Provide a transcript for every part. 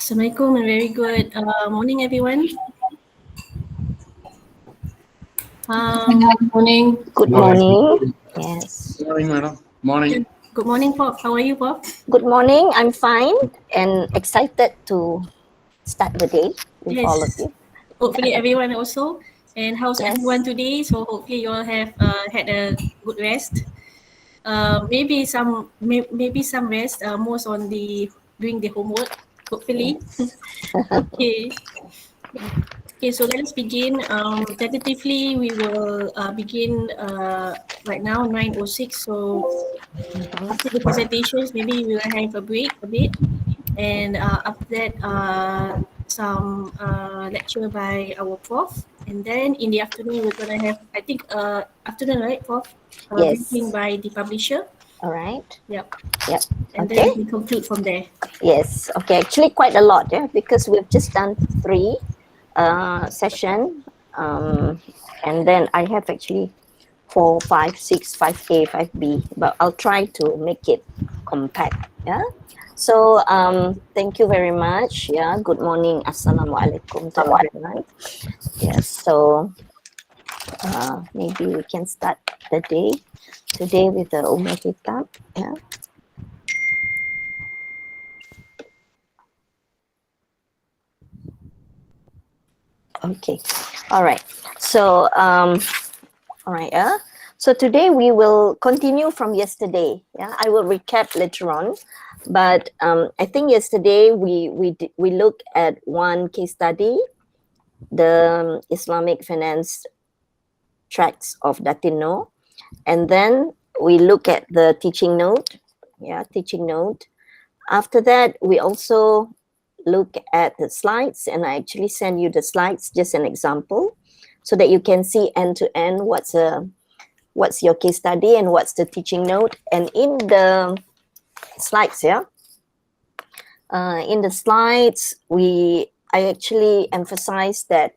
Assalamualaikum and very good morning, everyone. Morning. Good morning. Yes. Good morning, madam. Morning. Good morning, Pop. How are you, Pop? Good morning. I'm fine and excited to start the day with all of you. Hopefully everyone also. And how's Yes. everyone today? So hopefully you all have had a good rest. Maybe some rest. Most on the doing the homework. Hopefully. Okay. Okay, so let's begin. Tentatively, we will begin right now, 9:06. So after the presentations, maybe we will have a break a bit. And after that, some lecture by our prof. And then in the afternoon, we're going to have, I think, afternoon, right, prof? Yes. Briefing by the publisher. All right. Yep. Yep. And Okay. then we conclude from there. Yes. Okay. Actually, quite a lot, yeah, because we've just done 3 session, and then I have actually 4, 5, 6, 5A, 5B, but I'll try to make it compact. Yeah. So thank you very much. Yeah. Good morning. Assalamualaikum to everyone. Yes. So maybe we can start the day today with the Umar Kitab. Yeah. Okay. All right. So all right. So today we will continue from yesterday. Yeah. I will recap later on, but I think yesterday we looked at one case study, the Islamic finance tracts of Datino, and then we look at the teaching note. Yeah, teaching note. After that, we also look at the slides, and I actually send you the slides, just an example, so that you can see end to end what's your case study and what's the teaching note. And in the slides, yeah, in the slides, I actually emphasize that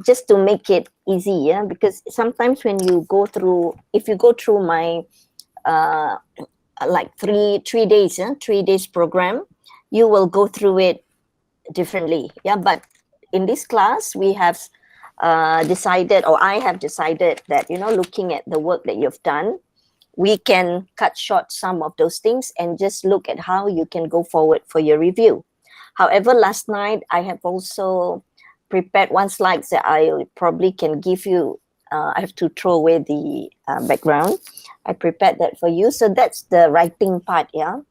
just to make it easy, yeah, because sometimes when you go through, if you go through my like three days, yeah, 3 days program, you will go through it differently, yeah. But in this class, we have decided, or I have decided that, you know, looking at the work that you've done, we can cut short some of those things and just look at how you can go forward for your review. However, last night I have also prepared one slide that I probably can give you. I have to throw away the background. I prepared that for you. So that's the writing part, yeah.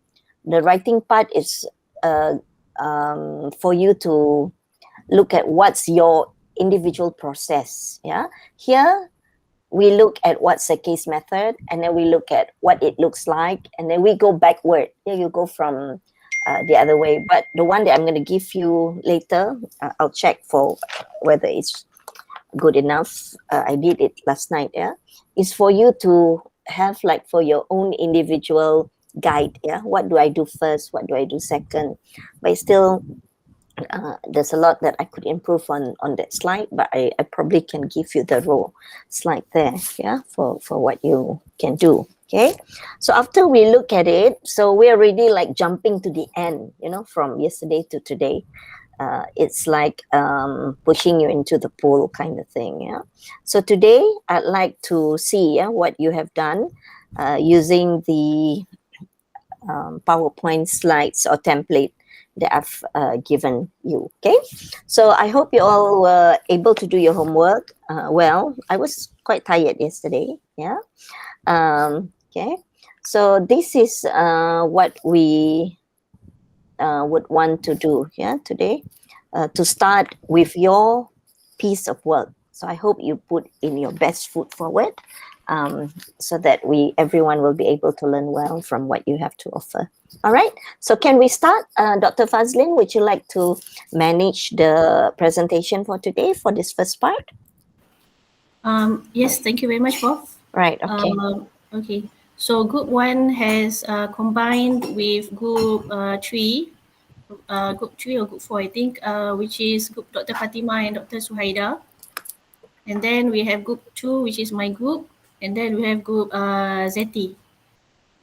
The writing part is for you to look at what's your individual process, yeah. Here, we look at what's the case method, and then we look at what it looks like, and then we go backward. Here you go from the other way. But the one that I'm going to give you later, I'll check for whether it's good enough. I did it last night, yeah. Is for you to have like for your own individual guide, yeah. What do I do first? What do I do second? But still, there's a lot that I could improve on that slide, but I probably can give you the raw slide there, yeah, for what you can do. Okay, so after we look at it, so we're already like jumping to the end, you know, from yesterday to today. It's like pushing you into the pool kind of thing, yeah. So today I'd like to see, yeah, what you have done using the PowerPoint slides or template that I've given you. Okay, so I hope you all were able to do your homework well. I was quite tired yesterday, yeah. Okay, so this is what we would want to do, yeah, today, to start with your piece of work. So I hope you put in your best foot forward, so that everyone will be able to learn well from what you have to offer. All right, so can we start? Dr. Fazlin, would you like to manage the presentation for today for this first part? Yes, thank you very much, Prof. Right, okay. Okay, so group 1 has combined with group 3, group 3 or group 4, I think, which is group Dr. Fatima and Dr. Suhaida. And then we have group 2, which is my group. And then we have group Zeti.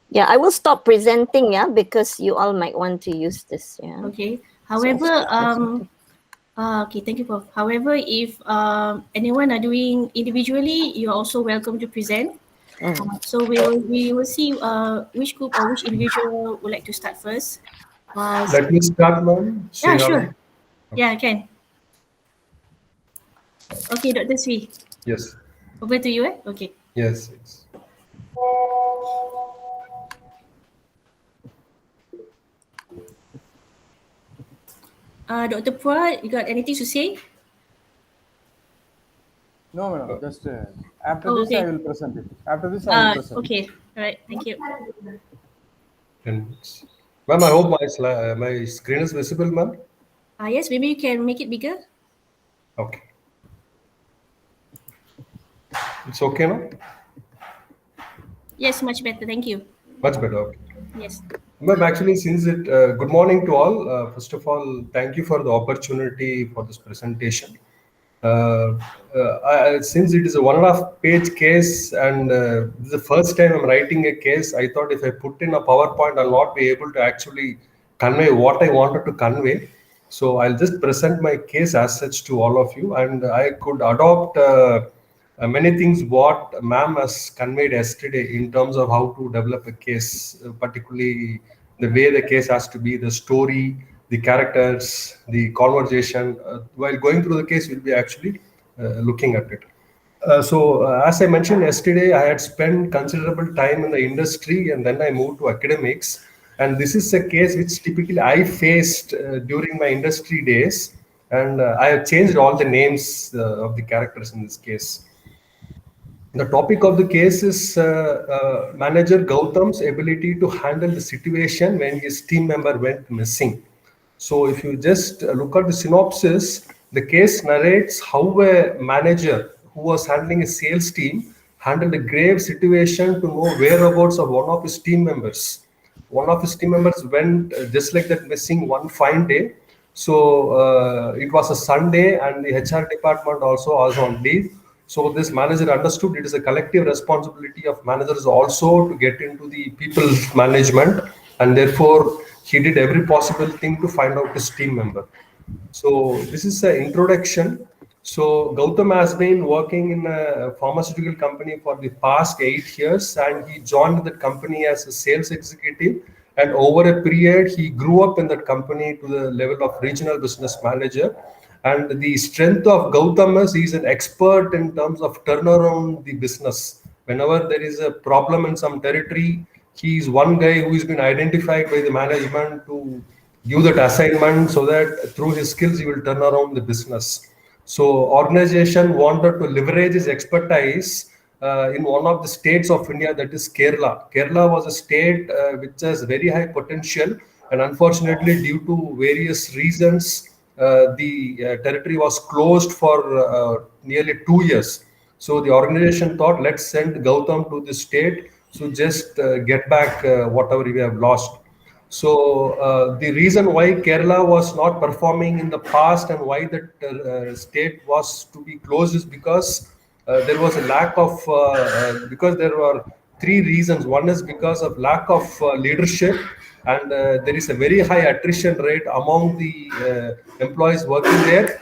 Yeah, I will stop presenting, yeah, because you all might want to use this, yeah. Okay. However, okay, thank you, Prof. However, if anyone are doing individually, you're also welcome to present. So we will see which group or which individual would like to start first. Let me start, ma'am. Yeah, Sriram. sure. Yeah, I can. Okay, Dr. Sri, Yes. over to you. Okay. Yes. Yes. Dr. Pua, you got anything to say? No, madam. Just after Oh, this, I okay. will present it. After this, I will present. Okay. All right. Thank you. 10 minutes. Ma'am, I hope my screen is visible, ma'am. Yes, maybe you can make it bigger. Okay. It's okay now? Yes, much better. Thank you. Much better. Okay. Yes. Ma'am, actually, good morning to all. First of all, thank you for the opportunity for this presentation. Since it is a 1.5 page case and this is the first time I'm writing a case, I thought if I put in a PowerPoint, I'll not be able to actually convey what I wanted to convey. So I'll just present my case as such to all of you, and I could adopt many things what ma'am has conveyed yesterday in terms of how to develop a case, particularly the way the case has to be, the story, the characters, the conversation. While going through the case, we'll be actually looking at it. As I mentioned yesterday, I had spent considerable time in the industry and then I moved to academics. And this is a case which typically I faced during my industry days. And I have changed all the names of the characters in this case. The topic of the case is manager Gautam's ability to handle the situation when his team member went missing. So, if you just look at the synopsis, the case narrates how a manager who was handling a sales team handled a grave situation to know whereabouts of one of his team members. One of his team members went just like that missing one fine day. So it was a Sunday, and the HR department also was on leave. So this manager understood it is a collective responsibility of managers also to get into the people management, and therefore he did every possible thing to find out his team member. So this is an introduction. So Gautam has been working in a pharmaceutical company for the past 8 years, and he joined that company as a sales executive. And over a period, he grew up in that company to the level of regional business manager. And the strength of Gautam is he's an expert in terms of turn around the business. Whenever there is a problem in some territory, he is one guy who has been identified by the management to give that assignment so that through his skills he will turn around the business. So organization wanted to leverage his expertise in one of the states of India, that is Kerala. Kerala was a state which has very high potential, and unfortunately due to various reasons the territory was closed for nearly 2 years. So the organization thought, let's send Gautam to the state to just get back whatever we have lost. So the reason why Kerala was not performing in the past and why that state was to be closed is because there was a lack of because there were three reasons. One is because of lack of leadership, and there is a very high attrition rate among the employees working there,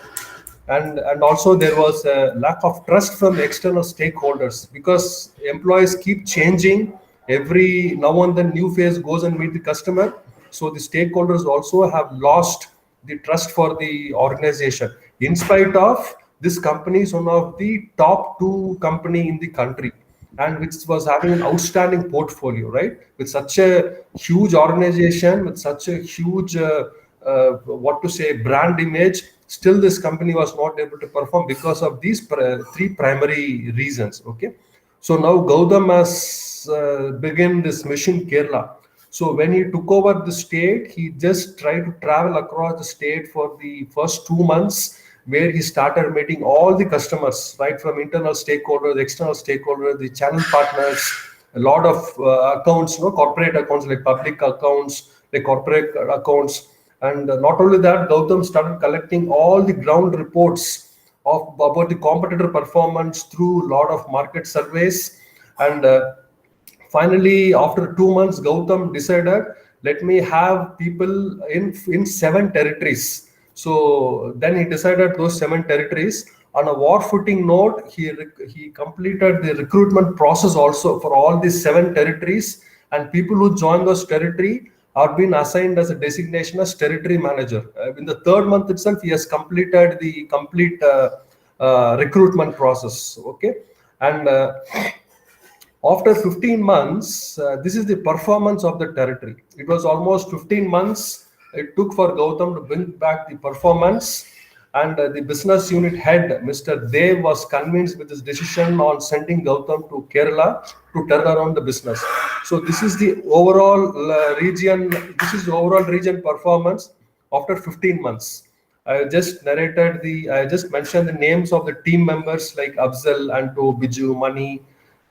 and also there was a lack of trust from external stakeholders because employees keep changing every now and then. New face goes and meet the customer, so the stakeholders also have lost the trust for the organization. In spite of this company is one of the top two company in the country, and which was having an outstanding portfolio, right? With such a huge organization, with such a huge what to say brand image, still this company was not able to perform because of these three primary reasons. Okay, so now Gautam has begun this mission Kerala. So when he took over the state, he just tried to travel across the state for the first 2 months, where he started meeting all the customers, right from internal stakeholders, external stakeholders, the channel partners, a lot of accounts, corporate accounts like public accounts, like corporate accounts. And not only that, Gautam started collecting all the ground reports about the competitor performance through a lot of market surveys. And finally, after 2 months, Gautam decided let me have people in 7 territories. So then he decided those 7 territories. On a war footing note, he completed the recruitment process also for all these 7 territories, and people who join those territory are being assigned as a designation as territory manager. In the 3rd month itself, he has completed the complete recruitment process. Okay, and after 15 months, this is the performance of the territory. It was almost 15 months it took for Gautam to bring back the performance, and the business unit head, Mr. Dev, was convinced with his decision on sending Gautam to Kerala to turn around the business. So this is the overall region. This is the overall region performance after 15 months. I just mentioned the names of the team members like Afzal, Anto, Biju, Mani,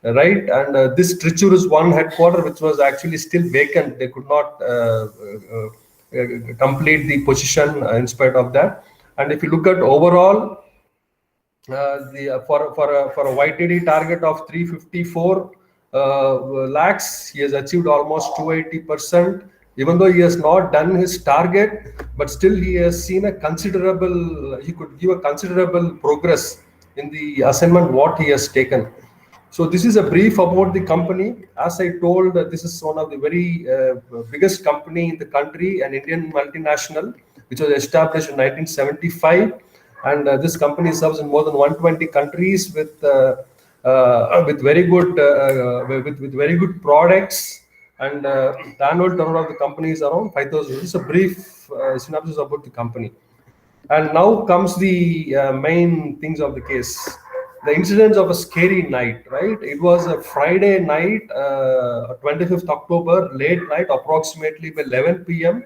right? And this Trichur is one headquarter which was actually still vacant. They could not complete the position in spite of that. And if you look at overall, for a YTD target of 354 lakhs, he has achieved almost 280%. Even though he has not done his target, but still he has seen a considerable. He could give a considerable progress in the assignment what he has taken. So this is a brief about the company. As I told, this is one of the very biggest company in the country, an Indian multinational, which was established in 1975, and this company serves in more than 120 countries with very good with very good products, and the annual turnover of the company is around 5,000. This is a brief synopsis about the company. And now comes the main things of the case. The incidents of a scary night, right? It was a Friday night, 25th October, late night, approximately by 11 p.m.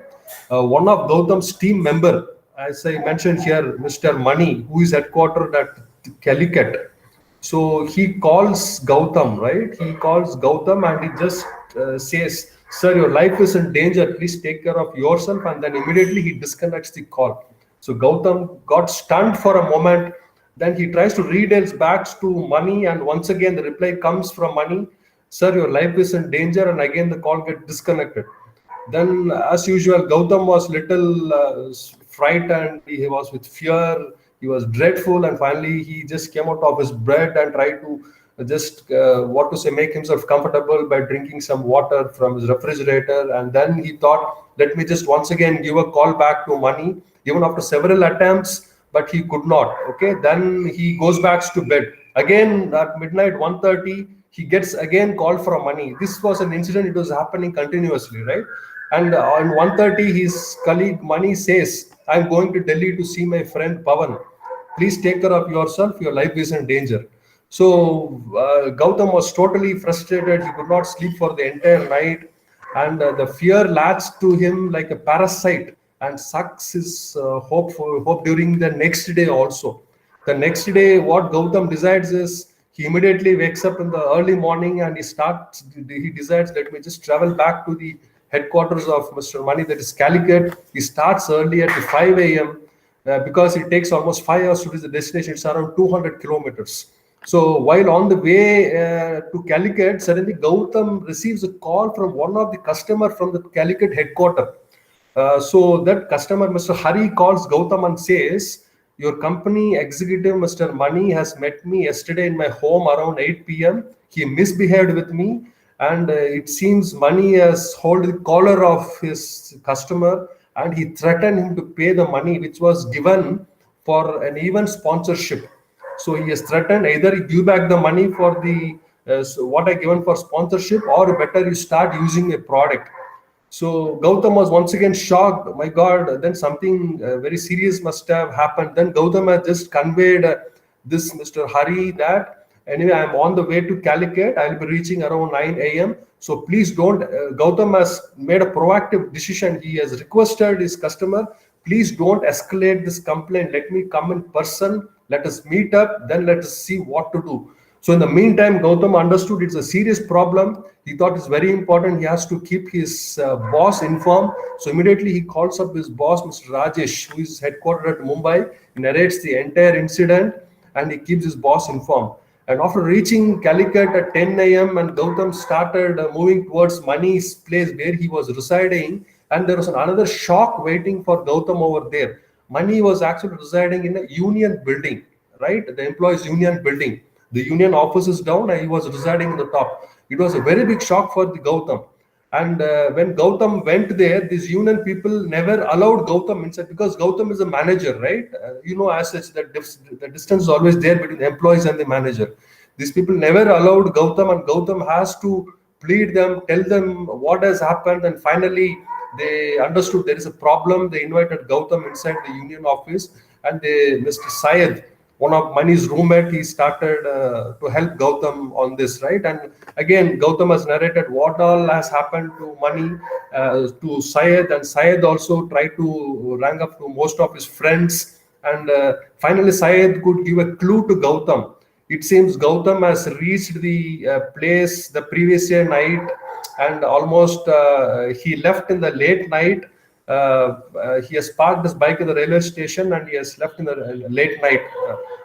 One of Gautam's team member, as I mentioned here, Mr. Mani, who is headquartered at Calicut. So he calls Gautam, right? He calls Gautam and he just says, "Sir, your life is in danger. Please take care of yourself." And then immediately he disconnects the call. So Gautam got stunned for a moment. Then he tries to redial back to Mani, and once again the reply comes from Mani, "Sir, your life is in danger." And again the call gets disconnected. Then, as usual, Gautam was little frightened. He was with fear. He was dreadful, and finally he just came out of his bed and tried to just make himself comfortable by drinking some water from his refrigerator. And then he thought, let me just once again give a call back to Mani, even after several attempts, but he could not. Okay, then he goes back to bed again at midnight 1:30. He gets again called for Mani. This was an incident. It was happening continuously, right? And on 1:30, his colleague Mani says, "I'm going to Delhi to see my friend Pawan. Please take care of yourself. Your life is in danger." So Gautam was totally frustrated. He could not sleep for the entire night, and the fear latched to him like a parasite and sucks his hope during the next day also. The next day, what Gautam decides is he immediately wakes up in the early morning and he decides, let me just travel back to the headquarters of Mr. Mani, that is Calicut. He starts early at 5 a.m. Because it takes almost 5 hours to reach the destination. It's around 200 kilometers. So while on the way to Calicut, suddenly Gautam receives a call from one of the customer from the Calicut headquarters. So that customer, Mr. Hari, calls Gautam and says, "Your company executive, Mr. Mani, has met me yesterday in my home around 8 p.m. He misbehaved with me, and it seems Mani has held the collar of his customer, and he threatened him to pay the money which was given for an event sponsorship. So he has threatened, either you give back the money for the what I given for sponsorship, or better you start using a product." So Gautam was once again shocked. My God, then something very serious must have happened. Then Gautam has just conveyed this Mr. Hari that, anyway, I'm on the way to Calicut. I'll be reaching around 9 a.m. So please don't. Gautam has made a proactive decision. He has requested his customer, please don't escalate this complaint. Let me come in person. Let us meet up. Then let us see what to do. So in the meantime, Gautam understood it's a serious problem. He thought it's very important. He has to keep his boss informed. So immediately he calls up his boss, Mr. Rajesh, who is headquartered at Mumbai, narrates the entire incident, and he keeps his boss informed. And after reaching Calicut at 10 a.m., and Gautam started moving towards Mani's place where he was residing, and there was another shock waiting for Gautam over there. Mani was actually residing in a union building, right? The employees' union building. The union office is down, and he was residing in the top. It was a very big shock for the Gautam. And when Gautam went there, these union people never allowed Gautam inside because Gautam is a manager, right? As such, the distance is always there between the employees and the manager. These people never allowed Gautam, and Gautam has to plead them, tell them what has happened, and finally they understood there is a problem. They invited Gautam inside the union office, and Mr. Syed, one of Mani's roommate, he started to help Gautam on this, right? And again, Gautam has narrated what all has happened to Mani, to Syed, and Syed also tried to rang up to most of his friends, and finally Syed could give a clue to Gautam. It seems Gautam has reached the place the previous year night, and almost he left in the late night. He has parked his bike at the railway station, and he has left in the late night.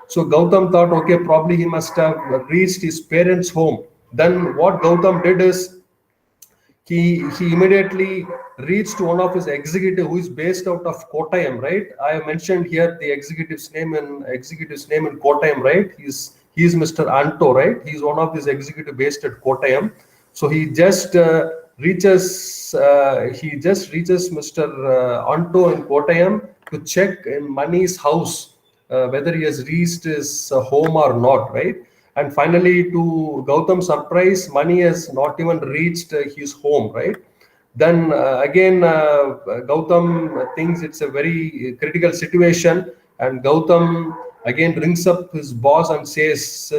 So Gautam thought, okay, probably he must have reached his parents' home. Then what Gautam did is he immediately reached one of his executive who is based out of Kottayam, right? I have mentioned here the executive's name in Kottayam, right? He's Mr. Anto, right? He's one of these executive based at Kottayam. So he just reaches Mr. Anto in Kottayam to check in Mani's house whether he has reached his home or not, right? And finally, to Gautam's surprise, Mani has not even reached his home, right? Then again, Gautam thinks it's a very critical situation, and Gautam again rings up his boss and says,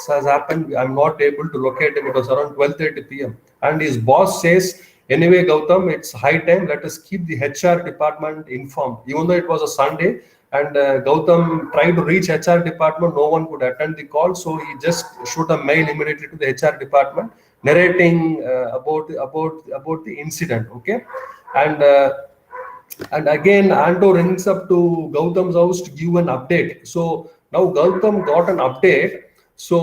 has happened. I'm not able to locate him. It was around 12:30 p.m. And his boss says, anyway, Gautam, it's high time. Let us keep the HR department informed. Even though it was a Sunday, and Gautam tried to reach HR department, no one could attend the call, so he just shoot a mail immediately to the HR department narrating about the incident. Okay, and again Anto rings up to Gautam's house to give an update. So now Gautam got an update. So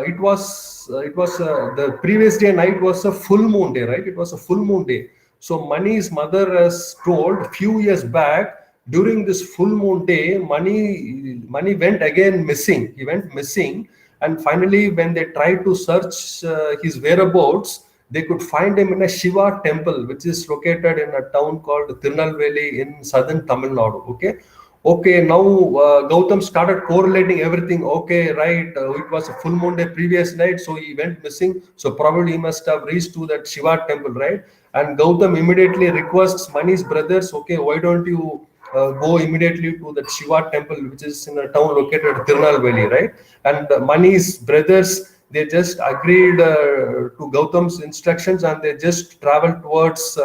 it was the previous day night was a full moon day, right? It was a full moon day. So Mani's mother has told few years back, during this full moon day, Mani went again missing. He went missing, and finally, when they tried to search his whereabouts, they could find him in a Shiva temple, which is located in a town called Tirunelveli in southern Tamil Nadu. Okay. Now Gautam started correlating everything. Okay, right. It was a full moon day previous night, so he went missing. So probably he must have reached to that Shiva temple, right? And Gautam immediately requests Mani's brothers, okay, why don't you go immediately to that Shiva temple, which is in a town located at Tirunelveli, right? And Mani's brothers, they just agreed to Gautam's instructions, and they just traveled towards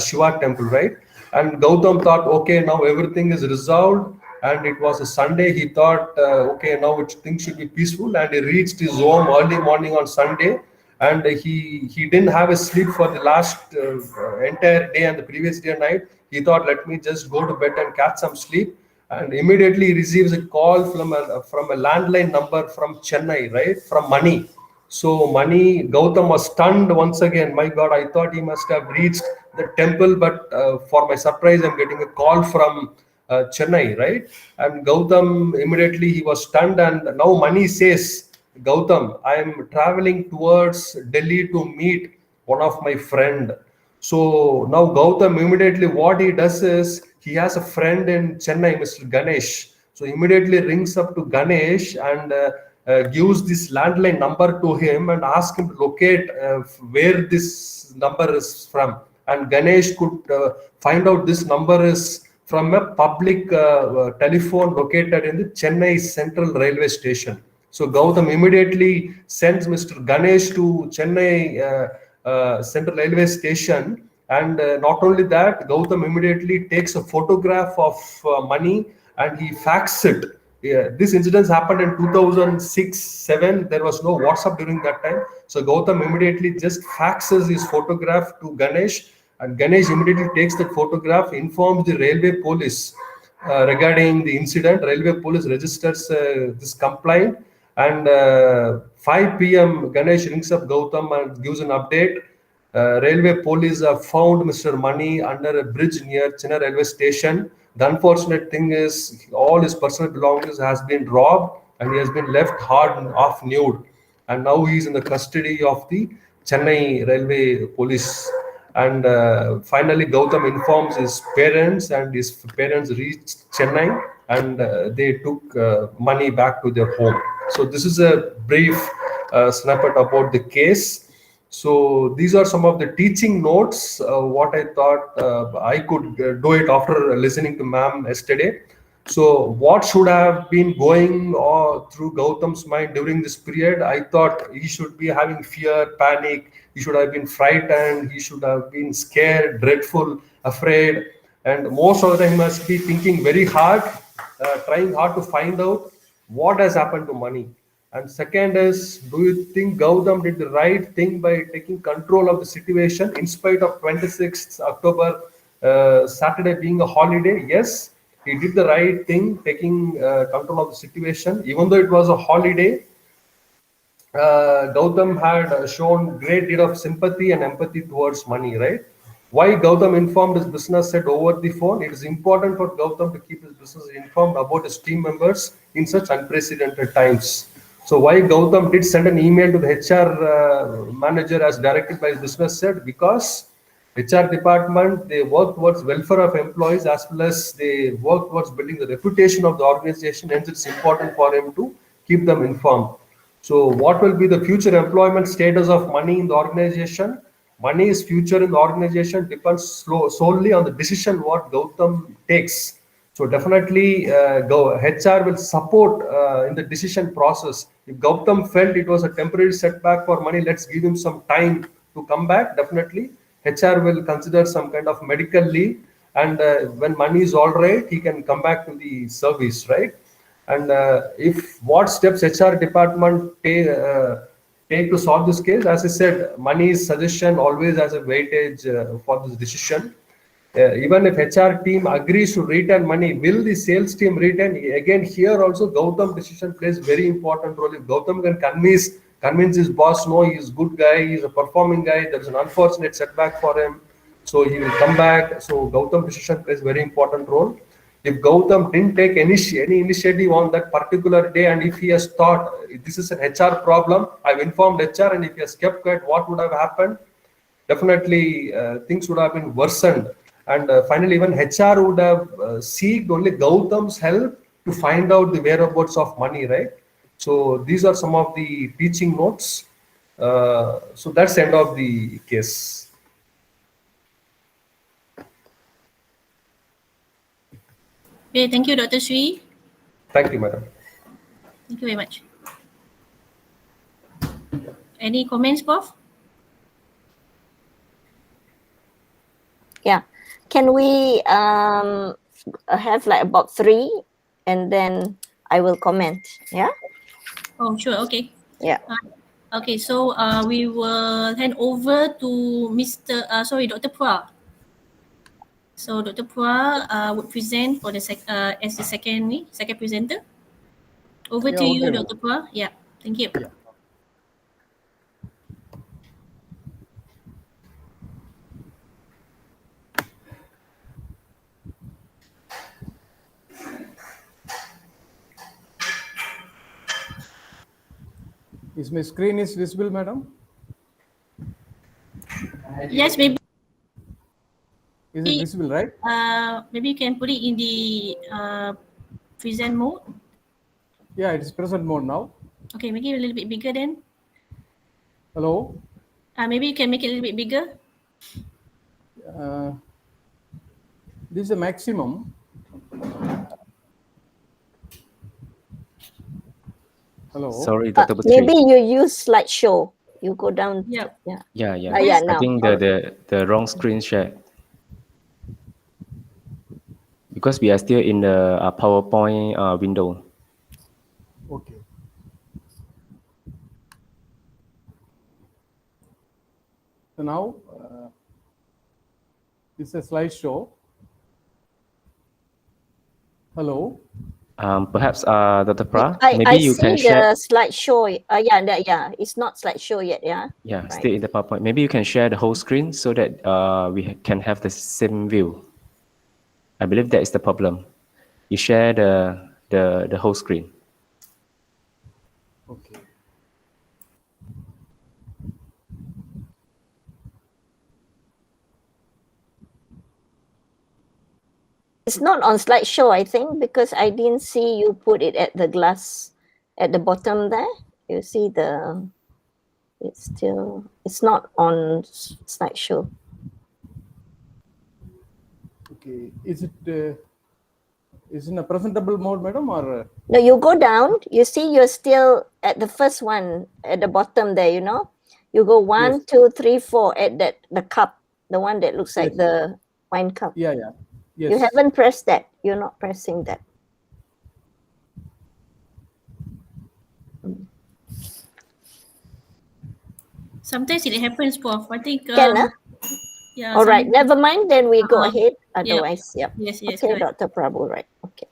Shiva temple, right? And Gautam thought, okay, now everything is resolved, and it was a Sunday. He thought, okay, now things should be peaceful, and he reached his home early morning on Sunday, and he didn't have a sleep for the last entire day and the previous day night. He thought, let me just go to bed and catch some sleep. And immediately he receives a call from a landline number from Chennai, right? From Mani. So Gautam was stunned once again. My God, I thought he must have reached the temple, but for my surprise, I'm getting a call from Chennai, right? And Gautam immediately he was stunned, and now Mani says, Gautam, I am traveling towards Delhi to meet one of my friend. So now Gautam immediately what he does is he has a friend in Chennai, Mr. Ganesh. So immediately rings up to Ganesh and gives this landline number to him and asks him to locate where this number is from. And Ganesh could find out this number is from a public telephone located in the Chennai Central Railway Station. So Gautam immediately sends Mr. Ganesh to Chennai Central Railway Station, and not only that, Gautam immediately takes a photograph of Mani and he faxes it. This incident happened in 2006-7. There was no WhatsApp during that time, so Gautam immediately just faxes his photograph to Ganesh, and Ganesh immediately takes that photograph, informs the railway police regarding the incident. Railway police registers this complaint, And 5 p.m. Ganesh rings up Gautam and gives an update. Railway police have found Mr. Mani under a bridge near Chennai railway station. The unfortunate thing is all his personal belongings has been robbed and he has been left hard and half nude. And now he is in the custody of the Chennai railway police. And finally, Gautam informs his parents, and his parents reached Chennai, and they took money back to their home. So this is a brief snippet about the case. So these are some of the teaching notes. What I thought I could do it after listening to ma'am yesterday. So what should have been going through Gautam's mind during this period? I thought he should be having fear, panic. He should have been frightened. He should have been scared, dreadful, afraid. And most of the time, he must be thinking very hard, trying hard to find out what has happened to money. And second is, do you think Gautam did the right thing by taking control of the situation in spite of 26th October, Saturday being a holiday? Yes, he did the right thing, taking control of the situation. Even though it was a holiday, Gautam had shown great deal of sympathy and empathy towards money, right? Why Gautam informed his business head over the phone? It is important for Gautam to keep his business informed about his team members in such unprecedented times. So why Gautam did send an email to the HR manager as directed by his business head? Because HR department, they work towards welfare of employees as well as they work towards building the reputation of the organization. Hence, it's important for him to keep them informed. So what will be the future employment status of money in the organization? Money's future in the organization depends solely on the decision what Gautam takes. So definitely HR will support in the decision process. If Gautam felt it was a temporary setback for money, let's give him some time to come back. Definitely HR will consider some kind of medical leave, and when money is all right, he can come back to the service, right? And if what steps HR department take to solve this case, as I said, money's suggestion always has a weightage for this decision. Even if HR team agrees to return money, will the sales team return? Again, here also Gautam decision plays very important role. If Gautam can convince his boss, no, he's a good guy, he's a performing guy, there's an unfortunate setback for him, so he will come back. So Gautam decision plays very important role. If Gautam didn't take any initiative on that particular day, and if he has thought this is an HR problem, I've informed HR, and if he has kept quiet, what would have happened? Definitely things would have been worsened. And finally, even HR would have seeked only Gautam's help to find out the whereabouts of money, right? So these are some of the teaching notes. So that's the end of the case. Okay, thank you, Dr. Sri. Thank you, madam. Thank you very much. Any comments, Prof? Yeah. Can we have like about 3 and then I will comment? Yeah. Oh, sure. Okay. Yeah. Okay, so we will hand over to Dr. Phua. So Dr. Phua would present for the as the second presenter. Over to you, okay, Dr. Phua. Yeah, thank you. Yeah. Is my screen is visible, madam? Yes, maybe. Is it visible, right? Maybe you can put it in the present mode. Yeah, it is present mode now. Okay, make it a little bit bigger then. Hello? Maybe you can make it a little bit bigger. This is a maximum. Hello? Sorry, Dr. Putri. Maybe you use slideshow. You go down. Yeah. Yeah. Yeah. Yeah, I now. think the wrong screen share. Because we are still in the PowerPoint window. Okay. So now, this is a slideshow. Hello? Perhaps, Dr. Pra, I maybe you see can share. the slideshow. Yeah, it's not slideshow yet. Yeah. Yeah, Right. still in the PowerPoint. Maybe you can share the whole screen so that we can have the same view. I believe that is the problem. You share the whole screen. Okay. It's not on slideshow, I think, because I didn't see you put it at the glass at the bottom there. You see it's not on slideshow. Okay. Is it in a presentable mode, madam, or? No, you go down. You see, you're still at the first one at the bottom there. You go one, Yes. 2, 3, 4 at the cup, the one that looks like Yes. the wine cup. Yeah. Yes. You haven't pressed that. You're not pressing that. Sometimes it happens, Prof. I think. Can Yeah. all right. Never mind. Then we go ahead. Yeah. Otherwise, yeah. Yes. Yes. Okay, Correct. Dr. Prabhu. Right. Okay.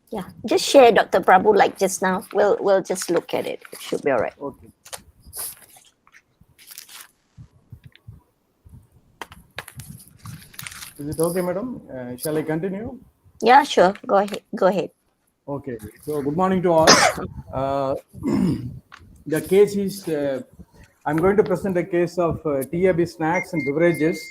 Yeah, just share Dr. Prabhu like just now. We'll just look at it. It should be all right. Okay. Is it okay, madam? Shall I continue? Yeah, sure. Go ahead. Go ahead. Okay. So, good morning to all. The case is, I'm going to present a case of TAB snacks and beverages.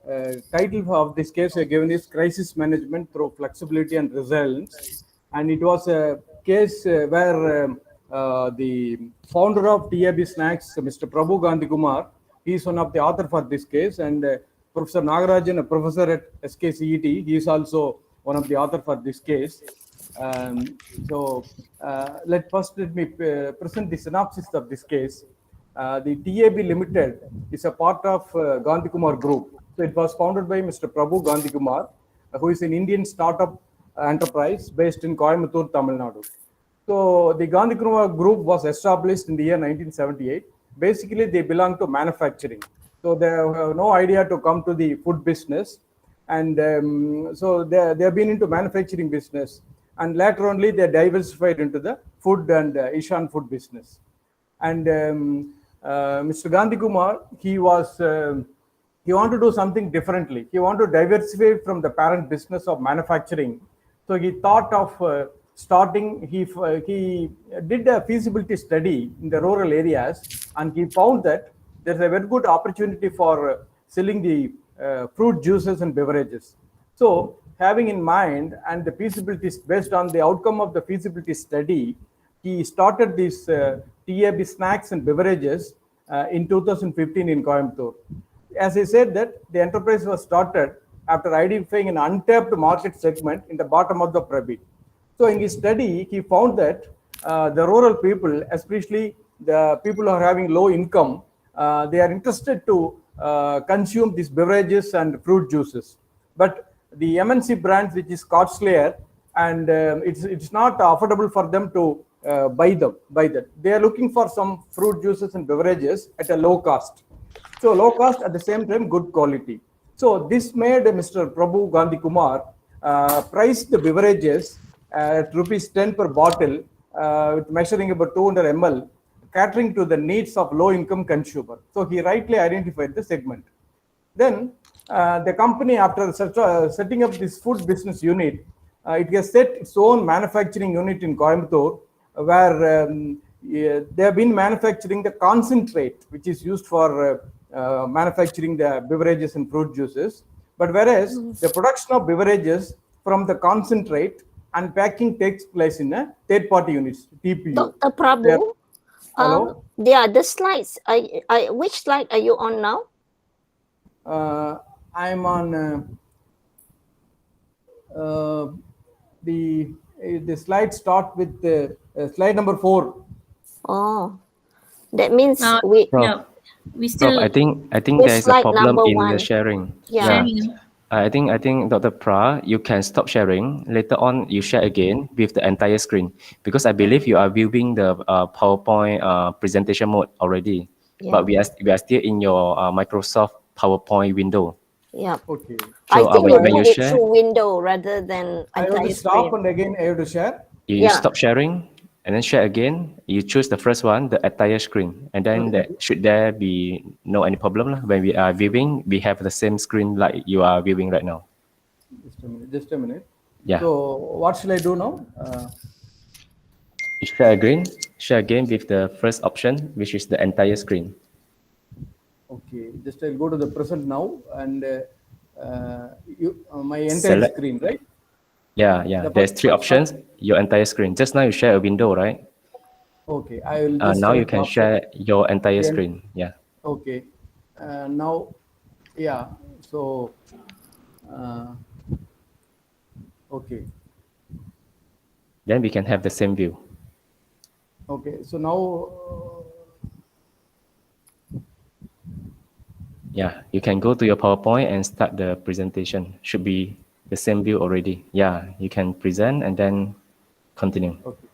The title of this case given is Crisis Management Through Flexibility and Resilience. And it was a case where the founder of TAB Snacks, Mr. Prabhu Gandhi Kumar, he is one of the author for this case, and Professor Nagarajan, a professor at SKCET, he is also one of the author for this case. Let me present the synopsis of this case. The TAB Limited is a part of Gandhi Kumar Group. So it was founded by Mr. Prabhu Gandhi Kumar, who is an Indian startup enterprise based in Coimbatore, Tamil Nadu. So the Gandhi Kumar Group was established in the year 1978. Basically, they belong to manufacturing. So they have no idea to come to the food business. And so they have been into manufacturing business. And later only they diversified into the food and Ishan food business. And Mr. Gandhi Kumar, he wanted to do something differently. He wanted to diversify from the parent business of manufacturing. So he thought of starting, he did a feasibility study in the rural areas, and he found that there's a very good opportunity for selling the fruit juices and beverages. So having in mind and the feasibility, based on the outcome of the feasibility study, he started these TAB snacks and beverages in 2015 in Coimbatore. As I said, that the enterprise was started after identifying an untapped market segment in the bottom of the pyramid. So in his study, he found that the rural people, especially the people who are having low income, they are interested to consume these beverages and fruit juices. But the MNC brands, which is Scotch Slayer, and it's not affordable for them to buy that. They are looking for some fruit juices and beverages at a low cost. So low cost, at the same time good quality. So this made Mr. Prabhu Gandhi Kumar price the beverages at rupees 10 per bottle, with measuring about 200 ml, catering to the needs of low income consumer. So he rightly identified the segment. Then the company, after setting up this food business unit, it has set its own manufacturing unit in Coimbatore, where they have been manufacturing the concentrate, which is used for manufacturing the beverages and fruit juices. But whereas the production of beverages from the concentrate and packing takes place in a third-party units, TPU. Dr. Prabhu, Hello? the slides. Which slide are you on now? I'm on the slide start with slide number 4. Oh, that means Prof, Yeah. We still I think With there is a slide problem number in the 1. sharing. Yeah. sharing. I think Dr. Pra, you can stop sharing. Later on, you share again with the entire screen because I believe you are viewing the PowerPoint presentation mode already. Yeah. But we are still in your Microsoft PowerPoint window. Yeah. Okay. I So think you when you put it share, through window rather than I have to entire stop screen. and again I have to share. you Yeah. stop sharing and then share again. You choose the first one, the entire screen, and then should there be no any problem lah. When we are viewing, we have the same screen like you are viewing right now. Just a minute. Just a minute. Yeah. So what should I do now? You share again with the first option, which is the entire screen. Okay. Just I'll go to the present now and my entire Select. screen, right? Yeah. The There's three first- options. Your entire screen. Just now you share a window, right? Okay. I will just Now you select can option. share your entire Then- screen. Yeah. Okay. Now, yeah. So, okay. Then we can have the same view. Okay. So now, Yeah. You can go to your PowerPoint and start the presentation. Should be the same view already. Yeah. You can present and then continue. okay.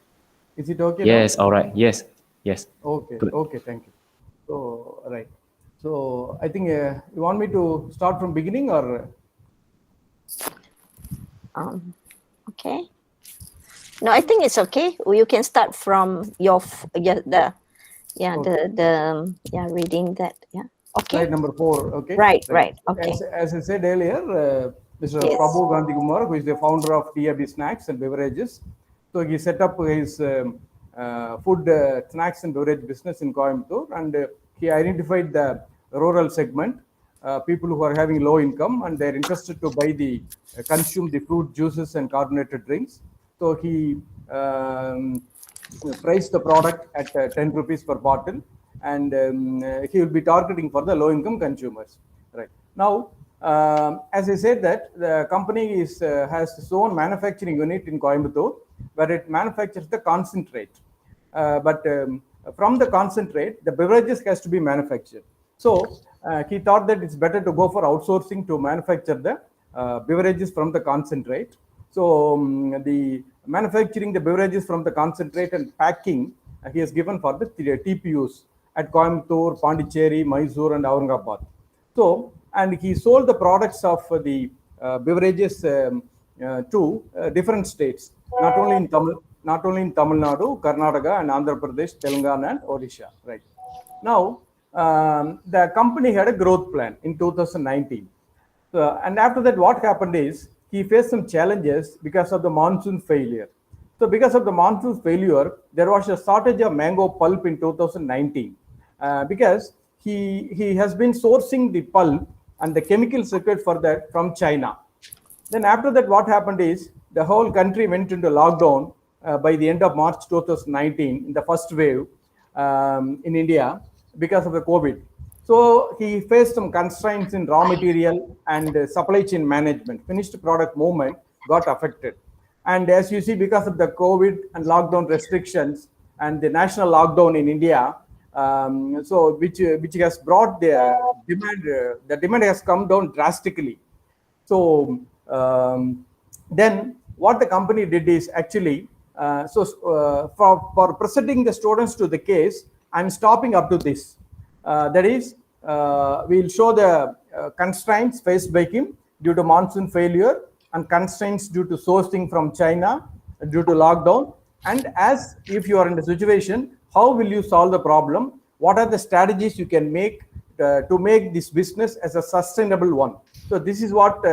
Is it okay Yes. now? All right. Yes. Okay. Good. Okay. Thank you. So, right. So I think you want me to start from beginning or? Okay. No, I think it's okay. You can start from your reading that. Yeah. Okay. Slide number 4. Okay. Right. Okay. As I said earlier, Mr. Yes. Prabhu Gandhi Kumar, who is the founder of TAB Snacks and Beverages, so he set up his food snacks and beverage business in Coimbatore, and he identified the rural segment, people who are having low income and they're interested to consume the fruit juices and carbonated drinks. So he priced the product at 10 rupees per bottle, and he will be targeting for the low income consumers. Right now, as I said, that the company has its own manufacturing unit in Coimbatore where it manufactures the concentrate. But from the concentrate, the beverages has to be manufactured. So he thought that it's better to go for outsourcing to manufacture the beverages from the concentrate. So the manufacturing the beverages from the concentrate and packing he has given for the TPUs at Coimbatore, Pondicherry, Mysore, and Aurangabad. So, and he sold the products of the beverages to different states, not only in Tamil Nadu, Karnataka, and Andhra Pradesh, Telangana, and Odisha. Right now, the company had a growth plan in 2019. So, and after that, what happened is he faced some challenges because of the monsoon failure. So, because of the monsoon failure, there was a shortage of mango pulp in 2019 because he has been sourcing the pulp and the chemicals required for that from China. Then after that, what happened is the whole country went into lockdown by the end of March 2019 in the first wave in India because of the COVID. So he faced some constraints in raw material and supply chain management. Finished product movement got affected. And as you see, because of the COVID and lockdown restrictions and the national lockdown in India, so which has brought the demand has come down drastically. So then what the company did is actually, for presenting the students to the case, I'm stopping up to this. That is, we'll show the constraints faced by him due to monsoon failure and constraints due to sourcing from China due to lockdown. And as if you are in the situation, how will you solve the problem? What are the strategies you can make to make this business as a sustainable one? So this is what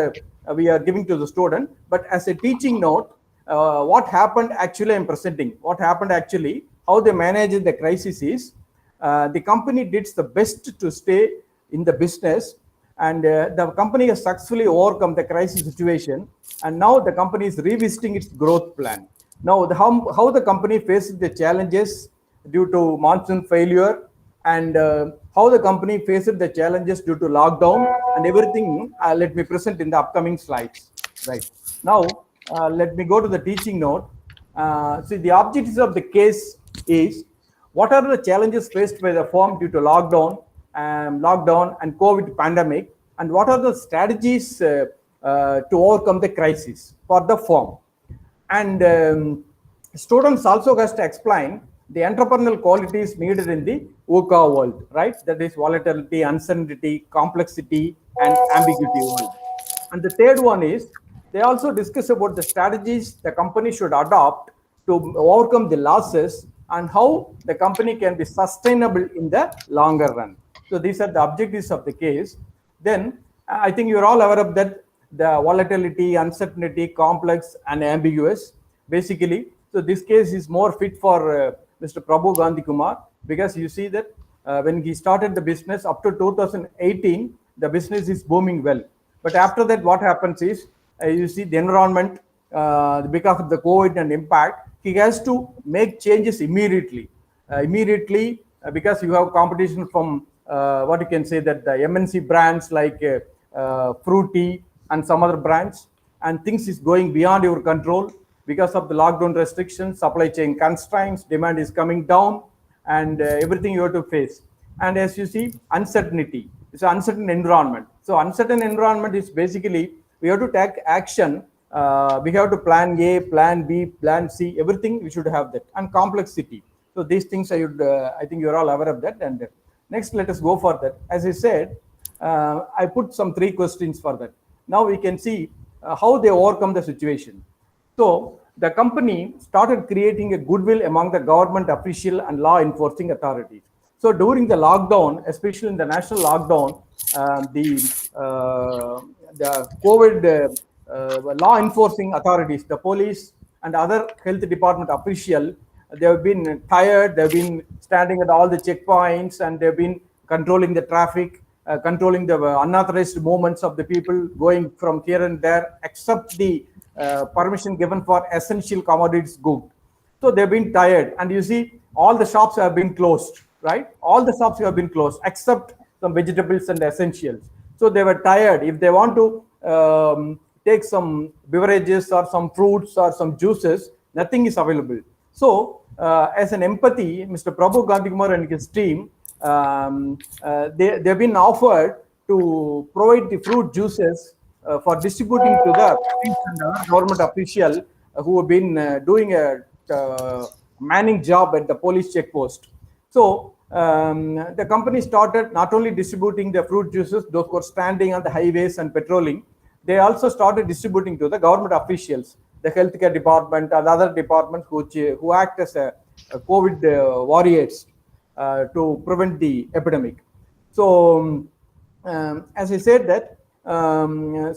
we are giving to the student. But as a teaching note, what happened actually I'm presenting. What happened actually, how they managed the crisis is, the company did the best to stay in the business, and the company has successfully overcome the crisis situation, and now the company is revisiting its growth plan. Now, how the company faced the challenges due to monsoon failure, and how the company faced the challenges due to lockdown and everything, let me present in the upcoming slides. Right now, let me go to the teaching note. See, the objectives of the case is, what are the challenges faced by the firm due to lockdown and COVID pandemic, and what are the strategies to overcome the crisis for the firm. And students also has to explain the entrepreneurial qualities needed in the VUCA world, right? That is volatility, uncertainty, complexity, and ambiguity world. And the third one is they also discuss about the strategies the company should adopt to overcome the losses and how the company can be sustainable in the longer run. So these are the objectives of the case. Then I think you're all aware of that the volatility, uncertainty, complex, and ambiguous. Basically, so this case is more fit for Mr. Prabhu Gandhi Kumar, because you see that when he started the business up to 2018, the business is booming well. But after that, what happens is you see the environment because of the COVID and impact, he has to make changes immediately. Because you have competition from what you can say that the MNC brands like Fruity and some other brands, and things is going beyond your control because of the lockdown restrictions, supply chain constraints, demand is coming down, and everything you have to face. And as you see, uncertainty. It's an uncertain environment. So uncertain environment is basically we have to take action. We have to plan A, plan B, plan C, everything we should have that. And complexity. So these things I think you're all aware of that. And next, let us go for that. As I said, I put some 3 questions for that. Now we can see how they overcome the situation. So the company started creating a goodwill among the government official and law enforcing authorities. So during the lockdown, especially in the national lockdown, the COVID law enforcing authorities, the police and other health department official, they have been tired. They've been standing at all the checkpoints, and they've been controlling the traffic, controlling the unauthorized movements of the people going from here and there, except the permission given for essential commodities good. So they've been tired, and you see all the shops have been closed, right? All the shops have been closed except some vegetables and essentials. So they were tired. If they want to take some beverages or some fruits or some juices, nothing is available. So as an empathy, Mr. Prabhu Gandhi Kumar and his team, they've been offered to provide the fruit juices for distributing to the police and government official who have been doing a manning job at the police check post. So the company started not only distributing the fruit juices, those who are standing on the highways and patrolling, they also started distributing to the government officials, the healthcare department and other departments who act as a COVID warriors to prevent the epidemic. So as I said that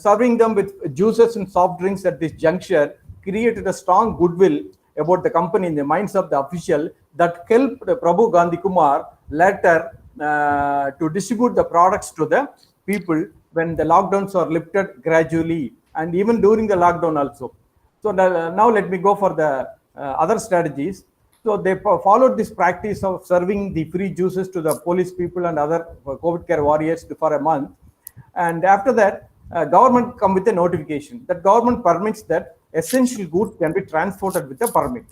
serving them with juices and soft drinks at this juncture created a strong goodwill about the company in the minds of the official that helped Prabhu Gandhi Kumar later to distribute the products to the people when the lockdowns are lifted gradually, and even during the lockdown also. So now let me go for the other strategies. So they followed this practice of serving the free juices to the police people and other COVID care warriors for a month. And after that, government come with a notification that government permits that essential goods can be transported with a permit.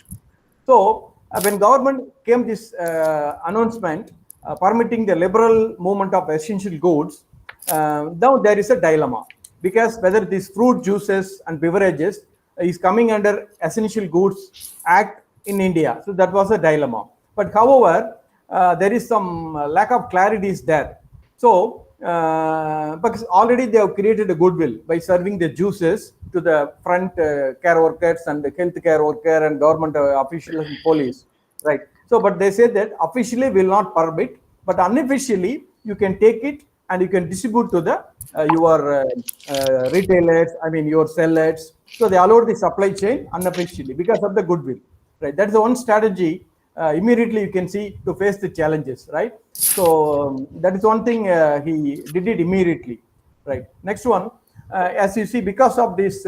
So when government came this announcement permitting the liberal movement of essential goods, now there is a dilemma, because whether these fruit juices and beverages is coming under Essential Goods Act in India. So that was a dilemma. But however, there is some lack of clarity is there. So because already they have created a goodwill by serving the juices to the front care workers and the health care worker and government officials and police, right? So, but they say that officially will not permit, but unofficially you can take it and you can distribute to the your retailers, I mean your sellers. So they allowed the supply chain unofficially because of the goodwill, right? That's the one strategy. Immediately you can see to face the challenges, right? So that is one thing he did it immediately, right? Next one, as you see, because of this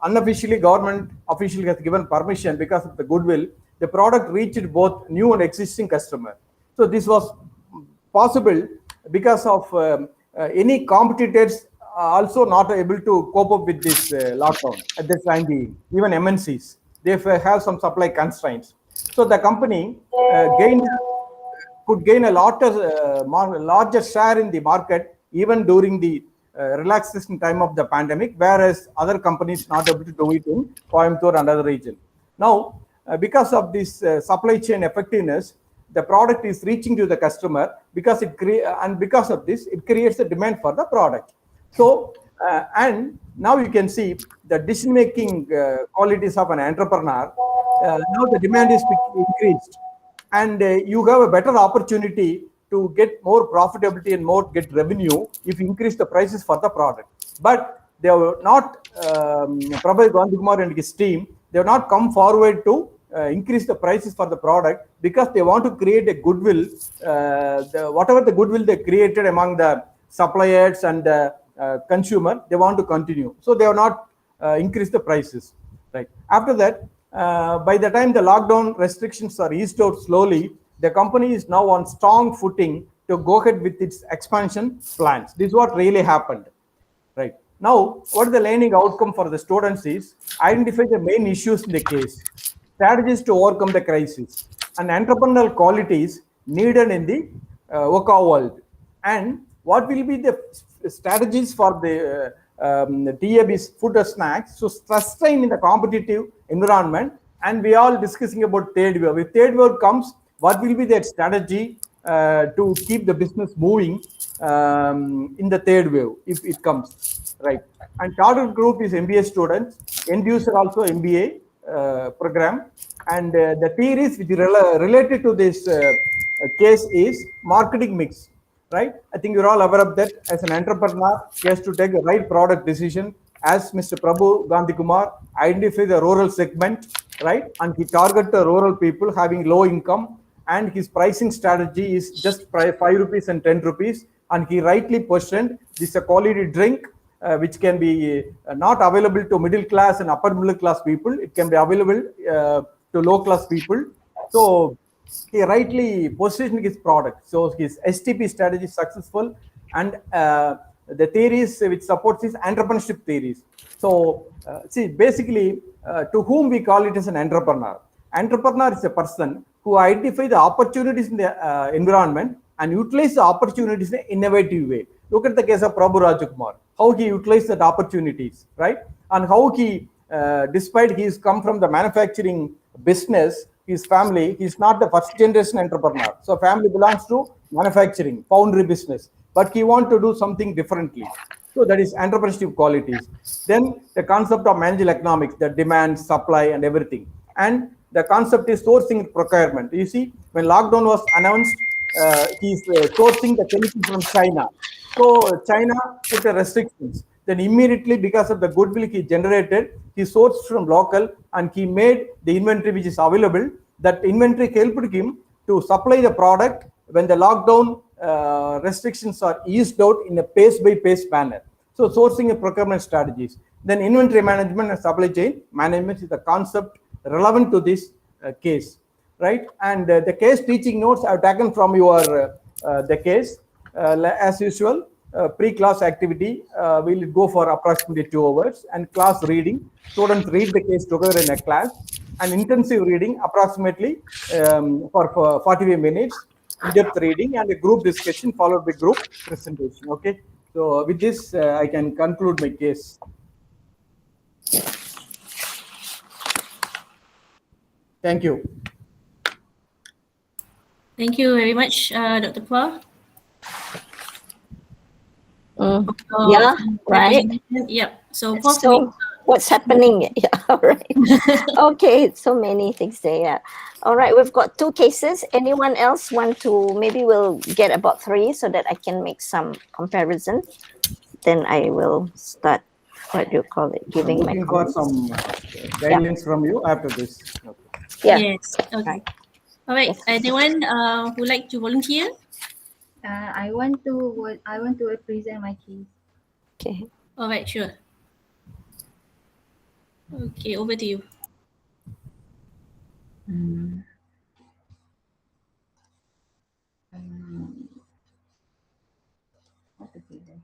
unofficially government official has given permission because of the goodwill, the product reached both new and existing customer. So this was possible because of any competitors also not able to cope up with this lockdown at this time being, even MNCs. They have some supply constraints. So the company could gain a lot of larger share in the market even during the relaxation time of the pandemic, whereas other companies not able to do it in Coimbatore and other region. Now, because of this supply chain effectiveness, the product is reaching to the customer because and because of this, it creates a demand for the product. So, and now you can see the decision-making qualities of an entrepreneur. Now the demand is increased, and you have a better opportunity to get more profitability and more get revenue if you increase the prices for the product. But they have not, Prabhu Gandhikumar and his team, they have not come forward to increase the prices for the product because they want to create a goodwill. Whatever the goodwill they created among the suppliers and consumer, they want to continue. So they have not increased the prices. Right. After that, by the time the lockdown restrictions are eased out slowly, the company is now on strong footing to go ahead with its expansion plans. This is what really happened. Right. Now, what is the learning outcome for the students is identify the main issues in the case, strategies to overcome the crisis, and entrepreneurial qualities needed in the VUCA world. And what will be the strategies for the TAB's food or snacks to sustain in the competitive environment? And we are all discussing about third wave. If third wave comes, what will be their strategy to keep the business moving in the third wave if it comes, right? And target group is MBA students, end user also MBA program, and the theories which related to this case is marketing mix, right? I think you're all aware of that. As an entrepreneur, he has to take the right product decision. As Mr. Prabhu Gandhikumar identify the rural segment, right? And he target the rural people having low income, and his pricing strategy is just 5 rupees and 10 rupees. And he rightly positioned this is a quality drink which can be not available to middle class and upper middle class people. It can be available to low class people. So he rightly positioned his product. So his STP strategy is successful, and the theories which supports his entrepreneurship theories. So see, basically, to whom we call it as an entrepreneur. Entrepreneur is a person who identify the opportunities in the environment and utilize the opportunities in an innovative way. Look at the case of Prabhu Rajakumar, how he utilized that opportunities, right? And how he, despite he's come from the manufacturing business, his family, he's not the first generation entrepreneur. So family belongs to manufacturing, foundry business, but he want to do something differently. So that is entrepreneurship qualities. Then the concept of managerial economics, the demand, supply, and everything. And the concept is sourcing procurement. You see, when lockdown was announced, he's sourcing the chemicals from China. So China put the restrictions. Then immediately, because of the goodwill he generated, he sourced from local and he made the inventory which is available. That inventory helped him to supply the product when the lockdown restrictions are eased out in a pace by pace manner. So sourcing and procurement strategies. Then inventory management and supply chain management is the concept relevant to this case, right? And the case teaching notes I've taken from your the case. As usual, pre-class activity will go for approximately 2 hours, and class reading. Students read the case together in a class, and intensive reading approximately for 45 minutes, in-depth reading, and a group discussion followed by group presentation. Okay, so with this, I can conclude my case. Thank you. Thank you very much, Dr. Kwa. Yeah, right. Yep. So for So what's happening? Yeah, all right. Okay, so many things there. Yeah. All right, we've got 2 cases. Anyone else want to, maybe we'll get about 3 so that I can make some comparison. Then I will start, what do you call it, giving my Looking for comments. some guidelines from you after this. Okay. Yeah. Yes. Okay. Right. All right. Yes. Anyone who like to volunteer? I want to present my case. Okay. All right. Sure. Okay. Over to you. Um, what to present?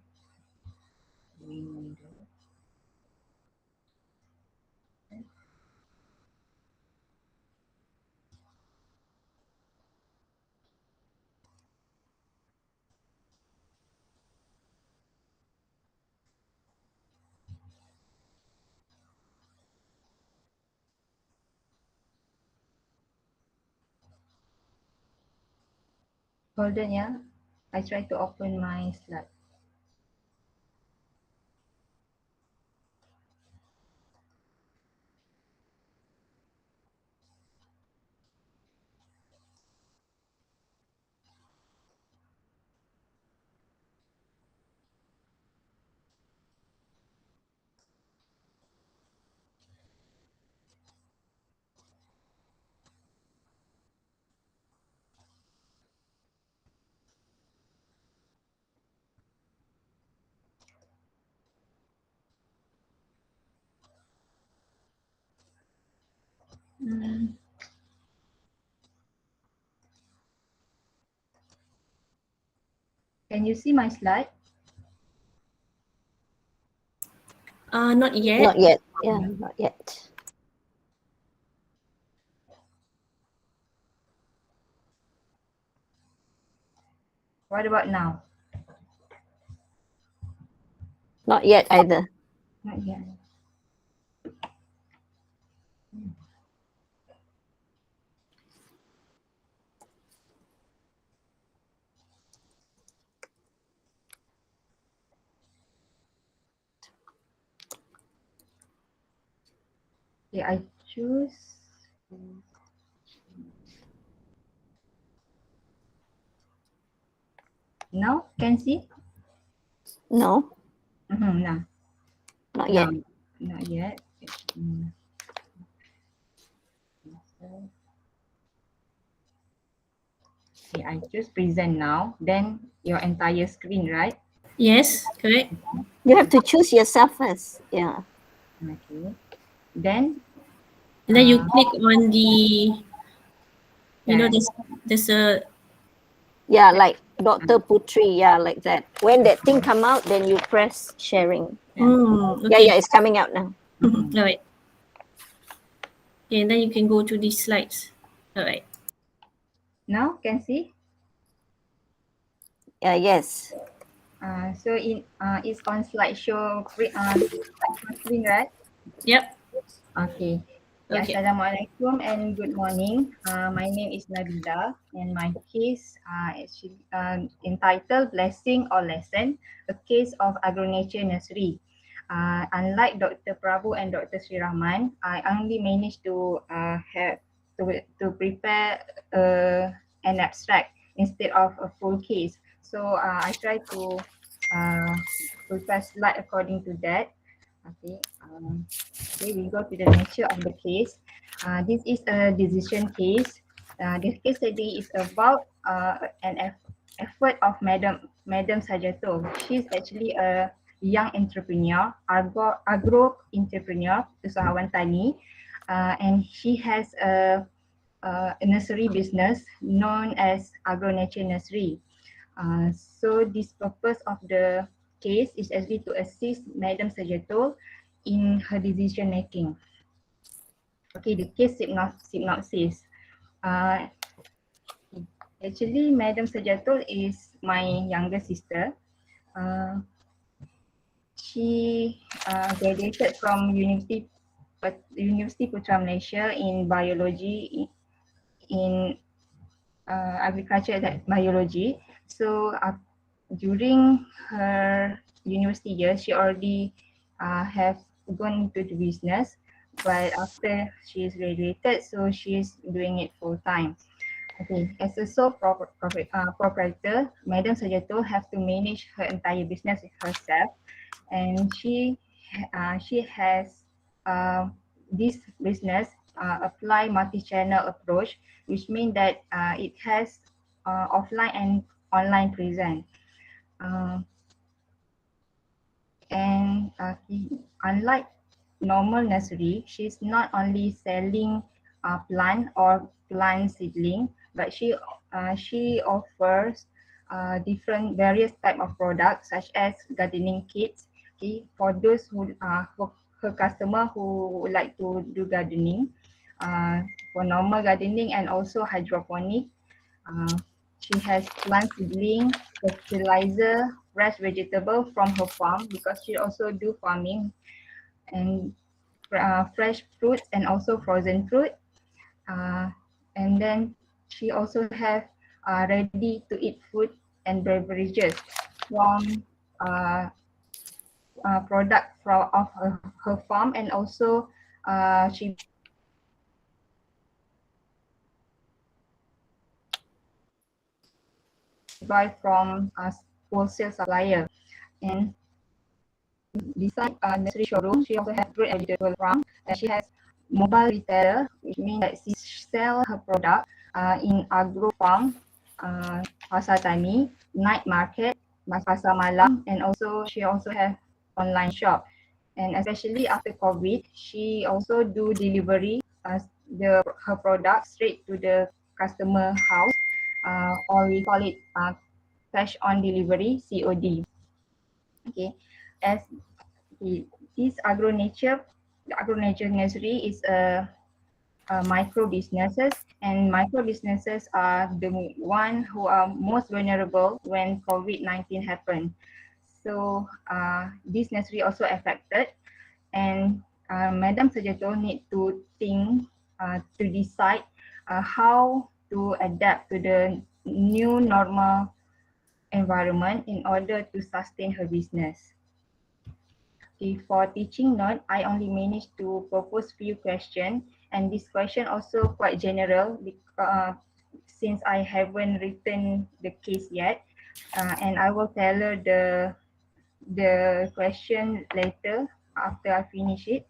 Hold on, yeah. I try to open my slide. Can you see my slide? Not yet. Not yet. Yeah, not yet. What about now? Not yet either. Not yet. Okay, I choose. Now, can see? No, Now, not now, yet. not yet. Okay, I choose present now. Then your entire screen, right? Yes, correct. You have to choose yourself first. Yeah. Okay. Then, And then you click on the, you know, yes. there's a, Yeah, like Dr. Putri. Yeah, like that. When that thing come out, then you press sharing. Yeah, okay. yeah, it's coming out now. All right. Okay, and then you can go to these slides. All right. Now, can see? Yeah, yes. So it's on slideshow screen, right? Yep. Okay. Ya, Okay. Assalamualaikum and good morning. My name is Nabila and my case actually entitled Blessing or Lesson, a case of agronature nursery. Unlike Dr. Prabhu and Dr. Sri Rahman, I only managed to have to prepare an abstract instead of a full case. So I try to prepare slide according to that. Okay. Okay, we go to the nature of the case. This is a decision case. This case study is about effort of Madam Sajato. She's actually a young entrepreneur, agro entrepreneur, usahawan tani, and she has a nursery business known as Agro Nature Nursery. So this purpose of the case is actually to assist Madam Sajato in her decision making. Okay, the case synopsis. Actually, Madam Sajatul is my younger sister. She graduated from University Putra Malaysia in biology in agriculture and biology. So during her university years, she already have gone into the business, but after she is graduated, so she is doing it full time. Okay, as a sole proprietor, Madam Sajato have to manage her entire business herself, and she has this business apply multi-channel approach, which means that it has offline and online presence. Uh, and unlike normal nursery, she's not only selling plant or plant seedling, but she offers different various type of products such as gardening kits. Okay, for those who her customer who would like to do gardening, for normal gardening and also hydroponic. She has plant seedling, fertilizer, fresh vegetable from her farm because she also do farming, and fresh fruits and also frozen fruit. And then she also have ready-to-eat food and beverages from product from of her farm, and also she buy from wholesale supplier. And beside nursery showroom, she also has fruit and vegetable farm, and she has mobile retailer, which means that she sell her product in agro farm, pasar tani, night market, pasar malam, and also she also have online shop. And especially after COVID, she also do delivery her product straight to the customer house, or we call it cash on delivery, COD. Okay, as this the agro nature nursery is a micro businesses, and micro businesses are the one who are most vulnerable when COVID-19 happened. So this nursery also affected, and Madam Sajato need to think to decide how to adapt to the new normal environment in order to sustain her business. Okay, for teaching note, I only managed to propose few questions, and this question also quite general because since I haven't written the case yet, and I will tailor the question later after I finish it.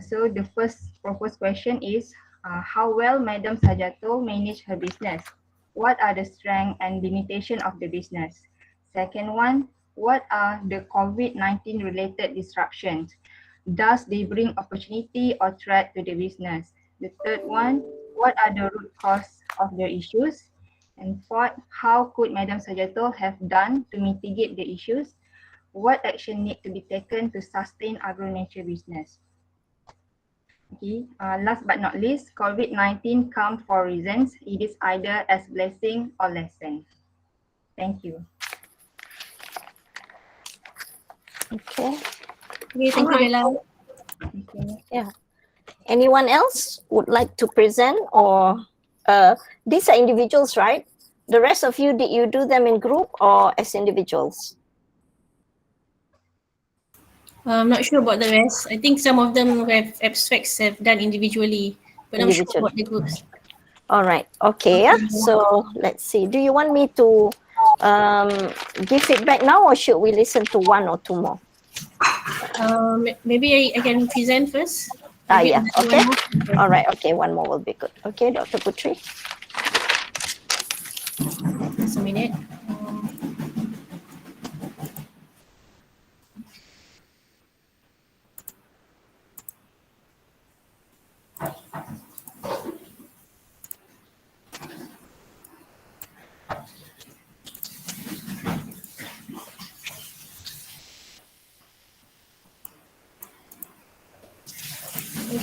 So the first proposed question is, how well Madam Sajato managed her business? What are the strengths and limitation of the business? Second one, what are the COVID-19 related disruptions? Does they bring opportunity or threat to the business? The third one, what are the root cause of the issues? And fourth, how could Madam Sajato have done to mitigate the issues? What action need to be taken to sustain agro-nature business? Okay, last but not least, COVID-19 comes for reasons. It is either as blessing or lesson. Thank you. Okay. Okay, thank you, Bella. Okay. Yeah. Anyone else would like to present, or these are individuals, right? The rest of you, did you do them in group or as individuals? I'm not sure about the rest. I think some of them have abstracts have done individually, but I'm sure Individually. about the groups. All right. Okay. Yeah. So let's see. Do you want me to give feedback now, or should we listen to one or two more? Maybe I can present first. Maybe Yeah. another Okay. one more. Okay. All right. Okay. One more will be good. Okay, Dr. Putri. Just a minute.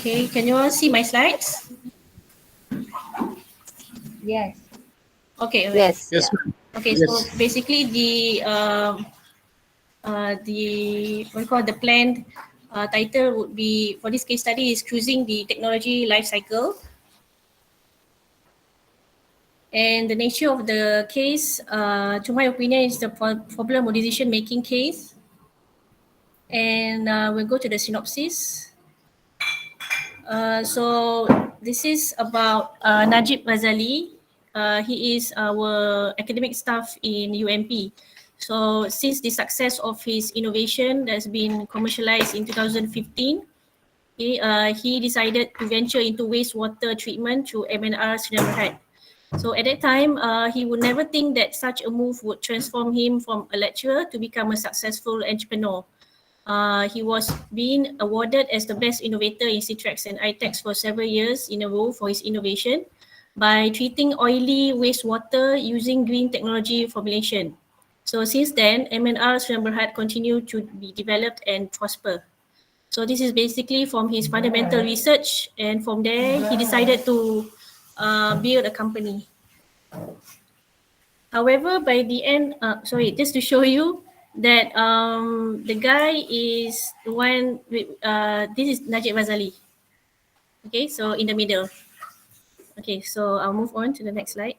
Okay, can you all see my slides? Yes. Okay, alright. Yes. Yes, Yeah. ma'am. Okay, Yes. so basically the what we call the planned title would be for this case study is Cruising the Technology Life Cycle. And the nature of the case, to my opinion, is the problem or decision making case. And we'll go to the synopsis. So this is about Najib Ghazali. He is our academic staff in UMP. So since the success of his innovation that's been commercialized in 2015, he decided to venture into wastewater treatment through MNR Sdn Bhd. So at that time, he would never think that such a move would transform him from a lecturer to become a successful entrepreneur. He was being awarded as the best innovator in CITREX and ITEX for several years in a row for his innovation by treating oily wastewater using green technology formulation. So since then, MNR Sdn Bhd continued to be developed and prosper. So this is basically from his fundamental research, and from there he decided to build a company. However, by the end, just to show you that the guy is the one with, this is Najib Ghazali. Okay, so in the middle. Okay, so I'll move on to the next slide.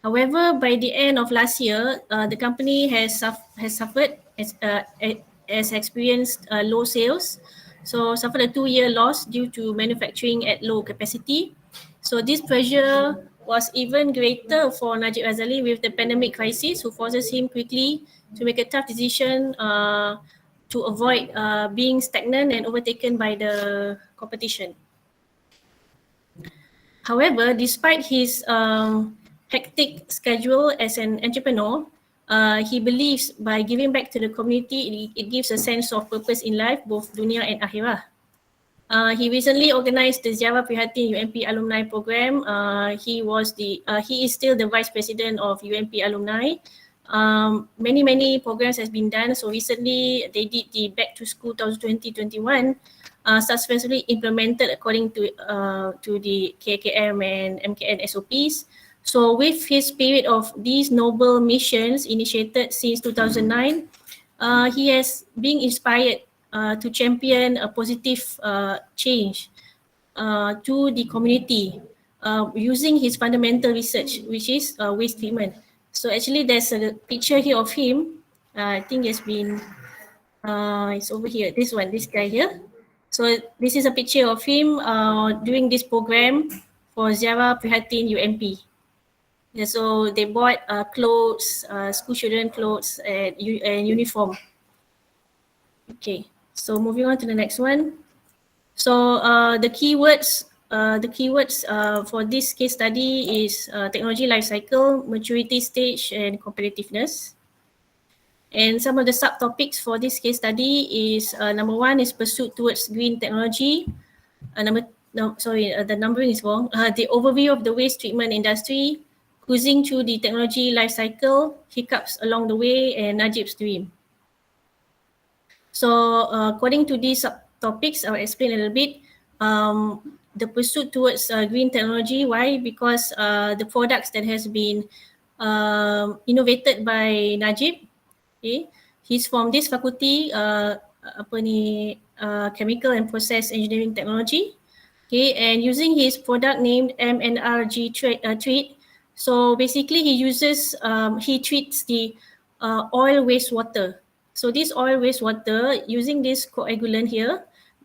However, by the end of last year, the company has suffered, has experienced low sales. So suffered a 2-year loss due to manufacturing at low capacity. So this pressure was even greater for Najib Razali with the pandemic crisis, who forces him quickly to make a tough decision to avoid being stagnant and overtaken by the competition. However, despite his hectic schedule as an entrepreneur, he believes by giving back to the community, it gives a sense of purpose in life, both dunia and akhirah. He recently organized the Ziarah Prihatin UMP Alumni Program. He is still the Vice President of UMP Alumni. Many programs has been done. So recently they did the Back to School 2020-21, successfully implemented according to the KKM and MKN SOPs. So with his spirit of these noble missions initiated since 2009, he has been inspired to champion a positive change to the community using his fundamental research, which is waste treatment. So actually there's a picture here of him. I think it's been, it's over here, this guy here. So this is a picture of him doing this program for Ziarah Prihatin UMP. Yeah, so they bought clothes, school children clothes and uniform. Okay, so moving on to the next one. So the keywords for this case study is technology life cycle, maturity stage, and competitiveness. And some of the subtopics for this case study is number 1 is pursuit towards green technology. The numbering is wrong. The overview of the waste treatment industry, cruising through the technology life cycle, hiccups along the way, and Najib's dream. So according to these subtopics, I'll explain a little bit. The pursuit towards green technology, why? Because the products that has been innovated by Najib, okay, he's from this faculty, Chemical and Process Engineering Technology, okay, and using his product named MNRG treat. So basically he treats the oil wastewater. So this oil wastewater, using this coagulant here,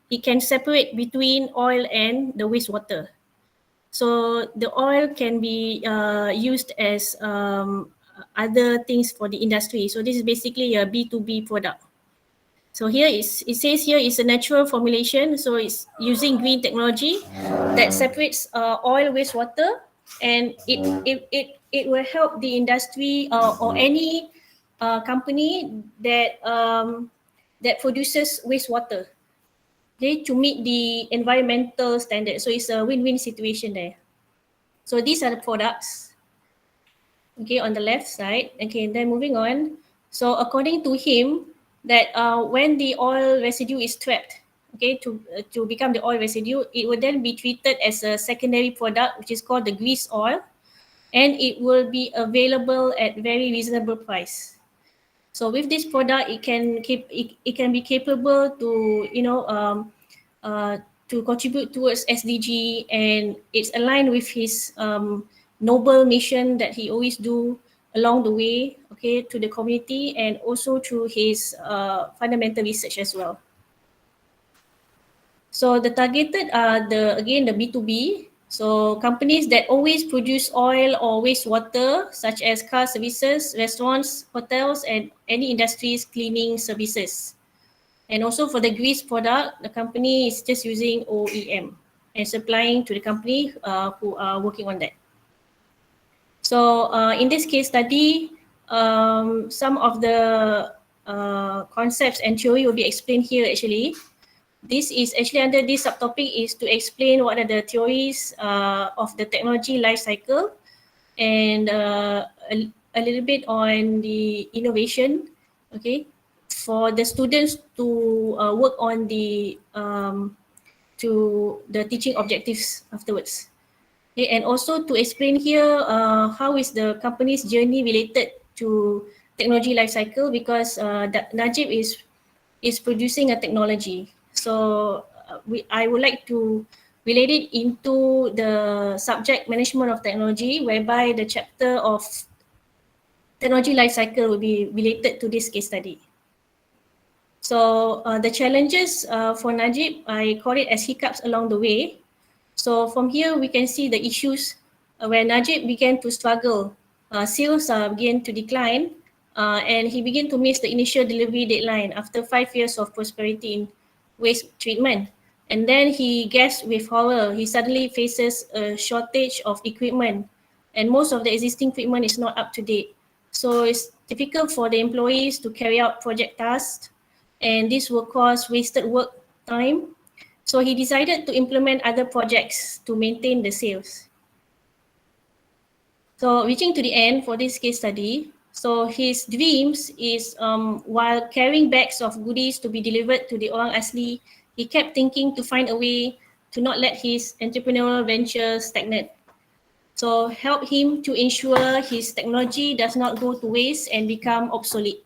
it can separate between oil and the wastewater. So the oil can be used as other things for the industry. So this is basically a B2B product. So here it says here is a natural formulation. So it's using green technology that separates oil wastewater, and it will help the industry or any company that produces wastewater, okay, to meet the environmental standards. So it's a win-win situation there. So these are the products, okay, on the left side. Okay, then moving on. So according to him, that when the oil residue is trapped, okay, to become the oil residue, it will then be treated as a secondary product, which is called the grease oil, and it will be available at very reasonable price. So with this product, it can be capable to to contribute towards SDG, and it's aligned with his noble mission that he always do along the way, okay, to the community, and also through his fundamental research as well. So the targeted are the B2B. So companies that always produce oil or wastewater, such as car services, restaurants, hotels, and any industries cleaning services. And also for the grease product, the company is just using OEM and supplying to the company who are working on that. So in this case study, some of the concepts and theory will be explained here actually. This is actually under this subtopic is to explain what are the theories of the technology life cycle, and a little bit on the innovation, okay, for the students to work on the teaching objectives afterwards. Okay, and also to explain here how is the company's journey related to technology life cycle, because Najib is producing a technology. So I would like to related into the subject management of technology, whereby the chapter of technology life cycle will be related to this case study. So the challenges for Najib, I call it as hiccups along the way. So from here, we can see the issues where Najib began to struggle. Sales began to decline, and he began to miss the initial delivery deadline after 5 years of prosperity in waste treatment. And then he gasped with horror. He suddenly faces a shortage of equipment, and most of the existing equipment is not up to date. So it's difficult for the employees to carry out project tasks, and this will cause wasted work time. So he decided to implement other projects to maintain the sales. So reaching to the end for this case study, so his dreams is while carrying bags of goodies to be delivered to the Orang Asli, he kept thinking to find a way to not let his entrepreneurial venture stagnate. So help him to ensure his technology does not go to waste and become obsolete.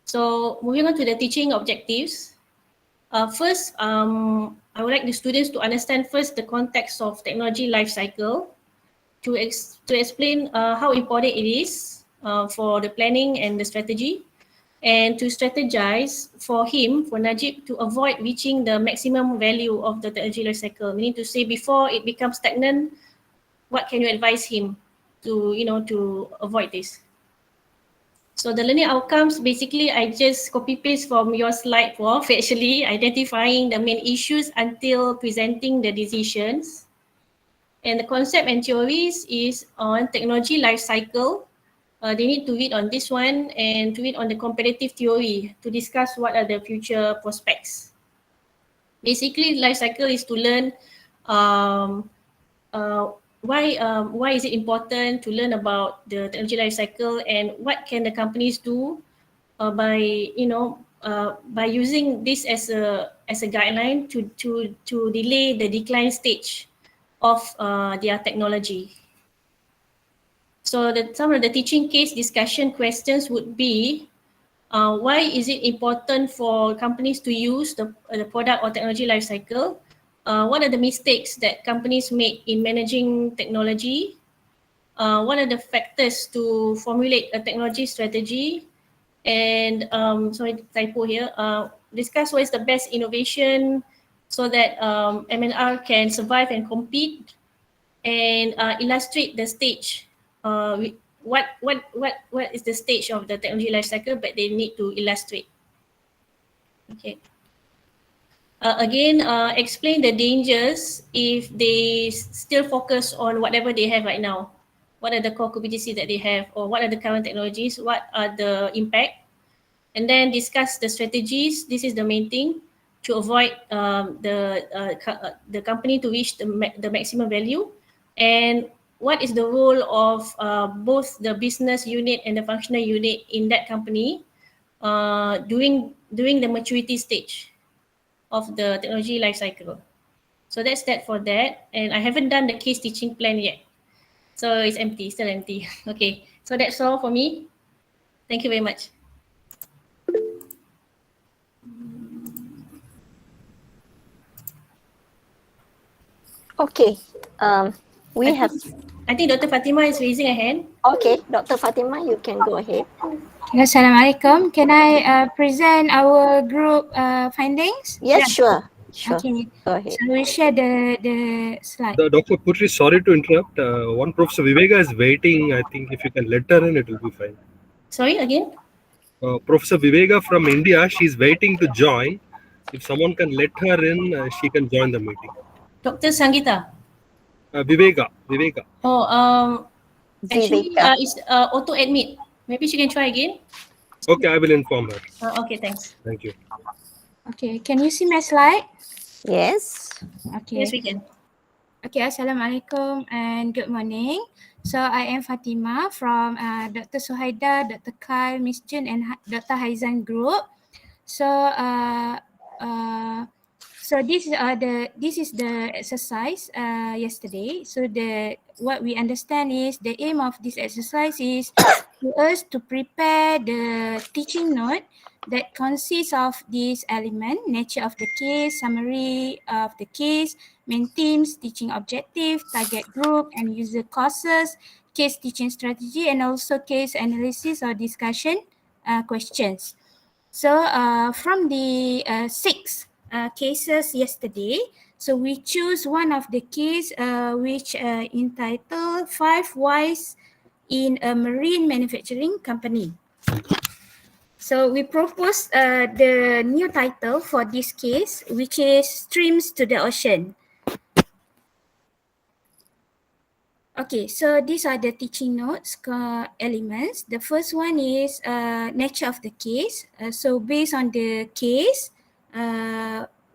So moving on to the teaching objectives. First, I would like the students to understand first the context of technology life cycle to explain how important it is for the planning and the strategy, and to strategize for him, for Najib, to avoid reaching the maximum value of the technology life cycle. Meaning to say, before it becomes stagnant, what can you advise him to, to avoid this? So the learning outcomes, basically, I just copy paste from your slide, Prof, actually, identifying the main issues until presenting the decisions. And the concept and theories is on technology life cycle. They need to read on this one and to read on the competitive theory to discuss what are the future prospects. Basically, life cycle is to learn um, why is it important to learn about the technology life cycle, and what can the companies do by by using this as a guideline to delay the decline stage of their technology. So some of the teaching case discussion questions would be, why is it important for companies to use the product or technology life cycle? What are the mistakes that companies make in managing technology? What are the factors to formulate a technology strategy? And sorry, typo here. Discuss what is the best innovation so that M&R can survive and compete, and illustrate the stage. What is the stage of the technology life cycle? But they need to illustrate. Okay. Again, explain the dangers if they still focus on whatever they have right now. What are the core competencies that they have, or what are the current technologies? What are the impact? And then discuss the strategies. This is the main thing, to avoid the company to reach the maximum value, and what is the role of both the business unit and the functional unit in that company during the maturity stage of the technology life cycle. So that's that for that. And I haven't done the case teaching plan yet. So it's empty, still empty. Okay, so that's all for me. Thank you very much. Okay. We have. I think Dr. Fatima is raising a hand. Okay, Dr. Fatima, you can go ahead. Assalamualaikum. Can I present our group findings? Yes, sure. Sure. Okay. Go ahead. Shall we share the slide? Dr. Putri, sorry to interrupt. One Professor Viveka is waiting. I think if you can let her in, it will be fine. Sorry, again? Professor Viveka from India, she's waiting to join. If someone can let her in, she can join the meeting. Dr. Sangeeta. Viveka. Oh, actually, Viveka. it's auto admit. Maybe she can try again. Okay, I will inform her. Okay, thanks. Thank you. Okay, can you see my slide? Yes. Okay. Yes, we can. Okay, Assalamualaikum and good morning. So I am Fatima from Dr. Suhaida, Dr. Kyle, Miss Jun and Dr. Haizan group. So this is the exercise yesterday. So what we understand is the aim of this exercise is to us to prepare the teaching note that consists of this element: nature of the case, summary of the case, main themes, teaching objective, target group, and user causes, case teaching strategy, and also case analysis or discussion questions. So from the six cases yesterday, so we choose one of the case which entitled 5 Whys in a Marine Manufacturing Company. So we propose the new title for this case, which is Streams to the Ocean. Okay, so these are the teaching notes elements. The first one is nature of the case. So based on the case,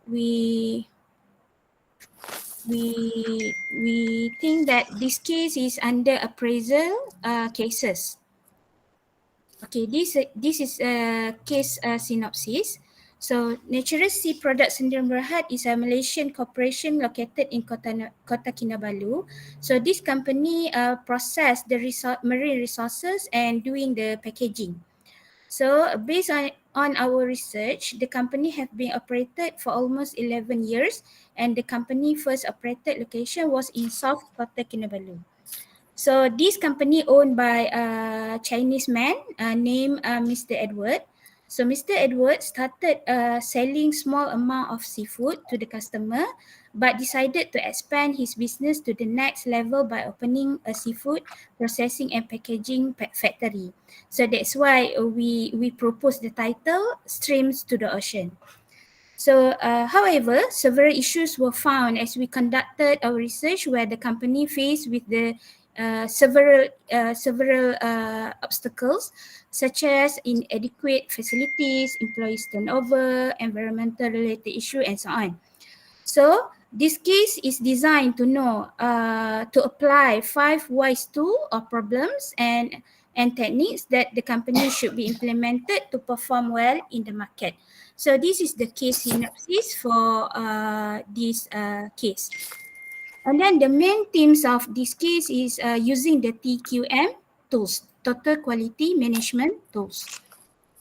we think that this case is under appraisal cases. Okay, this is a case synopsis. So, Natural Sea Products Sdn Bhd is a Malaysian corporation located in Kota Kinabalu. So, this company process the marine resources and doing the packaging. So, based on our research, the company have been operated for almost 11 years, and the company first operated location was in South Kota Kinabalu. So this company owned by a Chinese man named Mr. Edward. So Mr. Edward started selling small amount of seafood to the customer, but decided to expand his business to the next level by opening a seafood processing and packaging factory. So that's why we propose the title Streams to the Ocean. So, however, several issues were found as we conducted our research where the company faced with the several obstacles such as inadequate facilities, employees turnover, environmental related issue, and so on. So this case is designed to to apply 5 wise tool or problems and techniques that the company should be implemented to perform well in the market. So this is the case synopsis for this case. And then the main themes of this case is using the TQM tools, Total Quality Management Tools.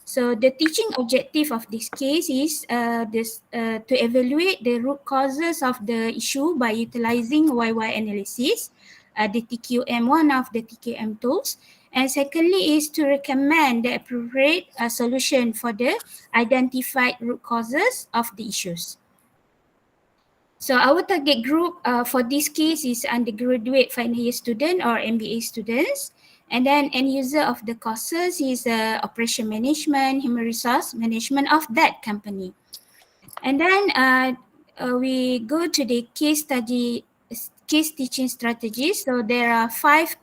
So the teaching objective of this case is to evaluate the root causes of the issue by utilizing YY analysis, the TQM, one of the TQM tools. And secondly is to recommend the appropriate solution for the identified root causes of the issues. So our target group for this case is undergraduate final year student or MBA students. And then end user of the courses is operation management, human resource management of that company. And then we go to the case teaching strategies. So there are 5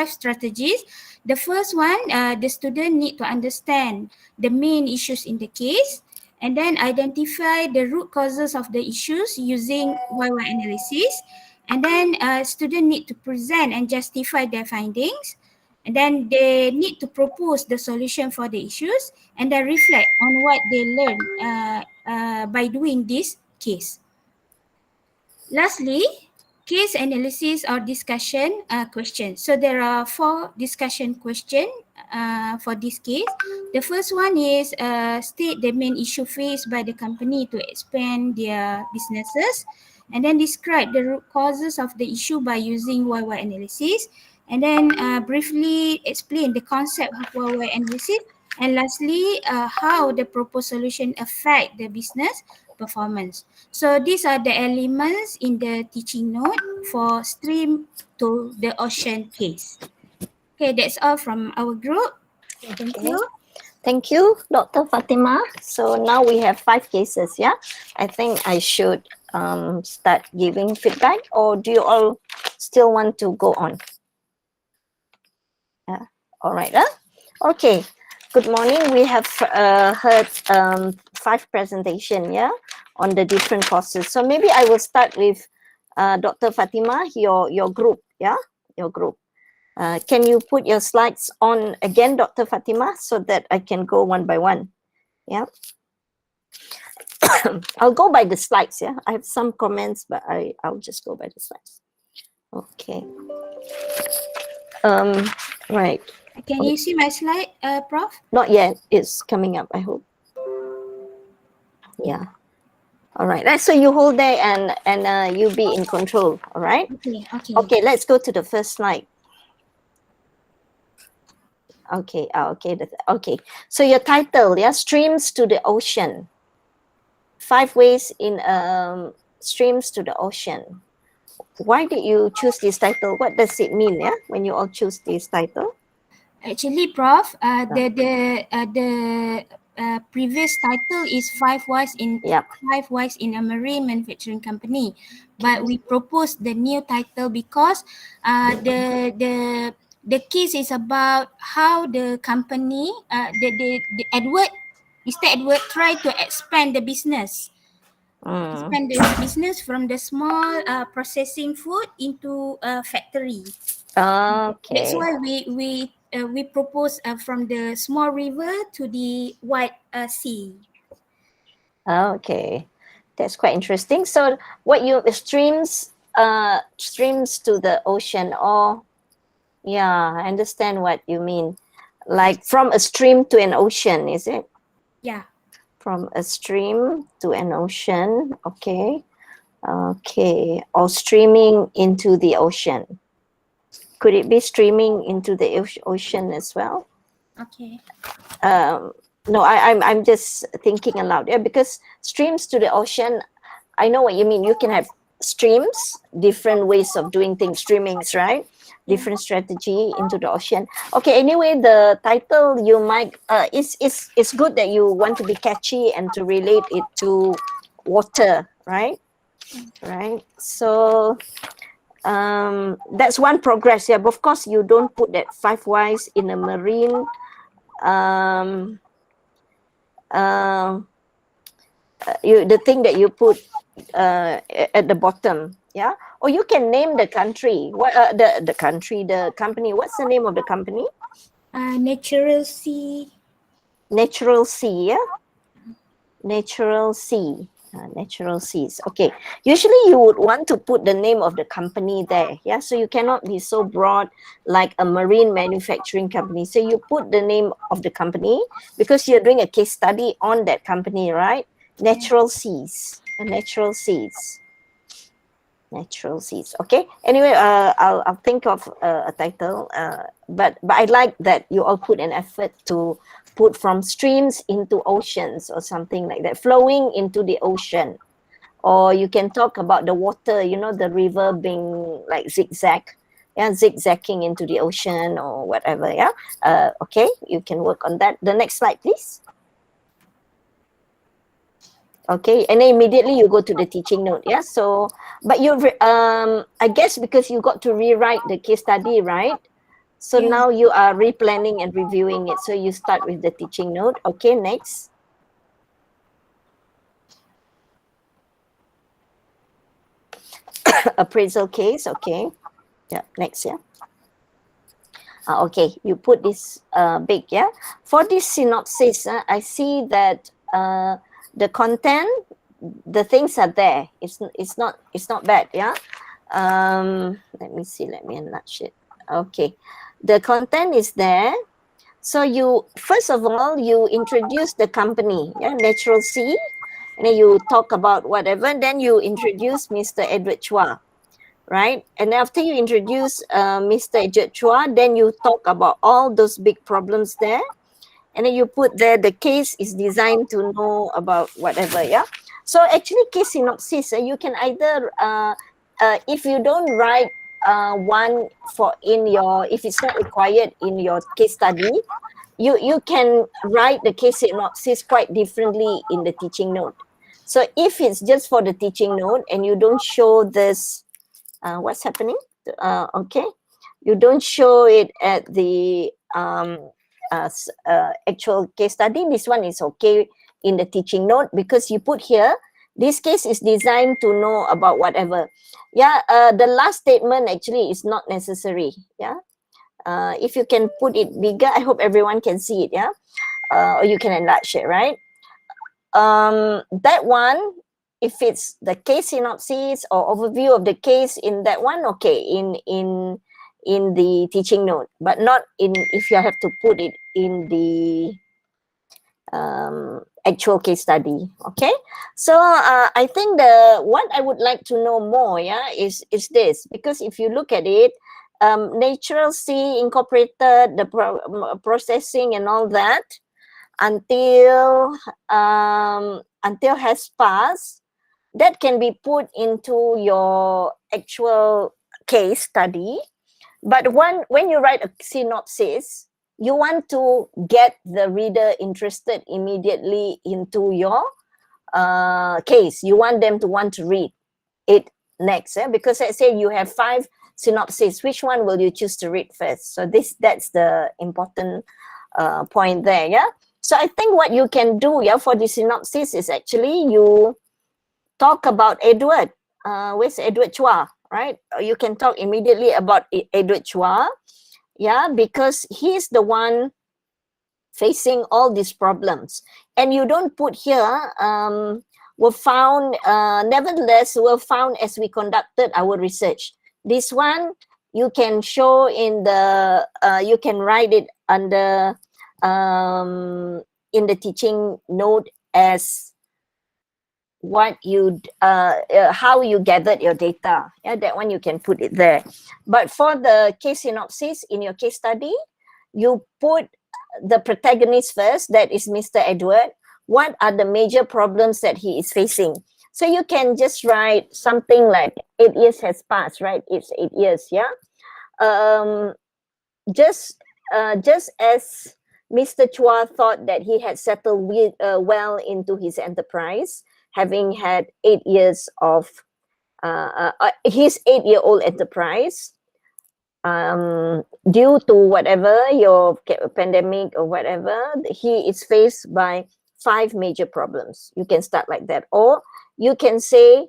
strategies. The first one, the student need to understand the main issues in the case, and then identify the root causes of the issues using YY analysis. And then student need to present and justify their findings. And then they need to propose the solution for the issues and then reflect on what they learned by doing this case. Lastly, case analysis or discussion questions. So there are 4 discussion questions for this case. The first one is state the main issue faced by the company to expand their businesses, and then describe the root causes of the issue by using YY analysis, and then briefly explain the concept of YY analysis, and lastly, how the proposed solution affect the business performance. So these are the elements in the teaching note for Stream to the Ocean case. Okay, that's all from our group. Thank you. Thank you, Dr. Fatima. So now we have 5 cases, yeah? I think I should start giving feedback, or do you all still want to go on? Yeah, all right. Okay, good morning. We have heard 5 presentations, yeah, on the different courses. So maybe I will start with Dr. Fatima, your group, yeah, your group. Can you put your slides on again, Dr. Fatima, so that I can go one by one? Yeah. I'll go by the slides, yeah. I have some comments, but I'll just go by the slides. Okay. Right. Can you see my slide, Prof? Not yet. It's coming up, I hope. Yeah. All right. So you hold there and you be in control. All right. Okay, okay. Okay. Let's go to the first slide. Okay. Okay. So your title, yeah, streams to the ocean. 5 ways in streams to the ocean. Why did you choose this title? What does it mean? Yeah, when you all choose this title. Actually, Prof, the previous title is five wives in a marine manufacturing company, but we proposed the new title because the case is about how the company the Edward, Mr. Edward tried to expand the business. Expand the business from the small processing food into a factory. Okay. That's why we propose from the small river to the wide sea. Okay, that's quite interesting. So, what you streams to the ocean, or yeah, I understand what you mean. Like from a stream to an ocean, is it? Yeah. From a stream to an ocean. Okay. Okay. Or streaming into the ocean. Could it be streaming into the ocean as well? Okay. No, I'm just thinking aloud. Yeah, because streams to the ocean, I know what you mean. You can have streams, different ways of doing things, streamings, right? Different strategy into the ocean. Okay, anyway, the title you might it's good that you want to be catchy and to relate it to water, right? Right. So that's one progress. Yeah, but of course you don't put that 5 whys in a marine the thing that you put at the bottom, yeah, or you can name the country. What the country, the company, what's the name of the company? Natural sea. Natural Sea, yeah. Natural Sea. Natural Seas. Okay, usually you would want to put the name of the company there, yeah, so you cannot be so broad like a marine manufacturing company. So you put the name of the company because you're doing a case study on that company, right? Natural Seas. Natural Seas. Natural Seas. Okay, anyway, I'll think of a title, but I like that you all put an effort to put from streams into oceans or something like that, flowing into the ocean. Or you can talk about the water, you know, the river being like zigzag, yeah, zigzagging into the ocean or whatever, yeah. Okay, you can work on that. The next slide, please. Okay, and then immediately you go to the teaching note, yeah. So, but you, I guess because you got to rewrite the case study, right? So now you are replanning and reviewing it. So you start with the teaching note. Okay, next. Appraisal case. Okay. Yeah, next, yeah. Okay, you put this big, yeah. For this synopsis, I see that the content, the things are there. It's not bad, yeah. Let me see. Let me enlarge it. Okay, the content is there. So you, first of all, you introduce the company, yeah, Natural Sea, and then you talk about whatever, and then you introduce Mr. Edward Chua, right? And after you introduce Mr. Edward Chua, then you talk about all those big problems there, and then you put there the case is designed to know about whatever, yeah. So actually, case synopsis, you can either if you don't write one for in your, if it's not required in your case study, you can write the case synopsis quite differently in the teaching note. So if it's just for the teaching note and you don't show this, what's happening? Okay, you don't show it at the actual case study. This one is okay in the teaching note because you put here, this case is designed to know about whatever. Yeah, the last statement actually is not necessary. Yeah, if you can put it bigger, I hope everyone can see it. Yeah, or you can enlarge it, right? That one, if it's the case synopsis or overview of the case in that one, okay, in in the teaching note, but not in if you have to put it in the actual case study. Okay, so I think what I would like to know more, yeah, is this, because if you look at it, natural C incorporated the processing and all that until has passed, that can be put into your actual case study. But when you write a synopsis, you want to get the reader interested immediately into your case. You want them to want to read it next, because let's say you have 5 synopses. Which one will you choose to read first? So that's the important point there. Yeah. So I think what you can do, yeah, for the synopsis is actually you talk about Edward. Where's Edward Chua, right? You can talk immediately about Edward Chua, yeah, because he's the one facing all these problems. And you don't put here, were found, nevertheless, were found as we conducted our research. This one, you can show in the, you can write it under, in the teaching note as what you how you gathered your data. Yeah, that one you can put it there. But for the case synopsis in your case study, you put the protagonist first, that is Mr. Edward. What are the major problems that he is facing? So you can just write something like 8 years has passed, right? It's 8 years, yeah. Just as Mr. Chua thought that he had settled well into his enterprise, having had 8 years of his 8-year-old enterprise, due to whatever your pandemic or whatever, he is faced by 5 major problems. You can start like that, or you can say,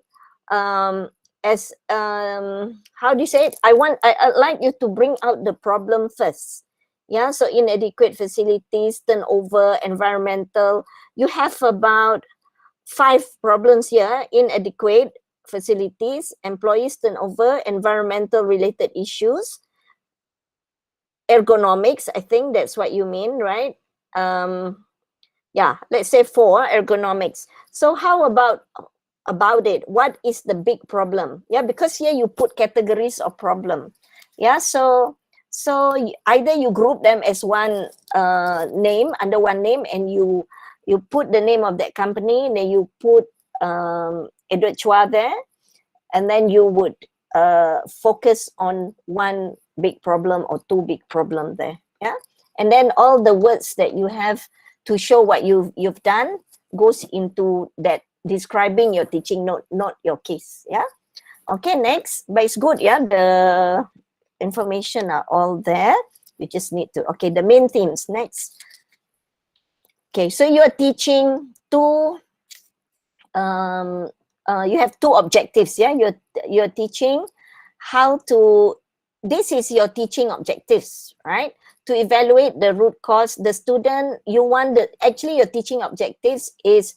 as how do you say it? I'd like you to bring out the problem first. Yeah, so inadequate facilities, turnover, environmental. You have about 5 problems here: inadequate facilities, employees turnover, environmental related issues, ergonomics. I think that's what you mean, right? Yeah, let's say 4 ergonomics. So how about it? What is the big problem? Yeah, because here you put categories of problem. Yeah, so either you group them as one name, under one name, and you put the name of that company, and then you put Edward Chua there, and then you would focus on one big problem or 2 big problem there. Yeah, and then all the words that you have to show what you've done goes into that describing your teaching note, not your case. Yeah. Okay, next. But it's good, yeah, the information are all there. You just need to, okay, the main themes. Next. Okay, so you're teaching 2 you have 2 objectives. Yeah, you're teaching how to, this is your teaching objectives, right? To evaluate the root cause. The student, you want actually your teaching objectives is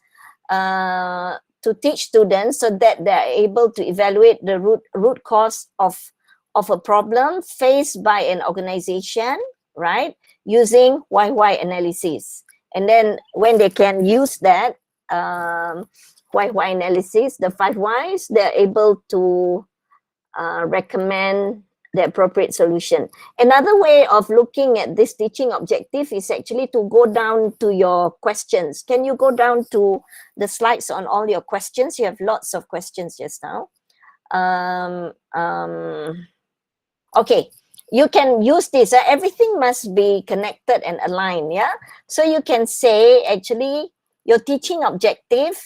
to teach students so that they're able to evaluate the root cause of a problem faced by an organization, right? Using why analysis. And then when they can use that why analysis, the 5 whys, they're able to recommend the appropriate solution. Another way of looking at this teaching objective is actually to go down to your questions. Can you go down to the slides on all your questions? You have lots of questions just now. Okay, you can use this. Everything must be connected and aligned, yeah? So you can say, actually, your teaching objective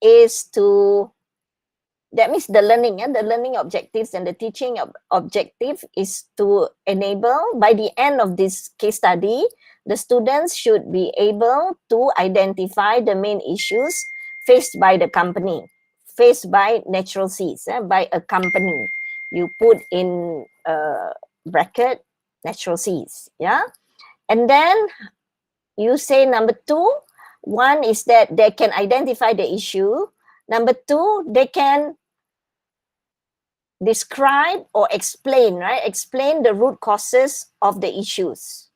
is to, that means the learning, the learning objectives and the teaching objective is to enable, by the end of this case study, the students should be able to identify the main issues faced by the company, faced by natural seas, by a company. You put in bracket natural seas, yeah? And then you say number 2, one is that they can identify the issue. Number 2, they can describe or explain, right? Explain the root causes of the issues.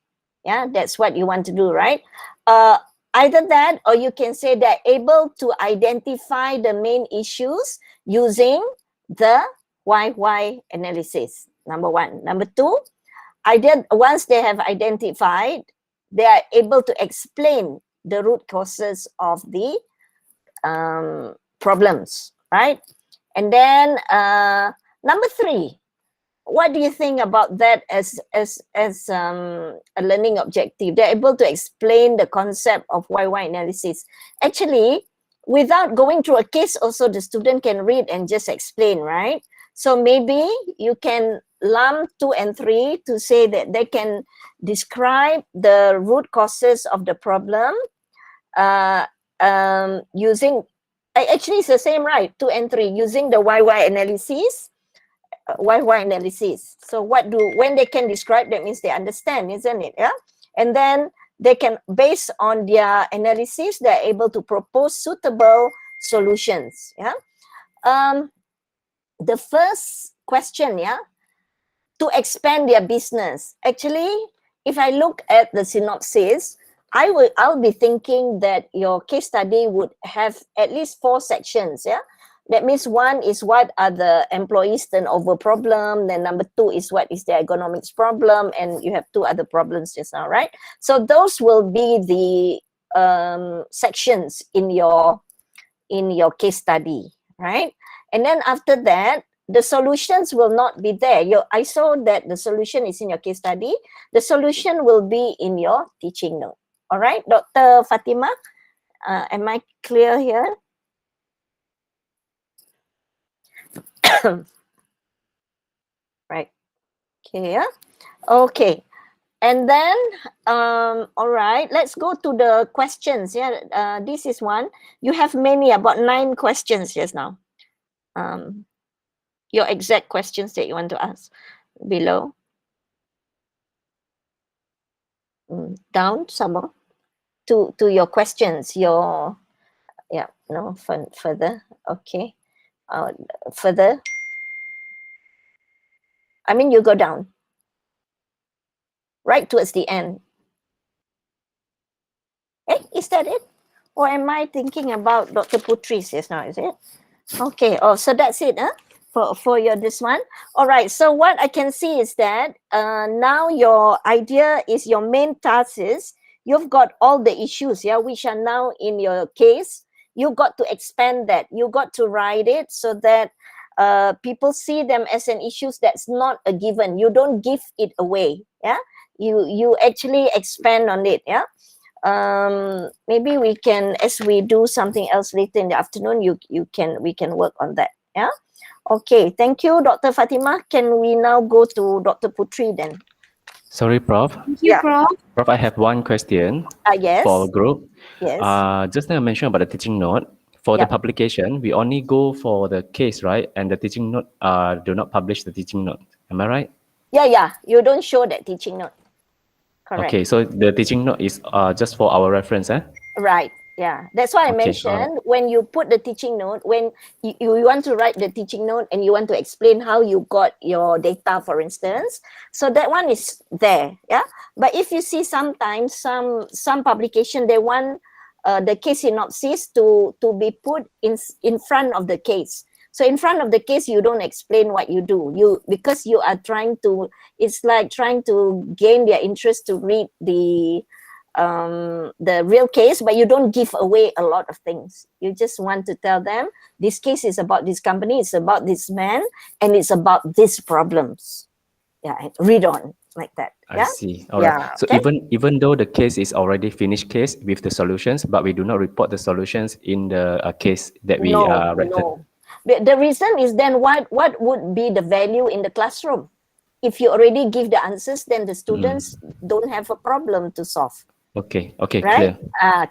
Yeah, that's what you want to do, right? Either that, or you can say they're able to identify the main issues using the why analysis. Number one. Number two, once they have identified, they are able to explain the root causes of the problems, right? And then number three, what do you think about that as a learning objective? They're able to explain the concept of why analysis. Actually, without going through a case, also the student can read and just explain, right? So maybe you can lump 2 and 3 to say that they can describe the root causes of the problem using, actually it's the same, right? 2 and 3, using the why analysis. Why analysis. So when they can describe, that means they understand, isn't it? Yeah. And then they can, based on their analysis, they're able to propose suitable solutions. Yeah. The first question, yeah, to expand their business. Actually, if I look at the synopsis, I'll be thinking that your case study would have at least 4 sections. Yeah. That means one is what are the employees turnover problem. Then number 2 is what is the ergonomics problem. And you have 2 other problems just now, right? So those will be the sections in your case study, right? And then after that, the solutions will not be there. I saw that the solution is in your case study. The solution will be in your teaching note. All right, Dr. Fatima, am I clear here? Right. Okay. Yeah. Okay. And then, all right, let's go to the questions. Yeah. This is one. You have many, about 9 questions just now. Your exact questions that you want to ask below. Down some more to your questions. Further. Okay. Further. I mean, you go down. Right towards the end. Hey, is that it? Or am I thinking about Dr. Putri's just now, is it? Okay, oh, so that's it, huh? For your this one. All right, so what I can see is that now your idea is, your main task is, you've got all the issues, yeah, which are now in your case. You got to expand that. You got to write it so that people see them as an issue that's not a given. You don't give it away, yeah? You actually expand on it, yeah? Maybe we can, as we do something else later in the afternoon, we can work on that, yeah? Okay, thank you, Dr. Fatima. Can we now go to Dr. Putri then? Sorry, Prof. Thank you, Yeah. Prof. Prof, I have one question Yes. for our group. Yes. Just now I mentioned about the teaching note. For the publication, we only go for the case, right? And the teaching note do not publish the teaching note. Am I right? Yeah. You don't show that teaching note. Correct. Okay, so the teaching note is just for our reference, eh? Right. Yeah, that's why I Okay, mentioned when you put the teaching note, when you want to write the teaching note and you want to explain how you got your data, for instance, so that one is there, yeah. But if you see sometimes some publication, they want the case synopsis to be put in front of the case. So in front of the case, you don't explain what you do. Because you are trying to, it's like trying to gain their interest to read the real case, but you don't give away a lot of things. You just want to tell them this case is about this company, it's about this man, and it's about these problems. Yeah, read on like that. I see. All right. So even though the case is already finished case with the solutions, but we do not report the solutions in the case that we read. No. The reason is then what would be the value in the classroom? If you already give the answers, then the students don't have a problem to solve. Okay, right? Clear.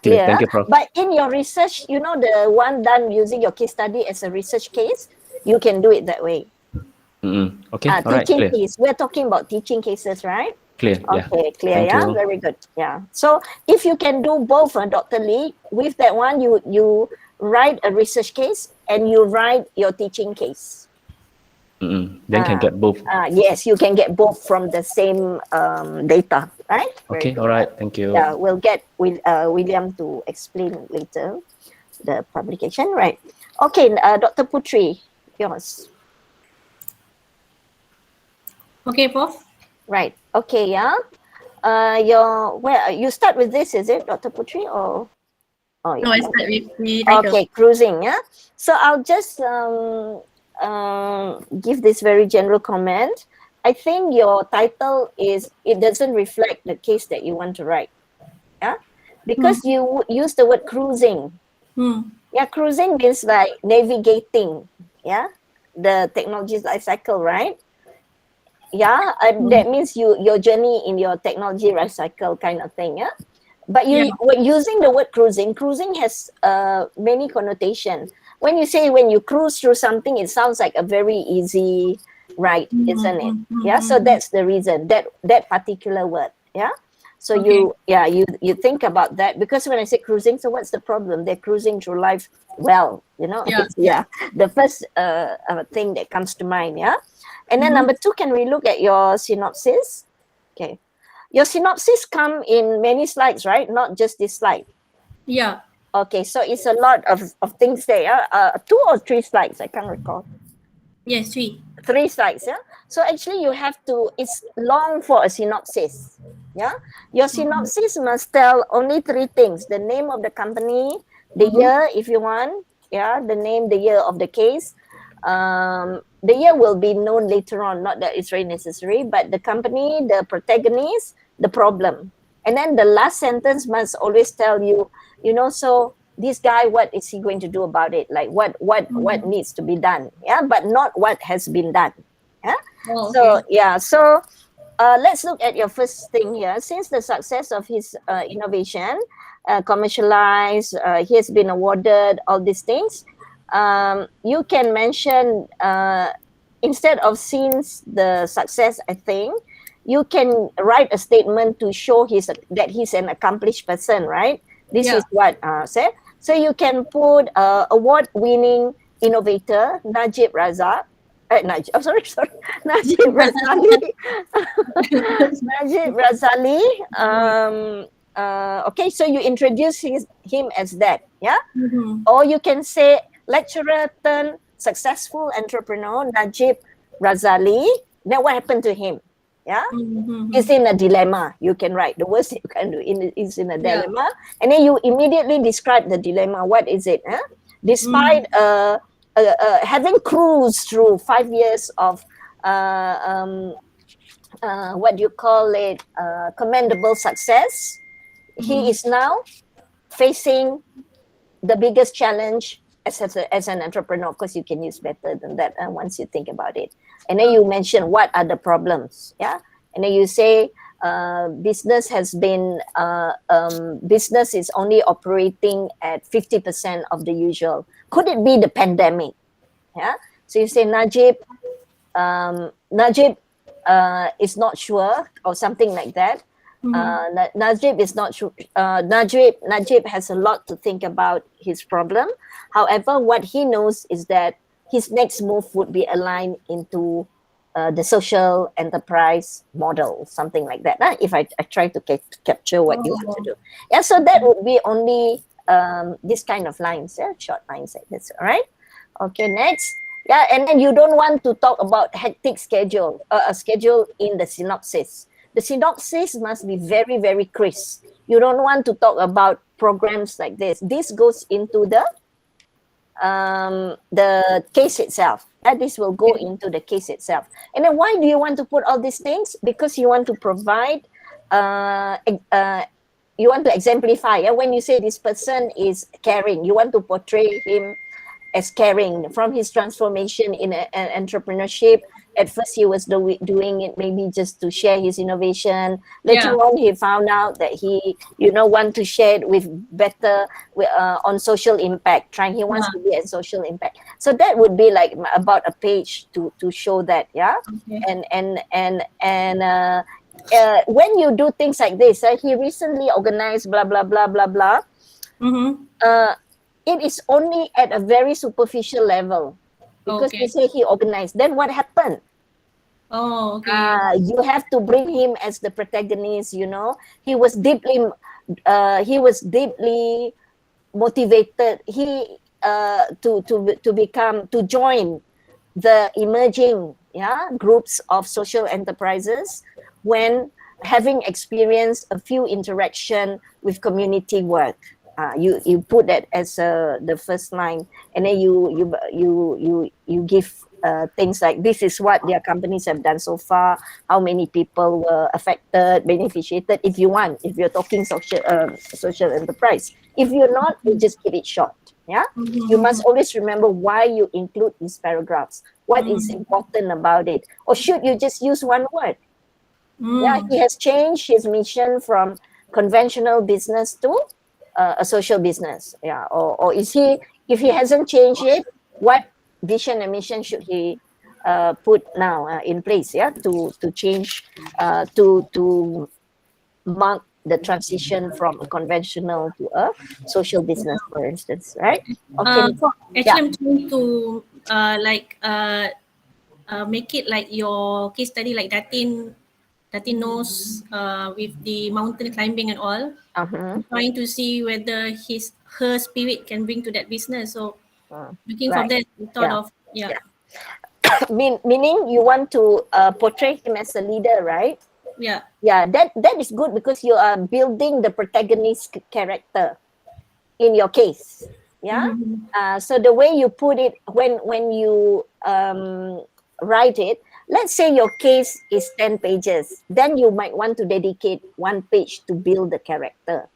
Clear. Thank you, Prof. But in your research, the one done using your case study as a research case, you can do it that way. Okay, all right, teaching clear. case. We're talking about teaching cases, right? Clear, yeah. Okay, clear, Thank yeah, you. very good, yeah. So if you can do both, Dr. Lee, with that one, you write a research case and you write your teaching case. Then can get both. Yes, you can get both from the same data, right? Okay, all right, thank you. Yeah, we'll get William to explain later the publication, right? Okay, Dr. Putri, yours. Okay, Prof. Right. Okay, yeah. You start with this, is it, Dr. Putri, or? Oh, No, I start with the title. okay, cruising, yeah. So I'll just give this very general comment. I think your title it doesn't reflect the case that you want to write, yeah, because you use the word cruising. Yeah, cruising means like navigating, yeah, the technology's life cycle, right? Yeah, that means your journey in your technology life cycle kind of thing, yeah. But when using the word cruising has many connotation. When you cruise through something, it sounds like a very easy ride, isn't it? Yeah, so that's the reason that particular word. Yeah, so you think about that, because when I say cruising, so what's the problem? They're cruising through life well, it's the first thing that comes to mind. Yeah, and then number two, can we look at your synopsis? Okay. Your synopsis come in many slides, right? Not just this slide. Yeah. Okay, so it's a lot of things there. 2 or 3 slides, I can't recall. Yes, 3. 3 slides, yeah? So actually you have to, it's long for a synopsis, yeah? Your synopsis must tell only 3 things: the name of the company, the year if you want, yeah, the name, the year of the case. The year will be known later on, not that it's very necessary, but the company, the protagonist, the problem. And then the last sentence must always tell you, so this guy, what is he going to do about it? Like what needs to be done? Yeah, but not what has been done. Yeah. Oh, okay. So let's look at your first thing here. Since the success of his innovation, commercialized, he has been awarded all these things. You can mention instead of since the success, I think you can write a statement to show that he's an accomplished person, right? This is what said. So you can put award-winning innovator Najib Razak. Najib Razali. Najib Razali. Okay, so you introduce him as that, yeah? Or you can say lecturer turned successful entrepreneur Najib Razali. Then what happened to him? Yeah, he's in a dilemma. You can write the worst you can do. Is in a dilemma, and then you immediately describe the dilemma. What is it? Despite having cruised through 5 years of what do you call it? Commendable success, he is now facing the biggest challenge as an entrepreneur. Of course, you can use better than that once you think about it. And then you mention what are the problems, yeah? And then you say business has been, business is only operating at 50% of the usual. Could it be the pandemic? Yeah. So you say Najib is not sure, or something like that. Najib is not sure. Najib has a lot to think about his problem. However, what he knows is that his next move would be aligned into the social enterprise model, something like that. If I try to capture what you want to do. Yeah, so that would be only this kind of lines, short lines like this, all right? Okay, next. Yeah, and then you don't want to talk about hectic schedule, a schedule in the synopsis. The synopsis must be very, very crisp. You don't want to talk about programs like this. This goes into the case itself. This will go into the case itself. And then why do you want to put all these things? Because you want to provide, you want to exemplify. When you say this person is caring, you want to portray him as caring from his transformation in an entrepreneurship. At first, he was doing it maybe just to share his innovation. Later on, he found out that he, want to share it with better on social impact. He wants to be a social impact. So that would be like about a page to show that, yeah. Okay. And when you do things like this, he recently organized blah blah blah blah blah. It is only at a very superficial level. because you Okay. say he organized. Then what happened? Oh, okay. You have to bring him as the protagonist. You know, he was deeply motivated. He to join the emerging groups of social enterprises when having experienced a few interaction with community work. You put that as the first line, and then you give things like this is what their companies have done so far, how many people were affected, beneficiated, if you want, if you're talking social enterprise. If you're not, you just keep it short. Yeah, you must always remember why you include these paragraphs. What is important about it? Or should you just use one word? Yeah, he has changed his mission from conventional business to a social business. Yeah, or is he, if he hasn't changed it, what vision and mission should he put now in place? Yeah, to change, to mark the transition from a conventional to a social business, for instance, right? Okay. Actually, I'm trying to make it like your case study, like Datin knows with the mountain climbing and all. Uh-huh. I'm trying to see whether her spirit can bring to that business. So looking from Right. that, we thought Yeah. of Yeah. Meaning you want to portray him as a leader, right? yeah. Yeah, that is good because you are building the protagonist character in your case. Yeah. So the way you put it when you write it, let's say your case is 10 pages, then you might want to dedicate 1 page to build the character.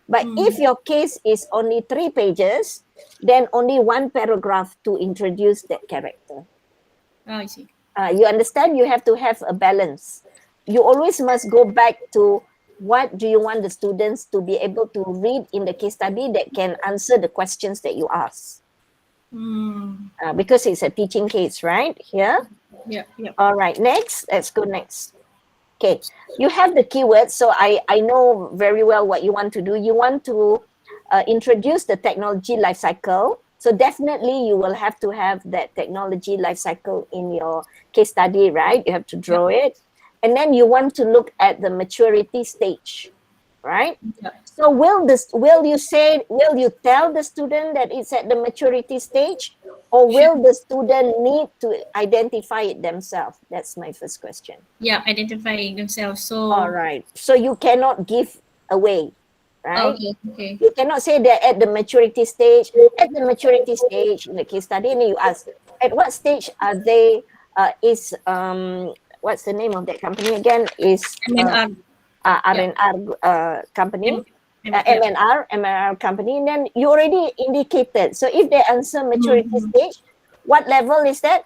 But if your case is only 3 pages, then only 1 paragraph to introduce that character. Oh, I see. You understand? You have to have a balance. You always must go back to what do you want the students to be able to read in the case study that can answer the questions that you ask. Because it's a teaching case, right? Here. Yeah. Yeah. All right. Next. Let's go next. Okay. You have the keywords. So I know very well what you want to do. You want to introduce the technology life cycle. So definitely you will have to have that technology life cycle in your case study, right? You have to draw it. And then you want to look at the maturity stage, right? Yeah. So will you tell the student that it's at the maturity stage, or will the student need to identify it themselves? That's my first question. Yeah, identifying themselves. So All right. So you cannot give away, right? okay. You cannot say they're at the maturity stage. At the maturity stage in the case study, and then you ask, at what stage are they? What's the name of that company again? Is MNR. R&R company. Yeah. MNR company, and then you already indicated. So if they answer maturity stage, what level is that?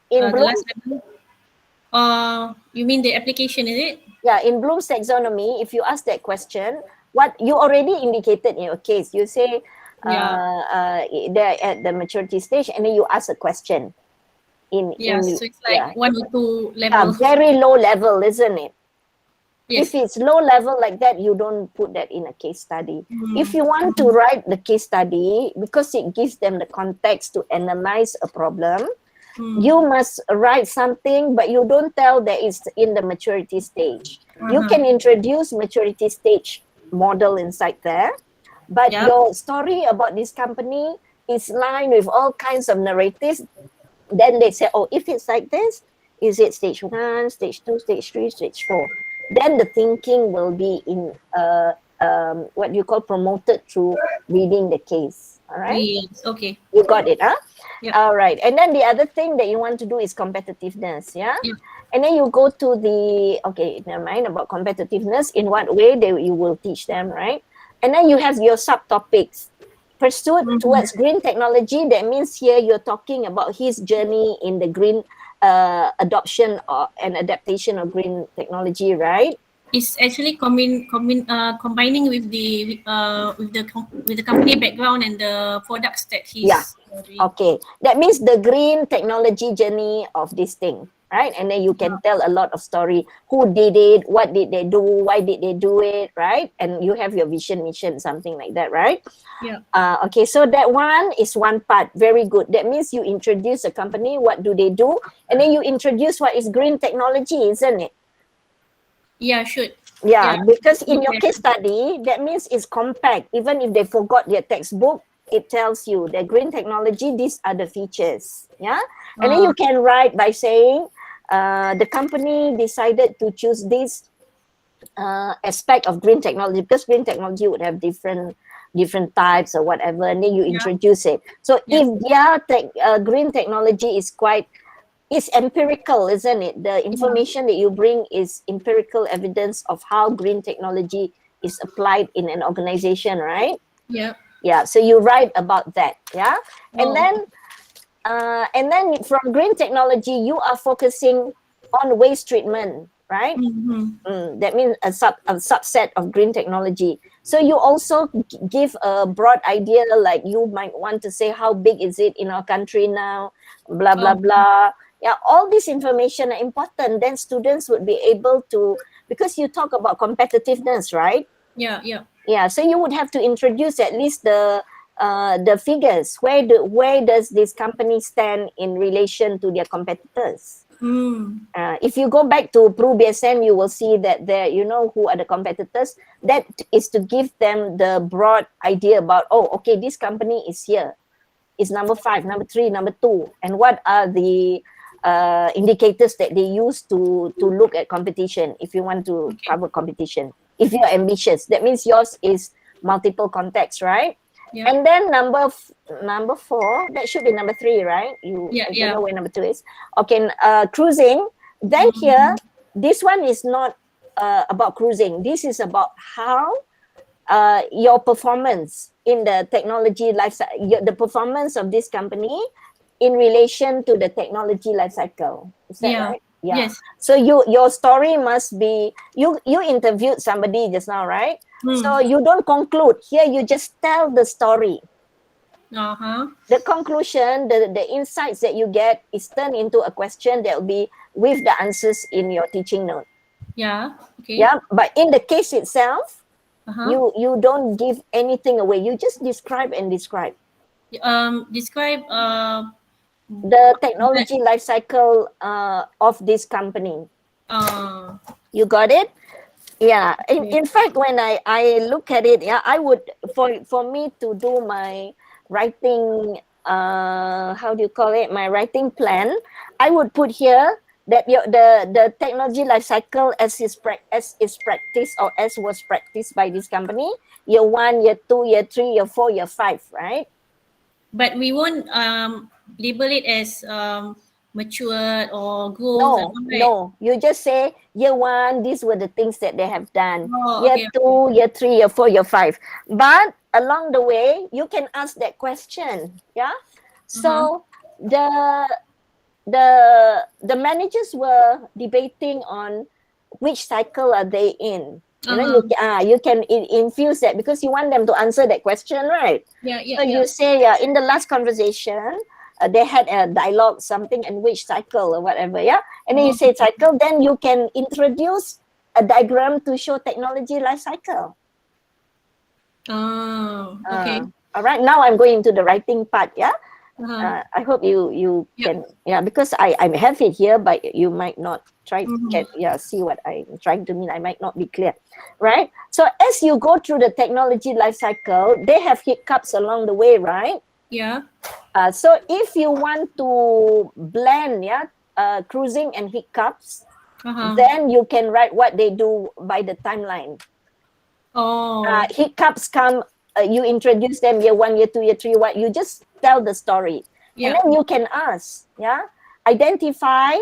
In The Bloom? last level. You mean the application, is it? Yeah, in Bloom's taxonomy, if you ask that question, what you already indicated in your case, you say they're at the maturity stage, and then you ask a question. So it's like 1 or 2 level. Very low level, isn't it? Yes. If it's low level like that, you don't put that in a case study. If you want to write the case study, because it gives them the context to analyze a problem, you must write something, but you don't tell that it's in the maturity stage. You can introduce maturity stage model inside there, but your story about this company is lined with all kinds of narratives. Then they say, oh, if it's like this, is it stage 1, stage 2, stage 3, stage 4? Then the thinking will be in what you call promoted through reading the case. All right. Yes. Okay. You got it, huh? Yeah. All right. And then the other thing that you want to do is competitiveness, yeah? And then you go to the, okay, never mind about competitiveness, in what way you will teach them, right? And then you have your subtopics. Pursuit towards green technology, that means here you're talking about his journey in the green adoption and adaptation of green technology, right? It's actually combining with the company background and the products that he's doing. Okay. That means the green technology journey of this thing. right? And then you can tell a lot of story. Who did it? What did they do? Why did they do it? Right? And you have your vision, mission, something like that, right? Yeah. Okay, so that one is one part. Very good. That means you introduce a company, what do they do? And then you introduce what is green technology, isn't it? Yeah, should. Yeah, because in your Yeah. case study, that means it's compact. Even if they forgot their textbook, it tells you that green technology, these are the features. Yeah. And then you can write by saying the company decided to choose this aspect of green technology, because green technology would have different types or whatever, and then you introduce it. So if their green technology is it's empirical, isn't it? The information that you bring is empirical evidence of how green technology is applied in an organization, right? Yeah. Yeah, so you write about that. Yeah. Oh. And then from green technology, you are focusing on waste treatment, right? That means a subset of green technology. So you also give a broad idea, like you might want to say how big is it in our country now, blah blah blah. Yeah, all this information are important. Then students would be able to, because you talk about competitiveness, right? Yeah, yeah. Yeah, so you would have to introduce at least the figures. Where does this company stand in relation to their competitors? If you go back to PRU-BSN, you will see that there, you know, who are the competitors. That is to give them the broad idea about, oh, okay, this company is here, is number 5, number 3, number 2, and what are the indicators that they use to look at competition. If you want to cover competition, if you're ambitious, that means yours is multiple contexts, right? Yeah. And then number 4, that should be number 3, right? I don't know where number 2 is. Okay, cruising. Then here, this one is not about cruising. This is about how your performance in the technology life, the performance of this company in relation to the technology life cycle. Is that right? Yeah. Yes. So your story must be, you interviewed somebody just now, right? So you don't conclude here, you just tell the story. The conclusion, the insights that you get is turned into a question that will be with the answers in your teaching note. Yeah. Okay. Yeah, but in the case itself, you don't give anything away. You just describe and describe. Describe the technology life cycle of this company. You got it? Yeah. In fact, when I look at it, yeah, I would, for me to do my writing, how do you call it, my writing plan, I would put here that the technology life cycle as is practiced, or as was practiced by this company, year 1, year 2, year 3, year 4, year 5, right? But we won't label it as matured or growth. No. You just say year 1, these were the things that they have done. Year 2, year 3, year 4, year 5. But along the way, you can ask that question. Yeah. So the managers were debating on which cycle are they in. And then you can infuse that, because you want them to answer that question, right? So you say, in the last conversation, they had a dialogue, something, and which cycle or whatever, yeah? And then you say cycle, then you can introduce a diagram to show technology life cycle. Okay. All right, now I'm going into the writing part, yeah? I hope you can, because I have it here, but you might not try to see what I'm trying to mean. I might not be clear, right? So as you go through the technology life cycle, they have hiccups along the way, right? Yeah. So if you want to blend, cruising and hiccups, then you can write what they do by the timeline. Hiccups come, you introduce them year 1, year 2, year 3, what, you just tell the story. And then you can ask, identify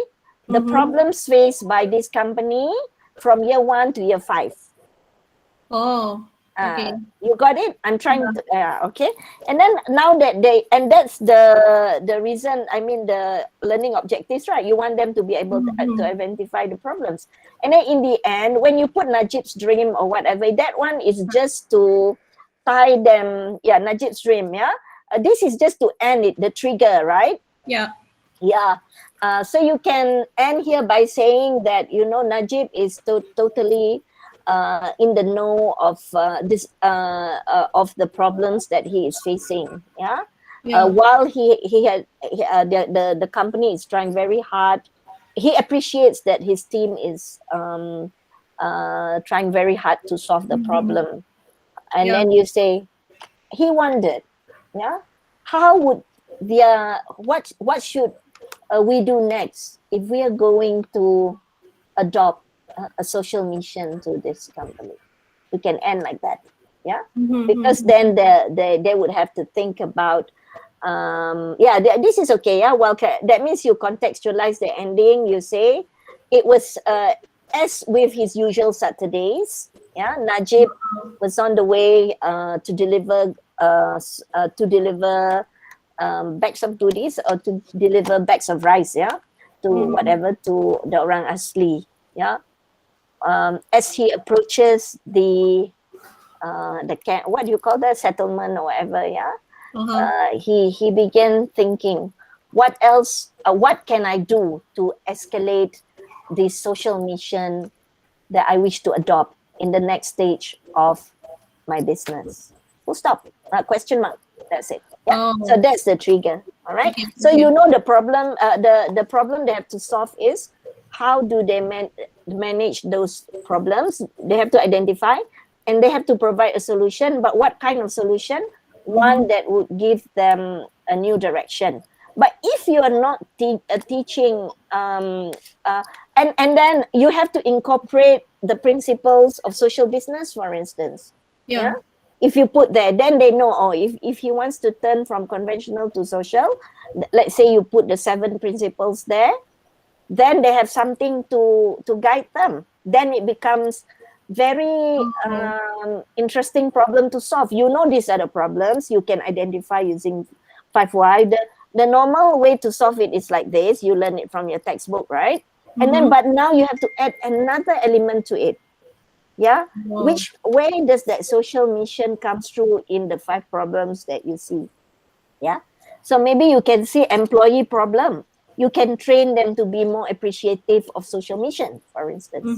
the problems faced by this company from year 1 to year 5. Okay. You got it? I'm trying to, okay. And then now that and that's the reason, I mean, the learning objectives, right? You want them to be able to identify the problems. And then in the end, when you put Najib's dream or whatever, that one is just to tie them, Najib's dream, this is just to end it, the trigger, right? Yeah. Yeah. So you can end here by saying that, you know, Najib is totally in the know of of the problems that he is facing. Yeah. Yeah. While the company is trying very hard, he appreciates that his team is trying very hard to solve the problem. And Yeah. then you say, he wondered, yeah, how would what should we do next if we are going to adopt a social mission to this company? We can end like that, yeah, because then they would have to think about this is okay, yeah. Well, that means you contextualize the ending. You say it was as with his usual Saturdays, yeah, Najib was on the way to deliver bags of goodies or to deliver bags of rice, yeah, to whatever, to the orang asli, yeah. As he approaches what do you call that, settlement or whatever, yeah. He began thinking, what else? What can I do to escalate this social mission that I wish to adopt in the next stage of my business? Full stop. Question mark. That's it. Yeah. So that's the trigger. All right. Okay, So okay. you know the problem. The problem they have to solve is how do they manage those problems? They have to identify, and they have to provide a solution. But what kind of solution? One that would give them a new direction. But if you are not teaching, and then you have to incorporate the principles of social business, for instance. Yeah. If you put there, then they know, oh, if he wants to turn from conventional to social, let's say you put the 7 principles there, then they have something to guide them. Then it becomes very interesting problem to solve. You know, these are the problems you can identify using 5Y. The normal way to solve it is like this. You learn it from your textbook, right? And then, but now you have to add another element to it. Yeah. Which way does that social mission comes through in the 5 problems that you see? Yeah. So maybe you can see employee problem. You can train them to be more appreciative of social mission, for instance.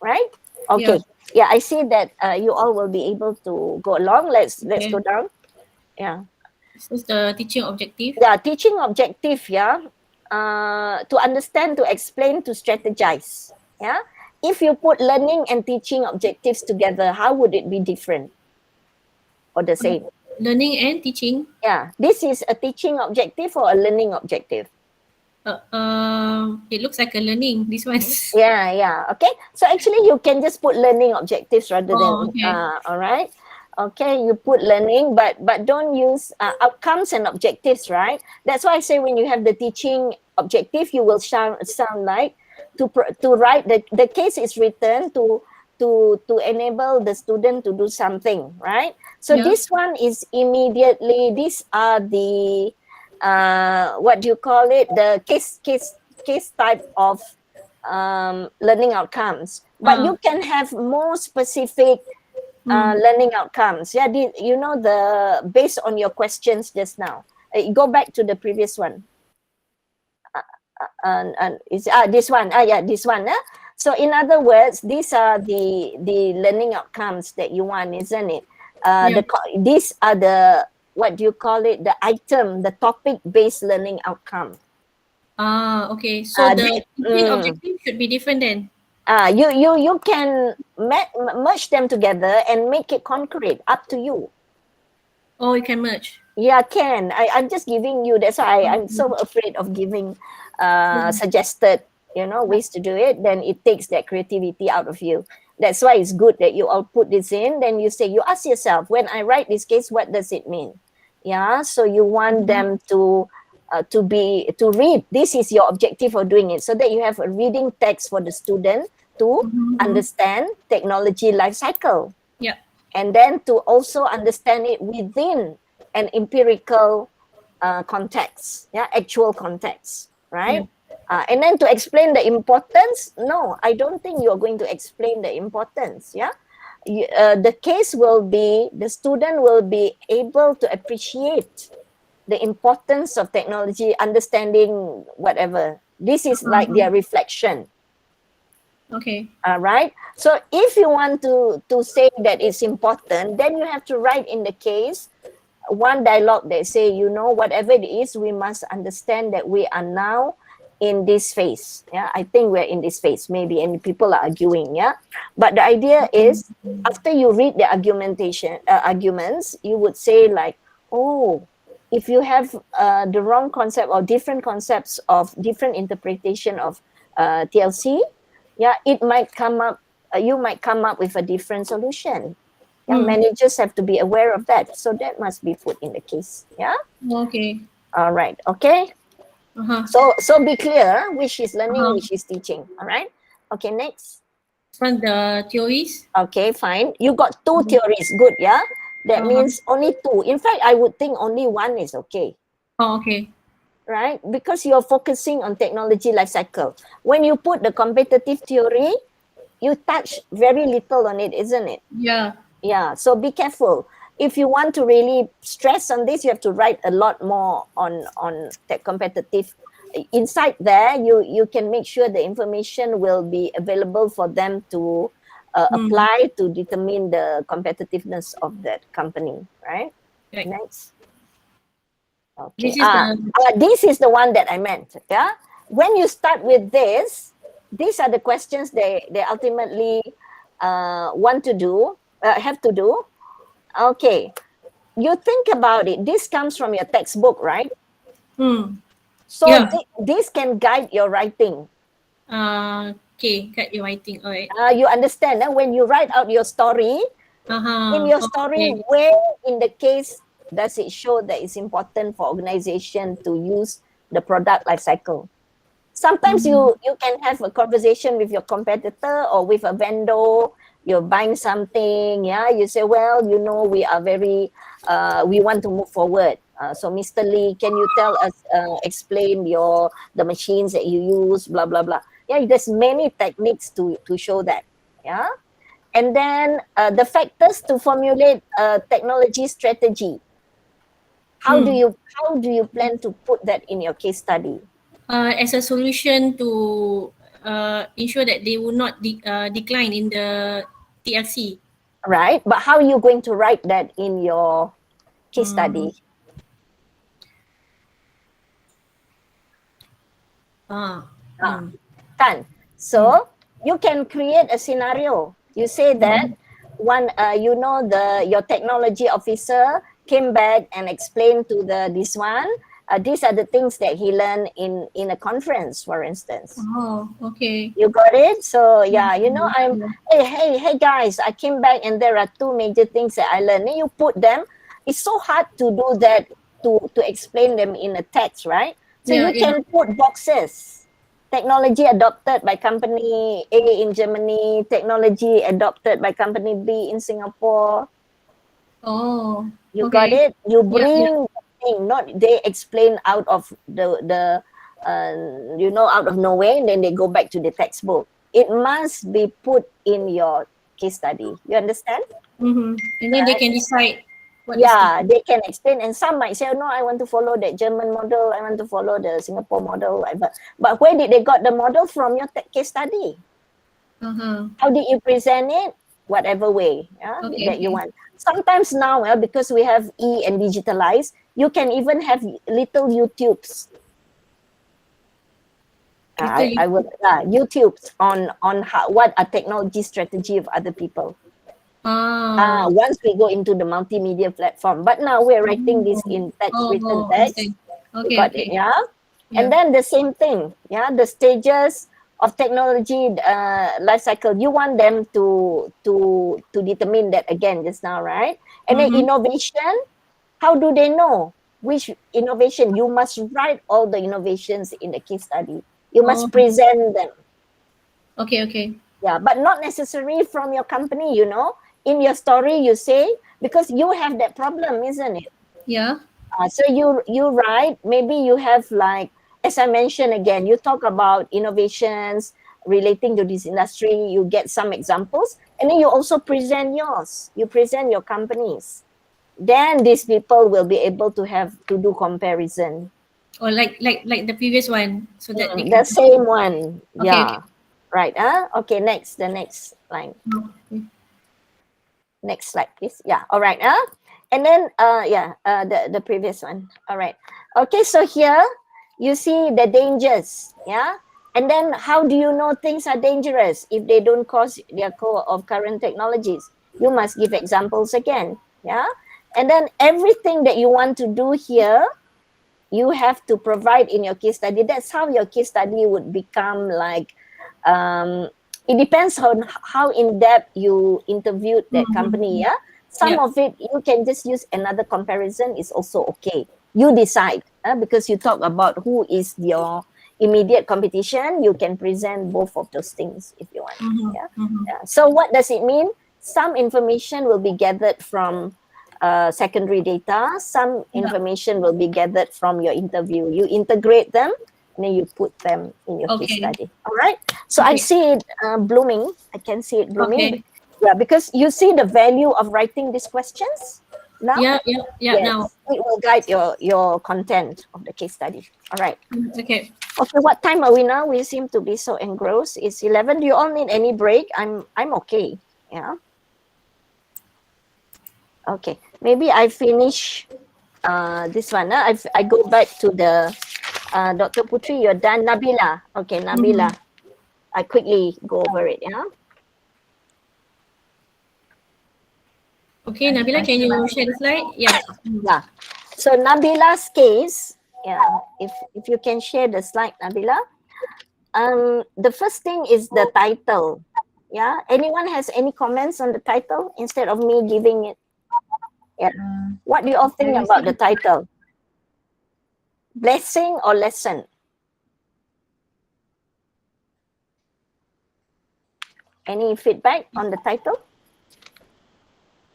Right? Okay. Yeah, I see that you all will be able to go along. Let's go down. Yeah. This is the teaching objective. Yeah, teaching objective, yeah. To understand, to explain, to strategize. Yeah. If you put learning and teaching objectives together, how would it be different or the same? Learning and teaching. Yeah. This is a teaching objective or a learning objective? It looks like a learning. This one. Yeah. Okay. So actually, you can just put learning objectives rather than okay. All right. Okay, you put learning, but don't use outcomes and objectives, right? That's why I say when you have the teaching objective, you will sound like to write the case is written to enable the student to do something, right? So this one is immediately. These are the what do you call it? The case type of learning outcomes, but you can have more specific learning outcomes. Yeah, you know, the based on your questions just now. Go back to the previous one. And is this one? This one. So in other words, these are the learning outcomes that you want, isn't it? These are the, what do you call it? The item, the topic-based learning outcome. Okay. So the teaching objective should be different then. You can merge them together and make it concrete. Up to you. Oh, you can merge. Yeah, can. I'm just giving you. That's why I'm so afraid of giving suggested, ways to do it. Then it takes that creativity out of you. That's why it's good that you all put this in. Then you say, you ask yourself, when I write this case, what does it mean? Yeah. So you want them to read. This is your objective for doing it, so that you have a reading text for the student to understand technology life cycle. Yeah. And then to also understand it within an empirical context, actual context, right? And then to explain the importance, no, I don't think you're going to explain the importance, the case will be, the student will be able to appreciate the importance of technology, understanding whatever, This is like their reflection. Okay. All right. So if you want to say that it's important, then you have to write in the case one dialogue that say, you know, whatever it is, we must understand that we are now in this phase. Yeah, I think we're in this phase, maybe, and people are arguing. Yeah, but the idea is after you read the arguments, you would say like, oh, if you have the wrong concept or different concepts of different interpretation of TLC, yeah, it might come up. You might come up with a different solution. Yeah, managers have to be aware of that. So that must be put in the case. Yeah. Okay. All right. Okay. Uh-huh. So be clear which is learning, Uh-huh. which is teaching. All right. Okay. Next. From the theories. Okay. Fine. You got two theories. Good. Yeah. That Uh-huh. means only two. In fact, I would think only one is okay. Oh, okay. Right? Because you're focusing on technology life cycle. When you put the competitive theory, you touch very little on it, isn't it? Yeah. Yeah, so be careful. If you want to really stress on this, you have to write a lot more on tech competitive. Inside there, you can make sure the information will be available for them to apply to determine the competitiveness of that company, right? Right. Next. Okay. This is the This is the one that I meant. Yeah. When you start with this, these are the questions they ultimately want to do, have to do. Okay. You think about it. This comes from your textbook, right? So Yeah. this can guide your writing. Okay, got your writing. All right. You understand when you write out your story, in your story, Okay. where in the case does it show that it's important for organization to use the product life cycle? Sometimes you can have a conversation with your competitor or with a vendor. You're buying something, yeah. You say, well, you know, we are very, we want to move forward. So, Mr. Lee, can you tell us, explain the machines that you use, blah blah blah. Yeah, there's many techniques to show that. Yeah, and then the factors to formulate a technology strategy. How do you plan to put that in your case study? As a solution to ensure that they will not decline in the TLC. Right, but how are you going to write that in your case study? Kan. So you can create a scenario. You say that one, you know, your technology officer came back and explained to this one. These are the things that he learned in a conference, for instance. Oh, okay. You got it? So yeah, you know, hey guys, I came back and there are two major things that I learned. And you put them. It's so hard to do that to explain them in a text, right? So you can put boxes. Technology adopted by company A in Germany, technology adopted by company B in Singapore. Oh, you got it. You bring yeah. the thing, not they explain out of the you know, out of nowhere, and then they go back to the textbook. It must be put in your case study. You understand? And then they can decide. They can explain, and some might say, oh, no, I want to follow the German model, I want to follow the Singapore model, whatever. But where did they got the model from? Your case study. How did you present it? Whatever way that you want. Sometimes now, because we have and digitalized, you can even have little YouTubes. I would YouTubes on how, what a technology strategy of other people. Once we go into the multimedia platform, but now we're writing this in text, written text. Okay, Got it, yeah? And then the same thing, the stages of technology life cycle. You want them to determine that again just now, right? And then innovation. How do they know which innovation? You must write all the innovations in the case study. You must present them. Okay. Yeah, but not necessarily from your company, you know. In your story, you say, because you have that problem, isn't it? Yeah. So you write, maybe you have, like, as I mentioned again, you talk about innovations relating to this industry, you get some examples, and then you also present yours. You present your companies. Then these people will be able to do comparison. Or like the previous one, so that they The can. same one. Okay. Yeah. Right. Okay, next, the next line. Okay. Next slide, please. Yeah. All right. And then the previous one. All right. Okay, so here you see the dangers. Yeah. And then how do you know things are dangerous if they don't cause their core of current technologies? You must give examples again. Yeah. And then everything that you want to do here, you have to provide in your case study. That's how your case study would become like, it depends on how in depth you interviewed that company. Yeah, some Yeah. of it you can just use another comparison, is also okay. You decide, because you talk about who is your immediate competition. You can present both of those things if you want. Yeah. So what does it mean? Some information will be gathered from secondary data. Some information will be gathered from your interview. You integrate them and then you put them in your case Okay. study. All right. So I Okay. see it blooming. I can see it blooming. Okay. Yeah, because you see the value of writing these questions now. Yeah. Yes, Now. it will guide your content of the case study. All right. Okay. Okay, what time are we now? We seem to be so engrossed. It's 11. Do you all need any break? I'm okay. Yeah. Okay, maybe I finish this one. I go back to the Dr. Putri. You're done. Nabila. Okay, Nabila. I quickly go over it. Yeah. Okay, Nabila, can you share the slide? Yeah. Yeah. So Nabila's case. Yeah. If you can share the slide, Nabila. The first thing is the title. Yeah. Anyone has any comments on the title instead of me giving it? Yeah. What do you all think about the title? Blessing or lesson? Any feedback on the title?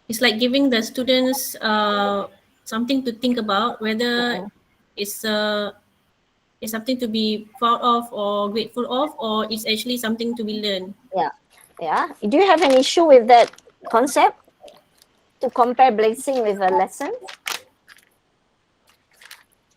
It's like giving the students something to think about, whether it's it's something to be proud of or grateful of, or it's actually something to be learned. Yeah. Yeah. Do you have an issue with that concept to compare blessing with a lesson?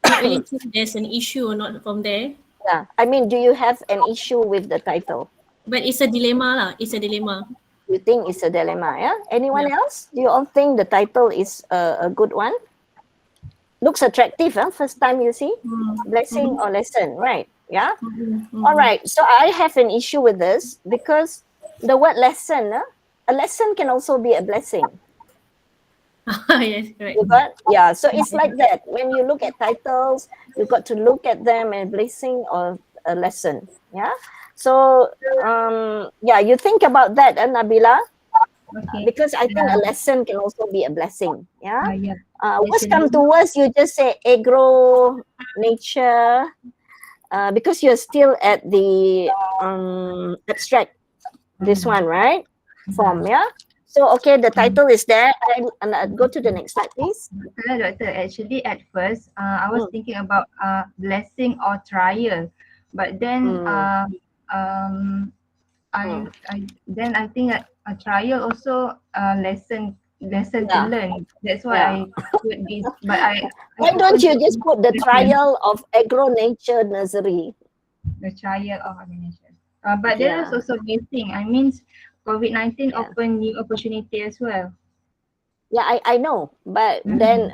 Not really think there's an issue or not from there, Yeah. I mean, do you have an issue with the title? but it's a dilemma lah. It's a dilemma. You think it's a dilemma, yeah? Anyone Yeah. else? Do you all think the title is a good one? Looks attractive, huh? First time you see? Blessing or lesson, right? Yeah? All right. So I have an issue with this because the word lesson, a lesson can also be a blessing. Yes, right. You got? Yeah. So it's like that. When you look at titles, you got to look at them as blessing or a lesson. Yeah. So you think about that, Nabila. Okay. Because I think a lesson can also be a blessing. Yeah. Worst Actually, come to worst, you just say agro nature, because you're still at the abstract. This one, right? Form, yeah. So okay, the title is there. And go to the next slide, please. Doctor, actually at first, I was thinking about blessing or trial, but then I think that a trial also lesson to learn. That's why I put this. But Why don't you just put the trial of agro nature nursery? the trial of organization? But there is also blessing. I mean, COVID-19 open new opportunity as well. Yeah, I know, but then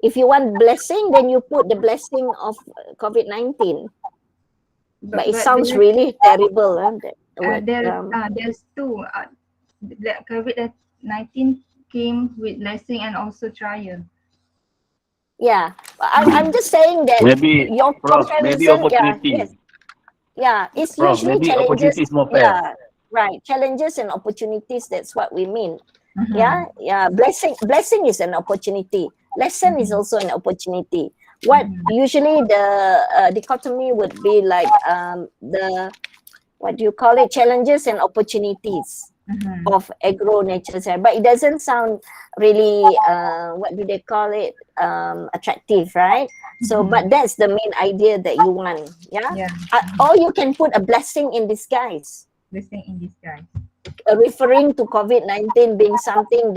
if you want blessing, then you put the blessing of COVID-19. But it sounds really terrible. There's two. The COVID-19 came with blessing and also trial. Yeah, I'm just saying that Maybe, your Prof, maybe comparison, opportunity. it's Prof, usually maybe challenges. opportunity is more fair. Yeah, right. Challenges and opportunities. That's what we mean. Yeah. Blessing is an opportunity. Lesson is also an opportunity. What usually the dichotomy would be like the, what do you call it, challenges and opportunities of agro nature, but it doesn't sound really what do they call it, attractive, right? So but that's the main idea that you want. Or you can put a blessing in disguise, referring to COVID-19 being something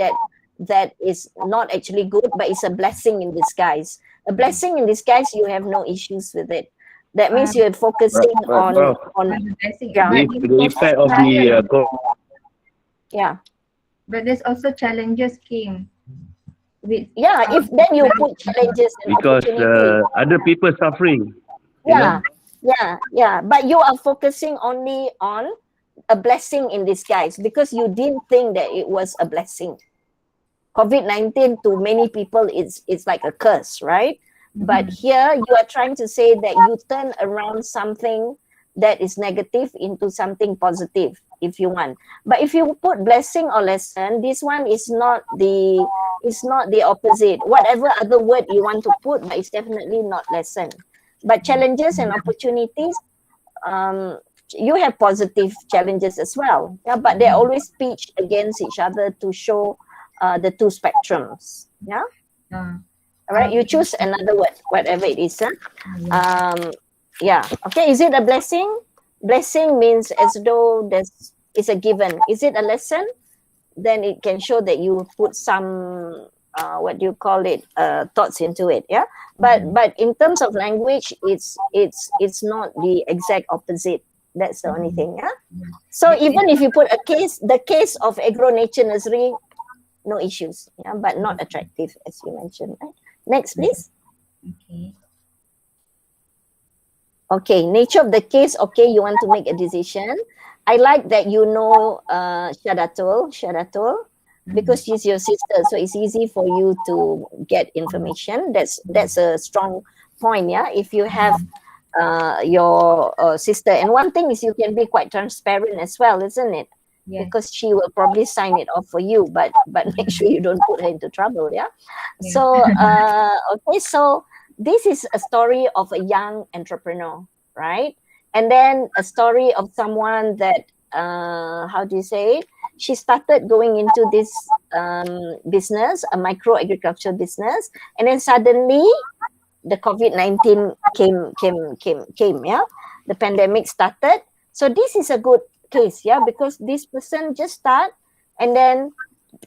that is not actually good, but it's a blessing in disguise. A blessing in disguise, you have no issues with it. That means you're focusing on the blessing. yeah. But With the effect of the Yeah. but there's also challenges came with Yeah, if then you put challenges and because opportunity. other people suffering. You Yeah, know? yeah. But you are focusing only on a blessing in disguise because you didn't think that it was a blessing. COVID-19 to many people it's like a curse, right? But here you are trying to say that you turn around something that is negative into something positive if you want. But if you put blessing or lesson, this one is not the opposite. Whatever other word you want to put, but it's definitely not lesson. But challenges and opportunities, you have positive challenges as well. Yeah, but they always pitch against each other to show the two spectrums. Yeah. All right. You choose another word, whatever it is. Yeah. Okay. Is it a blessing? Blessing means as though it's a given. Is it a lesson? Then it can show that you put some what do you call it, thoughts into it. Yeah. But in terms of language, it's not the exact opposite. That's the only thing. Yeah. So even if you put the case of Agro Nature Nursery, no issues. Yeah, but not attractive as you mentioned. Right? Next, please. Okay. Okay, nature of the case. Okay, you want to make a decision. I like that you know Shadatul, because she's your sister, so it's easy for you to get information. That's a strong point. Yeah, if you have your sister, and one thing is you can be quite transparent as well, isn't it? Yes. Because she will probably sign it off for you, but make sure you don't put her into trouble. Yeah. So okay, so this is a story of a young entrepreneur, right? And then a story of someone that how do you say it? She started going into this business, a micro agriculture business, and then suddenly the COVID-19 came. Yeah, the pandemic started. So this is a good case, yeah, because this person just start and then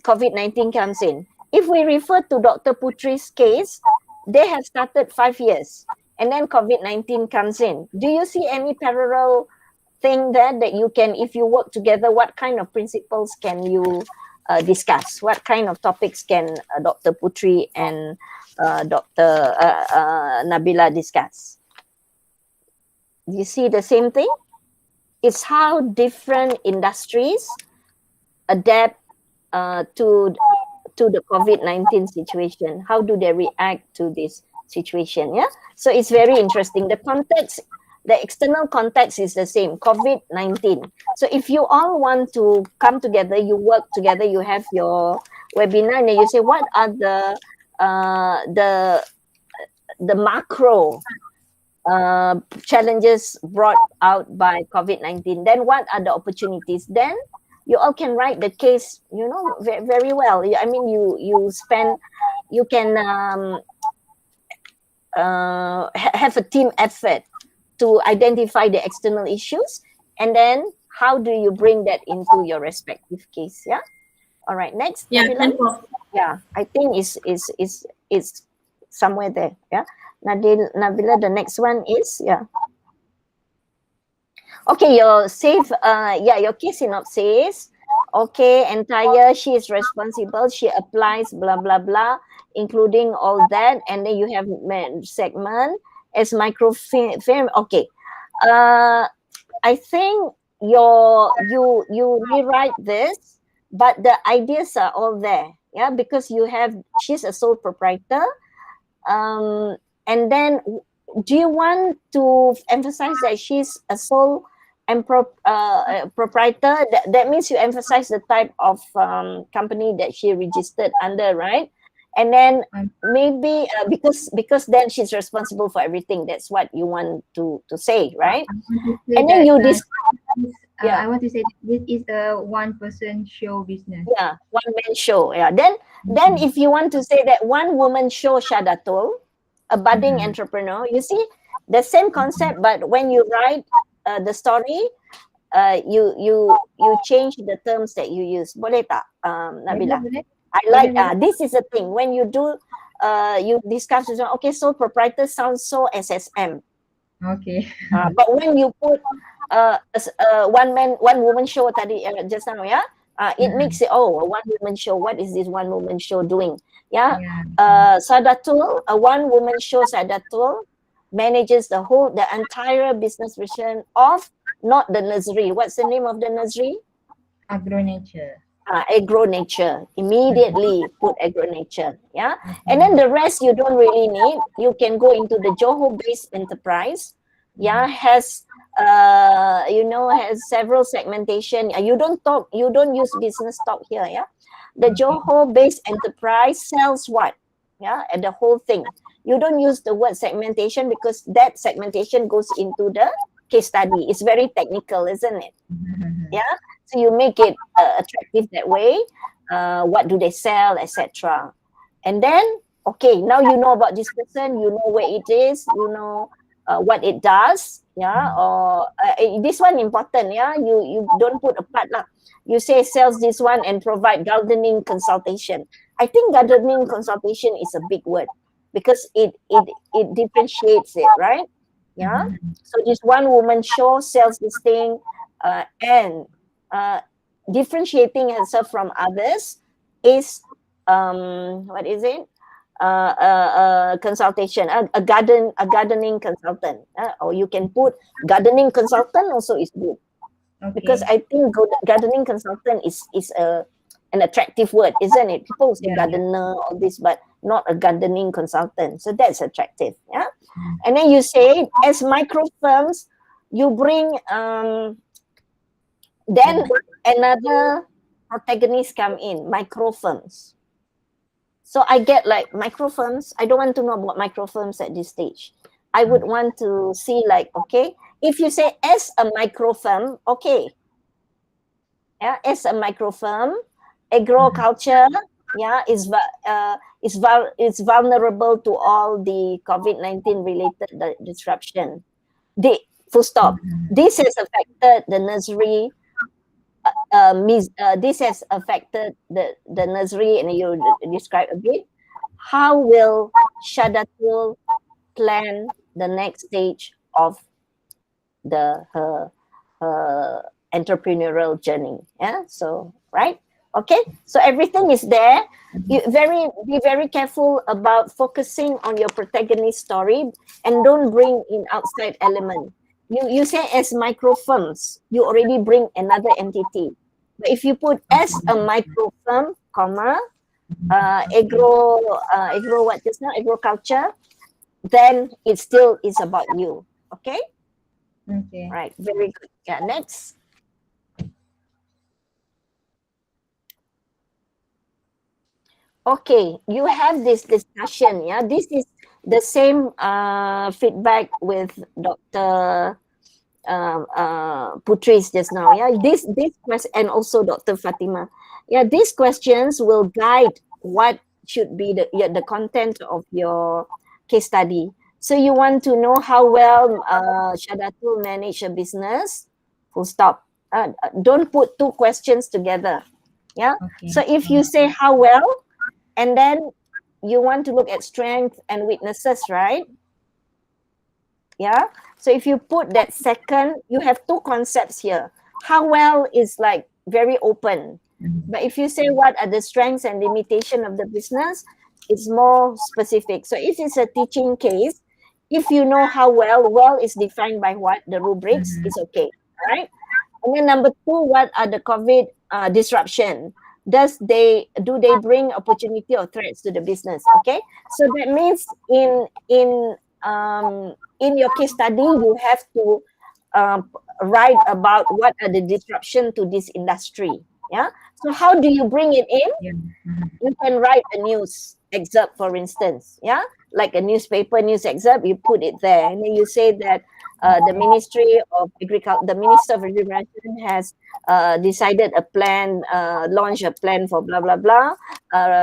COVID-19 comes in. If we refer to Dr. Putri's case, they have started 5 years and then COVID-19 comes in. Do you see any parallel thing there that you can, if you work together, what kind of principles can you discuss? What kind of topics can Dr. Putri and Dr. Nabila discuss? Do you see the same thing? It's how different industries adapt to the COVID-19 situation. How do they react to this situation? Yeah. So it's very interesting. The context, the external context is the same, COVID-19. So if you all want to come together, you work together, you have your webinar, and then you say, what are the macro challenges brought out by COVID-19? Then what are the opportunities? Then you all can write the case, you know, very well. I mean, you can have a team effort to identify the external issues, and then how do you bring that into your respective case? Yeah. All right. Next. Yeah. Nabila? Yeah. I think it's somewhere there. Yeah. Nabila, the next one is, yeah. Okay, your your case synopsis. Okay, entire, she is responsible, she applies, blah, blah, blah, including all that. And then you have segment as microfilm. Okay. I think you rewrite this, but the ideas are all there. Yeah, because she's a sole proprietor. And then, do you want to emphasize that she's a sole and proprietor? That means you emphasize the type of company that she registered under, right? And then maybe because then she's responsible for everything. That's what you want to say, right? And then you I want to say that this is a one-person show business. Yeah, one-man show. Yeah. Then if you want to say that one-woman show Shadatul, a budding entrepreneur, you see the same concept, but when you write the story, you change the terms that you use. Boleh tak, Nabila? I like this is a thing when you do you discuss with them, okay, sole proprietor sounds so SSM. Okay. But when you put one woman show tadi just now, yeah, it makes it, oh, a one woman show. What is this one woman show doing? Yeah, Sadatul, a one woman show Sadatul manages the entire business vision of not the nursery. What's the name of the nursery? Agronature. Agronature. Immediately put agronature. Yeah, and then the rest you don't really need. You can go into the Johor-based enterprise. Yeah, has has several segmentation. You don't use business talk here. Yeah, the Johor-based enterprise sells what? Yeah, and the whole thing. You don't use the word segmentation because that segmentation goes into the case study. It's very technical, isn't it? Yeah, so you make it attractive that way. What do they sell, etc. And then, okay, now you know about this person, you know where it is, you know what it does. Yeah, or this one important. Yeah, you don't put a part lah. You say sells this one and provide gardening consultation. I think gardening consultation is a big word because it differentiates it, right? Yeah. So this one woman show sells this thing, and differentiating herself from others is what is it? Consultation, a gardening consultant, or you can put gardening consultant also is good. Okay. Because I think gardening consultant is an attractive word, isn't it? People say gardener, all this, but not a gardening consultant. So that's attractive. Yeah. And then you say, as micro firms, you bring then another protagonist come in, micro firms. So I get like micro firms. I don't want to know about micro firms at this stage. I would want to see like, okay, if you say as a micro firm, okay. Yeah, as a micro firm, agriculture, yeah, is vulnerable to all the COVID-19 related disruption. Full stop. This has affected the nursery. This has affected the nursery, and you describe a bit. How will Shadatul plan the next stage of her entrepreneurial journey? Yeah. So right. Okay. So everything is there. Be very careful about focusing on your protagonist story and don't bring in outside element. You say as micro firms, you already bring another entity. But if you put as a micro firm, comma, what just now, agriculture, then it still is about you. Okay? Okay. Right. Very good. Yeah, next. Okay, you have this discussion. Yeah, this is the same feedback with Dr. Putris just now. Yeah, this question, and also Dr. Fatima. Yeah, these questions will guide what should be the content of your case study. So you want to know how well Shadatul manage a business. Full stop. Don't put two questions together. Yeah. Okay. So if you say how well, and then you want to look at strengths and weaknesses, right? Yeah. So if you put that second, you have two concepts here. How well is like very open. But if you say what are the strengths and limitation of the business, it's more specific. So if it's a teaching case, if you know how well is defined by what? The rubrics, is okay. All right. And then number two, what are the COVID disruption? Do they bring opportunity or threats to the business? Okay. So that means in your case study, you have to write about what are the disruption to this industry. Yeah. So how do you bring it in? You can write a news excerpt, for instance. Yeah, like a newspaper news excerpt. You put it there, and then you say that the Ministry of Agriculture, the Minister of Agriculture has decided a plan, launch a plan for blah blah blah.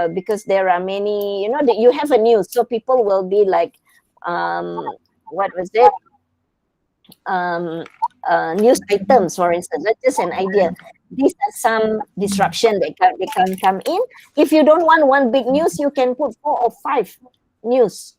Because there are many, you have a news, so people will be like, what was it? News items, for instance. That's just an idea. these are some disruption that can come in. If you don't want one big news, you can put 4 or 5 news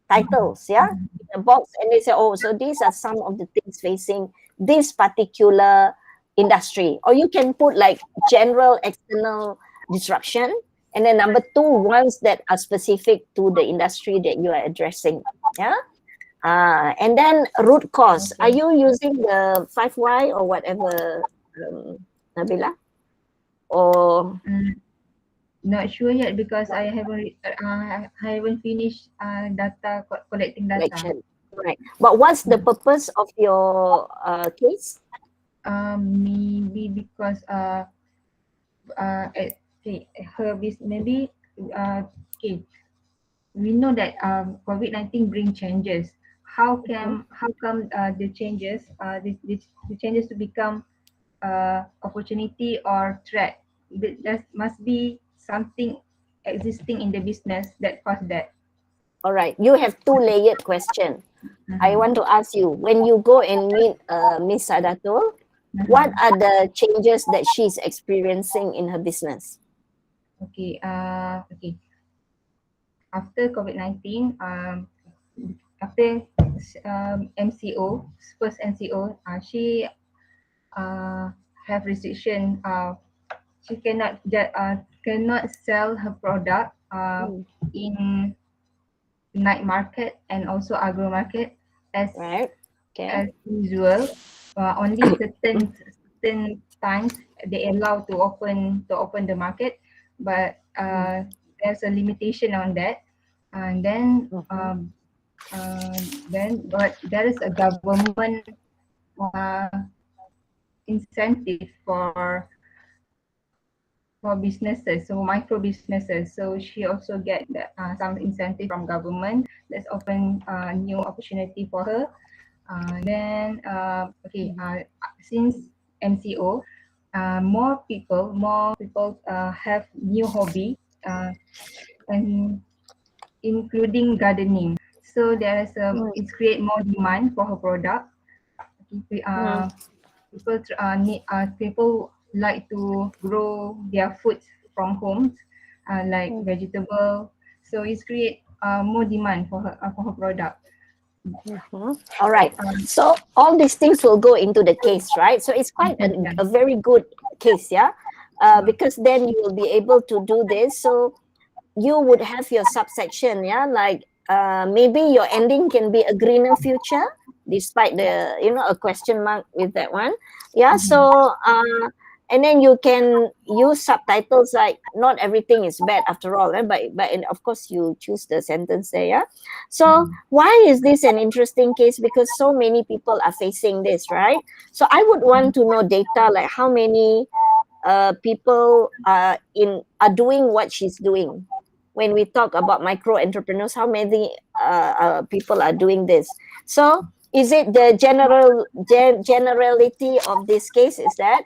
titles, yeah, in a box, and they say, oh, so these are some of the things facing this particular industry. Or you can put like general external disruption, and then number 2, ones that are specific to the industry that you are addressing, yeah. And then root cause. Are you using the 5Y or whatever, Nabila? Or Not sure yet because I haven't finished collecting data. collection? Right. But what's the purpose of your case? Maybe because her maybe okay. We know that COVID-19 bring changes. How come the changes the changes to become opportunity or threat? There must be something existing in the business that caused that. All right. You have 2-layered question. I want to ask you, when you go and meet Miss Sadatul, what are the changes that she's experiencing in her business? Okay. Okay. After COVID-19, after MCO, first MCO, she have restriction. She cannot sell her product in night market and also agro market as Right. Okay. as usual. Only certain times they allow to open the market, but there's a limitation on that. And then but there is a government incentive for businesses, so micro businesses. So she also get some incentive from government. That's open new opportunity for her. Then since MCO, more people have new hobby and including gardening. So there is it's create more demand for her product. People like to grow their food from homes, like vegetable. So it's create more demand for her product. All right. So all these things will go into the case, right? So it's quite a very good case, yeah? Because then you will be able to do this. So you would have your subsection, yeah? Like maybe your ending can be a greener future, despite the, a question mark with that one. Yeah, so and then you can use subtitles like not everything is bad after all, but of course you choose the sentence there, yeah. So why is this an interesting case? Because so many people are facing this, right? So I would want to know data, like how many people are doing what she's doing. When we talk about micro entrepreneurs, how many people are doing this? So is it the generality of this case is that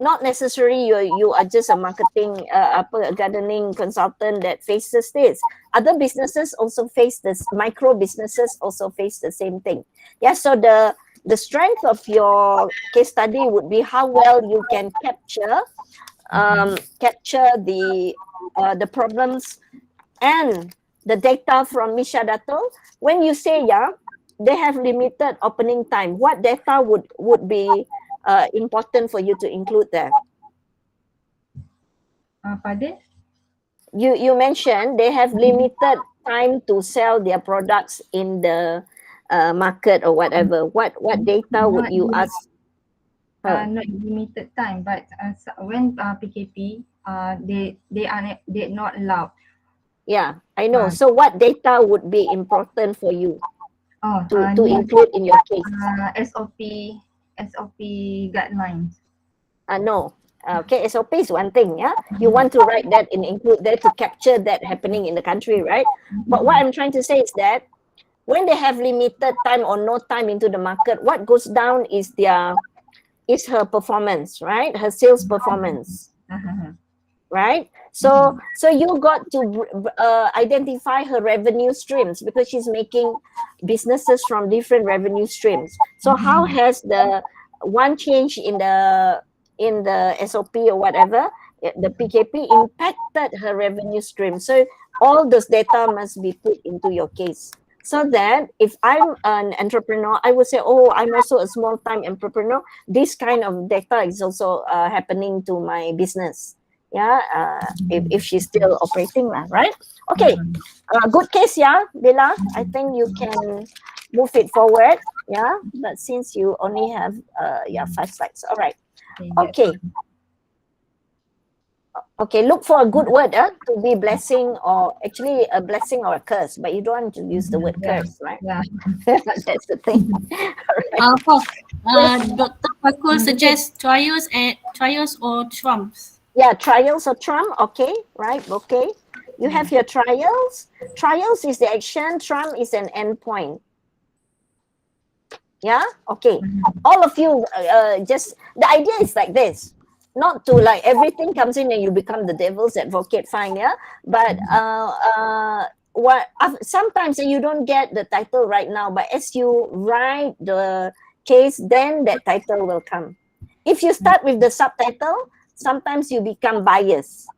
not necessarily you are just a marketing a gardening consultant that faces this. Other businesses also face this. Micro businesses also face the same thing. Yeah. So the strength of your case study would be how well you can capture the problems and the data from Misha Dato. When you say they have limited opening time, what data would be important for you to include there? Pardon? You mentioned they have limited time to sell their products in the market or whatever. What data would you ask? Not limited time, but when PKP they not allowed. Yeah, I know. So what data would be important for you to include in your case? SOP guidelines. No. Okay, SOP is one thing, yeah. You want to write that and include that to capture that happening in the country, right? But what I'm trying to say is that when they have limited time or no time into the market, what goes down is her performance, right? Her sales performance, right? So you got to identify her revenue streams, because she's making businesses from different revenue streams. So how has the one change in the in the SOP or whatever, the PKP impacted her revenue stream. So all those data must be put into your case. So that if I'm an entrepreneur, I would say, oh, I'm also a small-time entrepreneur. This kind of data is also happening to my business. Yeah, if she's still operating, right? Okay, good case, yeah, Bella. I think you can move it forward. Yeah, but since you only have 5 slides, all right. Okay. Okay, look for a good word to be blessing, or actually a blessing or a curse, but you don't want to use the word curse, right? Yeah. That's the thing. All right. Dr. Pakul suggests trials or trumps. Yeah, trials or trump. Okay, right. Okay, you have your trials. Trials is the action. Trump is an endpoint. Yeah. Okay. All of you, just the idea is like this. Not to like everything comes in and you become the devil's advocate. Fine, yeah. But sometimes you don't get the title right now, but as you write the case, then that title will come. If you start with the subtitle, sometimes you become biased.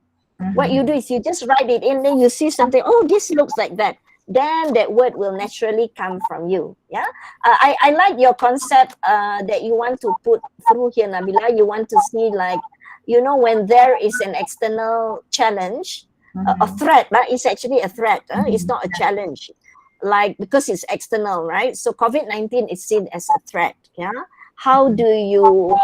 What you do is you just write it in, then you see something, oh, this looks like that. Then that word will naturally come from you. Yeah, I like your concept that you want to put through here, Nabila. You want to see, like, when there is an external challenge, a threat, but it's actually a threat. It's not a challenge, like, because it's external, right? So COVID-19 is seen as a threat. Yeah, how do you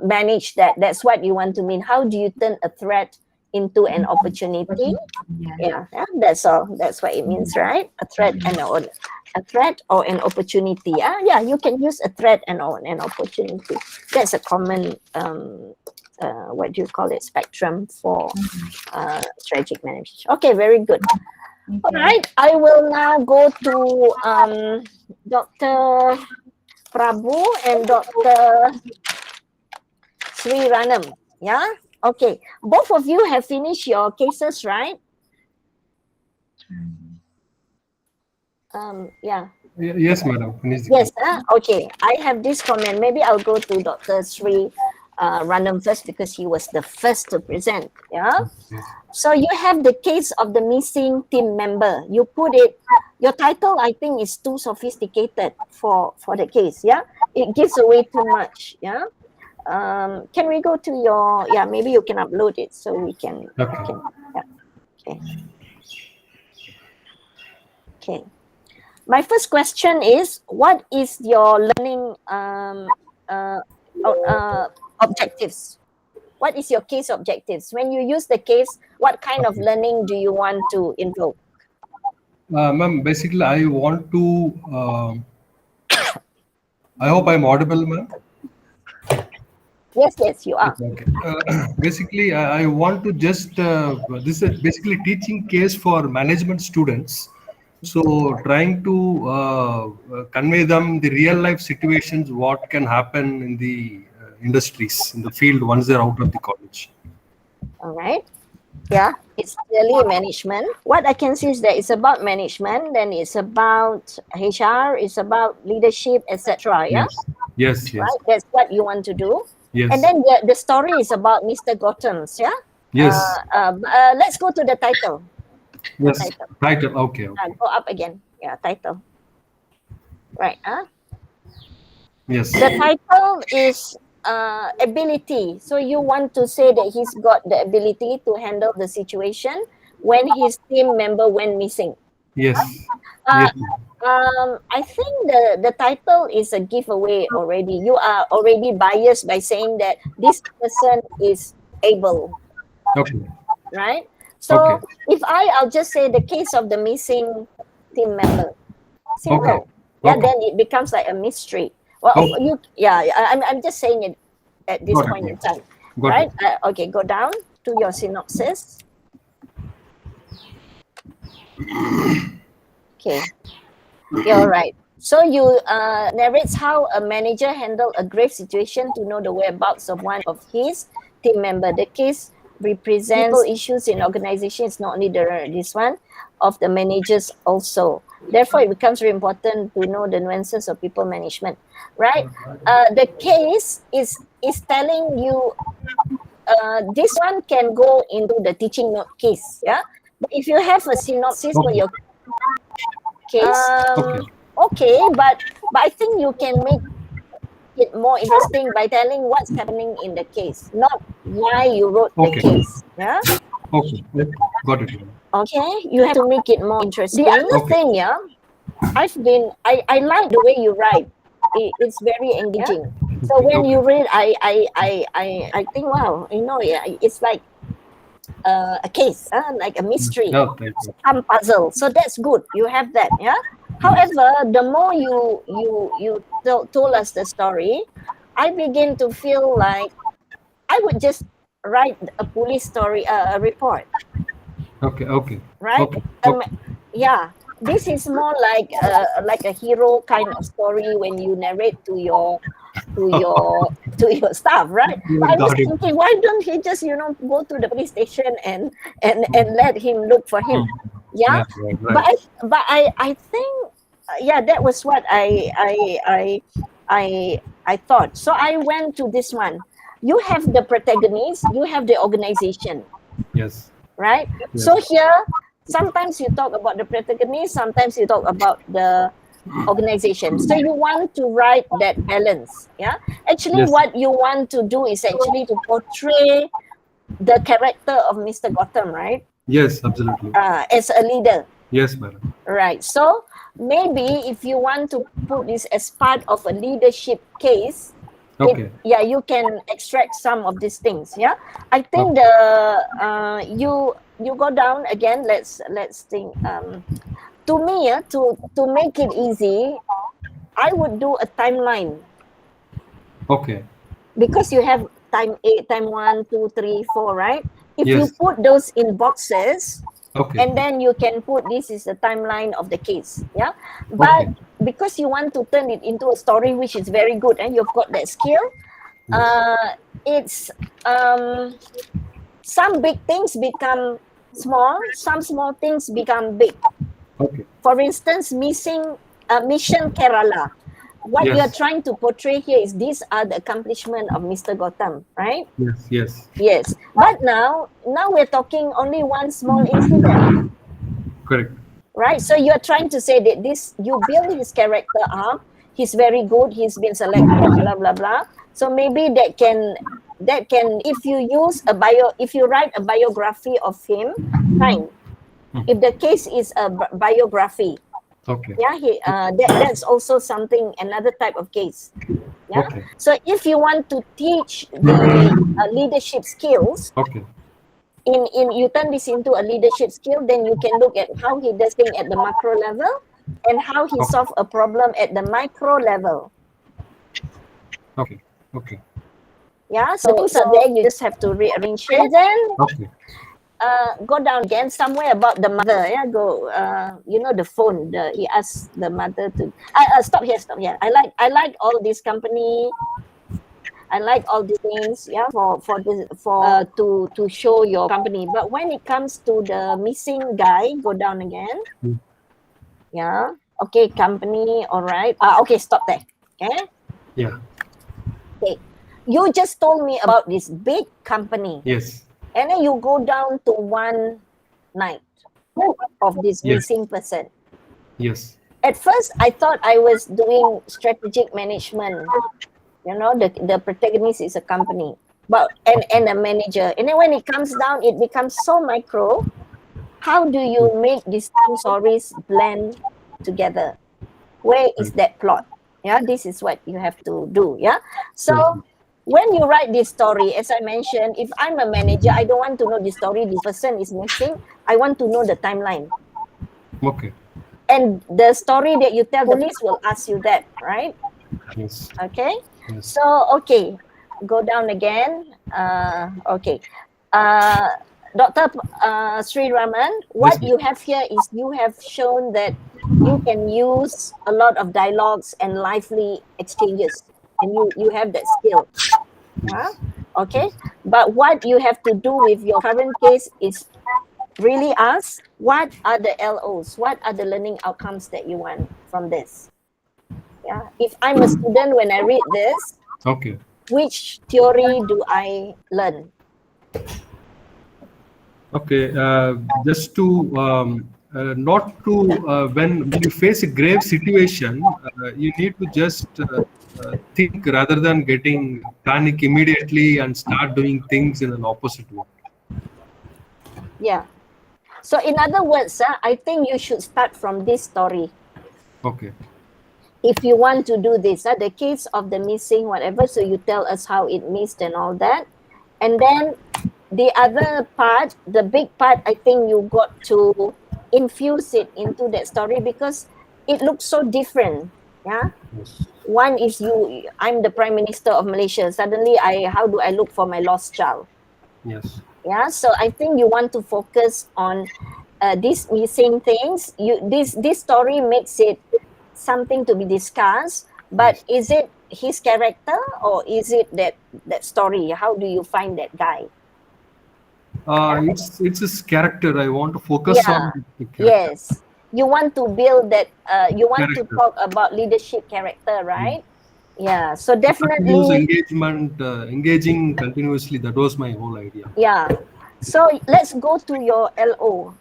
manage that? That's what you want to mean. How do you turn a threat into an opportunity? Yeah, that's all. That's what it means, right? A threat and a threat or an opportunity. Yeah, you can use a threat and or an opportunity. That's a common what do you call it, spectrum for strategic management. Okay, very good. All right, I will now go to Dr. Prabhu and Dr. Sri Ranam. Yeah. Okay, both of you have finished your cases, right? Yeah. Yes, madam. Yes. Okay. I have this comment. Maybe I'll go to Dr. Sri Ranam first because he was the first to present. Yeah. So you have the case of the missing team member. You put it. Your title, I think, is too sophisticated for the case. Yeah. It gives away too much. Yeah. Can we go to your, maybe you can upload it so we can, okay. My first question is, what is your learning objectives? What is your case objectives? When you use the case, what kind of learning do you want to invoke? Ma'am, basically I want to I hope I'm audible, ma'am. Yes, you are. Okay. Basically, I want to just, this is basically teaching case for management students. So trying to convey them the real life situations, what can happen in the industries, in the field once they're out of the college. All right. Yeah, it's clearly management. What I can see is that it's about management, then it's about HR, it's about leadership, etc. Yeah. Yes. Right. That's what you want to do. Yes. And then the story is about Mr. Gautam's, yeah? Yes. Let's go to the title. Yes. Title. Okay. Go up again. Yeah, title. Right. Yes. The title is ability. So you want to say that he's got the ability to handle the situation when his team member went missing. Yes. Yes. I think the title is a giveaway already. You are already biased by saying that this person is able. Okay. Right? So okay. If I'll just say the case of the missing team member. Simple. Okay. Yeah, then it becomes like a mystery. Well, I'm just saying it at this point in time. Right? Okay, go down to your synopsis. Okay. You're right. So you narrates how a manager handled a grave situation to know the whereabouts of one of his team member. The case represents issues in organization. It's not only this one of the managers also. Therefore, it becomes very important to know the nuances of people management, right? The case is telling you this one can go into the teaching note case, yeah. But if you have a synopsis for your case, okay, but I think you can make it more interesting by telling what's happening in the case, not why you wrote the case. Yeah. Okay. Got it. Okay. You have to make it more interesting. The other thing, yeah, I like the way you write. It's very engaging. So when you read, I think, wow, yeah, it's like a case, like a mystery, some puzzle. So that's good. You have that, yeah. However, the more you told us the story, I begin to feel like I would just write a police story, a report. Okay. Right? Yeah. This is more like a hero kind of story when you narrate to your staff, right? But I was thinking, why don't he just go to the police station and let him look for him? Yeah. Right. But I think yeah, that was what I thought. So I went to this one. You have the protagonist, you have the organization. Yes. Right? Yes. So here, sometimes you talk about the protagonist, sometimes you talk about the organization. So you want to write that balance. Yeah. Actually, what you want to do is actually to portray the character of Mr. Gotham, right? Yes, absolutely. As a leader. Yes, madam. Right. So maybe if you want to put this as part of a leadership case, you can extract some of these things. Yeah. I think you go down again. Let's think. To me, to make it easy, I would do a timeline. Okay. Because you have time 8, time 1, 2, 3, 4, right? If you put those in boxes, and then you can put this is the timeline of the case. Yeah. But because you want to turn it into a story which is very good and you've got that skill, it's some big things become small, some small things become big. Okay. For instance, Mission Kerala. What you're trying to portray here is these are the accomplishments of Mr. Gotham, right? Yes. But now we're talking only one small incident. Correct. Right? So you're trying to say that you build his character up, he's very good, he's been selected, blah, blah, blah. So maybe that can, if you write a biography of him, fine. If the case is a biography, yeah, that's also another type of case. Yeah. So if you want to teach the leadership skills, you turn this into a leadership skill, then you can look at how he does things at the macro level and how he solves a problem at the micro level. Okay. Yeah. So things are there. You just have to rearrange it. And then go down again somewhere about the mother. Yeah, go. The phone. He asked the mother to. Stop here. I like all this company. I like all these things. Yeah, to show your company. But when it comes to the missing guy, go down again. Yeah. Okay, company. All right. Okay, stop there. Okay. Yeah. Okay. You just told me about this big company. Yes. And then you go down to one night of this missing person. Yes. At first, I thought I was doing strategic management. The protagonist is a company, and a manager. And then when it comes down, it becomes so micro. How do you make these two stories blend together? Where is that plot? Yeah, this is what you have to do. Yeah. So when you write this story, as I mentioned, if I'm a manager, I don't want to know the story. This person is missing. I want to know the timeline. Okay. And the story that you tell, the police will ask you that, right? Yes. Okay. Yes. So go down again. Okay. Dr. Sri Raman, what you have here is you have shown that you can use a lot of dialogues and lively exchanges, and you have that skill. Okay. But what you have to do with your current case is really ask, what are the LOs? What are the learning outcomes that you want from this? Yeah. If I'm a student, when I read this, Okay. which theory do I learn? Okay. Just to not to when you face a grave situation, you need to just think rather than getting panic immediately and start doing things in an opposite way. Yeah. So in other words, I think you should start from this story. Okay. If you want to do this, the case of the missing whatever, so you tell us how it missed and all that. And then the other part, the big part, I think you got to infuse it into that story because it looks so different. Yeah. Yes. One is I'm the Prime Minister of Malaysia. Suddenly how do I look for my lost child? Yes. Yeah. So I think you want to focus on these missing things. This story makes it something to be discussed, but Yes. is it his character or is it that story? How do you find that guy? It's his character. I want to focus Yeah. on the character. Yes. You want to build that. You want to Character. talk about leadership character, right? Yeah. So Continuous definitely. engagement, engaging continuously. That was my whole idea. Yeah. So let's go to your LO.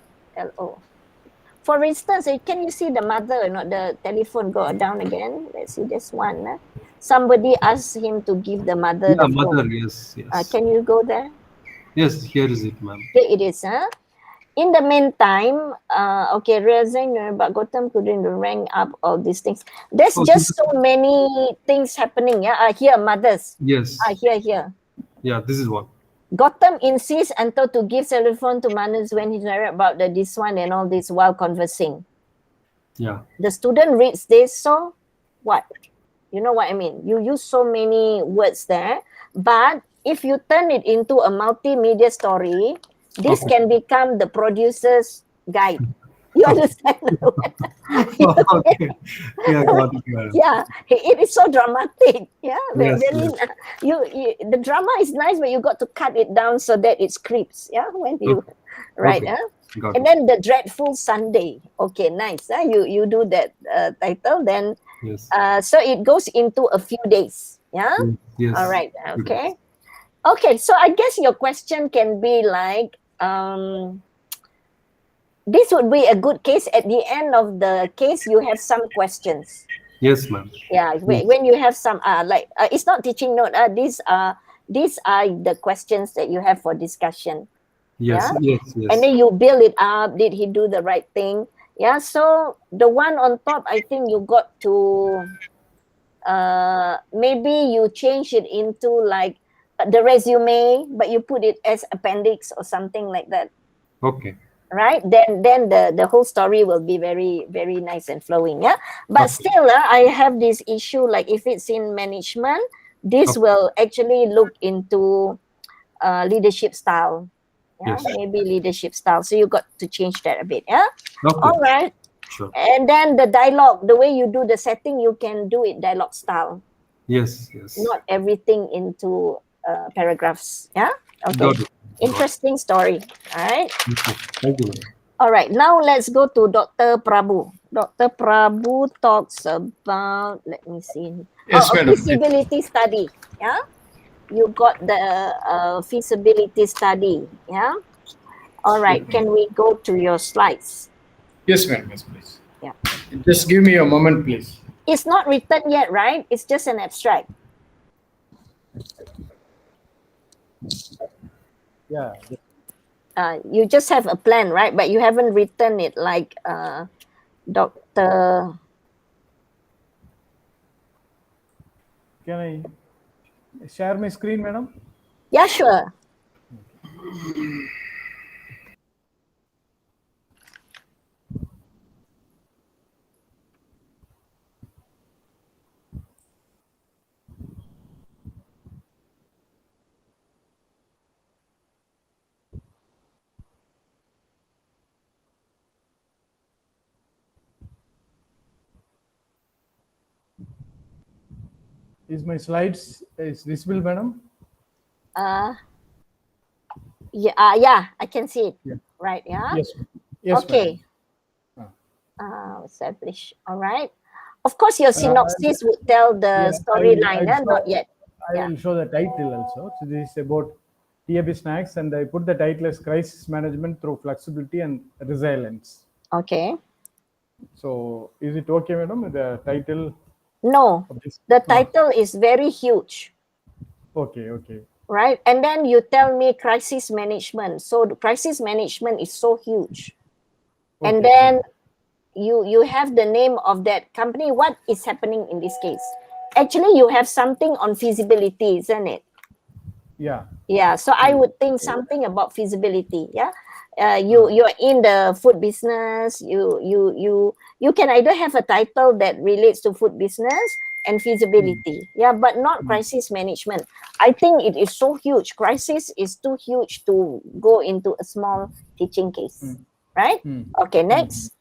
For instance, can you see the mother, not the telephone go down again? Let's see this one. Somebody asked him to give the mother Yeah, the mother. phone. Yes. Yes. Can you go there? Yes. Here is it, ma'am. Here it is. In the meantime, okay, realizing but Gotham couldn't rank up all these things. There's Oh, just so many things happening. Yeah, here, mothers. Yes. Here. Yeah. This is one. Gotham insists Anto to give cell phone to Manus when he's worried about this one and all this while conversing. Yeah. The student reads this, so what? You know what I mean? You use so many words there, but if you turn it into a multimedia story, this can become the producer's guide. You understand? Okay. Yeah, got it, got it. Yeah, it is so dramatic. Yeah, Yes, very. The drama is nice, but you got to cut it down so that it creeps. Yeah, when you right. Okay. Got And it. then the dreadful Sunday. Okay, nice. You do that title then. Yes. So it goes into a few days. Yeah. Yes. All right. Okay. Okay. So I guess your question can be like, this would be a good case. At the end of the case, you have some questions. Yes, ma'am. Yeah. Yes. When you have some, it's not teaching note. These are the questions that you have for discussion. Yes. Yeah? Yes. Yes. And then you build it up. Did he do the right thing? Yeah. So the one on top, I think you got to maybe you change it into like the resume, but you put it as appendix or something like that. Okay. Right? Then the whole story will be very, very nice and flowing. Yeah. But Okay. still, I have this issue. Like if it's in management, this will actually look into leadership style. Yeah, Yes. maybe leadership style. So you got to change that a bit. Yeah. Okay. All right. Sure. And then the dialogue, the way you do the setting, you can do it dialogue style. Yes. Yes. Not everything into paragraphs. Yeah. Okay. Got it. Interesting story. All right. Thank you, ma'am. All right. Now let's go to Dr. Prabhu. Dr. Prabhu talks about, let me see. Yes, madam. Feasibility study. Yeah. You got the feasibility study. Yeah. All right. Can we go to your slides? Yes, madam. Yes, please. Yeah. Just give me a moment, please. It's not written yet, right? It's just an abstract. Yeah. You just have a plan, right? But you haven't written it like Dr. Can I share my screen, madam? Yeah, sure. Is my slides is visible, madam? Yeah, I can see it. Yeah. Right, yeah. Yes. Yes, Okay. Establish. All right. Of course, your madam. synopsis would tell the Yeah, storyline, I'll not yet. I Yeah. will show the title also. So this is about TAB snacks, and I put the title as Crisis Management Through Flexibility and Resilience. Okay. So is it okay, madam, with the title No, of this? the title is very huge, Okay, okay. right? And then you tell me crisis management. So the crisis management is so huge. And Okay, then you have the name of that company. What is happening in this case? Actually, you have something on feasibility, isn't it? Yeah. Yeah, so I would think something about feasibility. Yeah, you're in the food business. You can either have a title that relates to food business and feasibility. Yeah, but not crisis management. I think it is so huge. Crisis is too huge to go into a small teaching case, right? Okay, next.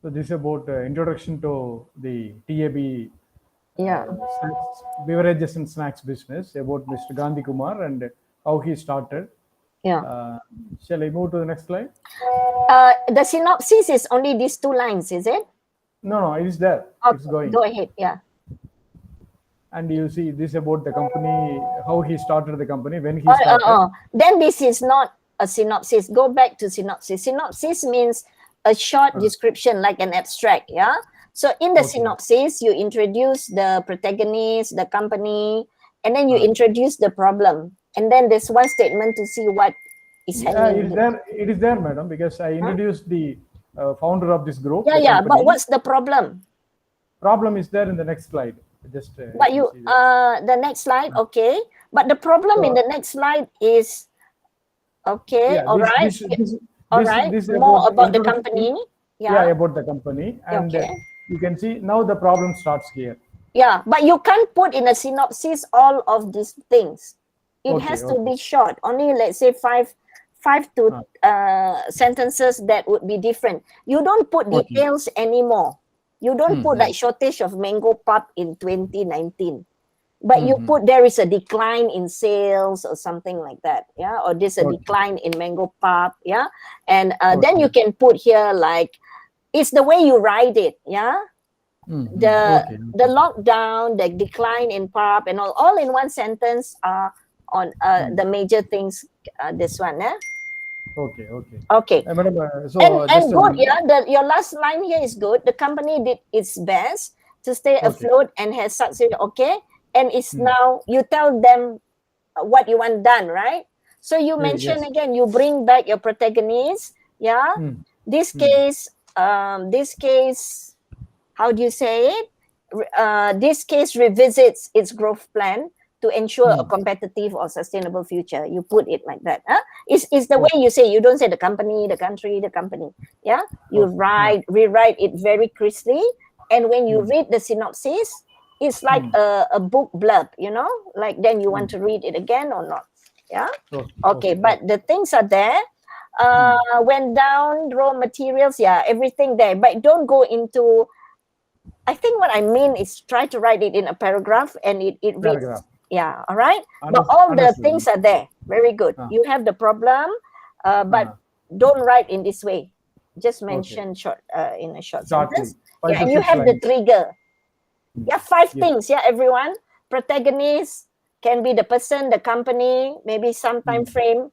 So this is about introduction to the TAB Yeah. snacks, beverages and snacks business, about Mr. Gandhi Kumar and how he started. Yeah. Shall I move to the next slide? The synopsis is only these 2 lines, is it? No, it is there. Oh, It's going. go ahead. Yeah. And you see this about the company, how he started the company, when he started. Then this is not a synopsis. Go back to synopsis. Synopsis means a short description, like an abstract. Yeah. So in the synopsis, you introduce the protagonist, the company, and then you introduce the problem. And then there's one statement to see what is happening. It is there, madam, because I introduced the founder of this group. Yeah. But what's the problem? Problem is there in the next slide. Just but you the next slide, okay. But the problem in the next slide is okay. All right. More about the company. Yeah, about the company, and you can see now the problem starts here. Yeah, but you can't put in a synopsis all of these things. It has to be short. Only, let's say, five to sentences that would be different. You don't put details anymore. You don't put like shortage of mango pulp in 2019, but you put there is a decline in sales or something like that. Yeah, or there's a decline in mango pulp. Yeah, and then you can put here like it's the way you write it. Yeah, the lockdown, the decline in pulp, and all in one sentence are on the major things. This one, yeah. Okay. Madam, and good, yeah. Your last line here is good. The company did its best to stay afloat and has succeeded. Okay, and it's now you tell them what you want done, right? So you mention again. You bring back your protagonist. Yeah. This case. How do you say it? This case revisits its growth plan to ensure a competitive or sustainable future. You put it like that. Huh? It's the way you say. You don't say the company, the country, the company. Yeah, you rewrite it very crisply. And when you read the synopsis, it's like a book blurb. You know, like then you want to read it again or not. Yeah. Okay, but the things are there. Went down, raw materials. Yeah, everything there. But don't go into. I think what I mean is try to write it in a paragraph, and it reads. Yeah, all right. But all the things are there. Very good. You have the problem, but don't write in this way. Just mention short in a short sentence. Yeah, and you have the trigger. Yeah, 5 things. Yeah, everyone. Protagonist can be the person, the company, maybe some time frame,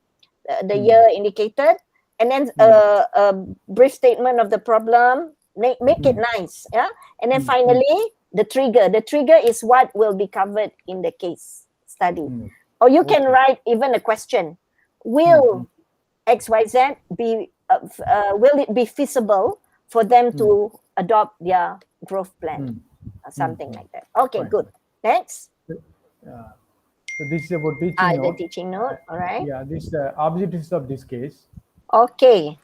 the year indicated, and then a brief statement of the problem. Make it nice. Yeah, and then finally. The trigger is what will be covered in the case study. Or you can write even a question. Will XYZ be, will it be feasible for them to adopt their growth plan? Or something like that. Okay, good. Next. So this is about teaching note. The teaching note, all right. Yeah, this is the objectives of this case. Okay.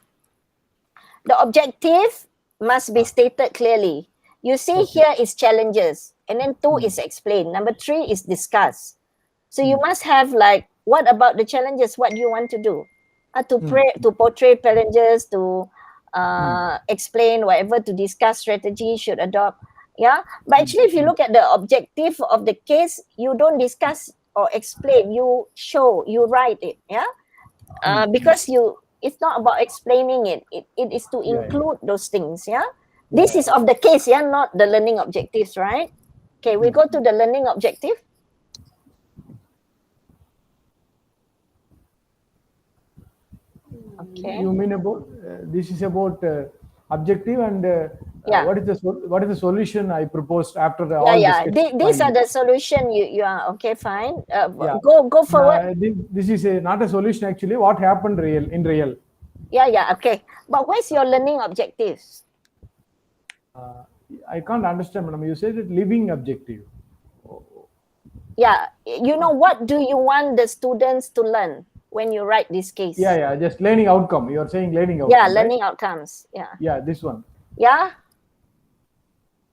The objective must be stated clearly. You see here is challenges, and then 2 is explain. Number 3 is discuss. So you must have like, what about the challenges? What do you want to do? To portray challenges, to explain whatever, to discuss strategy should adopt. Yeah, but actually, if you look at the objective of the case, you don't discuss or explain, you show, you write it, yeah. Because it's not about explaining it. It is to include those things, yeah. This is of the case, yeah, not the learning objectives, right? Okay, we go to the learning objective. Okay. You mean about this is about objective and Yeah. what is the solution I proposed after Yeah, all yeah. this? These are the solution. You are okay. Fine. Yeah. Go forward. This is not a solution actually. What happened in real? Yeah, yeah. Okay. But where's your learning objectives? I can't understand, madam. You said it living objective. Yeah. You know, what do you want the students to learn when you write this case? Yeah, yeah. Just learning outcome. You are saying learning outcome. Yeah, right? learning outcomes. Yeah. Yeah, this one. Yeah.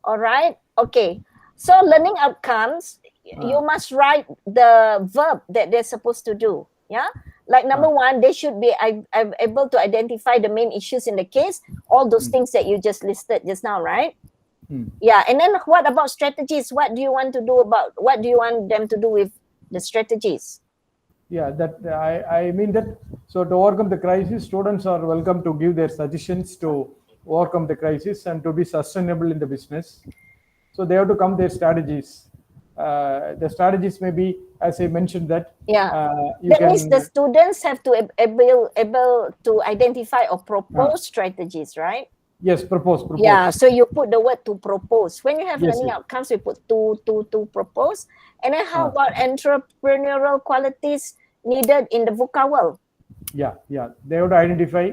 All right. Okay. So learning outcomes, you must write the verb that they're supposed to do. Yeah. Like number one, they should be able to identify the main issues in the case, all those things that you just listed just now, right? Yeah. And then what about strategies? What do you want to do about, what do you want them to do with the strategies? Yeah, that I mean that. So to overcome the crisis, students are welcome to give their suggestions to overcome the crisis and to be sustainable in the business. So they have to come their strategies. The strategies may be, as I mentioned, that that means the students have to able to identify or propose strategies, right? Yes, propose. Yeah, so you put the word to propose. When you have Yes, learning outcomes, we put to propose. And then how about entrepreneurial qualities needed in the vocabulary? Yeah, they have to identify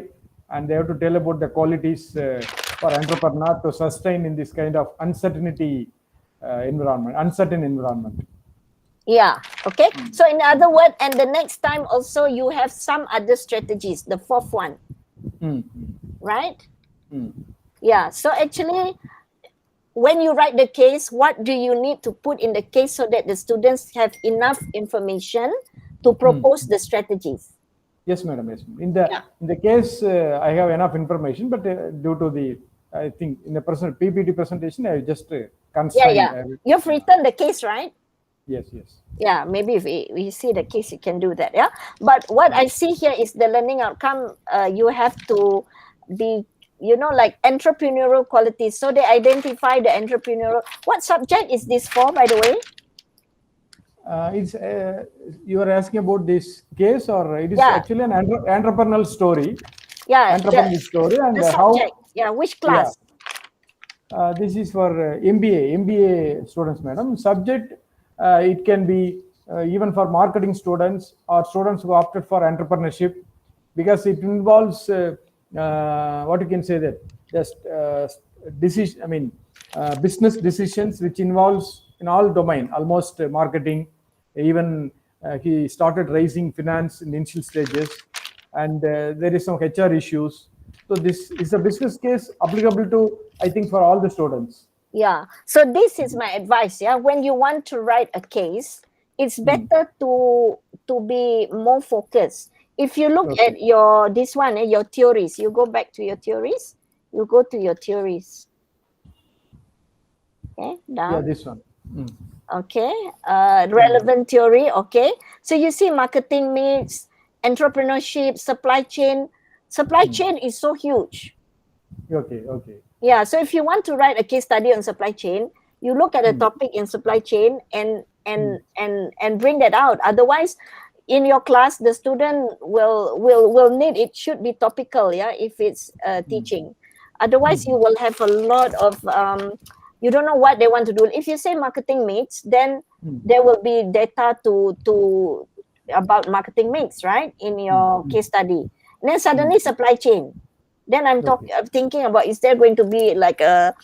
and they have to tell about the qualities for entrepreneur to sustain in this kind of uncertainty uncertain environment. Yeah, okay. So in other words, and the next time also you have some other strategies, the fourth one, right? Yeah, so actually, when you write the case, what do you need to put in the case so that the students have enough information to propose the strategies? Yes, madam. Yes, in the case, I have enough information, but due to the, I think in the PPT presentation, I just constrained. Yeah. You've written the case, right? Yes. Yeah, maybe if we see the case, you can do that. Yeah, but what I see here is the learning outcome. You have to be, like entrepreneurial qualities. So they identify the entrepreneurial. What subject is this for, by the way? It's you are asking about this case, or it is actually an entrepreneurial story. Yeah, entrepreneurial story, and the subject. Yeah, which class? This is for MBA students, madam. Subject, it can be even for marketing students or students who opted for entrepreneurship, because it involves what you can say that just decision. I mean, business decisions which involves in all domain, almost marketing. Even he started raising finance in initial stages, and there is some HR issues. So this is a business case applicable to, I think, for all the students. Yeah. So this is my advice. Yeah. When you want to write a case, it's better to be more focused. If you look at your theories, you go back to your theories. You go to your theories. Okay. Down. Yeah, this one. Okay. Relevant theory. Okay. So you see marketing mix, entrepreneurship, supply chain. Supply chain is so huge. Okay. Yeah, so if you want to write a case study on supply chain, you look at a topic in supply chain and bring that out. Otherwise, in your class, the student will need, it should be topical, if it's teaching. Otherwise, you will have a lot of you don't know what they want to do. If you say marketing mix, then there will be data to about marketing mix, right, in your case study. And then suddenly supply chain. Then I'm thinking about, is there going to be like a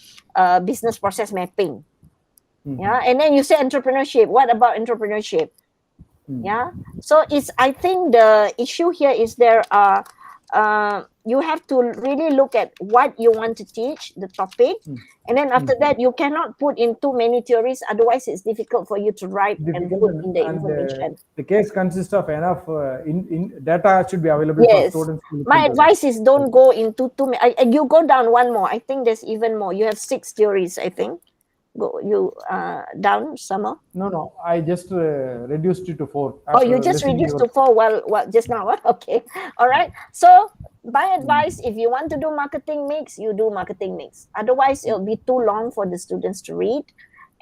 business process mapping? Yeah, and then you say entrepreneurship. What about entrepreneurship? Yeah, so I think the issue here is you have to really look at what you want to teach, the topic, and then after that you cannot put in too many theories. Otherwise, it's difficult for you to write and put in the information. The case consists of enough data should be available for students. My advice is don't go into too many. You go down one more. I think there's even more. You have 6 theories, I think. go you down some more? No. I just reduced it to 4. Oh, you after just listening reduced your- to 4 well just now. Okay. All right. So my advice, if you want to do marketing mix, you do marketing mix. Otherwise, it'll be too long for the students to read.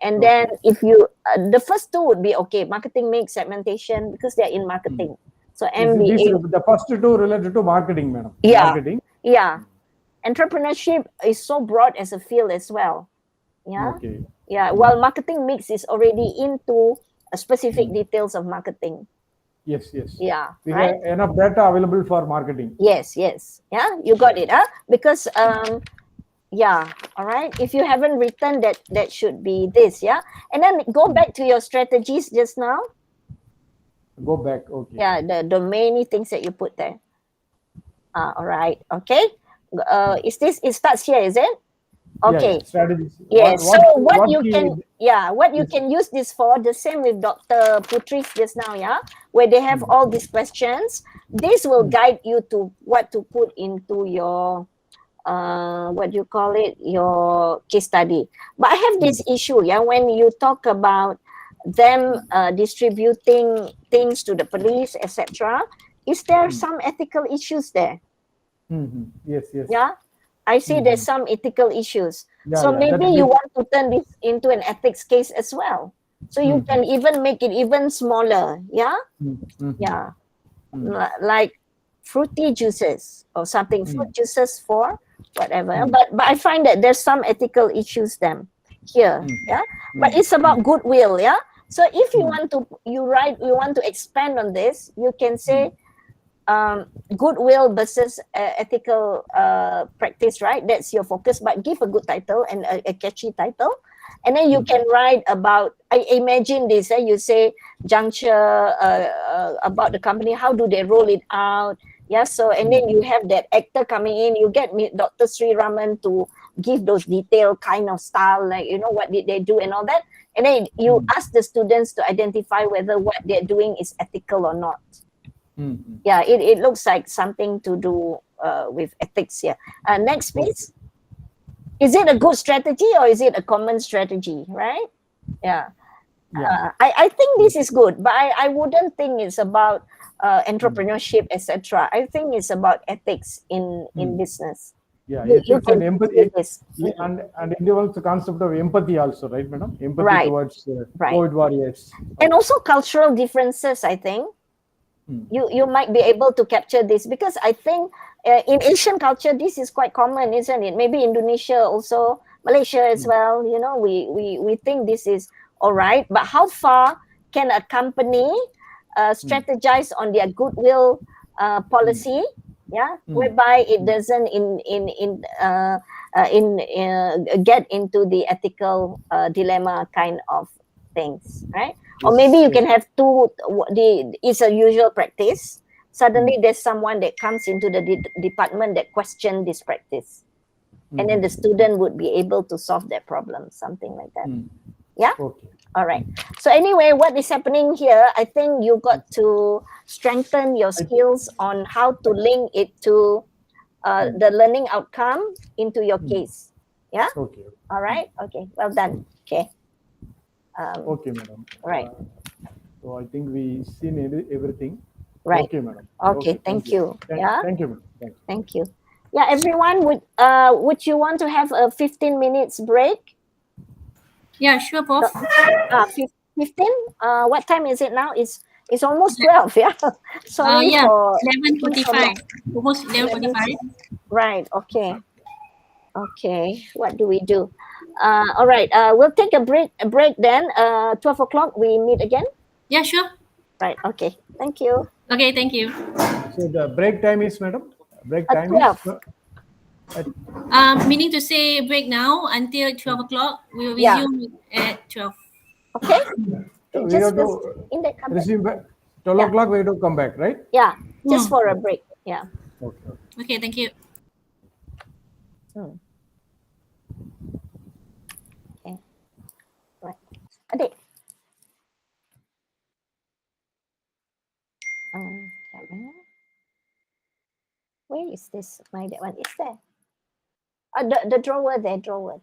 And then if you, the first two would be okay, marketing mix, segmentation, because they're in marketing. So These MBA, the first two related to marketing, madam. yeah, Marketing. yeah. Entrepreneurship is so broad as a field as well. Yeah. Okay. Yeah. While marketing mix is already into specific details of marketing. Yes. Yeah. We Right. have enough data available for marketing. Yes. Yeah. You got it, huh? Because yeah, all right. If you haven't written that should be this, yeah. And then go back to your strategies just now. Go back. Okay. Yeah, the many things that you put there. All right. Okay. Is this, it starts here, is it? Okay. Yeah, strategies. Yes. So what you key- can, what you can use this for, the same with Dr. Putri just now, yeah, where they have all these questions. This will guide you to what to put into your what do you call it, your case study. But I have this issue, yeah, when you talk about them distributing things to the police, etc. Is there some ethical issues there? Yes. Yeah, I see there's some ethical issues. So Yeah, maybe that you gives- want to turn this into an ethics case as well. So you can even make it even smaller. Yeah, yeah. Like fruity juices or something, fruit juices for whatever. But I find that there's some ethical issues then here. Yeah, but it's about goodwill. Yeah. So if you want to, you want to expand on this, you can say goodwill versus ethical practice, right? That's your focus, but give a good title and a catchy title. And then you can write about, I imagine this, you say juncture about the company, how do they roll it out? Yeah, so, and then you have that actor coming in, you get Dr. Sri Raman to give those detailed kind of style, like, you know, what did they do and all that. And then you ask the students to identify whether what they're doing is ethical or not. Yeah, it looks like something to do with ethics here. Next, please. Is it a good strategy or is it a common strategy, right? Yeah. I think this is good, but I wouldn't think it's about entrepreneurship, etc. I think it's about ethics in business. Yeah, You ethics can and empathy. this. And involves the concept of empathy also, right, madam? Empathy Right. towards Right. COVID warriors. And also cultural differences, I think. You might be able to capture this, because I think in Asian culture this is quite common, isn't it? Maybe Indonesia also, Malaysia as well. You know, we think this is all right, but how far can a company strategize on their goodwill policy? Yeah, whereby it doesn't get into the ethical dilemma kind of things, right? Or maybe you can have two. It's a usual practice. Suddenly, there's someone that comes into the department that question this practice, and then the student would be able to solve that problem, something like that. Yeah. Okay. All right. So anyway, what is happening here? I think you got to strengthen your skills on how to link it to the learning outcome into your case. Yeah. Okay. All right. Okay. Well done. Okay. Okay, madam. Right. So I think we seen everything. Right. Okay, madam. Okay. Thank you. Yeah. Thank you, madam. Thank you. Thank you. Yeah. Everyone, would you want to have a 15 minutes break? Yeah, sure, Prof. 15. What time is it now? It's almost 12. Yeah. Sorry Yeah, for 11:45. Almost 11:45. Right. Okay. Okay. What do we do? All right. We'll take a break then. 12 o'clock we meet again. Yeah, sure. Right. Okay. Thank you. Okay, thank you. So the break time is, madam? Break At time 12. is? Meaning to say break now until 12 o'clock. We will Yeah. resume at 12. Okay. We Just have to in that company. resume back. 12 Yeah. o'clock we have to come back, right? Yeah. Just for a break. Yeah. Okay. Okay, thank you. Okay. Right. Adik. Where is this? That one is there. The drawer there. Drawer.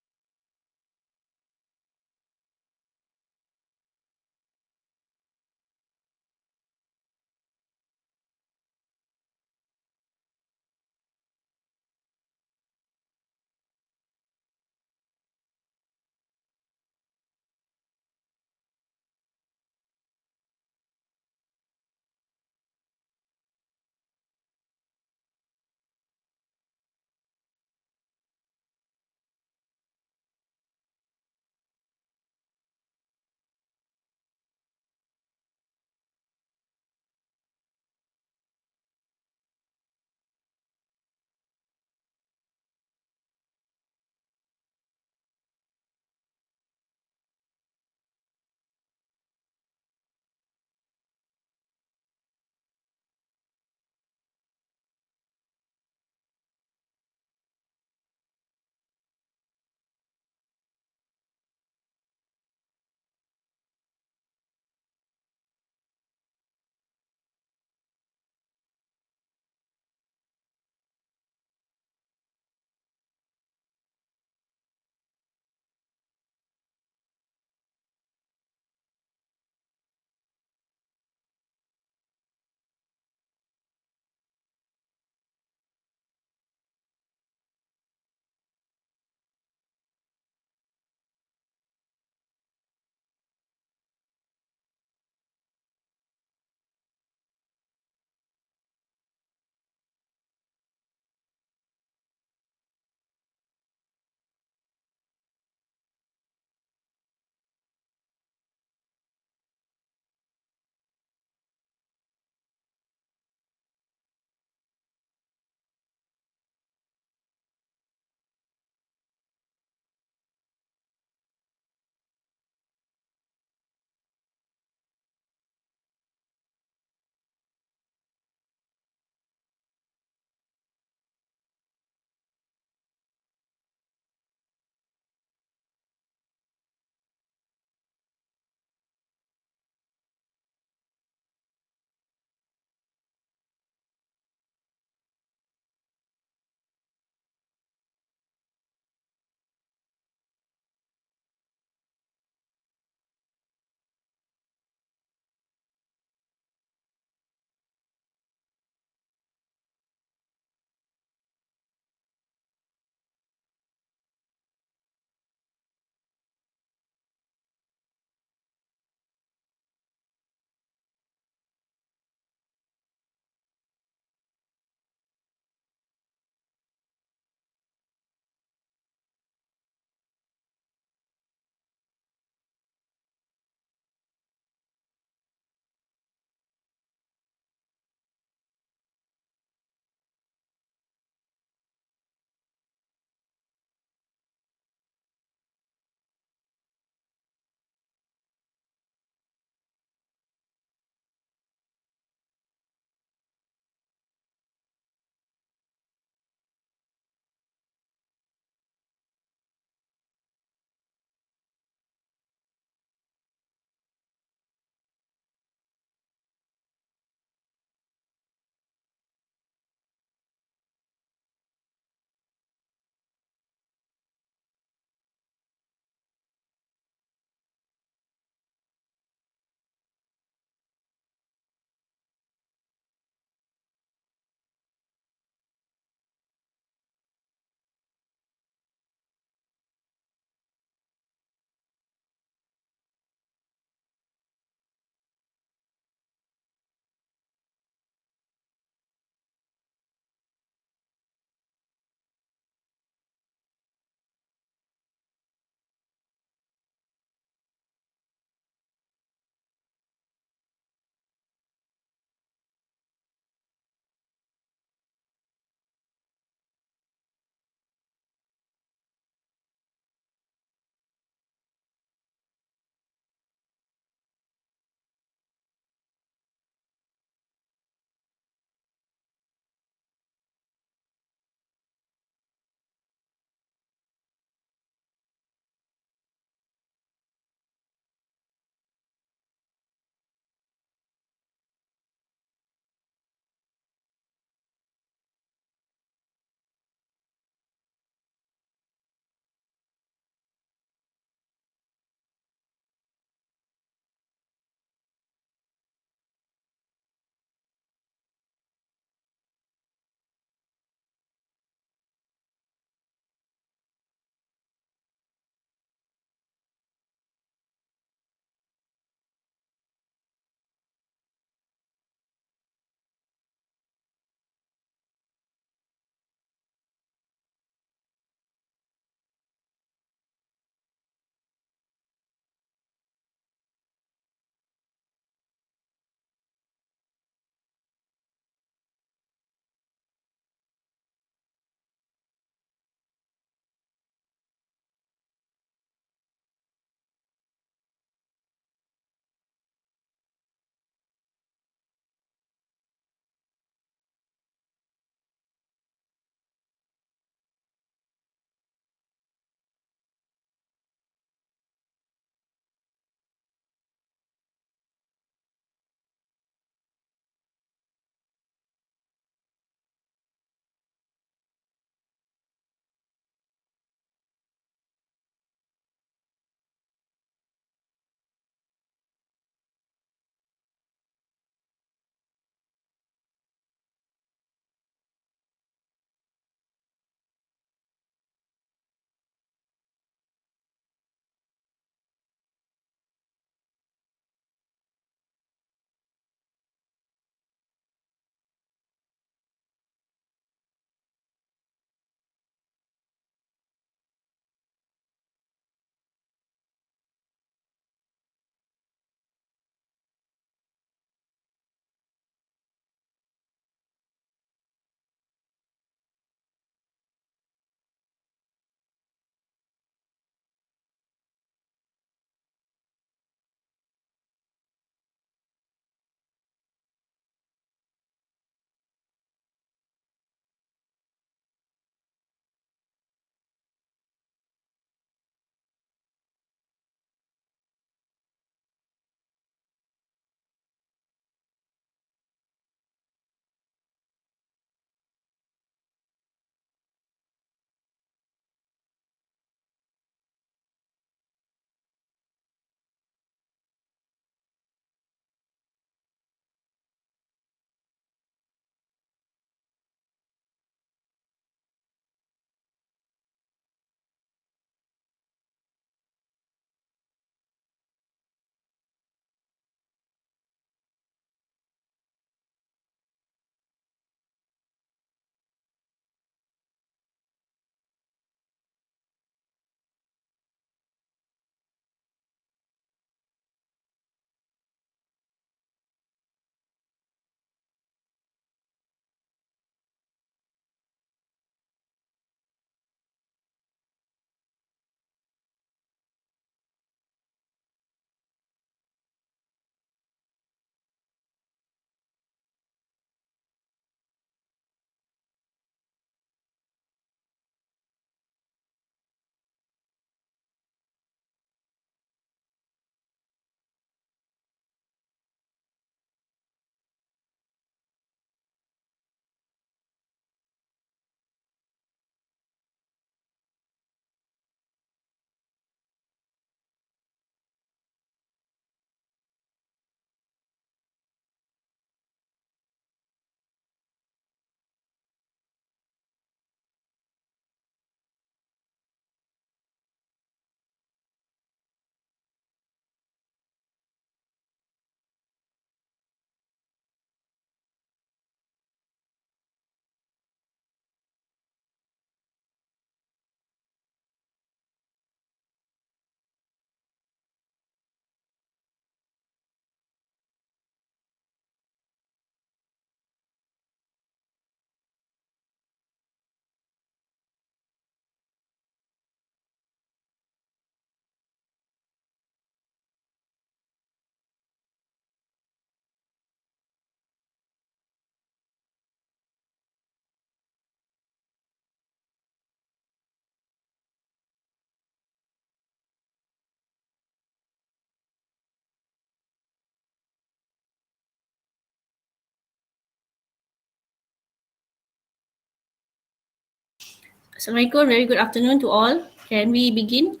Assalamualaikum, very good afternoon to all. Can we begin?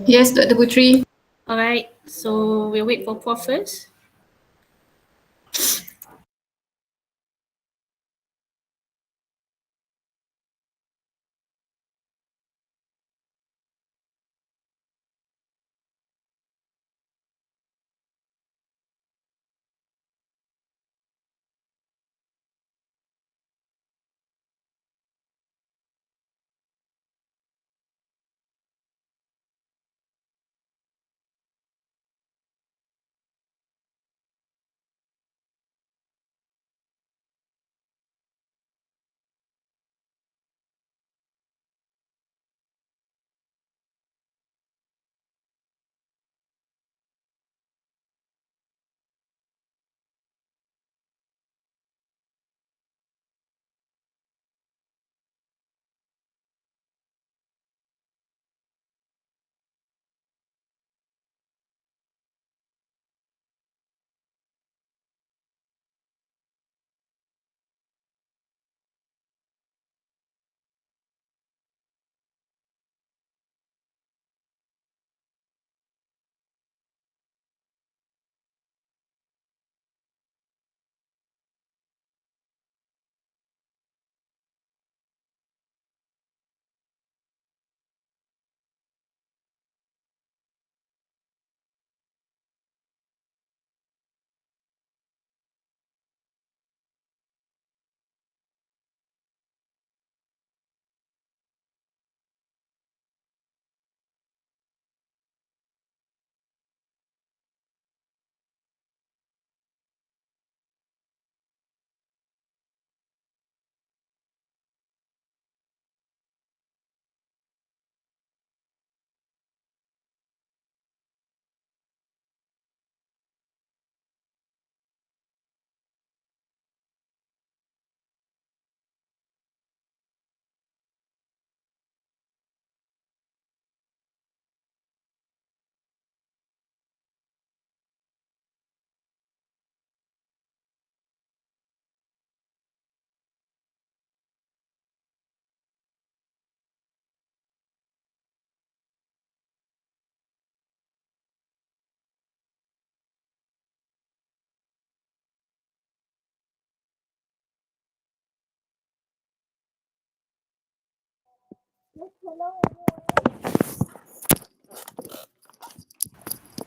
Yes, Dr. Putri. All right, so we'll wait for Prof first.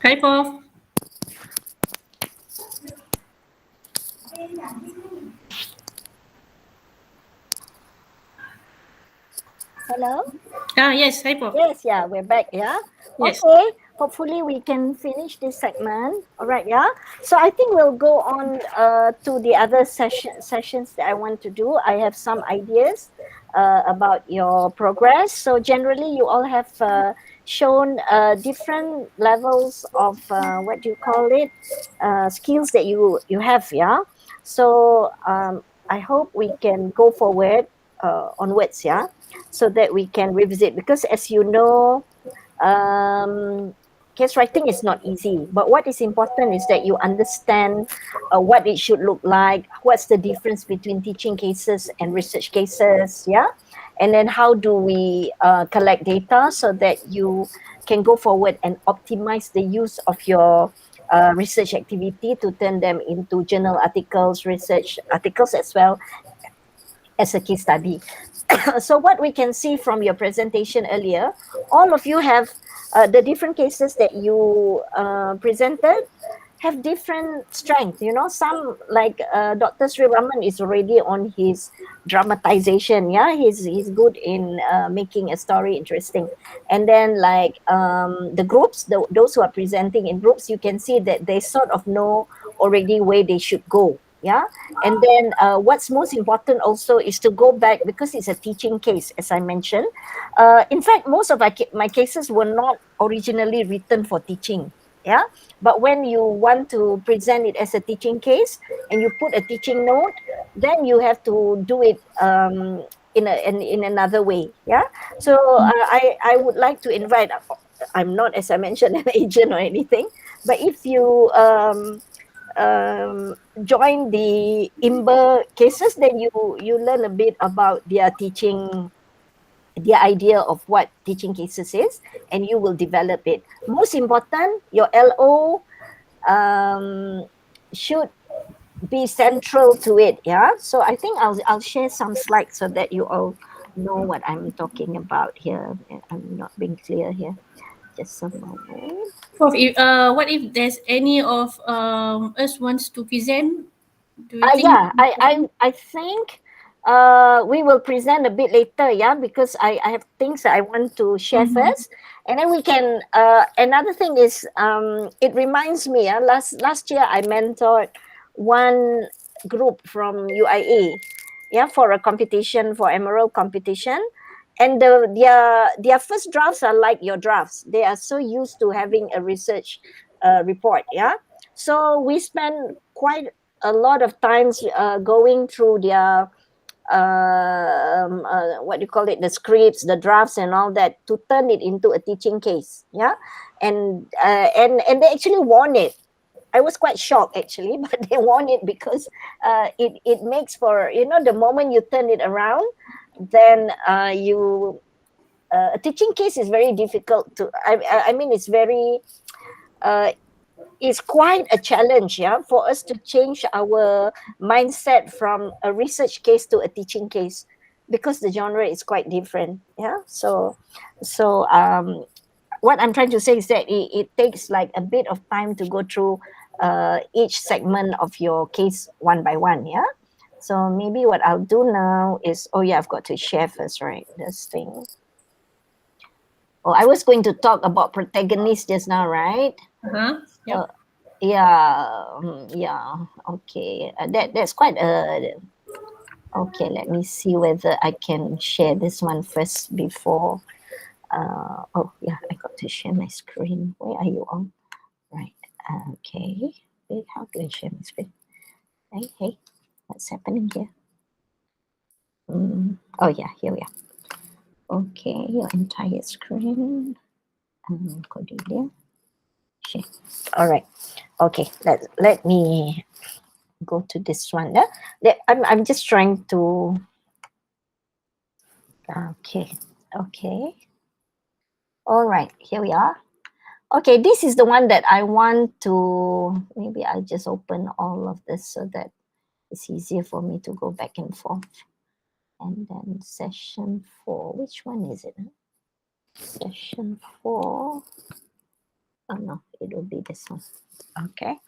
Hi, Prof. Hello? Yes, hi, Prof. Yes, yeah, we're back, yeah? Yes. Okay, hopefully we can finish this segment. All right, yeah? So I think we'll go on to the other sessions that I want to do. I have some ideas about your progress. So generally, you all have shown different levels of, what do you call it, skills that you have, yeah? So I hope we can go forward onwards, yeah? So that we can revisit, because as you know, case writing is not easy, but what is important is that you understand what it should look like, what's the difference between teaching cases and research cases, yeah, and then how do we collect data so that you can go forward and optimize the use of your research activity to turn them into journal articles, research articles, as well as a case study. So what we can see from your presentation earlier, all of you have the different cases that you presented have different strength. You know, some like Dr. Sri Raman is already on his dramatization. Yeah, he's good in making a story interesting. And then like the groups, those who are presenting in groups, you can see that they sort of know already where they should go. Yeah, and then what's most important also is to go back, because it's a teaching case, as I mentioned. In fact, most of my cases were not originally written for teaching. Yeah, but when you want to present it as a teaching case and you put a teaching note, then you have to do it in another way. Yeah. So I would like to invite. I'm not, as I mentioned, an agent or anything, but if you join the IMBA cases, then you learn a bit about their teaching, the idea of what teaching cases is, and you will develop it. Most important, your LO should be central to it. Yeah. So I think I'll share some slides so that you all know what I'm talking about here. I'm not being clear here. Just a moment. What if there's any of us wants to present? Do you think? Yeah, I think we will present a bit later, yeah, because I have things that I want to share first, and then we can. Another thing is, it reminds me, last year I mentored one group from UIA, yeah, for a competition, for Emerald competition, and their first drafts are like your drafts. They are so used to having a research report, yeah. So we spend quite a lot of times going through their what do you call it, the scripts, the drafts and all that, to turn it into a teaching case. Yeah. And they actually won it. I was quite shocked actually, but they won it because it makes for, the moment you turn it around, then a teaching case is very difficult to, I mean, it's very it's quite a challenge, yeah, for us to change our mindset from a research case to a teaching case, because the genre is quite different. Yeah. So what I'm trying to say is that it takes like a bit of time to go through each segment of your case one by one. Yeah. So maybe what I'll do now is, oh yeah, I've got to share first, right? This thing. Oh, I was going to talk about protagonists just now, right? Yep. Yeah. Okay. That's quite a. Okay, let me see whether I can share this one first before. Oh yeah, I got to share my screen. Where are you on? Right. Okay. Wait, how do I share my screen? Hey, what's happening here? Oh yeah, here we are. Okay, your entire screen. Cordelia. Share. All right. Okay. Let me go to this one. I'm just trying to. Okay. All right, here we are. Okay, this is the one that I want to, maybe I'll just open all of this so that it's easier for me to go back and forth. And then session 4, which one is it? Session 4. Oh no, it will be this one. Okay.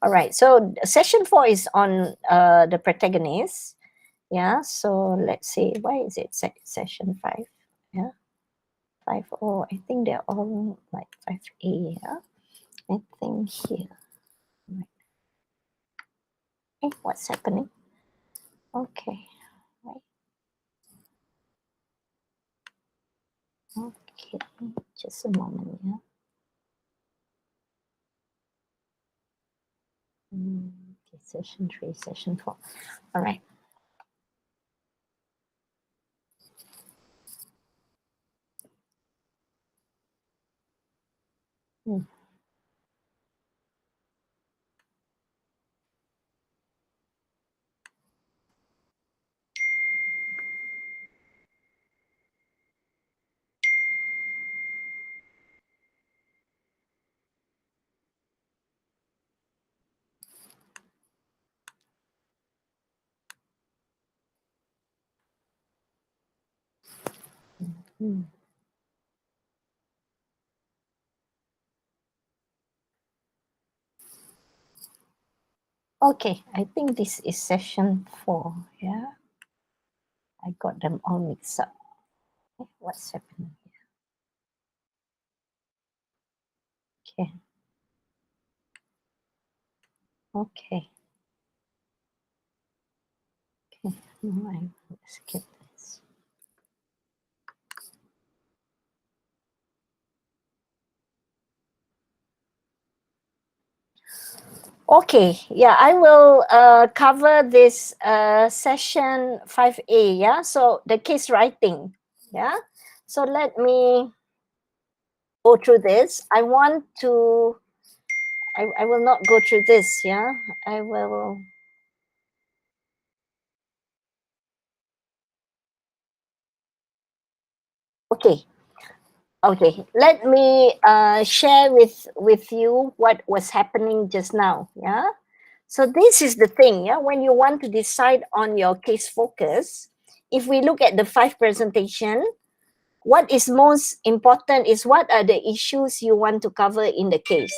All right, so session 4 is on the protagonist. Yeah, so let's see, why is it session 5? Yeah. 5. Oh, I think they're all like 5A. Yeah, I think here. Right. Hey, what's happening? Okay, right. Okay, just a moment. Yeah. Okay, session 3, session 4. All right. Okay, I think this is session 4. Yeah, I got them all mixed up. What's happening here? Okay. No, I will skip this. Okay, yeah, I will cover this session 5A, yeah, so the case writing, yeah. So let me go through this. I want to, I will not go through this, yeah, I will. Okay, okay, let me share with you what was happening just now, yeah. So this is the thing, yeah, when you want to decide on your case focus, if we look at the 5 presentation, what is most important is what are the issues you want to cover in the case,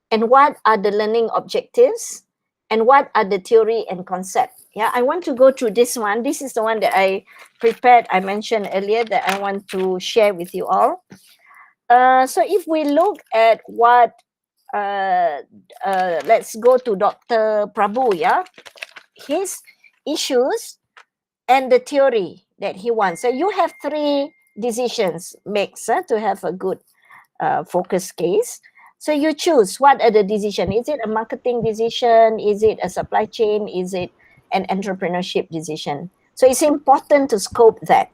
and what are the learning objectives, and what are the theory and concept. Yeah, I want to go through this one. This is the one that I prepared. I mentioned earlier that I want to share with you all. So if we look at what, let's go to Dr. Prabhu, yeah, his issues and the theory that he wants. So you have 3 decisions makes to have a good focus case. So you choose what are the decision. Is it a marketing decision? Is it a supply chain? Is it an entrepreneurship decision? So it's important to scope that.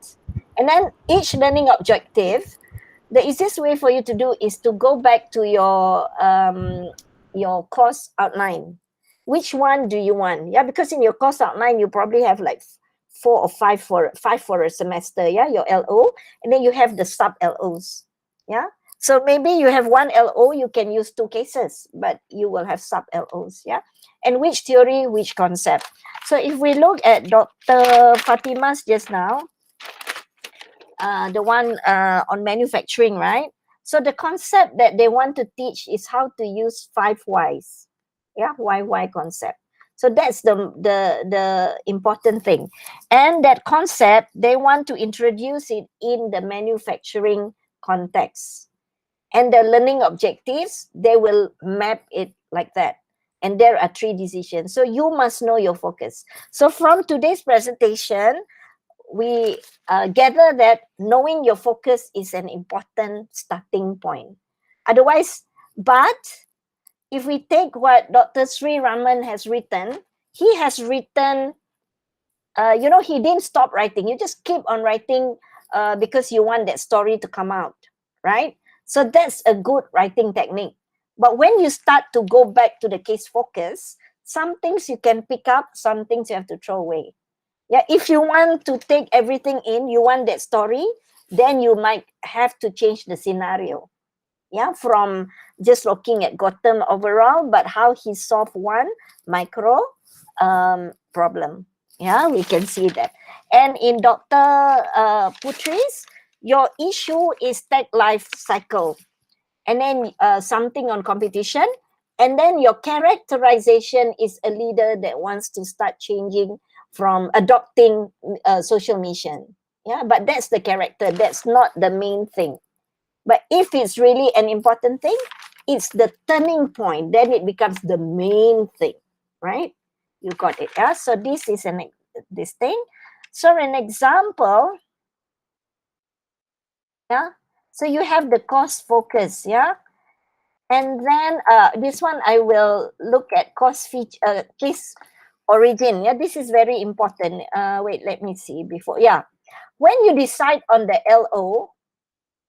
And then each learning objective, the easiest way for you to do is to go back to your course outline. Which one do you want? Yeah, because in your course outline you probably have like 4 or 5 for a semester. Yeah, your LO, and then you have the sub LOs. Yeah, so maybe you have one LO, you can use 2 cases, but you will have sub LOs. Yeah, and which theory, which concept. So if we look at Dr. Fatima's just now, the one on manufacturing, right? So the concept that they want to teach is how to use 5 whys. Yeah, why concept. So that's the important thing. And that concept, they want to introduce it in the manufacturing context. And the learning objectives, they will map it like that. And there are 3 decisions. So you must know your focus. So from today's presentation, we gather that knowing your focus is an important starting point. Otherwise, but if we take what Dr. Sri Raman has written, he has written, he didn't stop writing. You just keep on writing because you want that story to come out, right? So that's a good writing technique. But when you start to go back to the case focus, some things you can pick up, some things you have to throw away. Yeah, if you want to take everything in, you want that story, then you might have to change the scenario. Yeah, from just looking at Gotham overall, but how he solved one micro problem. Yeah, we can see that. And in Dr. Putri's, your issue is tech life cycle, and then something on competition, and then your characterization is a leader that wants to start changing from adopting social mission. Yeah, but that's the character, that's not the main thing. But if it's really an important thing, it's the turning point, then it becomes the main thing, right? You got it. Yeah, so this is this thing. So an example, yeah, so you have the cost focus, yeah. And then this one, I will look at cost feature, case origin. Yeah, this is very important. Wait, let me see before. Yeah, when you decide on the LO,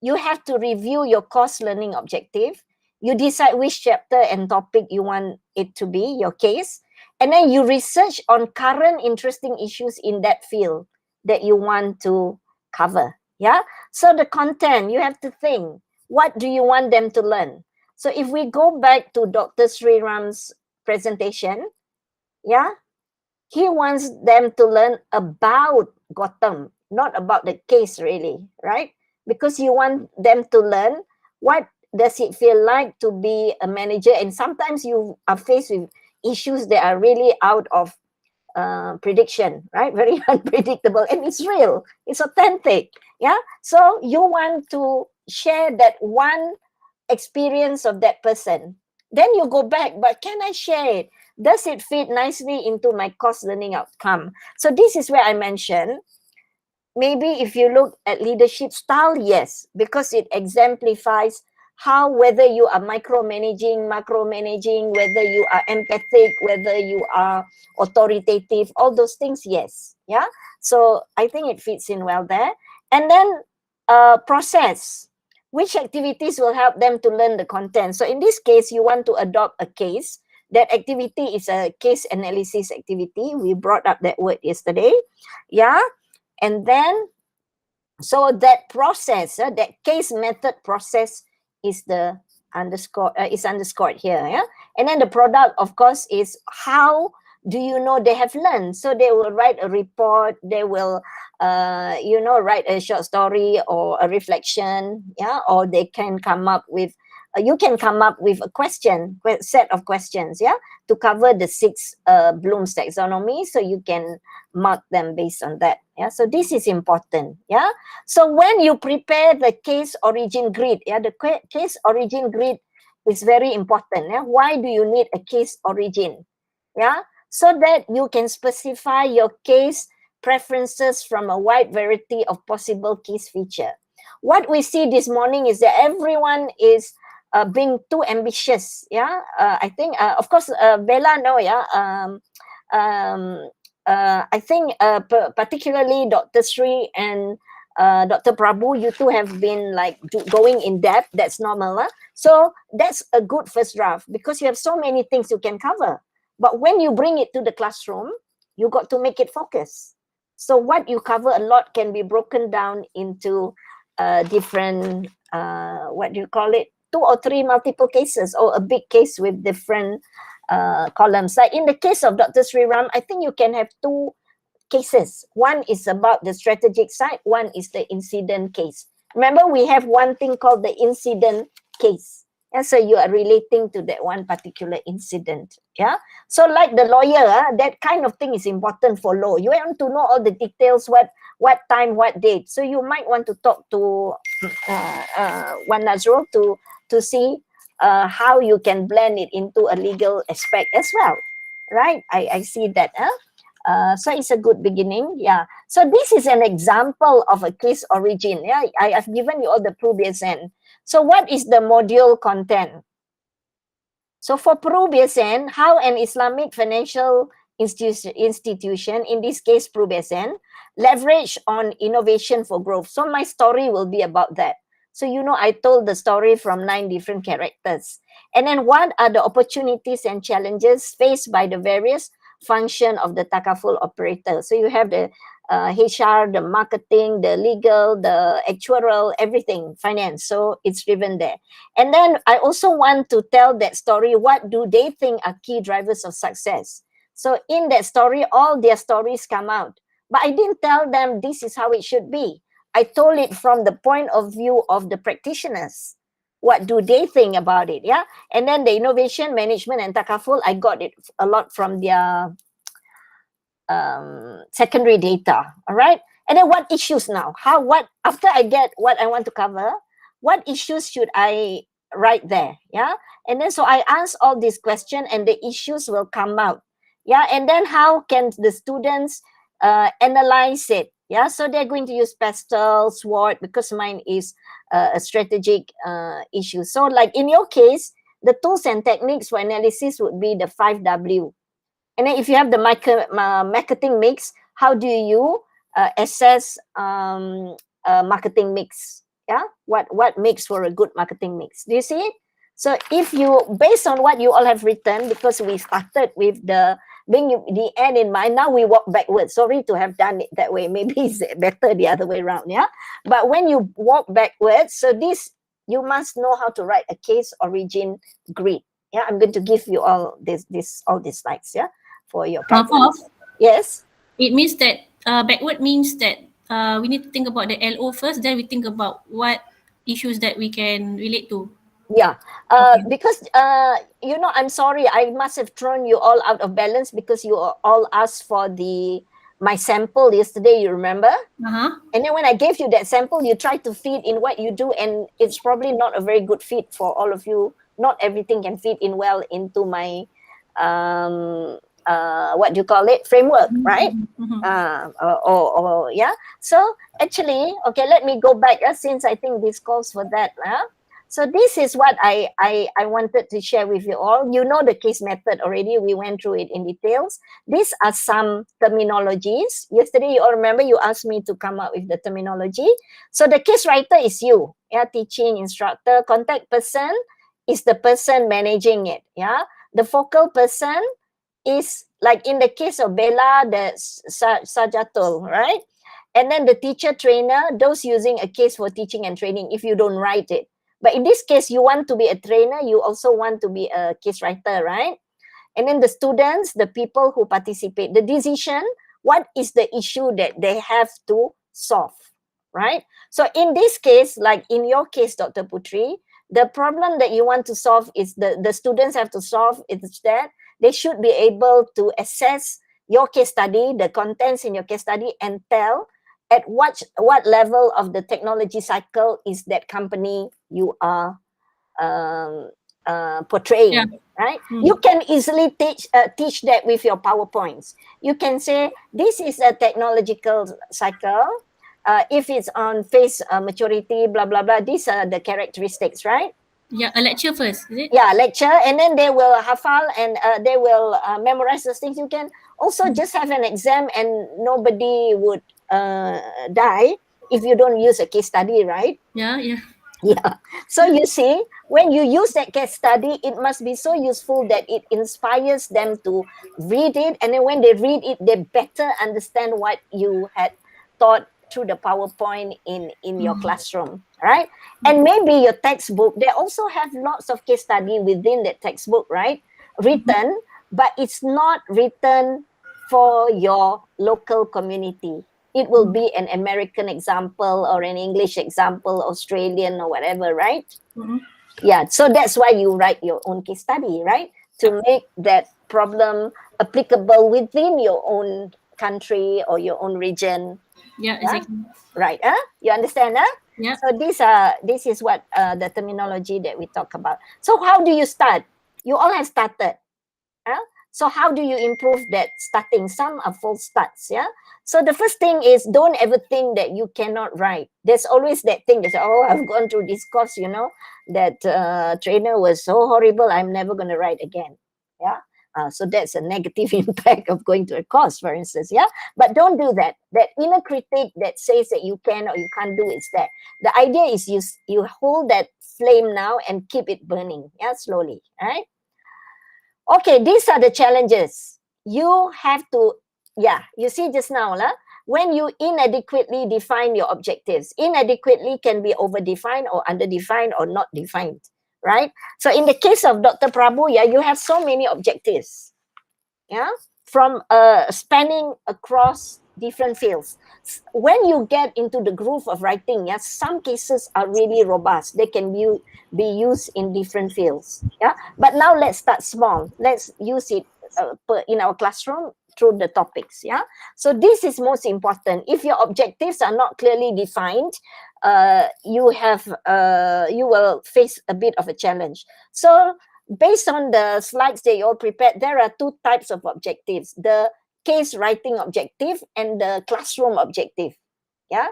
you have to review your course learning objective. You decide which chapter and topic you want it to be, your case. And then you research on current interesting issues in that field that you want to cover. Yeah. So the content, you have to think, what do you want them to learn? So if we go back to Dr. Sriram's presentation, yeah, he wants them to learn about Gotham, not about the case really, right? Because you want them to learn what does it feel like to be a manager, and sometimes you are faced with issues that are really out of prediction, right? Very unpredictable, and it's real, it's authentic. Yeah, so you want to share that one experience of that person. Then you go back, but can I share it? Does it fit nicely into my course learning outcome? So this is where I mentioned, maybe if you look at leadership style, yes, because it exemplifies how, whether you are micromanaging, macromanaging, whether you are empathic, whether you are authoritative, all those things, yes. Yeah. So I think it fits in well there. And then process. Which activities will help them to learn the content? So in this case, you want to adopt a case. That activity is a case analysis activity. We brought up that word yesterday. Yeah. And then, so that process, that case method process is the underscored here. Yeah. And then the product, of course, is how do you know they have learned? So they will write a report, they will write a short story or a reflection, yeah, or they can come up with you can come up with a set of questions, yeah, to cover the 6 Bloom's taxonomy, so you can mark them based on that. Yeah, so this is important. Yeah, so when you prepare the case origin grid, yeah, the case origin grid is very important. Yeah, why do you need a case origin? Yeah, so that you can specify your case preferences from a wide variety of possible case feature. What we see this morning is that everyone is being too ambitious. Yeah, I think, of course, Bella, no, yeah. I think particularly Dr. Sri and Dr. Prabhu, you two have been like going in depth. That's normal. Huh? So that's a good first draft because you have so many things you can cover. But when you bring it to the classroom, you got to make it focus. So what you cover a lot can be broken down into different, what do you call it? 2 or 3 multiple cases, or a big case with different columns. Like in the case of Dr. Sri Ram, I think you can have 2 cases. One is about the strategic side, one is the incident case. Remember, we have one thing called the incident case. And so you are relating to that one particular incident. Yeah. So like the lawyer, that kind of thing is important for law. You want to know all the details, what time, what date. So you might want to talk to Wan Nazrul to see how you can blend it into a legal aspect as well. Right? I see that. So it's a good beginning. Yeah. So this is an example of a case origin. Yeah. I have given you all the PRU-BSN. So what is the module content? So for PRU-BSN, how an Islamic financial institution, in this case PRU-BSN, leverage on innovation for growth. So my story will be about that. So, I told the story from 9 different characters. And then what are the opportunities and challenges faced by the various function of the Takaful operator? So you have the HR, the marketing, the legal, the actuarial, everything, finance. So it's driven there. And then I also want to tell that story. What do they think are key drivers of success? So in that story, all their stories come out. But I didn't tell them this is how it should be. I told it from the point of view of the practitioners. What do they think about it? Yeah. And then the innovation, management, and Takaful, I got it a lot from their secondary data. All right. And then what issues now? After I get what I want to cover, what issues should I write there? Yeah. And then so I ask all these questions and the issues will come out. Yeah. And then how can the students analyze it? Yeah, so they're going to use pastel, SWOT, because mine is a strategic issue. So like in your case, the tools and techniques for analysis would be the 5W. And then if you have the marketing mix, how do you assess marketing mix? Yeah, what makes for a good marketing mix? Do you see it? So if you, based on what you all have written, because we started with the end in mind, now we walk backwards. Sorry to have done it that way. Maybe it's better the other way around, yeah? But when you walk backwards, so this, you must know how to write a case origin grid. Yeah, I'm going to give you all all these slides, yeah, for your practice. Yes? It means that backward means that we need to think about the LO first, then we think about what issues that we can relate to. Yeah, because I'm sorry, I must have thrown you all out of balance because you all asked for my sample yesterday, you remember? And then when I gave you that sample, you tried to fit in what you do, and it's probably not a very good fit for all of you. Not everything can fit in well into my what do you call it, framework, right? Yeah. So actually, okay, let me go back since I think this calls for that. So this is what I wanted to share with you all. You know the case method already. We went through it in details. These are some terminologies. Yesterday, you all remember you asked me to come up with the terminology. So the case writer is you, yeah, teaching instructor. Contact person is the person managing it, yeah. The focal person is, like in the case of Bella, the Sajatul, right? And then the teacher trainer, those using a case for teaching and training if you don't write it. But in this case, you want to be a trainer, you also want to be a case writer, right? And then the students, the people who participate, the decision, what is the issue that they have to solve, right? So in this case, like in your case, Dr. Putri, the problem that you want to solve is the students have to solve is that they should be able to assess your case study, the contents in your case study, and tell at what level of the technology cycle is that company you are portraying, Yeah. right? You can easily teach that with your PowerPoints. You can say this is a technological cycle. If it's on phase maturity, blah blah blah. These are the characteristics, right? Yeah, a lecture first, is it? Yeah, lecture, and then they will hafal and they will memorize those things. You can also just have an exam, and nobody would die if you don't use a case study, right? Yeah, yeah. Yeah. So you see, when you use that case study, it must be so useful that it inspires them to read it. And then when they read it, they better understand what you had taught through the PowerPoint in your classroom, right? And maybe your textbook, they also have lots of case study within that textbook, right? Written, but it's not written for your local community. It will be an American example or an English example, Australian or whatever, right? Yeah, so that's why you write your own case study, right? To make that problem applicable within your own country or your own region. Yeah, exactly. Right, huh? You understand, huh? Yeah. So this is what the terminology that we talk about. So how do you start? You all have started, huh? So how do you improve that starting? Some are false starts, yeah? So the first thing is, don't ever think that you cannot write. There's always that thing that, oh, I've gone through this course, you know, that trainer was so horrible, I'm never going to write again, yeah? So that's a negative impact of going to a course, for instance, yeah? But don't do that. That inner critic that says that you can or you can't do it's there. The idea is you hold that flame now and keep it burning, yeah, slowly, right? Okay, these are the challenges. You have to, yeah, you see just now, when you inadequately define your objectives, inadequately can be over-defined or under-defined or not defined, right? So in the case of Dr. Prabhu, yeah, you have so many objectives, yeah, from spanning across different fields. When you get into the groove of writing, yeah, some cases are really robust. They can be used in different fields, yeah. But now let's start small. Let's use it in our classroom through the topics, yeah. So this is most important. If your objectives are not clearly defined, you will face a bit of a challenge. So based on the slides that you all prepared, there are two types of objectives: the case writing objective and the classroom objective, yeah.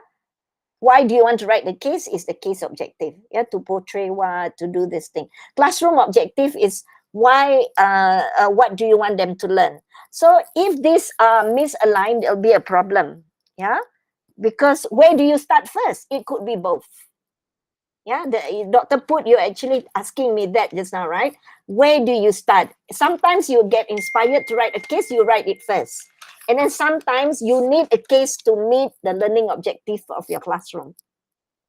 Why do you want to write the case is the case objective, yeah, to portray what, to do this thing. Classroom objective is why, what do you want them to learn? So if these are misaligned, there'll be a problem, yeah, because where do you start first? It could be both. Yeah, Dr. Put, you're actually asking me that just now, right? Where do you start? Sometimes you get inspired to write a case, you write it first. And then sometimes you need a case to meet the learning objective of your classroom.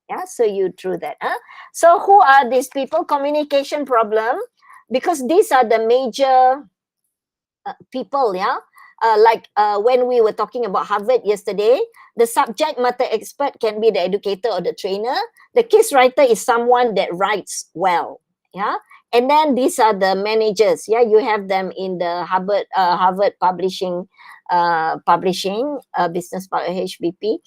Yeah, so you drew that. Huh? So who are these people? Communication problem, because these are the major people, yeah? Like when we were talking about Harvard yesterday, the subject matter expert can be the educator or the trainer. The case writer is someone that writes well, yeah. And then these are the managers, yeah. You have them in the Harvard publishing business part of HBP.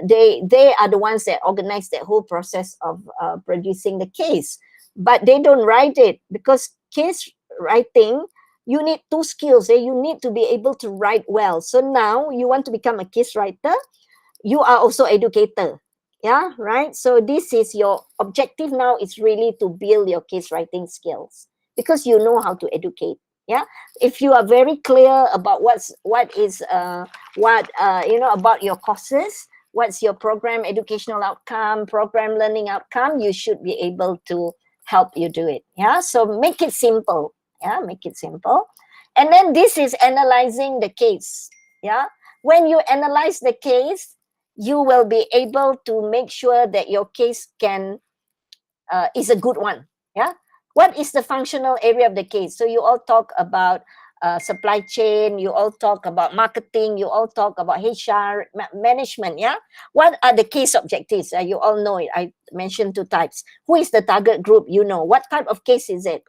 They are the ones that organize that whole process of producing the case, but they don't write it, because case writing, you need two skills. You need to be able to write well. So now you want to become a case writer, you are also educator. Yeah, right. So this is your objective now, is really to build your case writing skills, because you know how to educate. Yeah, if you are very clear about what is about your courses, what's your program educational outcome, program learning outcome, you should be able to help you do it. Yeah, so make it simple. Yeah, make it simple. And then this is analyzing the case. Yeah, when you analyze the case, you will be able to make sure that your case is a good one. Yeah, what is the functional area of the case? So you all talk about supply chain, you all talk about marketing, you all talk about HR management. Yeah, what are the case objectives? You all know it. I mentioned 2 types. Who is the target group? You know what type of case is it?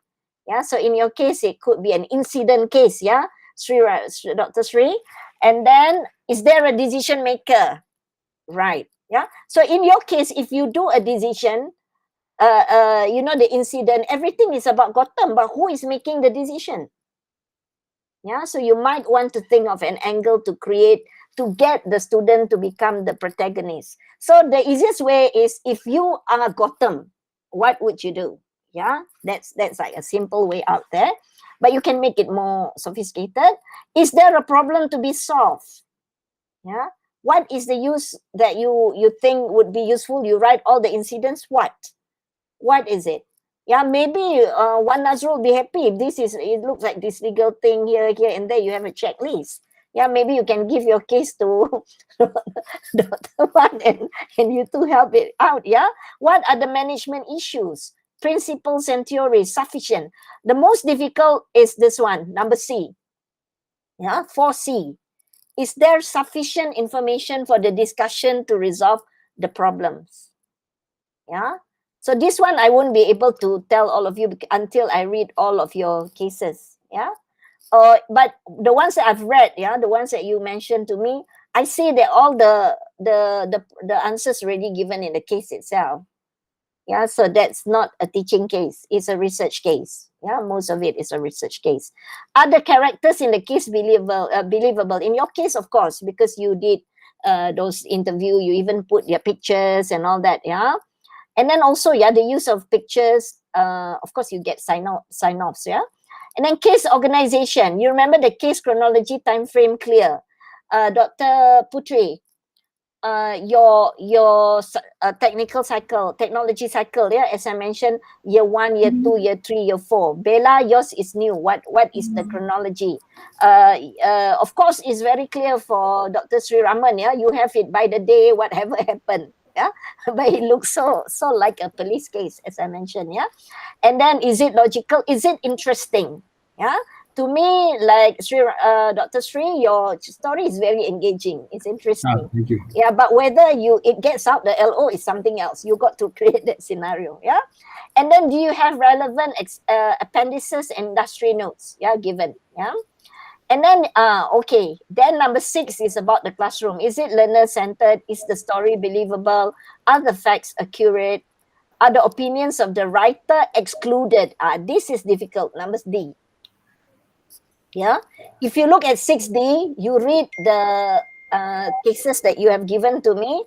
Yeah, so in your case it could be an incident case. Yeah, Dr. Sri. And then, is there a decision maker? Right. Yeah, so in your case, if you do a decision, the incident, everything is about Gotham, but who is making the decision? Yeah, so you might want to think of an angle to get the student to become the protagonist. So the easiest way is, if you are Gotham, what would you do? Yeah, that's like a simple way out there, but you can make it more sophisticated. Is there a problem to be solved? Yeah, what is the use that you think would be useful? You write all the incidents. What is it? Yeah, maybe one Nazrul will be happy if it looks like this legal thing here, and there. You have a checklist. Yeah, maybe you can give your case to Dr. Wan and you two help it out. Yeah, what are the management issues? Principles and theories sufficient. The most difficult is this one, number C. Yeah, 4C. Is there sufficient information for the discussion to resolve the problems? Yeah. So this one I won't be able to tell all of you until I read all of your cases. Yeah. But the ones that I've read, yeah, the ones that you mentioned to me, I see that all the answers already given in the case itself. Yeah, so that's not a teaching case, it's a research case. Yeah, most of it is a research case. Are the characters in the case believable? In your case, of course, because you did those interview, you even put their pictures and all that. Yeah, and then also, yeah, the use of pictures, of course, you get sign-offs. Yeah, and then case organization. You remember the case chronology time frame clear. Dr. Putri, your technology cycle, yeah, as I mentioned, year 1, year 2, year 3, year 4. Bella, yours is new. What is the chronology? Of course, it's very clear for Dr. Sri Raman. Yeah, you have it by the day, whatever happened. Yeah, but it looks so like a police case, as I mentioned. Yeah, and then, is it logical? Is it interesting? Yeah, to me, like Dr. Sri, your story is very engaging. It's interesting. Thank you. Yeah, but whether it gets out the LO is something else. You got to create that scenario. Yeah, and then, do you have relevant appendices and industry notes? Yeah, given. Yeah, and then okay. Then number 6 is about the classroom. Is it learner centered? Is the story believable? Are the facts accurate? Are the opinions of the writer excluded? This is difficult. Number D. Yeah, if you look at 6D, you read the cases that you have given to me,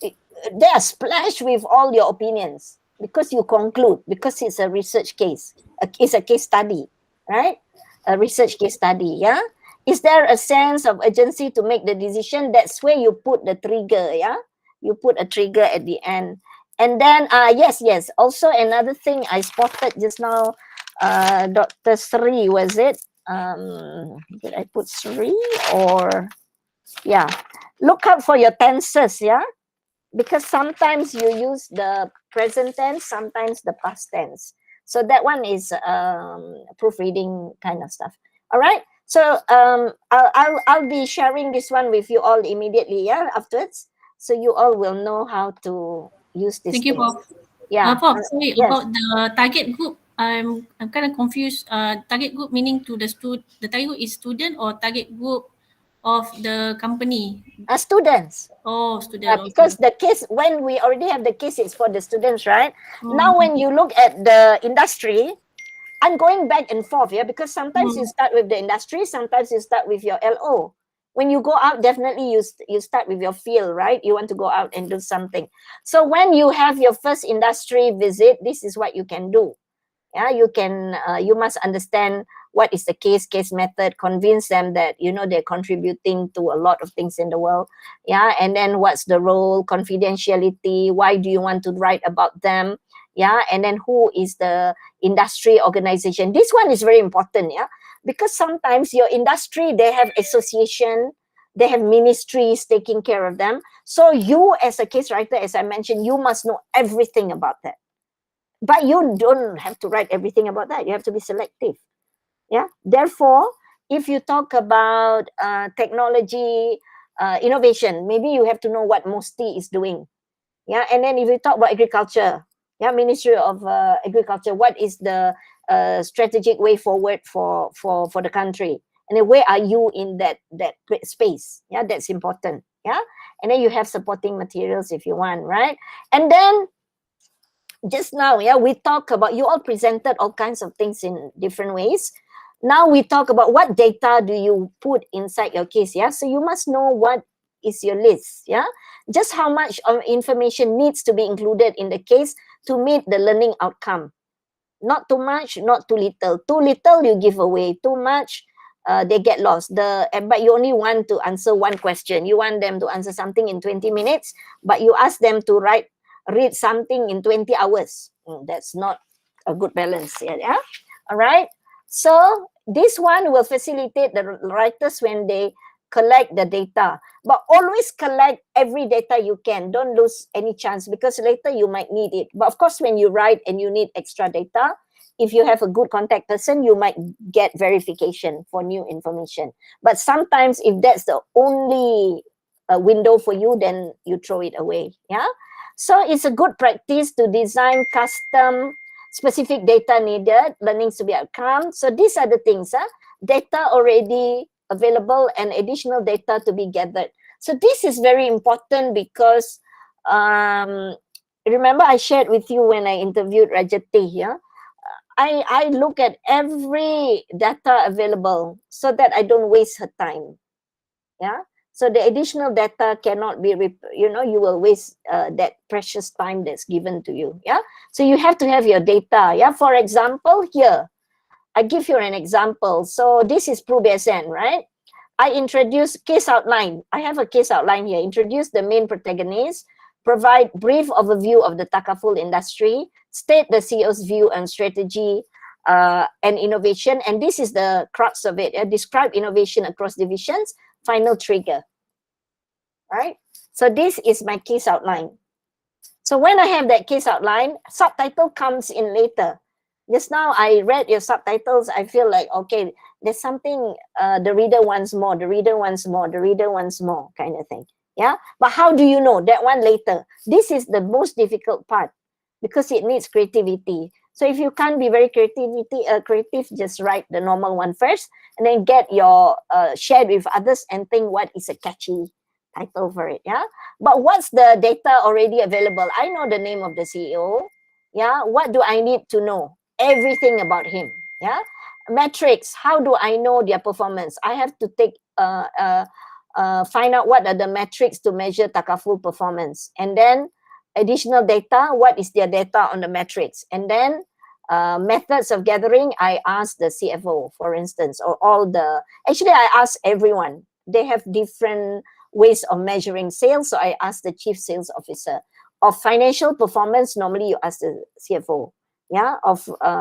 they are splashed with all your opinions, because you conclude, because it's a research case, it's a case study, right? A research case study. Yeah, is there a sense of urgency to make the decision? That's where you put the trigger. Yeah, you put a trigger at the end. And then yes, also another thing I spotted just now, Dr. Sri, was it? Did I put Sri or? Yeah, look out for your tenses. Yeah, because sometimes you use the present tense, sometimes the past tense. So that one is proofreading kind of stuff. All right. So I'll be sharing this one with you all immediately. Yeah, afterwards, so you all will know how to use this. Thank you, Prof. Yeah. Prof, sorry, yes. about the target group. I'm kind of confused. Target group meaning to the target group is student or target group of the company? Students. Oh, student. Because the case, when we already have the case, it's for the students, right? Oh. Now, when you look at the industry, I'm going back and forth, yeah, because sometimes you start with the industry, sometimes you start with your LO. When you go out, definitely you start with your field, right? You want to go out and do something. So when you have your first industry visit, this is what you can do. Yeah, you can, you must understand what is the case method, convince them that, you know, they're contributing to a lot of things in the world. Yeah, and then what's the role, confidentiality, why do you want to write about them? Yeah, and then who is the industry organization? This one is very important, yeah, because sometimes your industry, they have association, they have ministries taking care of them. So you as a case writer, as I mentioned, you must know everything about that. But you don't have to write everything about that. You have to be selective. Yeah. Therefore, if you talk about technology, innovation, maybe you have to know what MOSTI is doing. Yeah. And then if you talk about agriculture, yeah, Ministry of Agriculture, what is the strategic way forward for the country? And then where are you in that space? Yeah, that's important. Yeah. And then you have supporting materials if you want, right? And then just now, yeah, we talk about, you all presented all kinds of things in different ways. Now we talk about what data do you put inside your case, yeah? So you must know what is your list, yeah? Just how much information needs to be included in the case to meet the learning outcome. Not too much, not too little. Too little, you give away. Too much, they get lost. But you only want to answer one question. You want them to answer something in 20 minutes, but you ask them to read something in 20 hours. That's not a good balance. Yeah. All right. So this one will facilitate the writers when they collect the data. But always collect every data you can. Don't lose any chance, because later you might need it. But of course, when you write and you need extra data, if you have a good contact person, you might get verification for new information. But sometimes if that's the only window for you, then you throw it away. Yeah. So it's a good practice to design custom specific data needed, learnings to be outcome. So these are the things, data already available and additional data to be gathered. So this is very important because remember I shared with you when I interviewed Rajati here, I look at every data available so that I don't waste her time. Yeah. So the additional data cannot be, you will waste that precious time that's given to you. Yeah. So you have to have your data. Yeah. For example, here, I give you an example. So this is PRUBSN, right? I introduce case outline. I have a case outline here. Introduce the main protagonist, provide brief overview of the Takaful industry, state the CEO's view and strategy and innovation. And this is the crux of it. Describe innovation across divisions, final trigger. Right? So this is my case outline. So when I have that case outline, subtitle comes in later. Just now I read your subtitles, I feel like, okay, there's something the reader wants more, the reader wants more, the reader wants more kind of thing. Yeah. But how do you know? That one later. This is the most difficult part because it needs creativity. So if you can't be very creative, just write the normal one first and then get your shared with others and think what is a catchy title for it. Yeah. But what's the data already available? I know the name of the CEO. Yeah. What do I need to know? Everything about him. Yeah. Metrics. How do I know their performance? I have to take find out what are the metrics to measure Takaful performance, and then additional data. What is their data on the metrics? And then methods of gathering. I ask the CFO, for instance, or actually I ask everyone. They have different ways of measuring sales. So I ask the chief sales officer. Of financial performance, normally you ask the CFO. Yeah,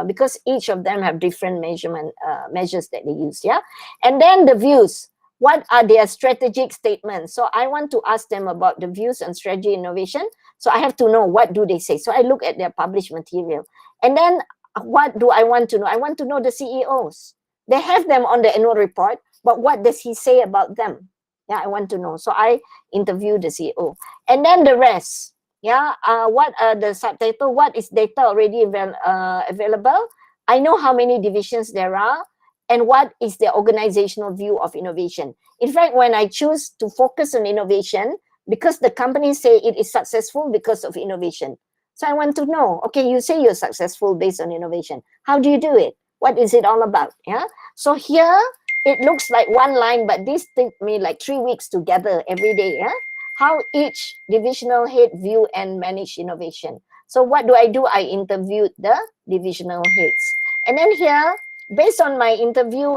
because each of them have different measures that they use. Yeah, and then the views. What are their strategic statements? So I want to ask them about the views and strategy innovation. So I have to know what do they say. So I look at their published material. And then what do I want to know? I want to know the CEOs. They have them on the annual report, but what does he say about them? Yeah, I want to know. So I interview the CEO. And then the rest. Yeah, what are the subtitle? What is data already available? I know how many divisions there are and what is the organizational view of innovation. In fact, when I choose to focus on innovation, because the companies say it is successful because of innovation. So I want to know, okay, you say you're successful based on innovation. How do you do it? What is it all about? Yeah. So here it looks like one line, but this took me like 3 weeks together every day. Yeah? How each divisional head view and manage innovation. So what do? I interviewed the divisional heads. And then here, based on my interview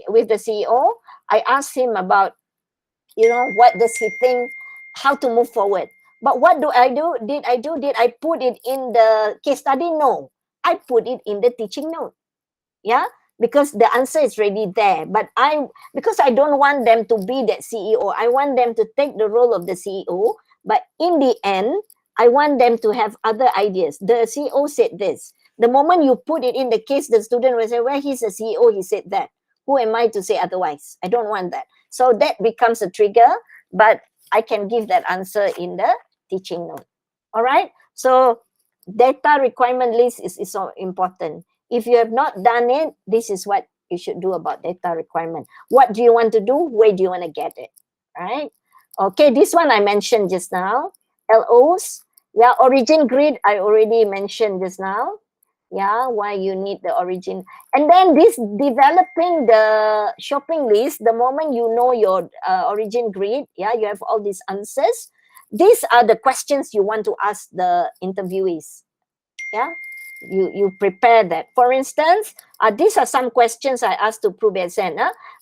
with the CEO, I asked him about, what does he think, how to move forward. But what do? Did I put it in the case study? No, I put it in the teaching note. Yeah, because the answer is already there. But because I don't want them to be that CEO, I want them to take the role of the CEO. But in the end, I want them to have other ideas. The CEO said this. The moment you put it in the case, the student will say, well, he's a CEO, he said that. Who am I to say otherwise? I don't want that. So that becomes a trigger, but I can give that answer in the teaching note. All right. So data requirement list is so important. If you have not done it, this is what you should do about data requirement. What do you want to do? Where do you want to get it? Right? Okay, this one I mentioned just now. LOs. Yeah, origin grid I already mentioned just now. Yeah, why you need the origin. And then this developing the shopping list, the moment you know your origin grid, yeah, you have all these answers. These are the questions you want to ask the interviewees. Yeah, you prepare that. For instance, these are some questions I asked to Prubesen.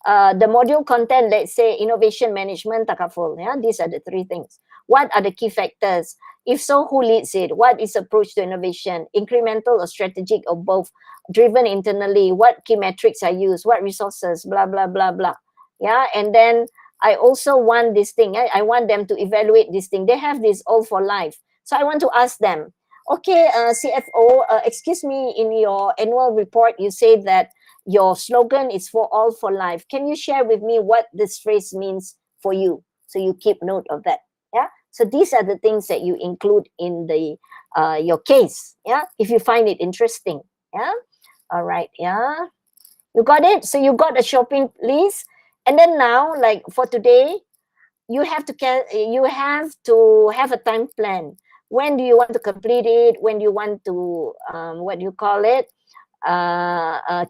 The module content, let's say innovation management takaful. Yeah, these are the three things. What are the key factors? If so, who leads it? What is approach to innovation? Incremental or strategic or both? Driven internally? What key metrics are used? What resources? Blah blah blah blah. Yeah, and then I also want this thing. I want them to evaluate this thing. They have this all for life. So I want to ask them, okay, CFO, excuse me, in your annual report, you say that your slogan is for all for life. Can you share with me what this phrase means for you? So you keep note of that. Yeah. So these are the things that you include in the your case. Yeah. If you find it interesting. Yeah. All right. Yeah. You got it. So you got a shopping list, and then now, like for today, you have to have a time plan. When do you want to complete it? When do you want to what do you call it?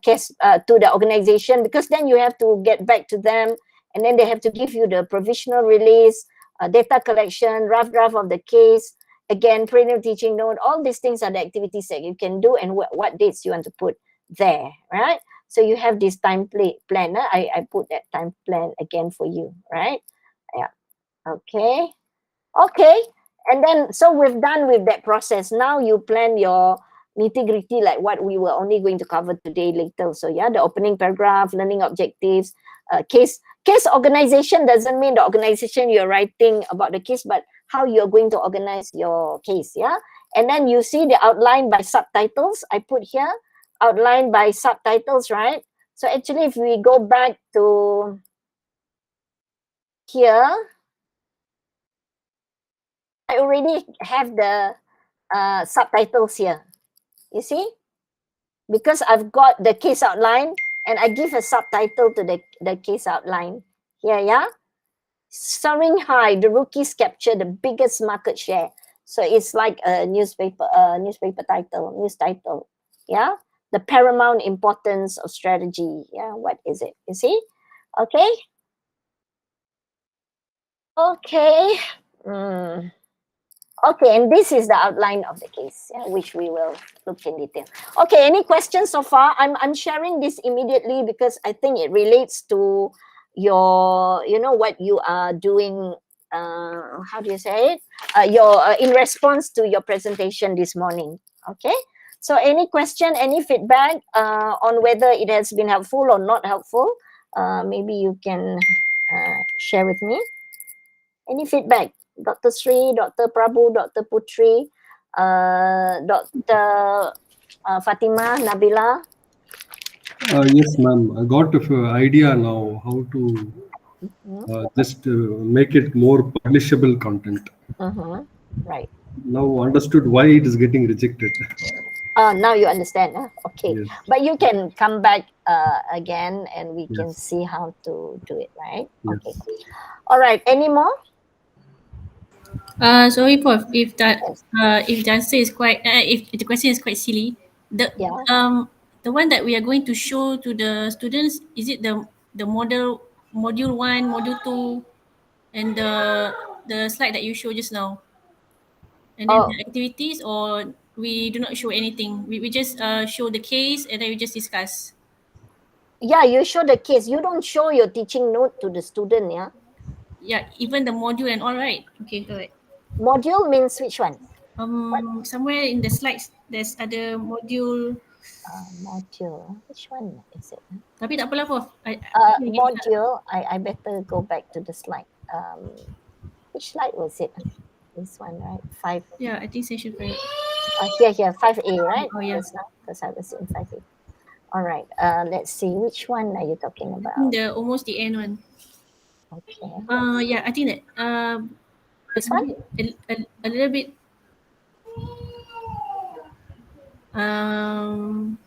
Case to the organization, because then you have to get back to them, and then they have to give you the provisional release, data collection, rough draft of the case, again prelim teaching note. All these things are the activities that you can do, and what dates you want to put there, right? So you have this time plan. I put that time plan again for you, right? Yeah. Okay. Okay. And then, so we've done with that process. Now you plan your nitty-gritty, like what we were only going to cover today later. So yeah, the opening paragraph, learning objectives, case organization doesn't mean the organization you're writing about the case, but how you're going to organize your case. Yeah. And then you see the outline by subtitles. I put here outline by subtitles, right? So actually, if we go back to here, I already have the subtitles here. You see? Because I've got the case outline, and I give a subtitle to the case outline. Here, yeah? Soaring high, the rookies capture the biggest market share. So it's like a newspaper title, news title. Yeah? The paramount importance of strategy. Yeah, what is it? You see? Okay? Okay. Okay, and this is the outline of the case, yeah, which we will look in detail. Okay, any questions so far? I'm sharing this immediately because I think it relates to your, what you are doing. How do you say it? In response to your presentation this morning. Okay. So, any question, any feedback on whether it has been helpful or not helpful? Maybe you can share with me. Any feedback? Dr. Sri, Dr. Prabhu, Dr. Putri, Dr. Fatima, Nabila. Yes, ma'am. I got an idea now how to just make it more publishable content. Right. Now understood why it is getting rejected. Now you understand. Okay. Yes. But you can come back again and we can see how to do it, right? Yes. Okay. All right. Any more? Sorry, Prof. If the answer is quite if the question is quite silly, the one that we are going to show to the students, is it the the module 1, module 2, and the slide that you showed just now. And then the activities, or we do not show anything. We just show the case and then we just discuss. Yeah, you show the case. You don't show your teaching note to the student, yeah? Yeah, even the module and all, right? Okay, correct. Module means which one? Somewhere in the slides there's other module. Module. Which one is it? Tapi tak apalah, Prof. Module. I better go back to the slide. Which slide was it? This one, right? 5. Yeah, I think session 5. Here, 5A, right? Oh, yeah. Because I was in 5A. All right. Let's see. Which one are you talking I about? think almost the end one. Okay. Yeah, I think that This one? a little bit a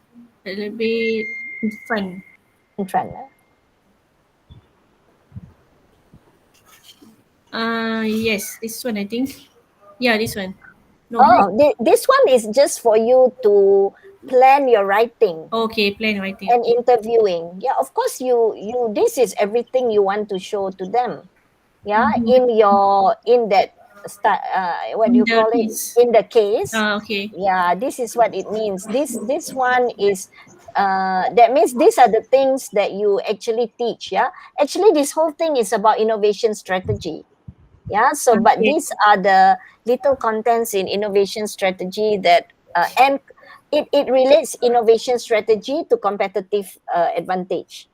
little bit in front. In front. Yes, this one I think. Yeah, this one. No, this one is just for you to plan your writing. Okay, plan writing. And interviewing. Yeah, of course you this is everything you want to show to them. Yeah, in that what do you call it? In the case. Okay. Yeah, this is what it means. This one is that means these are the things that you actually teach. Yeah, actually this whole thing is about innovation strategy. Yeah, so but these are the little contents in innovation strategy that and it relates innovation strategy to competitive advantage.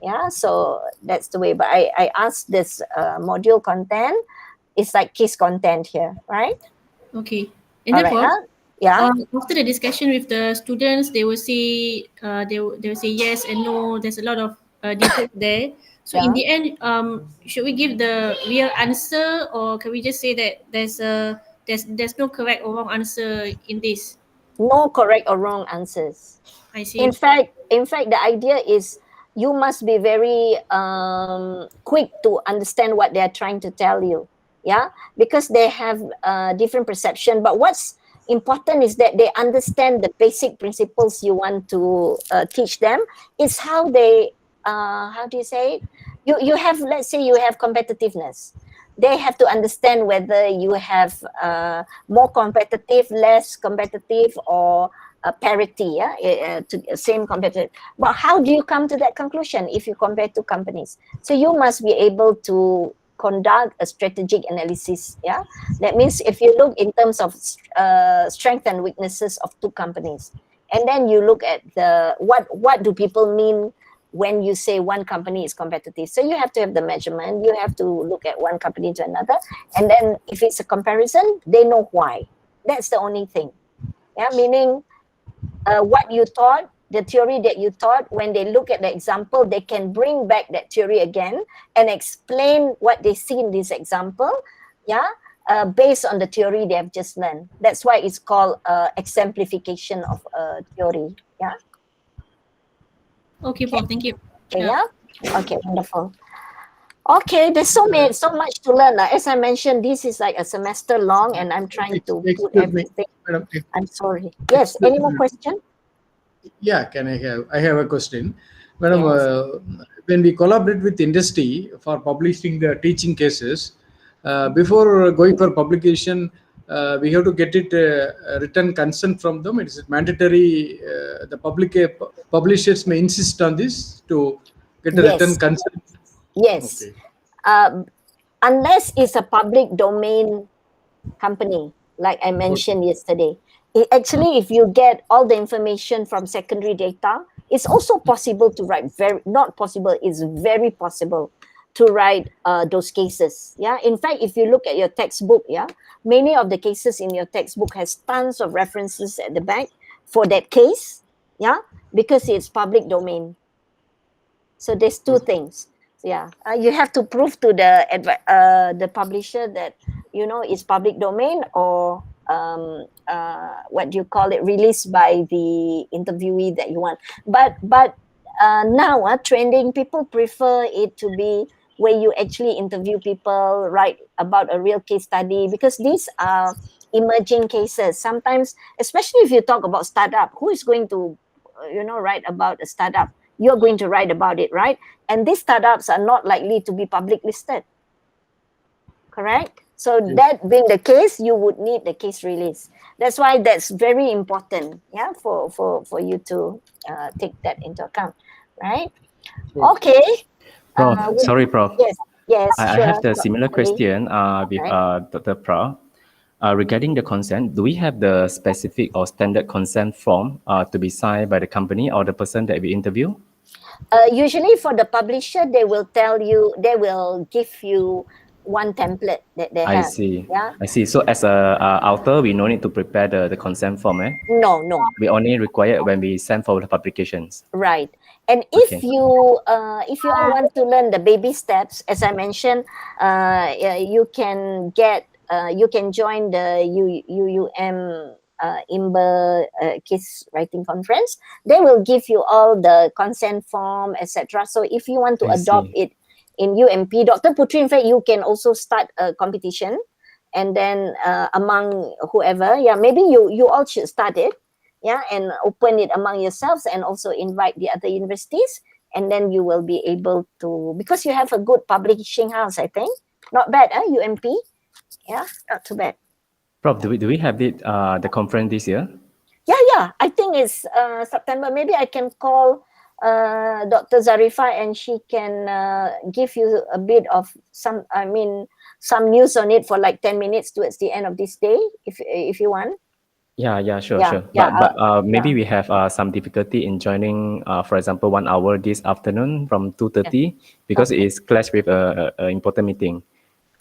Yeah, so that's the way. But I asked this module content. It's like case content here, right? Okay. And therefore, yeah. After the discussion with the students, they will say they will say yes and no. There's a lot of details there. So in the end, should we give the real answer, or can we just say that there's no correct or wrong answer in this? No correct or wrong answers. I see. In fact, the idea is you must be very quick to understand what they are trying to tell you. Yeah, because they have different perception. But what's important is that they understand the basic principles you want to teach them. It's how they how do you say it? You have, let's say you have competitiveness. They have to understand whether you have more competitive, less competitive, or parity, to same competitive. But how do you come to that conclusion if you compare two companies? So you must be able to conduct a strategic analysis. Yeah, that means if you look in terms of strength and weaknesses of two companies, and then you look at the what do people mean when you say one company is competitive. So you have to have the measurement, you have to look at one company to another, and then if it's a comparison, they know why. That's the only thing. Yeah, meaning what you taught, the theory that you taught, when they look at the example, they can bring back that theory again and explain what they see in this example, yeah, based on the theory they have just learned. That's why it's called exemplification of theory. Yeah. Okay, Paul, thank you. Okay, yeah. Okay, wonderful. Okay, there's so much to learn. As I mentioned, this is like a semester long, and I'm trying to put everything. I'm sorry. Yes. Any more question? Yeah, I have a question, Madam. When we collaborate with industry for publishing the teaching cases, before going for publication, we have to get it written consent from them. It is mandatory. The publishers may insist on this to get a written consent. Yes. Okay. Unless it's a public domain company, like I mentioned yesterday. Actually, if you get all the information from secondary data, it's also possible to write not possible, it's very possible to write those cases. Yeah. In fact, if you look at your textbook, yeah, many of the cases in your textbook has tons of references at the back for that case. Yeah, because it's public domain. So there's two things. Yeah, you have to prove to the publisher that it's public domain, or what do you call it, released by the interviewee that you want. But now trending, people prefer it to be where you actually interview people, write about a real case study, because these are emerging cases. Sometimes, especially if you talk about startup, who is going to write about a startup? you're going to write about it, right? And these startups are not likely to be public listed. Correct? So that being the case, you would need the case release. That's why that's very important, yeah, for you to take that into account, right? Okay. Prof, sorry, Prof. Yes, I sure. have the similar Okay. question with Right. Dr. Prof. Regarding the consent, do we have the specific or standard consent form to be signed by the company or the person that we interview? Usually for the publisher, they will tell you, they will give you one template that they I have. see. Yeah. I see. So as a author, we no need to prepare the consent form, eh? No. We only require it when we send for the publications. Right. And Okay. if you all want to learn the baby steps, as I mentioned, you can you can join the UUM IMBA case writing conference. They will give you all the consent form, etc. So if you want to I adopt see. it in UMP, Dr. Putri, in fact, you can also start a competition, and then among whoever, yeah, maybe you all should start it, yeah, and open it among yourselves, and also invite the other universities, and then you will be able to, because you have a good publishing house, I think. Not bad, UMP. Yeah, not too bad. Prof, do we have the conference this year? Yeah, I think it's September. Maybe I can call Dr. Zarifa, and she can give you a bit of some news on it for like 10 minutes towards the end of this day, if you want. Yeah, sure. Yeah, But maybe we have some difficulty in joining, for example, 1 hour this afternoon from 2:30 because Okay. it's clash with a important meeting.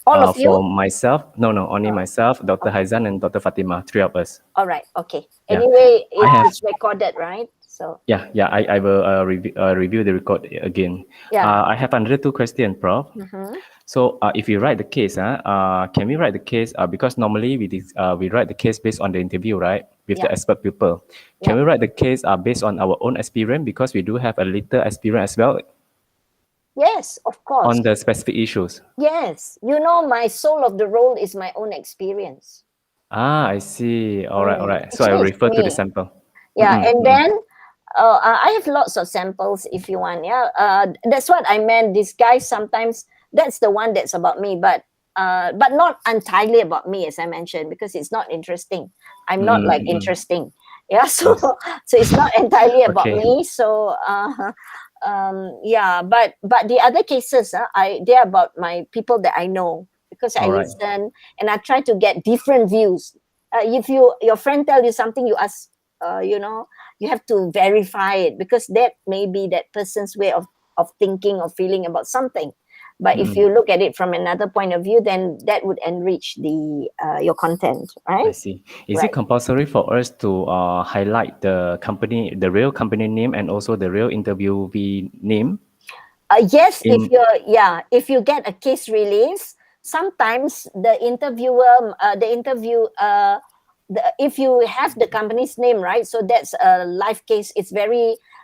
All of you? For myself, no, only myself, Dr. Haizan, and Dr. Fatima, 3 of us. All right. Okay. Yeah. Anyway, I have- it's recorded, right? So Yeah. I will review the record again. Yeah. I have another 2 questions, Prof. Mhm. So if you write the case, can we write the case because normally we write the case based on the interview, right, with the Yeah. expert people. Can Yeah. we write the case based on our own experience because we do have a little experience as well Yes, of course. on the specific issues? Yes. My soul of the role is my own experience. I see. All right. So I Actually, it's refer to the me. sample. Yeah, and then I have lots of samples if you want. Yeah, that's what I meant. These guys sometimes, that's the one that's about me, but not entirely about me, as I mentioned, because it's not interesting. I'm not like interesting. Yeah, so so it's not entirely about Okay. me. So yeah, but the other cases, they're about my people that I know, because I All right. listen and I try to get different views. If your friend tell you something, you ask, you have to verify it, because that may be that person's way of thinking or feeling about something. But if you look at it from another point of view, then that would enrich the your content, right? I see. Is it compulsory for us to highlight the real company name, and also the real interviewee name? Yes, In- if you get a case release, sometimes the interviewer, if you have the company's name, right? So that's a live case.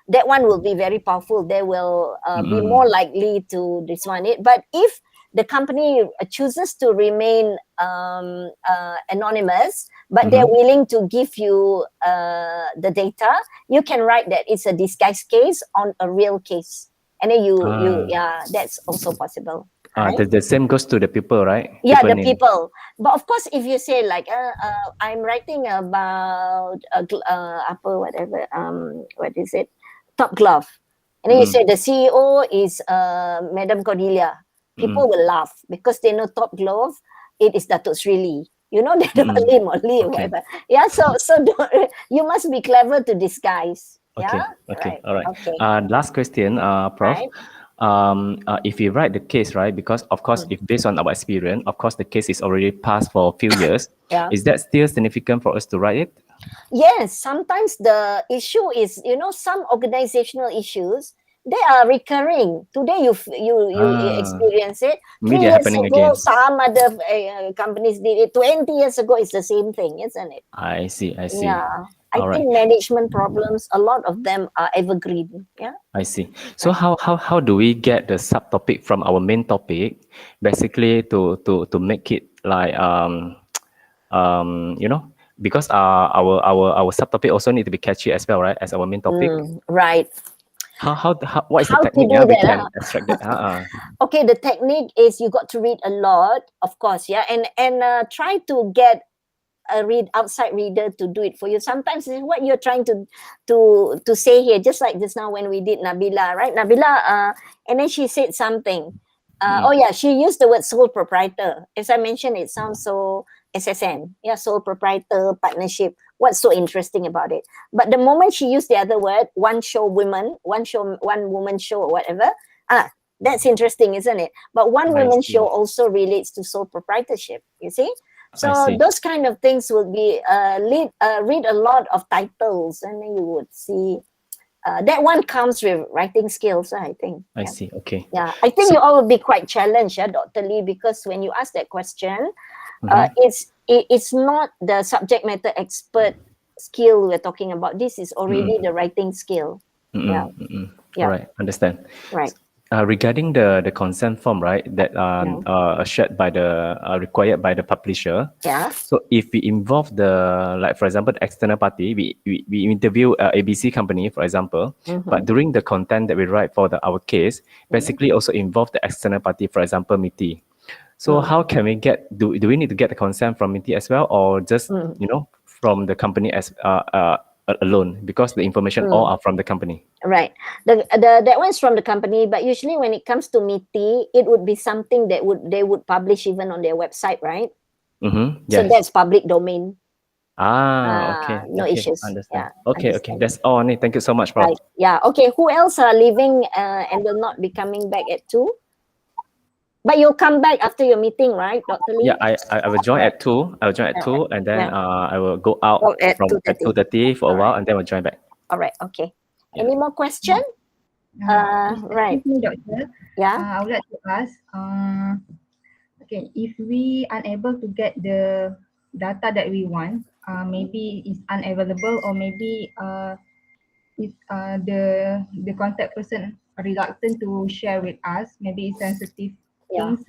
That one will be very powerful. They will be more likely to discern it. But if the company chooses to remain anonymous, but they're willing to give you the data, you can write that it's a disguised case on a real case. And then that's also possible. Right? The same goes to the people, right? Yeah, the name. people. But of course, if you say like, I'm writing about whatever, what is it? Top Glove. And then you say the CEO is Madam Cordelia. People will laugh because they know Top Glove, it is Datuk Sri Lee. You know, that Lim or Lee or whatever. Yeah, so you must be clever to disguise. Okay. Yeah? All right. Okay. Last question, Prof. Right. If you write the case, right, because of course, if based on our experience, of course, the case is already passed for a few years. Yeah. Is that still significant for us to write it? Yes, sometimes the issue is, some organizational issues, they are recurring. Today you experience it. 3 Maybe they're years happening ago, again. some other companies did it. 20 years ago, it's the same thing, isn't it? I see. Yeah. I All right. think management problems, a lot of them are evergreen. Yeah. I see. So how do we get the subtopic from our main topic, basically to make it like because our subtopic also need to be catchy as well, right, as our main topic. Right. what is the How to technique? do We that, can extract that. Okay, the technique is you got to read a lot, of course, yeah, and try to get a outside reader to do it for you. Sometimes it's what you're trying to say here, just like just now when we did Nabila, right? Nabila, and then she said something. Oh yeah, she used the word sole proprietor. As I mentioned, it sounds so SSN, yeah, sole proprietor partnership. What's so interesting about it? But the moment she used the other word, one woman show or whatever, that's interesting, isn't it? But one I woman see. show also relates to sole proprietorship. You see, I so see. those kind of things will be read a lot of titles, and then you would see that one comes with writing skills. I think. I Yeah. see. Okay. Yeah, I think you all will be quite challenged, yeah, Dr. Lee, because when you ask that question, it's not the subject matter expert skill we're talking about. This is already the writing skill. Yeah. Yeah. All right. Understand. Right. Regarding the consent form, right, that shared by the required by the publisher. Yeah. So if we involve like for example the external party, we interview ABC company, for example, but during the content that we write for our case, basically also involve the external party, for example, MITI. So how can we do we need to get the consent from MITI as well, or just from the company as alone, because the information all are from the company? Right. That one's from the company, but usually when it comes to MITI, it would be something that they would publish even on their website, right? Yes. So that's public domain. Okay. No Okay. issues. Understand. Yeah. Okay. Understand. Okay. That's all. Thank you so much, Prof. Right. Yeah. Okay. Who else are leaving and will not be coming back at 2? But you'll come back after your meeting, right, Dr. Lee? Yeah, I will join at 2. I will join at 2, and then I will go out at from at 2:30 for a while, and then we'll join back. All right. Okay. Any more question? Right. Excuse me, doctor. Yeah. I would like to ask. Okay, if we unable to get the data that we want, maybe it's unavailable, or maybe if the contact person are reluctant to share with us, maybe it's sensitive things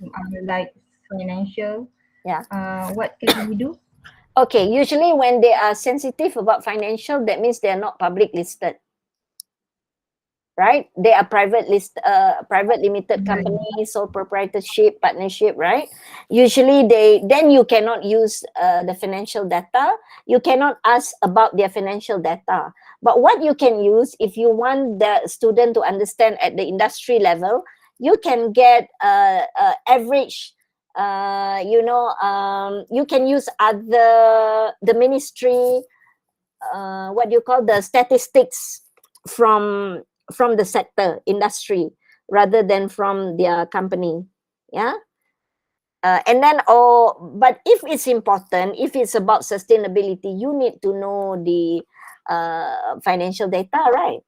like financial. Yeah. What can we do? Okay. Usually when they are sensitive about financial, that means they are not public listed. Right? They are private limited company, sole proprietorship, partnership, right? Usually then you cannot use the financial data. You cannot ask about their financial data. But what you can use, if you want the student to understand at the industry level, you can get average, you can use the ministry, what do you call, the statistics from the sector industry rather than from their company. Yeah. And then but if it's important, if it's about sustainability, you need to know the financial data, right?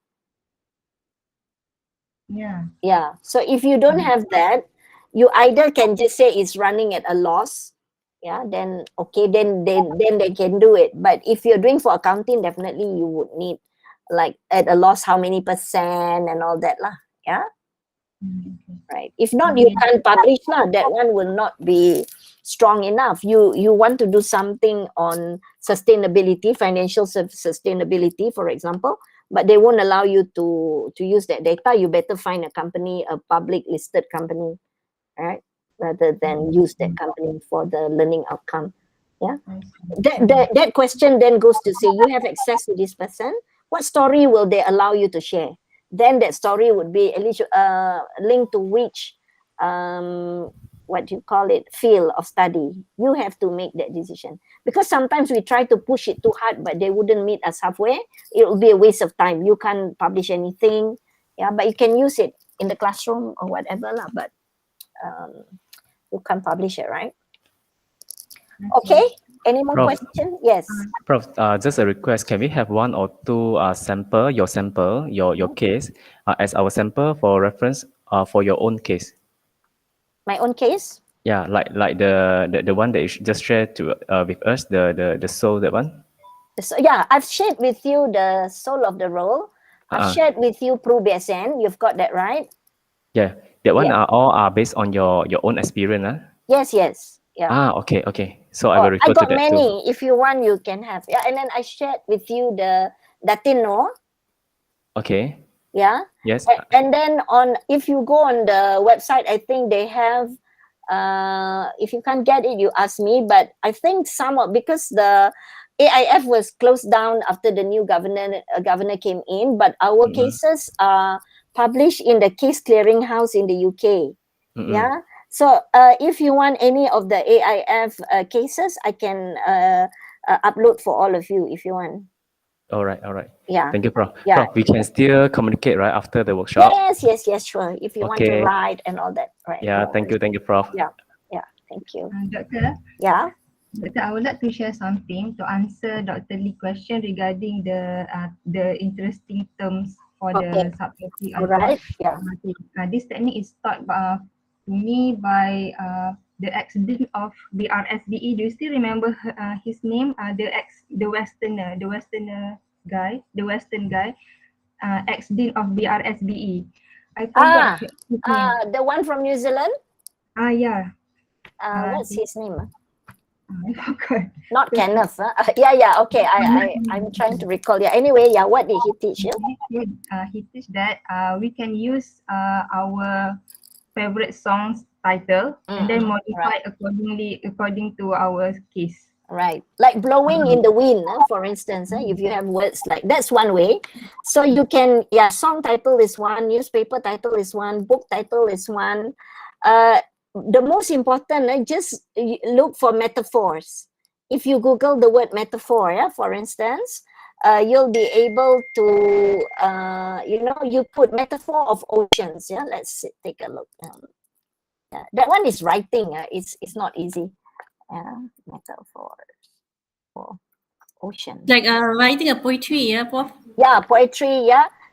Yeah. So if you don't have that, you either can just say it's running at a loss. Yeah, then okay, then they can do it. But if you're doing for accounting, definitely you would need like at a loss how many percent and all that lah. Yeah. Right. If not, you can't publish lah. That one will not be strong enough. You want to do something on sustainability, financial sustainability, for example, but they won't allow you to use that data. You better find a company, a public listed company, right? Rather than use that company for the learning outcome. Yeah. That question then goes to say, you have access to this person. What story will they allow you to share? Then that story would be linked to which what do you call it, field of study. You have to make that decision, because sometimes we try to push it too hard, but they wouldn't meet us halfway. It will be a waste of time. You can't publish anything. Yeah, but you can use it in the classroom or whatever lah. But you can't publish it, right? Okay. Any more Prof. questions? Yes. Prof, just a request. Can we have 1 or 2 your case as our sample for reference for your own case? My own case? Yeah, like the one that you just shared to with us, the soul, that one. So yeah, I've shared with you the soul of the role. I've shared with you Pro BSN. You've got that, right? Yeah, that one all are based on your own experience, Yes. Yeah. Okay. So I will refer I got to that many. too. If you want, you can have. Yeah, and then I shared with you the Latino. Okay. Yeah. Yes. And then if you go on the website, I think they have, if you can't get it, you ask me, but I think because the AIF was closed down after the new governor came in, but our cases are published in the case clearinghouse in the UK. Yeah. So if you want any of the AIF cases, I can upload for all of you if you want. All right, all right. Yeah. Thank you, Prof. Yeah. Prof, we can still communicate right after the workshop. Yes, sure. If you want to Okay. write and all that, right? Yeah, thank you, Prof. Yeah, thank you. Doctor, Yeah. Doctor, I would like to share something to answer Dr. Lee's question regarding the interesting terms for the subtopic. All right. Yeah. This technique is taught to me by the ex-dean of the RSBE. Do you still remember his name? The Western guy, ex-dean of the RSBE. I forgot his name. The one from New Zealand. Yeah. What's his name? I forgot. Not Kenneth. Yeah. Okay. I'm trying to recall. Yeah. Anyway, yeah. What did he teach you? He teach that we can use our favorite songs title and then modify according to our case. Right. Like blowing in the wind, for instance, if you have words like that's one way. So you can, song title is one, newspaper title is one, book title is one. The most important, just look for metaphors. If you Google the word metaphor, for instance, you'll be able to, you put metaphor of oceans. Yeah, let's take a look. That one is writing. It's not easy. Metaphor for ocean. Like writing a poetry, Prof? Yeah, poetry,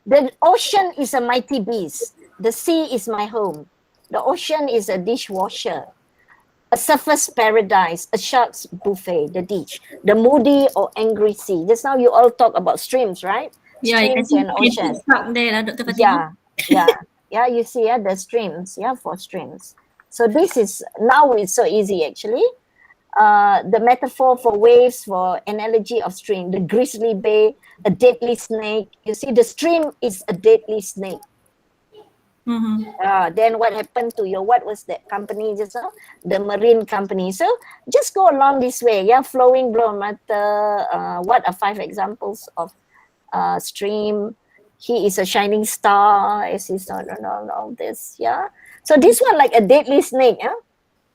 The ocean is a mighty beast. The sea is my home. The ocean is a dishwasher. A surface paradise, a shark's buffet, the ditch. The moody or angry sea. Just now you all talk about streams, right? Streams and ocean. There, Dr. Fatima. Yeah, you see, the streams, for streams. So this is, now it's so easy actually. The metaphor for waves, for analogy of stream, the grizzly bay, a deadly snake. You see, the stream is a deadly snake. Then what happened to what was that company just now? The marine company. So just go along this way. Flowing blow matter. What are 5 examples of stream? He is a shining star. As he's all this. So this one like a deadly snake.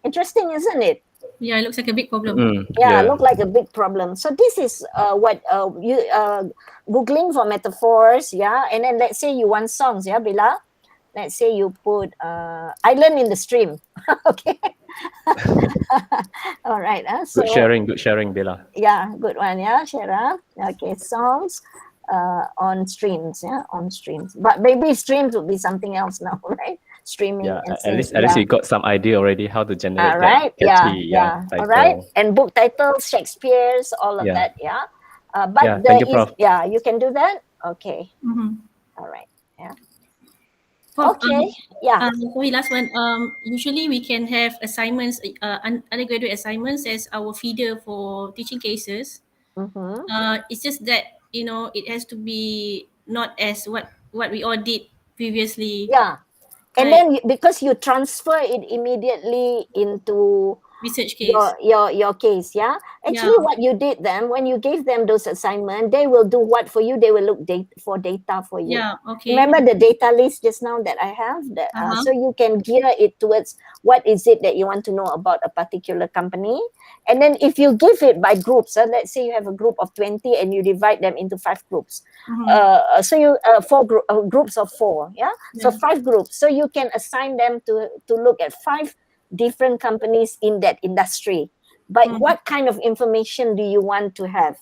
Interesting, isn't it? Yeah, it looks like a big problem. Look like a big problem. So this is what you Googling for metaphors, and then let's say you want songs, Bila. Let's say you put island in the stream. Okay. All right. So, good sharing, Bila. Yeah, good one. Shara. Okay, songs on streams. On streams. But maybe streams would be something else now, right? Streaming. And at least you got some idea already how to generate. All right. Catchy, All right. And book titles, Shakespeare's, all of that. But thank you, Prof. You can do that. Okay. All right. Prof, okay. For the last one, usually we can have assignments, undergraduate assignments as our feeder for teaching cases. It's just that it has to be not as what we all did previously. And then because you transfer it immediately into research case, your case, Actually, what you did then, when you gave them those assignments, they will do what for you? They will look for data for you. Okay. Remember the data list just now that I have? So you can gear it towards what is it that you want to know about a particular company. And then if you give it by groups, let's say you have a group of 20 and you divide them into 5 groups. So you 4 groups of 4, So 5 groups. So you can assign them to look at 5 different companies in that industry. But what kind of information do you want to have?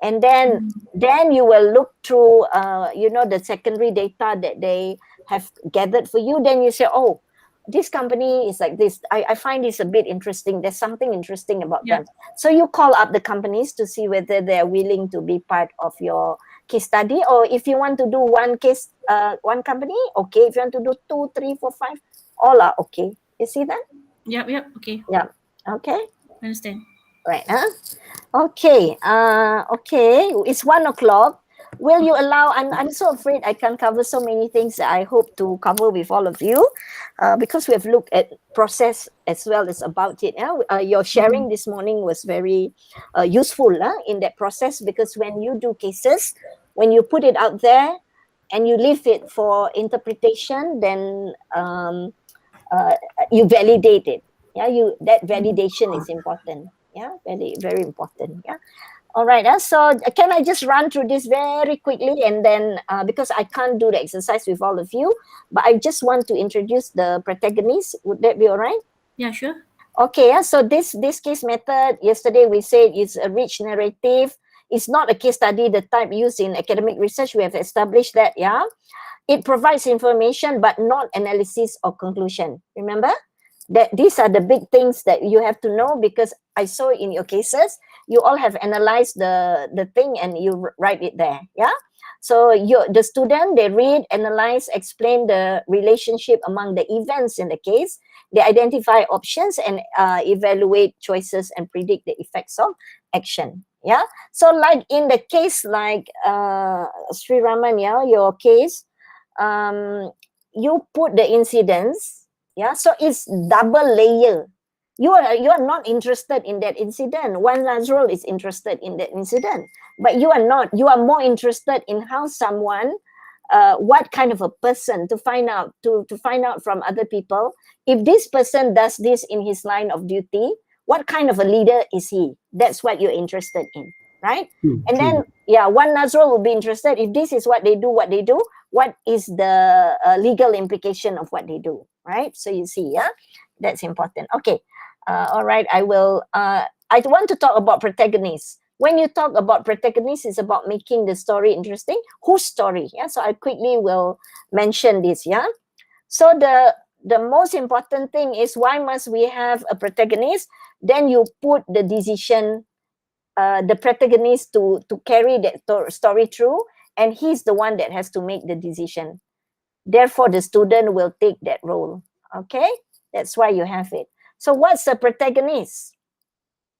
And then you will look through the secondary data that they have gathered for you. Then you say, oh, this company is like this. I find this a bit interesting. There's something interesting about them. So you call up the companies to see whether they're willing to be part of your case study, or if you want to do one case, one company, okay. If you want to do 2, 3, 4, 5, all are okay. You see that? Yep. Okay. Yeah. Okay. Understand. Right. Okay. Okay. It's 1 o'clock. Will you allow? I'm so afraid I can't cover so many things that I hope to cover with all of you, because we have looked at process as well as about it. Your sharing this morning was very useful in that process, because when you do cases, when you put it out there and you leave it for interpretation, then you validate it. Yeah, that validation is important. Yeah, very very important. Yeah. All right. So can I just run through this very quickly, and then because I can't do the exercise with all of you, but I just want to introduce the protagonist. Would that be all right? Yeah, sure. Okay. Yeah. So this case method, yesterday we said it's a rich narrative. It's not a case study, the type used in academic research. We have established that. Yeah. It provides information, but not analysis or conclusion. Remember? That these are the big things that you have to know, because I saw in your cases you all have analyzed the thing and you write it there. Yeah, so the student, they read, analyze, explain the relationship among the events in the case, they identify options and evaluate choices and predict the effects of action. Yeah, so like in the case like Sri Raman, yeah, your case, you put the incidents. Yeah, so it's double layer. You are not interested in that incident. One Nazrul is interested in that incident, but you are not. You are more interested in how someone, what kind of a person, to find out from other people, if this person does this in his line of duty, what kind of a leader is he? That's what you're interested in, right? And then one Nazrul will be interested if this is what they do, what is the legal implication of what they do, right? So you see, yeah, that's important. Okay, all right. I want to talk about protagonists. When you talk about protagonists, it's about making the story interesting. Whose story? Yeah. So I quickly will mention this. Yeah. So the most important thing is, why must we have a protagonist? Then you put the decision, the protagonist to carry that story through, and he's the one that has to make the decision. Therefore, the student will take that role. Okay, that's why you have it. So what's the protagonist?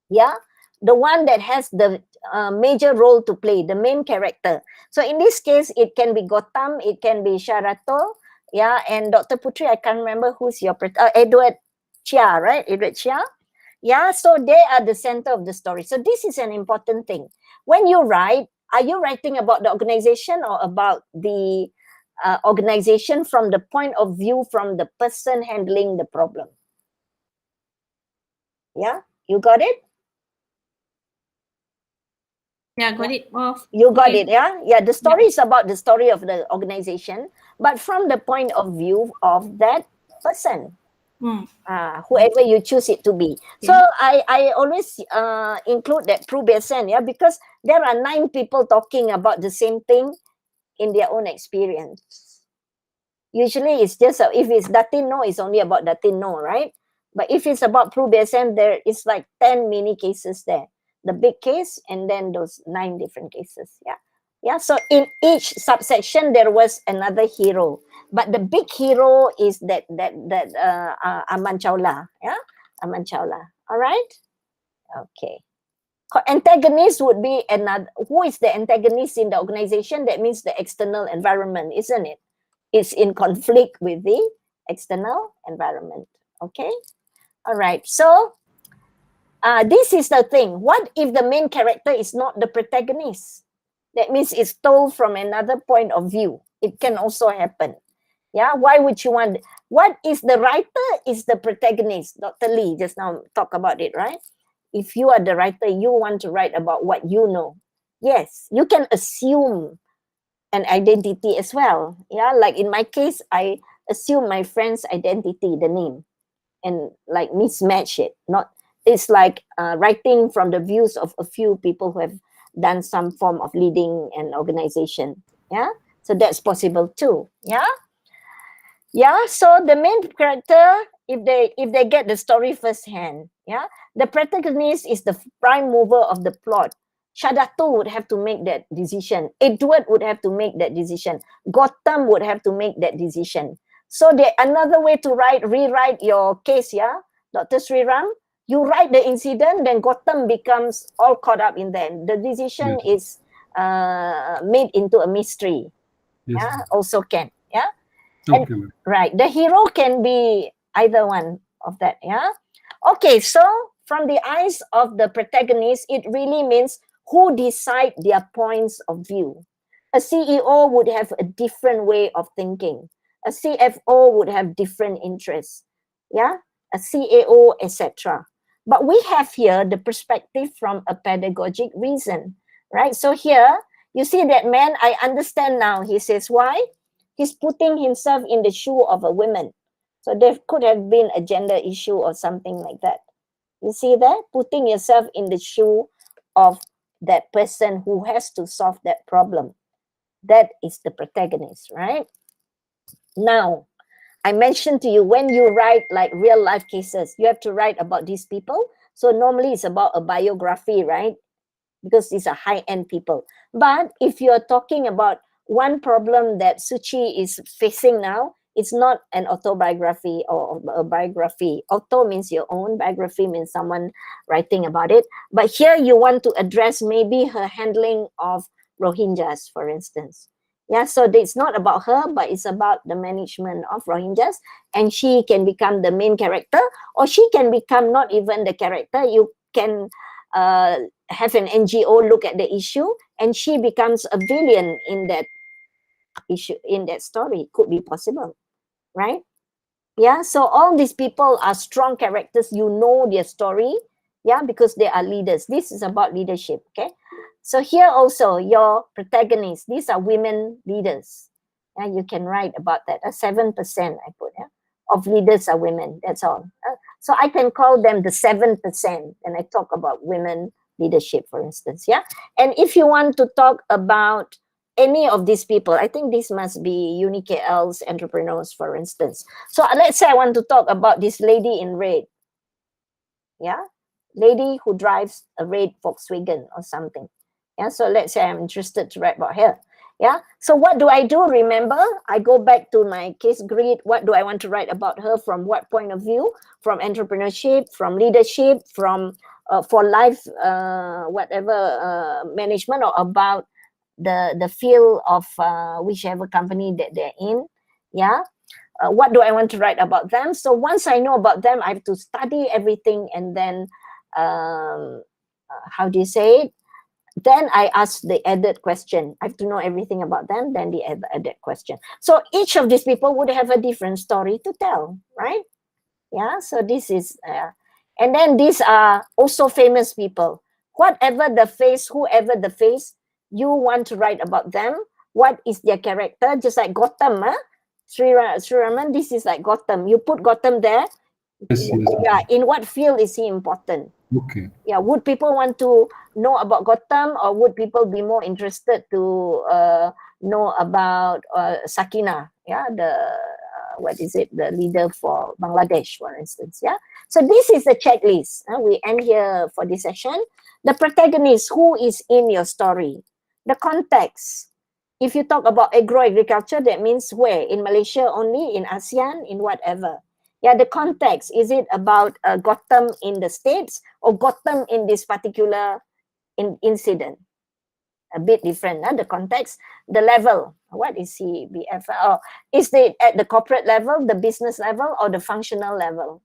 Yeah, the one that has the major role to play, the main character. So in this case, it can be Gotham, it can be Sharato, yeah, and Dr. Putri, I can't remember who's your Edward Chia, right? Edward Chia. Yeah, so they are the center of the story. So this is an important thing. When you write, are you writing about the organization or about the organization from the point of view from the person handling the problem? Yeah, you got it? Yeah, got it. You got it, yeah? Yeah, the story is about the story of the organization, but from the point of view of that person. Whoever you choose it to be. So I always include that Prubesan, yeah, because there are 9 people talking about the same thing in their own experience. Usually it's just, if it's Datin No, it's only about Datin No, right? But if it's about Prubesan, there is like 10 mini cases there. The big case and then those 9 different cases, yeah. Yeah, so in each subsection there was another hero, but the big hero is that Aman Chawla, yeah, Aman Chawla. All right, okay. Antagonist would be another. Who is the antagonist in the organization? That means the external environment, isn't it? It's in conflict with the external environment. Okay, all right. So this is the thing. What if the main character is not the protagonist? That means it's told from another point of view. It can also happen. Yeah, why would you want? What is the writer is the protagonist? Dr. Lee just now talk about it, right? If you are the writer, you want to write about what you know. Yes, you can assume an identity as well. Yeah, like in my case, I assume my friend's identity, the name, and like mismatch it. Not, it's like writing from the views of a few people who have done some form of leading an organization. Yeah, so that's possible too. Yeah, yeah. So the main character, if they get the story firsthand, yeah, the protagonist is the prime mover of the plot. Shadato would have to make that decision. Edward would have to make that decision. Gotham would have to make that decision. So another way to rewrite your case, yeah, Dr. Sriram, you write the incident, then Gotham becomes all caught up in that. The decision is made into a mystery. Yes. Yeah, also can. Yeah. Okay, ma'am. Right. The hero can be either one of that. Yeah. Okay. So from the eyes of the protagonist, it really means who decide their points of view. A CEO would have a different way of thinking. A CFO would have different interests. Yeah. A CAO, etc. But we have here the perspective from a pedagogic reason, right? So here you see that man, I understand now. He says, why? He's putting himself in the shoe of a woman. So there could have been a gender issue or something like that. You see that? Putting yourself in the shoe of that person who has to solve that problem. That is the protagonist, right? Now, I mentioned to you when you write like real life cases, you have to write about these people. So normally it's about a biography, right? Because these are high-end people. But if you're talking about one problem that Suchi is facing now, it's not an autobiography or a biography. Auto means your own, biography means someone writing about it. But here you want to address maybe her handling of Rohingyas, for instance. Yeah, so it's not about her, but it's about the management of Rohingyas, and she can become the main character, or she can become not even the character. You can have an NGO look at the issue, and she becomes a villain in that issue, in that story. Could be possible, right? Yeah, so all these people are strong characters. You know their story, yeah, because they are leaders. This is about leadership, okay? So here also, your protagonists, these are women leaders. Yeah, you can write about that. 7% I put, yeah, of leaders are women. That's all. So I can call them the 7% when I talk about women leadership, for instance. Yeah. And if you want to talk about any of these people, I think this must be UniKL's entrepreneurs, for instance. So let's say I want to talk about this lady in red. Yeah. Lady who drives a red Volkswagen or something. Yeah. So let's say I'm interested to write about her. Yeah. So what do I do? Remember, I go back to my case grid. What do I want to write about her? From what point of view? From entrepreneurship, from leadership, from for life, whatever management, or about the field of whichever company that they're in. Yeah. What do I want to write about them? So once I know about them, I have to study everything, and then how do you say it? Then I ask the added question. I have to know everything about them, then the added question. So each of these people would have a different story to tell, right? Yeah, so this is, and then these are also famous people. Whatever the face, whoever the face, you want to write about them. What is their character? Just like Gotham, Sri Raman, this is like Gotham. You put Gotham there. Yes, yes. Yeah, in what field is he important? Okay. Yeah, would people want to know about Gotham, or would people be more interested to know about Sakina? Yeah, the what is it? The leader for Bangladesh, for instance. Yeah. So this is the checklist. We end here for this session. The protagonist, who is in your story? The context. If you talk about agro-agriculture, that means where? In Malaysia only, in ASEAN, in whatever. Yeah, the context. Is it about Gotham in the States, or Gotham in this particular incident? A bit different, the context. The level. What is CBF? Oh, is it at the corporate level, the business level, or the functional level?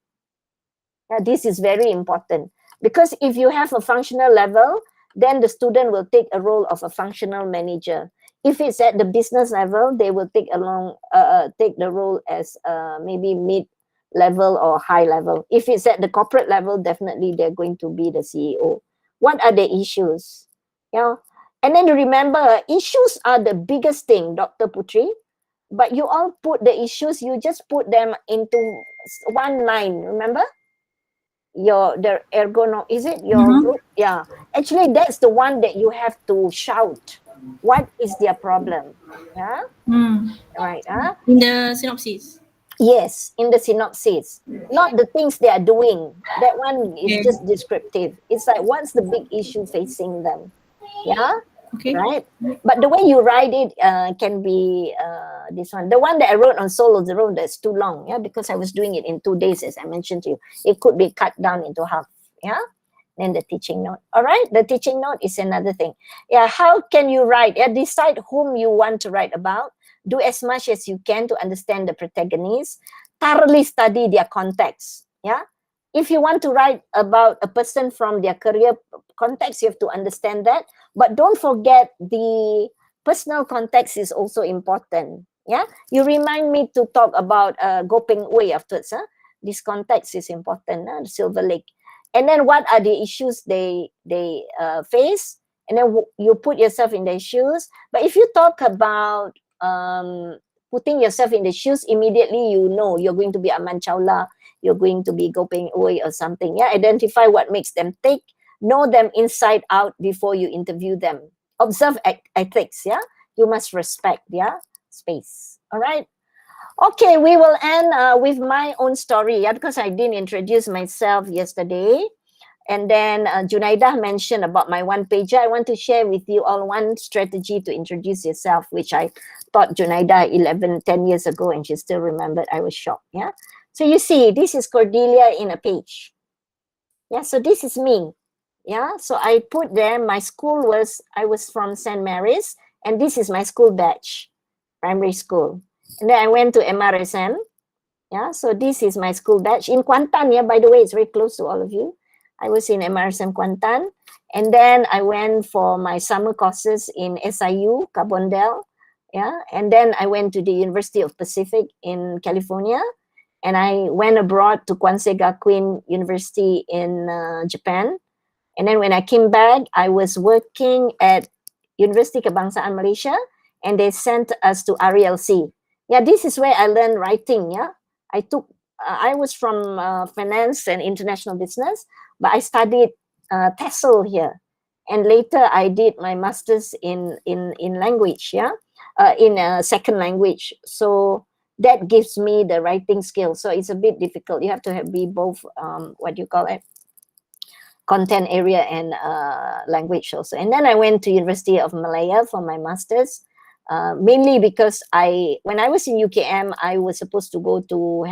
Yeah, this is very important, because if you have a functional level, then the student will take a role of a functional manager. If it's at the business level, they will take the role as maybe mid level or high level. If it's at the corporate level, definitely they're going to be the CEO. What are the issues? Yeah. And then remember, issues are the biggest thing, Dr. Putri. But you all put the issues, you just put them into one line, remember? The ergonom, is it your group? Yeah. Actually, that's the one that you have to shout. What is their problem? Yeah. Right. In the synopsis. Yes, in the synopsis. Not the things they are doing. That one is Okay. just descriptive. It's like, what's the big issue facing them? Yeah. Okay. Right. But the way you write it can be this one. The one that I wrote on Soul of the Road, that's too long. Yeah, because I was doing it in 2 days, as I mentioned to you. It could be cut down into half. Yeah. Then the teaching note. All right, the teaching note is another thing. Yeah, how can you write? Yeah, decide whom you want to write about. Do as much as you can to understand the protagonist. Thoroughly study their context. Yeah, if you want to write about a person from their career context, you have to understand that. But don't forget the personal context is also important. Yeah, you remind me to talk about Gopeng Way afterwards. Huh? This context is important. Silver Lake, and then what are the issues they face, and then you put yourself in their shoes. But if you talk about putting yourself in the shoes, immediately you know you're going to be Aman Chawla, you're going to be Gopeng Way or something. Yeah, identify what makes them tick, know them inside out before you interview them. Observe ethics. Yeah, you must respect their space. All right. Okay, we will end with my own story. Yeah, because I didn't introduce myself yesterday. And then Junaida mentioned about my one pager. I want to share with you all one strategy to introduce yourself, which I taught Junaida 10 years ago, and she still remembered. I was shocked. Yeah. So you see, this is Cordelia in a page. Yeah. So this is me. Yeah. So I put there, my school I was from St. Mary's, and this is my school batch, primary school. And then I went to MRSM. Yeah. So this is my school batch in Kuantan. Yeah. By the way, it's very close to all of you. I was in MRSM Kuantan, and then I went for my summer courses in SIU, Carbondale, yeah, and then I went to the University of Pacific in California, and I went abroad to Kwansei Gakuin University in Japan, and then when I came back, I was working at University Kebangsaan Malaysia, and they sent us to RELC. Yeah, this is where I learned writing. Yeah, I was from finance and international business, but I studied TESOL here, and later I did my master's in language. Yeah, in a second language. So that gives me the writing skill. So it's a bit difficult. You have to be both. What do you call it? Content area and language also. And then I went to University of Malaya for my master's. Mainly because when I was in UKM, I was supposed to go to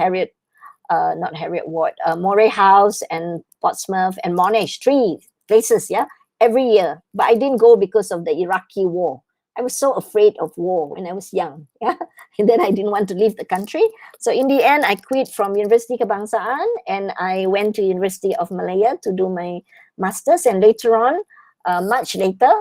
Moray House and Portsmouth and Monash, 3 places, yeah, every year. But I didn't go because of the Iraqi war. I was so afraid of war when I was young, yeah, and then I didn't want to leave the country. So in the end, I quit from University Kebangsaan and I went to University of Malaya to do my master's. And later on, much later,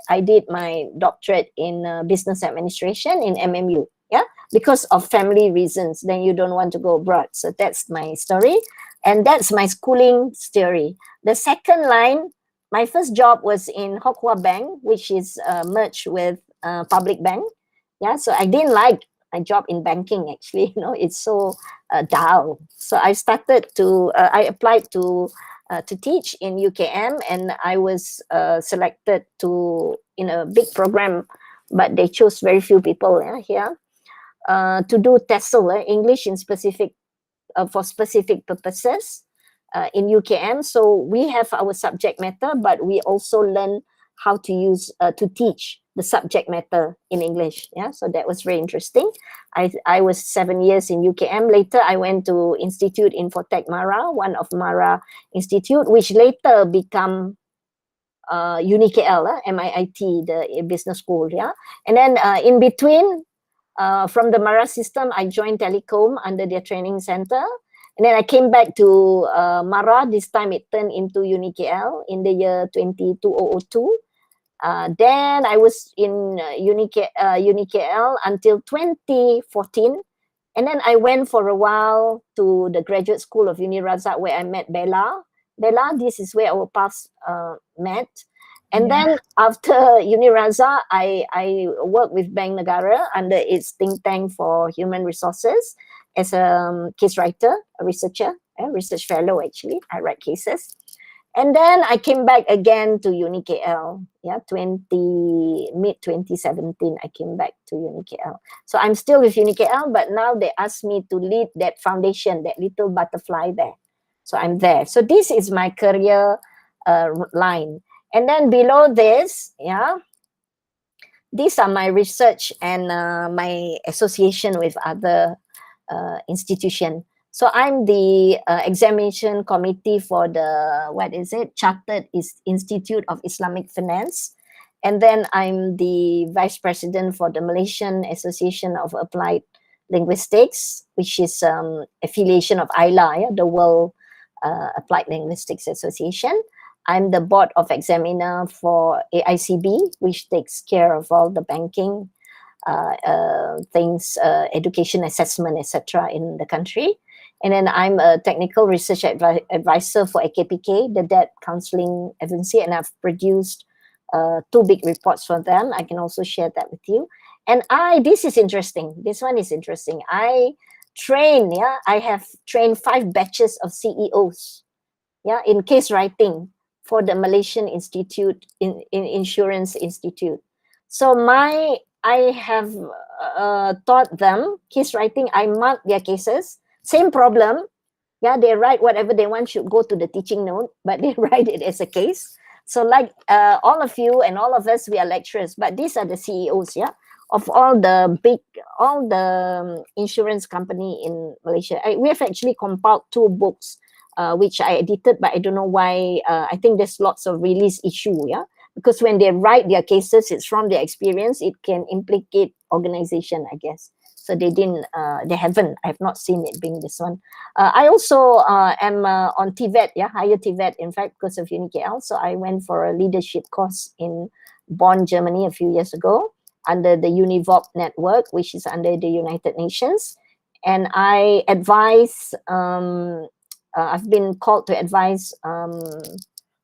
I did my doctorate in business administration in MMU. Yeah, because of family reasons, then you don't want to go abroad. So that's my story, and that's my schooling story. The second line, my first job was in Hock Hua Bank, which is merged with Public Bank. Yeah, so I didn't like my job in banking. Actually, it's so dull. So I I applied to teach in UKM, and I was selected in a big program, but they chose very few people here. To do TESOL, English in specific for specific purposes in UKM. So we have our subject matter, but we also learn how to use to teach the subject matter in English. Yeah, so that was very interesting. I was 7 years in UKM. Later, I went to Institute Infotech Mara, one of Mara Institute, which later become UniKL, MIIT, the business school. Yeah, and then in between. From the Mara system, I joined Telecom under their training center. And then I came back to Mara. This time it turned into UniKL in the year 2002. Then I was in UniKL until 2014. And then I went for a while to the graduate school of Unirazak, where I met Bella. Bella, this is where our paths met. And then after Uniraza, I worked with Bank Negara under its think tank for human resources as a case writer, a researcher, a research fellow actually. I write cases. And then I came back again to UniKL. Yeah, mid 2017, I came back to UniKL. So I'm still with UniKL, but now they asked me to lead that foundation, that little butterfly there. So I'm there. So this is my career line. And then below this, yeah, these are my research and my association with other institutions. So I'm the examination committee for the, what is it, Chartered Institute of Islamic Finance. And then I'm the vice president for the Malaysian Association of Applied Linguistics, which is affiliation of ILA, yeah, the World Applied Linguistics Association. I'm the board of examiner for AICB, which takes care of all the banking things, education assessment, etc. in the country. And then I'm a technical research advisor for AKPK, the Debt Counseling Agency, and I've produced 2 big reports for them. I can also share that with you. And this is interesting. This one is interesting. I have trained 5 batches of CEOs, in case writing for the Malaysian Institute, in Insurance Institute. So I have taught them case writing. I mark their cases. Same problem. Yeah, they write whatever they want, should go to the teaching note, but they write it as a case. So like all of you and all of us, we are lecturers, but these are the CEOs, of all the insurance company in Malaysia. We have actually compiled 2 books, which I edited, but I don't know why. I think there's lots of release issue, because when they write their cases, it's from their experience. It can implicate organization, I guess. So they haven't. I have not seen it being this one. I also am on TVET, higher TVET, in fact, because of UniKL. So I went for a leadership course in Bonn, Germany a few years ago under the UNIVOP network, which is under the United Nations. And I advise, I've been called to advise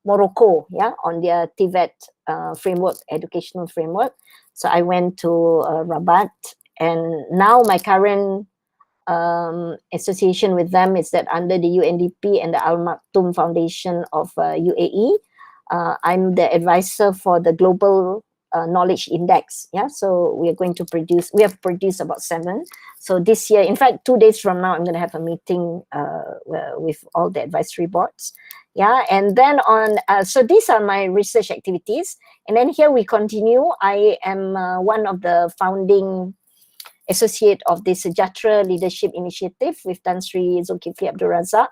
Morocco, on their TVET framework, educational framework. So I went to Rabat, and now my current association with them is that under the UNDP and the Al Maktoum Foundation of UAE, I'm the advisor for the Global Knowledge Index. So we have produced about 7. So this year, in fact, 2 days from now, I'm going to have a meeting with all the advisory boards. And then so these are my research activities. And then here we continue. I am one of the founding associate of the Sejahtera Leadership Initiative with Tan Sri Zulkifli Abdul Razak,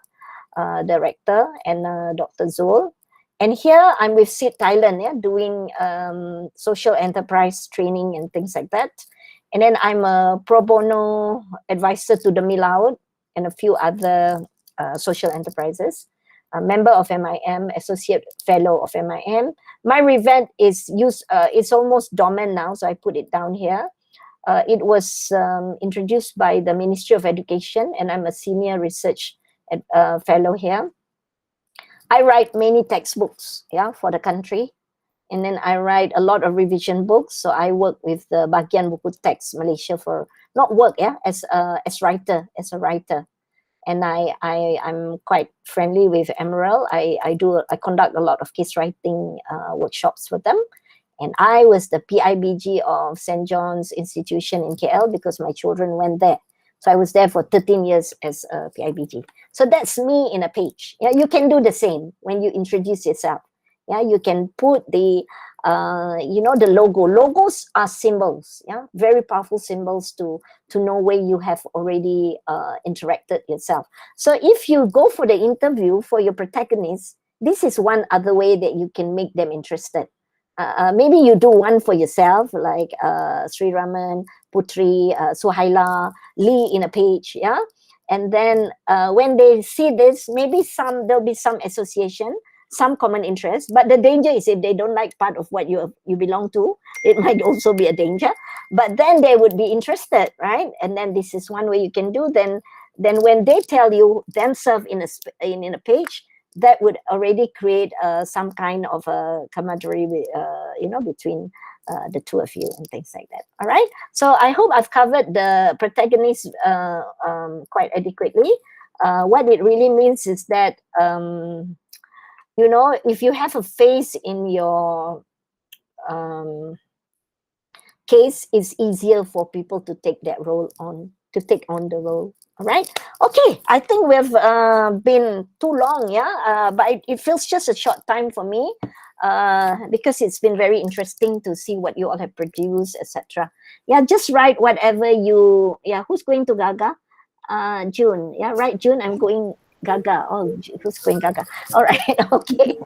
director, and Dr. Zul. And here I'm with SID Thailand, doing social enterprise training and things like that. And then I'm a pro bono advisor to the Milaud and a few other social enterprises. A member of MIM, associate fellow of MIM. My revent is it's almost dormant now, so I put it down here. It was introduced by the Ministry of Education, and I'm a senior research fellow here. I write many textbooks, for the country. And then I write a lot of revision books. So I work with the Bagian Buku Teks Malaysia for, not work, as a writer. And I'm quite friendly with Emerald. I conduct a lot of case writing workshops for them. And I was the PIBG of St. John's Institution in KL because my children went there. So I was there for 13 years as a PIBG. So that's me in a page. You can do the same when you introduce yourself. You can put the, the logo. Logos are symbols, very powerful symbols to know where you have already interacted yourself. So if you go for the interview for your protagonist, this is one other way that you can make them interested. Maybe you do one for yourself, like Sri Raman, Putri, Suhaila, Lee in a page, and then when they see this, maybe there'll be some association, some common interest. But the danger is if they don't like part of what you belong to, it might also be a danger. But then they would be interested, right? And then this is one way you can do. Then when they tell you themselves in a page, that would already create some kind of a camaraderie, between the two of you and things like that. All right. So I hope I've covered the protagonist quite adequately. What it really means is that, if you have a face in your case, it's easier for people to take that role on, to take on the role. All right. Okay. I think we've been too long, but it feels just a short time for me because it's been very interesting to see what you all have produced, etc. Just write whatever you. Who's going to Gaga? June. Yeah, right, June. I'm going Gaga. Oh, who's going Gaga? All right. Okay.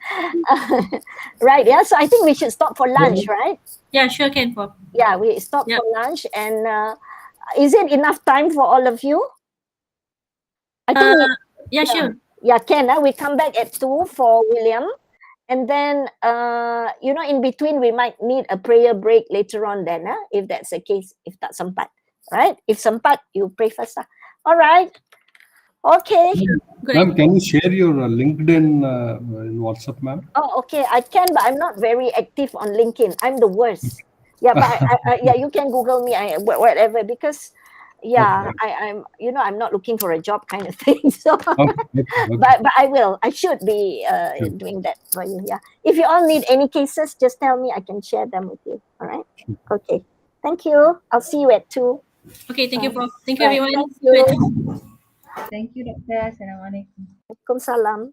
Right. Yeah. So I think we should stop for lunch, right? Yeah, sure, can Bob. Yeah, we stop Yeah. for lunch. And is it enough time for all of you? I think Yeah, sure. yeah, can. We come back at 2 for William. And then, in between, we might need a prayer break later on then, if that's the case, if tak sempat, right? If sempat, you pray first. All right. Okay. Ma'am, can you share your LinkedIn in WhatsApp, ma'am? Oh, okay. I can, but I'm not very active on LinkedIn. I'm the worst. Yeah, but yeah, you can Google me, whatever, because yeah, Okay. I'm not looking for a job kind of thing. So, Okay. but I will. I should be Sure. doing that for you. Yeah. If you all need any cases, just tell me. I can share them with you. All right. Okay. Thank you. I'll see you at 2. Okay, thank you, Prof. Thank you, Right. everyone. Thank you. Thank you, Doctor. Assalamualaikum. Waalaikumsalam.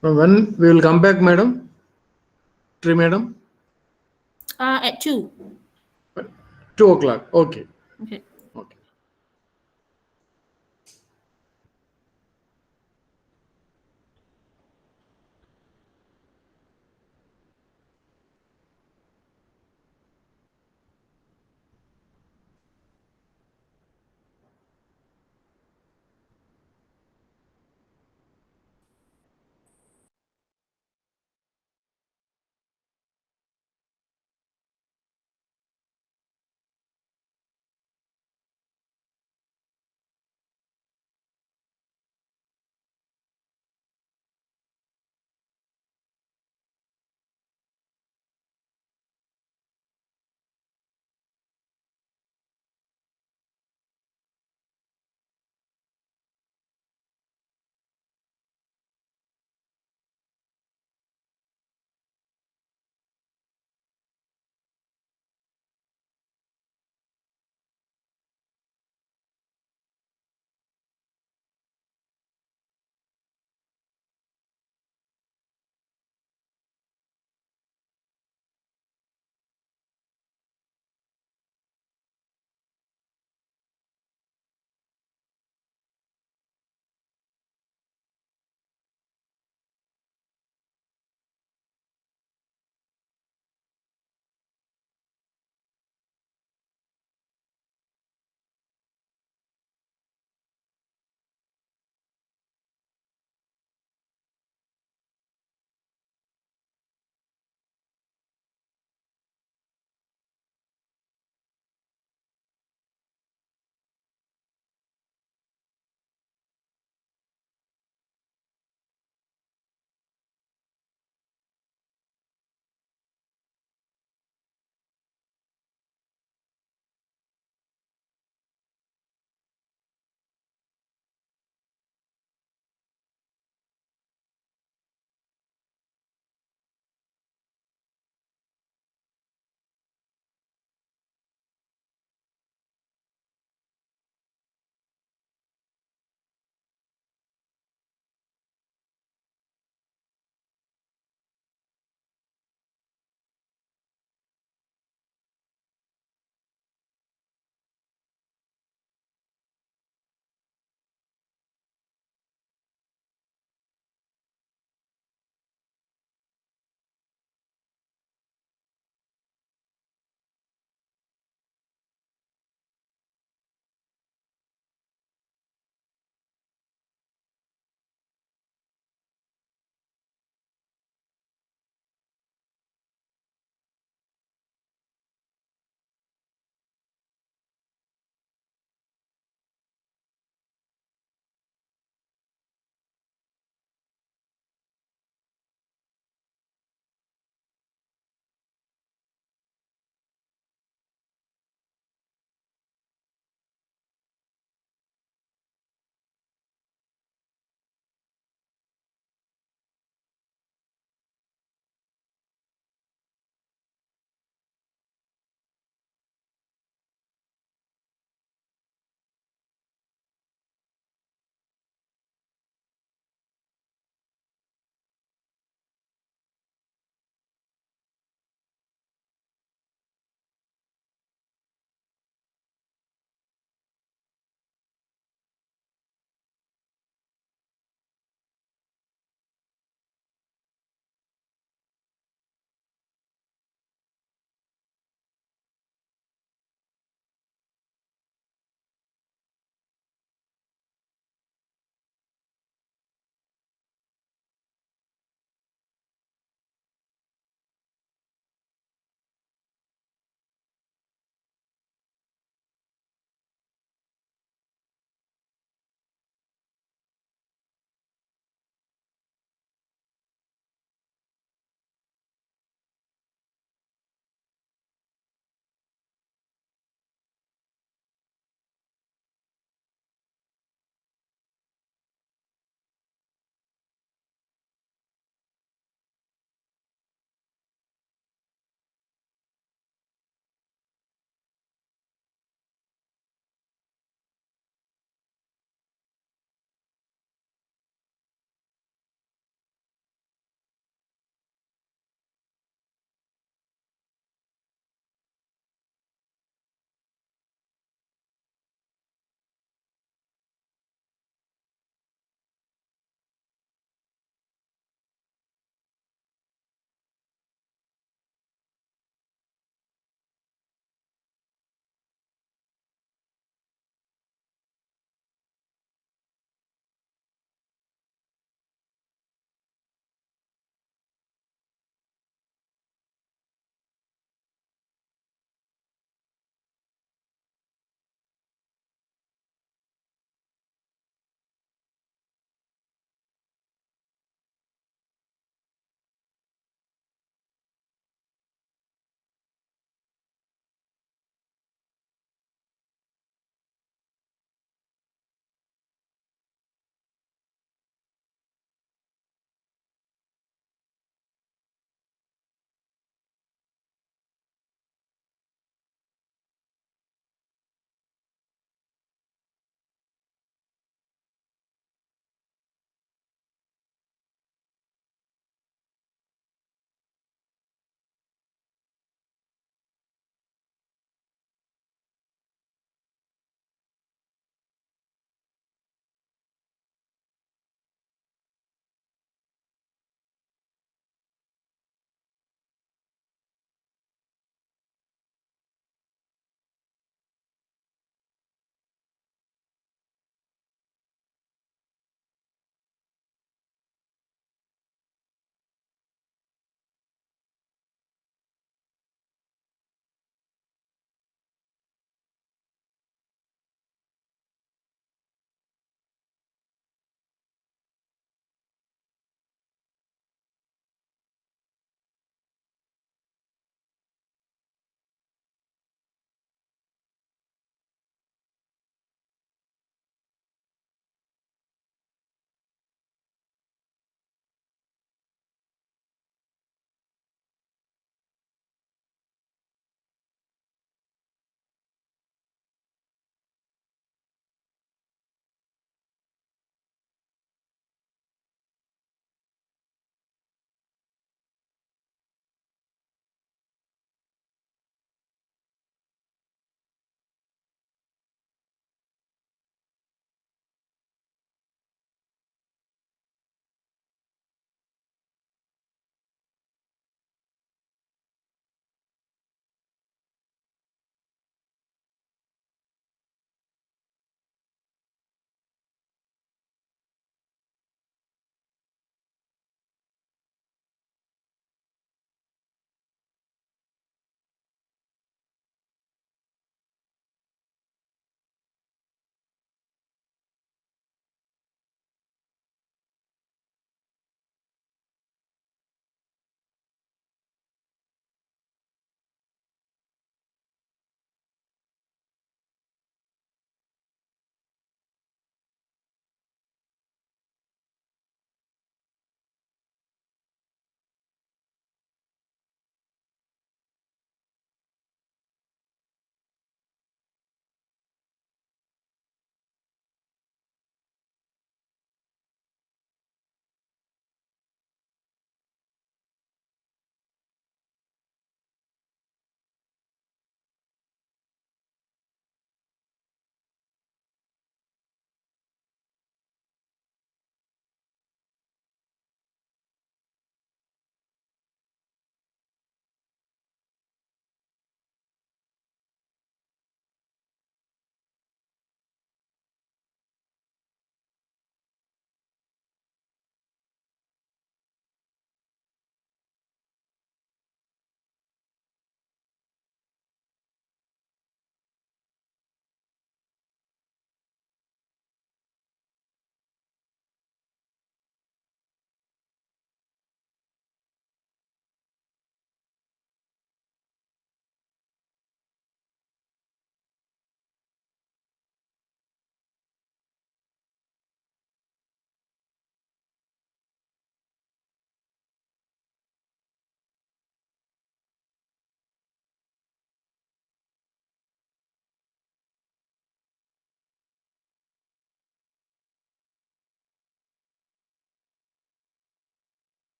When we will come back, madam? Tree, madam? At 2. 2 o'clock. Okay. Okay. Okay.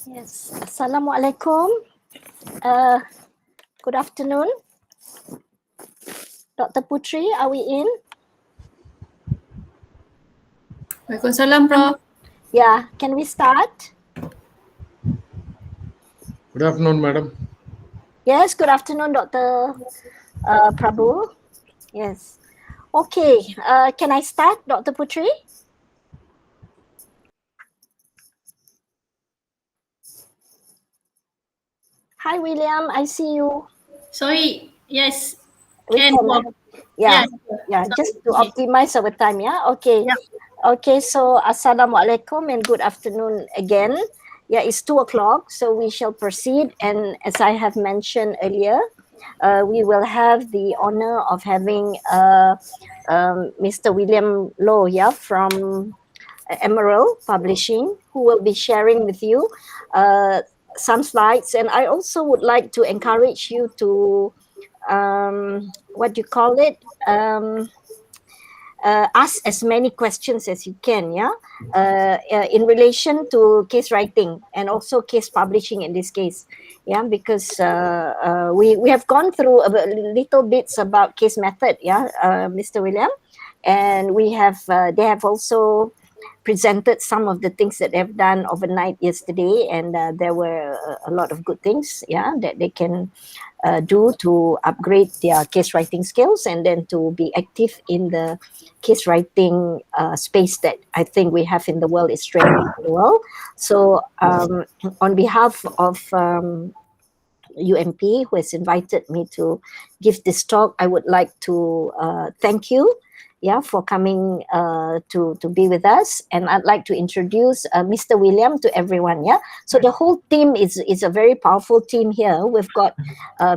Yes. Assalamualaikum. Good afternoon. Dr. Putri, are we in? Waalaikumsalam, Prof. Yeah, can we start? Good afternoon, madam. Yes, good afternoon, Dr. Prabhu. Yes. Okay, can I start, Dr. Putri? Hi, William, I see you. Sorry, yes. We Can, can, Prof. yeah, Yeah, just to okay. optimize our time, yeah? Okay. Yep. Okay, so Assalamualaikum and good afternoon again. Yeah, it's 2:00, so we shall proceed. And as I have mentioned earlier, we will have the honor of having Mr. William Low, yeah, from Emerald Publishing, who will be sharing with you some slides. And I also would like to encourage you to, what do you call it? Ask as many questions as you can, yeah, in relation to case writing and also case publishing in this case, yeah, because we have gone through a little bits about case method, yeah, Mr. William, and we have they have also presented some of the things that they've done overnight yesterday, and there were a lot of good things, yeah, that they can do to upgrade their case writing skills and then to be active in the case writing space that I think we have in the world is training in the world. So on behalf of UMP, who has invited me to give this talk, I would like to thank you, yeah, for coming to be with us. And I'd like to introduce Mr. William to everyone, yeah. So the whole team is a very powerful team here. We've got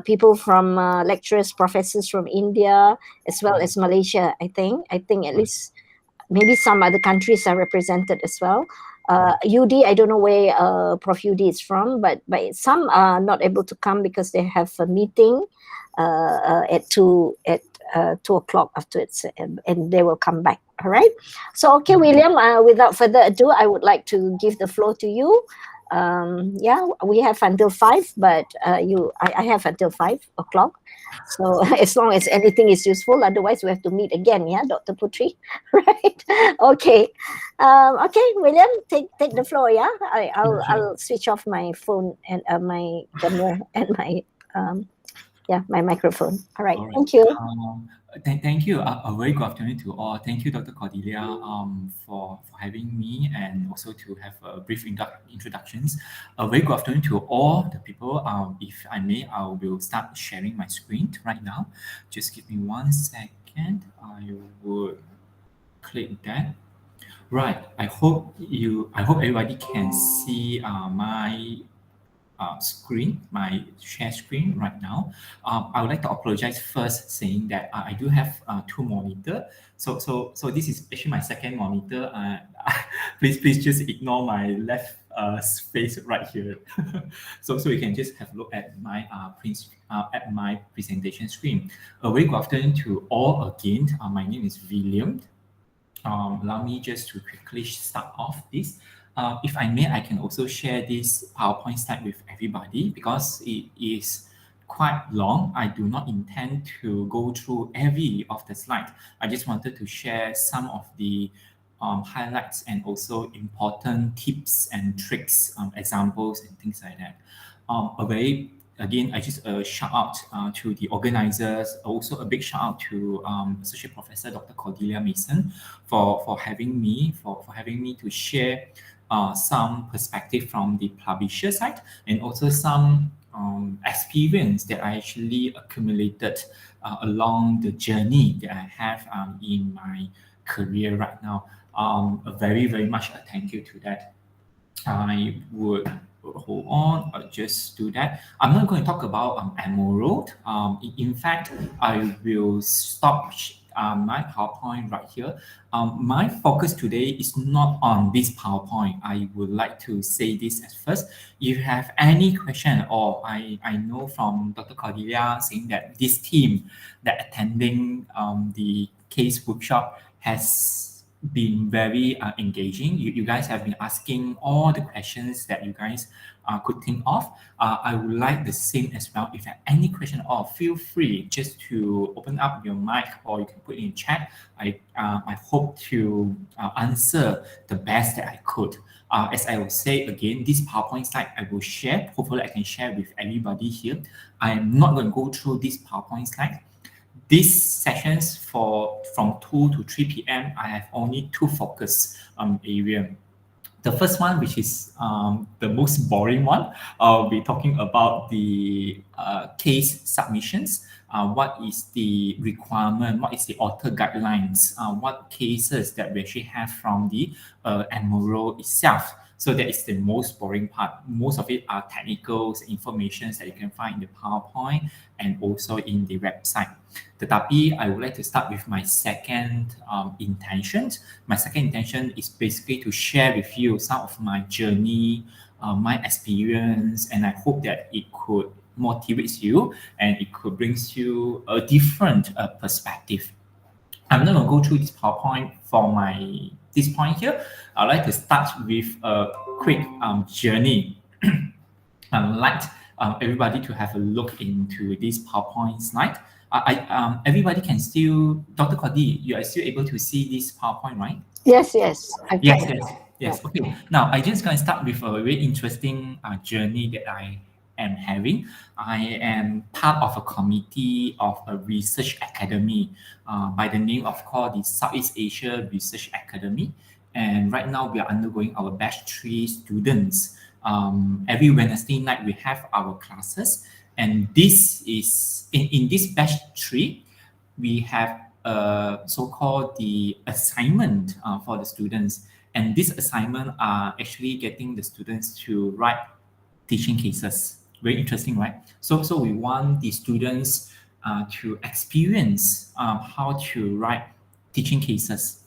people from lecturers, professors from India, as well as Malaysia, I think at least maybe some other countries are represented as well. UD, I don't know where Prof. UD is from, but some are not able to come because they have a meeting at 2:00 afterwards, and they will come back. All right. So, okay, William, without further ado, I would like to give the floor to you. Yeah, we have until 5, but I have until 5:00. So as long as anything is useful, otherwise we have to meet again, yeah, Dr. Putri, right? Okay, okay, William, take the floor, yeah. I'll switch off my phone and my camera and my my microphone. All right, thank you. Thank you. A very good afternoon to all. Thank you, Dr. Cordelia, for having me and also to have a brief introductions. A very good afternoon to all the people. If I may, I will start sharing my screen right now. Just give me 1 second. I would click that. Right. I hope everybody can see my screen, my share screen right now. I would like to apologize first, saying that I do have 2 monitor. So this is actually my second monitor. Please just ignore my left space right here. so you can just have a look at my presentation screen. A very good afternoon to all again. My name is William. Allow me just to quickly start off this. If I may, I can also share this PowerPoint slide with everybody because it is quite long. I do not intend to go through every of the slides. I just wanted to share some of the highlights and also important tips and tricks, examples and things like that. Again, I just shout out to the organizers. Also, a big shout out to Associate Professor Dr. Cordelia Mason for having me to share some perspective from the publisher side and also some experience that I actually accumulated along the journey that I have in my career right now. A very much a thank you to that. I would hold on. I'll just do that. I'm not going to talk about Emerald. In fact, I will stop my PowerPoint right here. My focus today is not on this PowerPoint. I would like to say this at first. If you have any question, or I know from Dr. Cordelia saying that this team that attending the case workshop has been very engaging. You guys have been asking all the questions that you guys could think of. I would like the same as well. If you have any question at all, feel free just to open up your mic or you can put it in chat. I hope to answer the best that I could. As I will say again, this PowerPoint slide I will share. Hopefully I can share with everybody here. I am not going to go through this PowerPoint slide. These sessions from 2 to 3 p.m. I have only two focus area. The first one, which is the most boring one, I'll be talking about the case submissions. What is the requirement? What is the author guidelines? What cases that we actually have from the MRO itself? So that is the most boring part. Most of it are technicals, information that you can find in the PowerPoint and also in the website. Tetapi I would like to start with my second intention. My second intention is basically to share with you some of my journey, my experience, and I hope that it could motivate you and it could bring you a different perspective. I'm not going to go through this PowerPoint for this point here. I'd like to start with a quick journey. I'd like everybody to have a look into this PowerPoint slide. Everybody can still, Dr. Kwadi, you are still able to see this PowerPoint, right? Yes. Yes. Okay. Now, I just going to start with a very interesting journey that I am having. I am part of a committee of a research academy by the name of called the Southeast Asia Research Academy. And right now we are undergoing our batch 3 students. Every Wednesday night we have our classes. And this is, in this batch 3, we have so-called the assignment for the students. And this assignment are actually getting the students to write teaching cases. Very interesting, right? So we want the students to experience how to write teaching cases.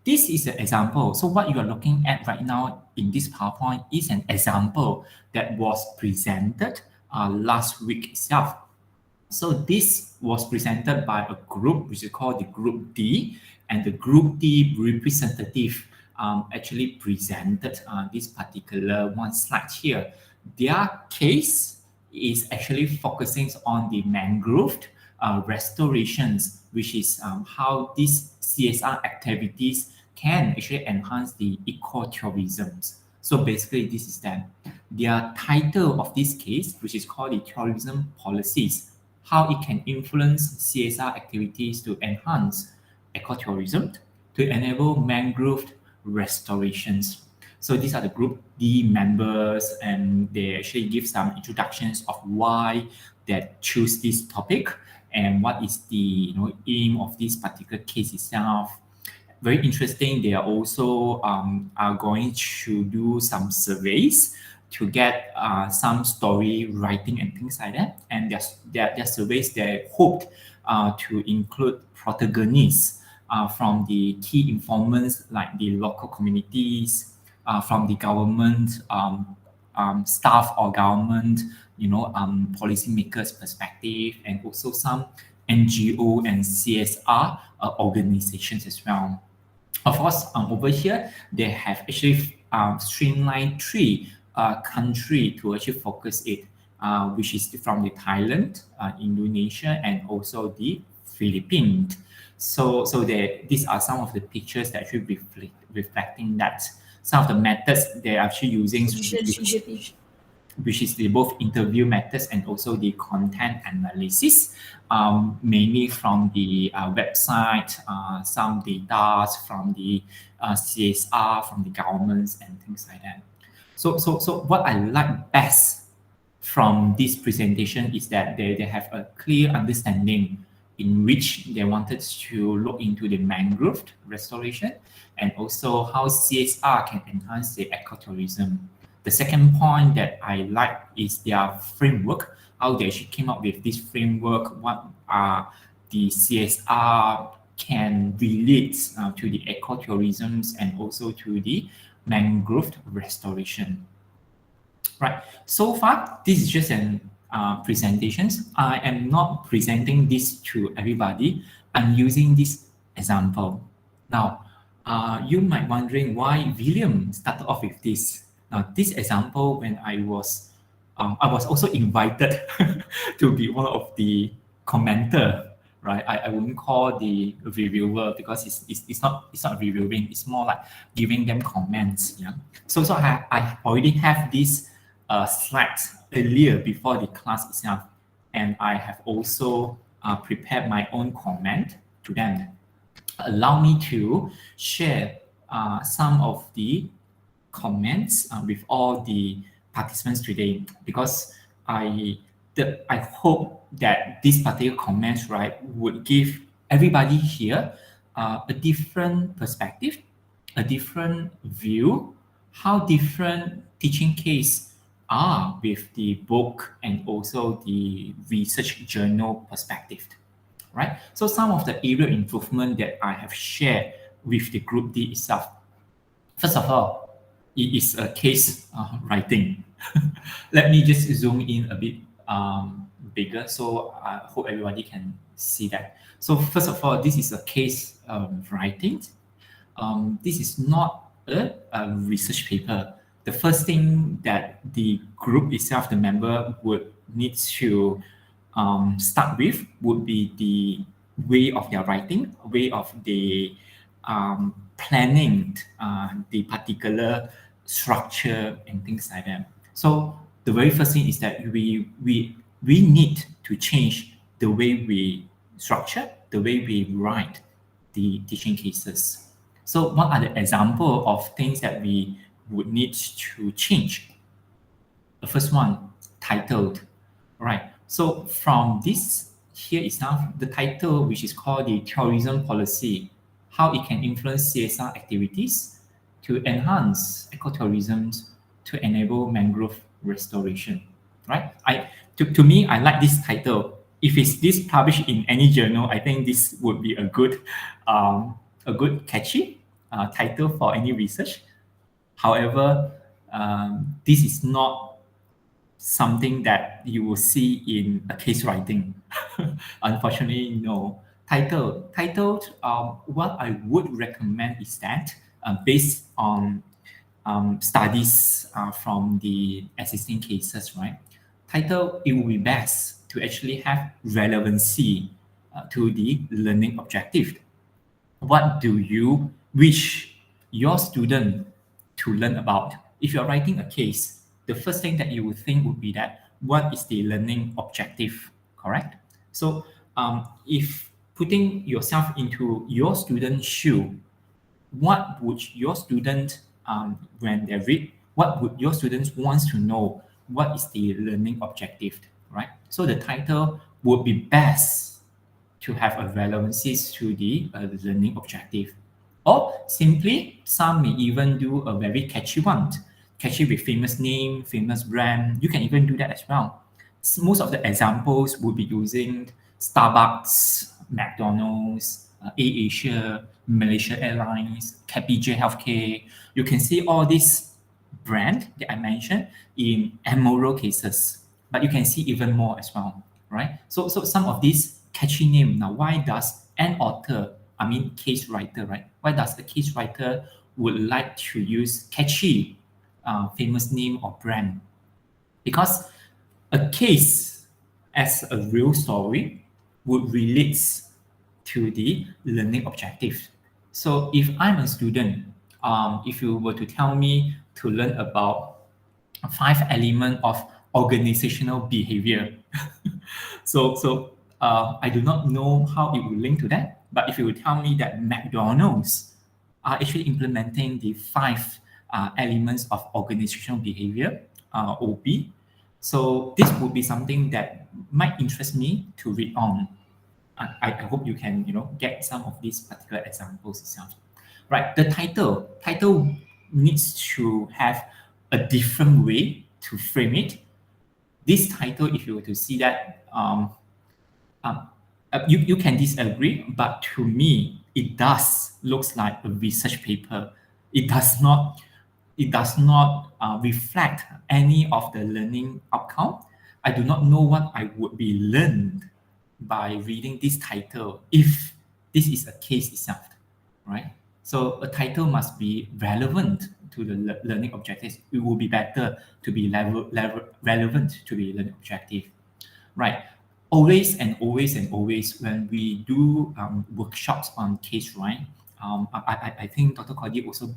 This is an example. So what you are looking at right now in this PowerPoint is an example that was presented last week itself. So this was presented by a group which is called the Group D, and the Group D representative actually presented this particular one slide here. Their case is actually focusing on the mangrove restorations, which is how these CSR activities can actually enhance the ecotourism. So basically, this is them. Their title of this case, which is called the tourism policies, how it can influence CSR activities to enhance ecotourism, to enable mangrove restorations. So these are the Group D members, and they actually give some introductions of why they choose this topic and what is the aim of this particular case itself. Very interesting. They are also are going to do some surveys to get some story writing and things like that. And their surveys, they hoped to include protagonists from the key informants like the local communities, from the government staff or government, policymakers' perspective, and also some NGO and CSR organizations as well. Of course, over here, they have actually streamlined 3 countries to actually focus it, which is from the Thailand, Indonesia, and also the Philippines. So these are some of the pictures that actually reflecting that. Some of the methods they're actually using, which is the both interview methods and also the content analysis, mainly from the website, some data from the CSR, from the governments and things like that. So what I like best from this presentation is that they have a clear understanding in which they wanted to look into the mangrove restoration and also how CSR can enhance the ecotourism. The second point that I like is their framework, how they actually came up with this framework, what are the CSR can relate to the ecotourism and also to the mangrove restoration. Right, so far, this is just an presentations. I am not presenting this to everybody. I'm using this example. Now, you might wondering why William started off with this. Now, this example, when I was also invited to be one of the commenter, right? I wouldn't call the reviewer because it's not reviewing. It's more like giving them comments. Yeah. So I already have these slides earlier before the class itself, and I have also prepared my own comment to them. Allow me to share some of the comments with all the participants today, because I hope that these particular comments, right, would give everybody here a different perspective, a different view, how different teaching case are with the book and also the research journal perspective, right? So some of the area improvement that I have shared with the group D itself. First of all, it is a case writing. Let me just zoom in a bit bigger so I hope everybody can see that. So first of all, this is a case writing. This is not a research paper. The first thing that the group itself, the member, would need to start with would be the way of their writing, way of the planning the particular structure and things like that. So the very first thing is that we need to change the way we structure, the way we write the teaching cases. So what are the example of things that we would need to change? The first one, titled, right? So from this here is now the title, which is called the tourism policy, how it can influence CSR activities to enhance ecotourism to enable mangrove restoration, right? To me, I like this title. If it's this published in any journal, I think this would be a good catchy title for any research. However, this is not something that you will see in a case writing. Unfortunately, no. Titled, what I would recommend is that based on studies from the existing cases, right? Title, it will be best to actually have relevancy to the learning objective. What do you wish your student to learn about? If you're writing a case, the first thing that you would think would be that what is the learning objective, correct? So if putting yourself into your student's shoe, what would your student, when they read, what would your students wants to know? What is the learning objective, right? So the title would be best to have a relevancy to the learning objective. Or simply, some may even do a very catchy one, catchy with famous name, famous brand. You can even do that as well. Most of the examples would be using Starbucks, McDonald's, AirAsia, Malaysia Airlines, KPJ Healthcare. You can see all these brand that I mentioned in immoral cases, but you can see even more as well, right? So some of these catchy name. Now, why does an author, I mean case writer, right? Why does a case writer would like to use catchy, famous name or brand? Because a case as a real story would relate to the learning objective. So if I'm a student, if you were to tell me to learn about 5 elements of organizational behavior, so I do not know how it will link to that. But if you would tell me that McDonald's are actually implementing the 5 elements of organizational behavior, OB, so this would be something that might interest me to read on. I hope you can get some of these particular examples itself. Right, the title needs to have a different way to frame it. This title, if you were to see that, you can disagree, but to me, it does looks like a research paper. It does not reflect any of the learning outcome. I do not know what I would be learned by reading this title if this is a case itself, right? So a title must be relevant to the learning objectives, it will be better to be relevant to the learning objective, right? Always and always and always when we do workshops on case, right? I think Dr. Kwadi also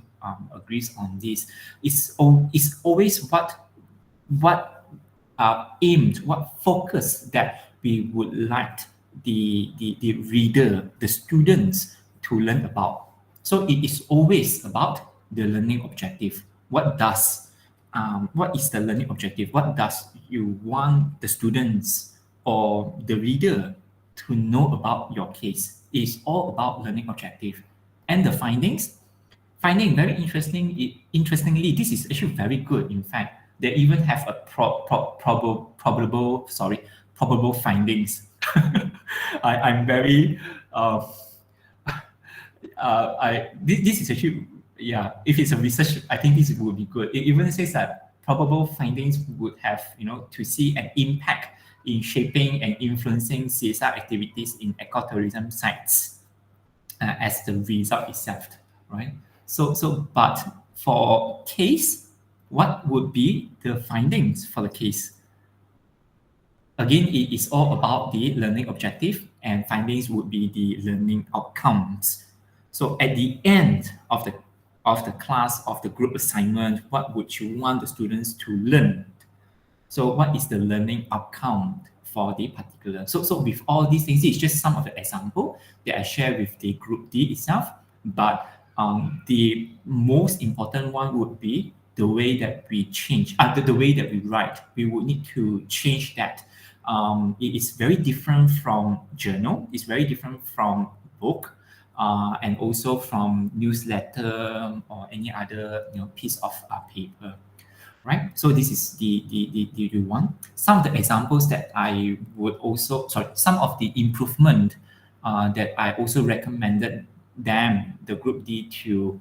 agrees on this. It's always what aimed, what focus that we would like the reader, the students to learn about. So it is always about the learning objective. What is the learning objective? What does you want the students or the reader to know about your case? It's all about learning objective. And the findings, very interestingly, this is actually very good. In fact, they even have a probable findings. I'm very this is actually, yeah, if it's a research, I think this would be good. It even says that probable findings would have, to see an impact in shaping and influencing CSR activities in ecotourism sites as the result itself, right? But for case, what would be the findings for the case? Again, it is all about the learning objective, and findings would be the learning outcomes. So at the end of the class, of the group assignment, what would you want the students to learn? So what is the learning outcome for the particular? So with all these things, it's just some of the example that I share with the group D itself. But the most important one would be the way that we change, the way that we write. We would need to change that. It is very different from journal. It's very different from book, and also from newsletter or any other piece of paper, right? So this is the one. Some of the examples that I would also, some of the improvement that I also recommended them, the group D, to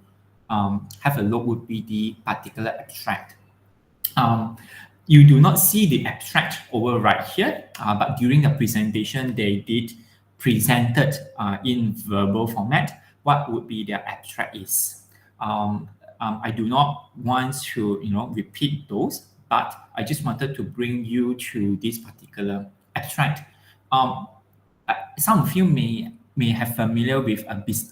have a look would be the particular abstract. You do not see the abstract over right here, but during the presentation, they did presented in verbal format what would be their abstract is. I do not want to repeat those, but I just wanted to bring you to this particular abstract. Some of you may have familiar with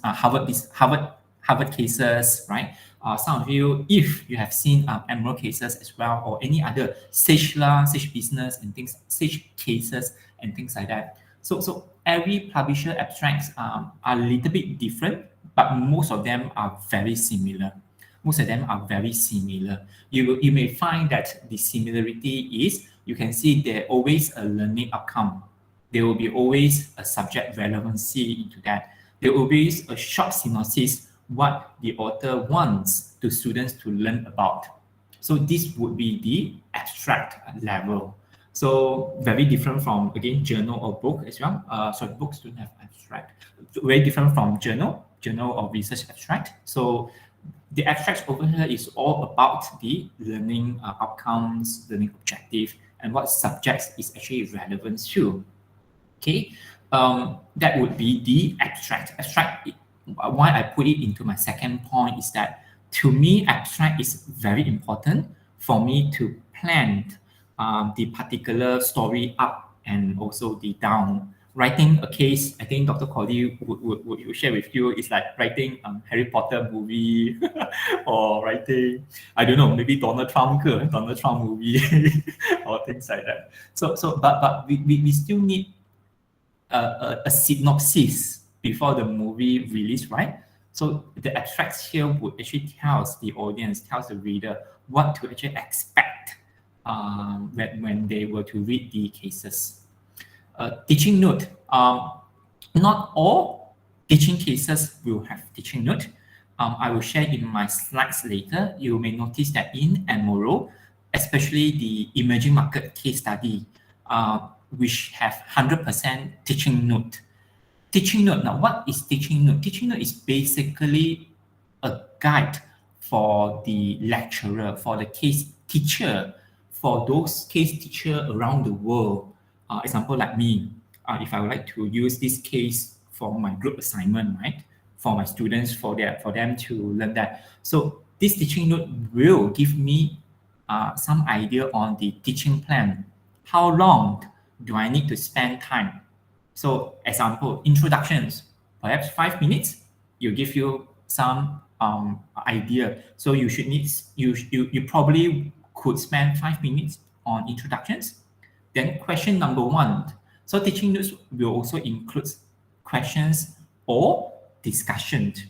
Harvard cases, right? Some of you, if you have seen Emerald cases as well, or any other Sage Business and things, Sage cases and things like that. So every publisher abstracts are a little bit different, but most of them are very similar. You may find that the similarity is, you can see there always a learning outcome. There will be always a subject relevancy into that. There will be a short synopsis, what the author wants the students to learn about. So this would be the abstract level. So very different from, again, journal or book as well. Sorry, books don't have abstract. Very different from journal or research abstract. So the abstract over here is all about the learning outcomes, learning objective, and what subjects is actually relevant to. Okay, that would be the abstract. Why I put it into my second point is that, to me, abstract is very important for me to plan the particular story up and also the down. Writing a case, I think Dr. Cordy would share with you, is like writing Harry Potter movie or writing, I don't know, maybe Donald Trump movie or things like that. But we still need a synopsis before the movie release, right? So the abstracts here would actually tells the audience, tells the reader what to actually expect when they were to read the cases. Teaching note. Not all teaching cases will have teaching note. I will share in my slides later. You may notice that in Emerald, especially the emerging market case study, which have 100% teaching note. Teaching note. Now, what is teaching note? Teaching note is basically a guide for the lecturer, for the case teacher, for those case teacher around the world. Example like me, if I would like to use this case for my group assignment, right? For my students, for them to learn that. So this teaching note will give me some idea on the teaching plan. How long do I need to spend time? So example, introductions, perhaps 5 minutes, you give you some idea. So you probably could spend 5 minutes on introductions. Then question number 1. So teaching notes will also include questions or discussions.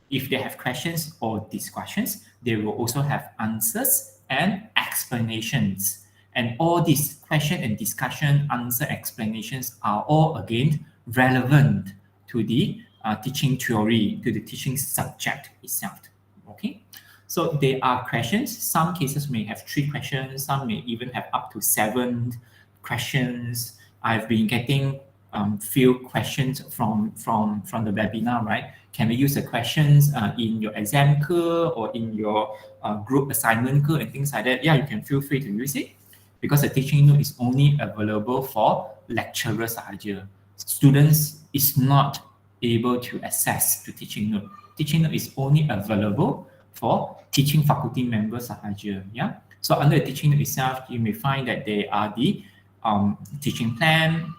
If they have questions or discussions, they will also have answers and explanations. And all these question and discussion, answer, explanations are all again relevant to the teaching theory, to the teaching subject itself. Okay, so there are questions. Some cases may have 3 questions. Some may even have up to 7 questions. I've been getting few questions from the webinar, right? Can we use the questions in your exam or in your group assignment and things like that? Yeah, you can feel free to use it because the teaching note is only available for lecturers sahaja. Students is not able to access to teaching note. Teaching note is only available for teaching faculty members sahaja. Yeah. So under the teaching note itself, you may find that there are the teaching plan,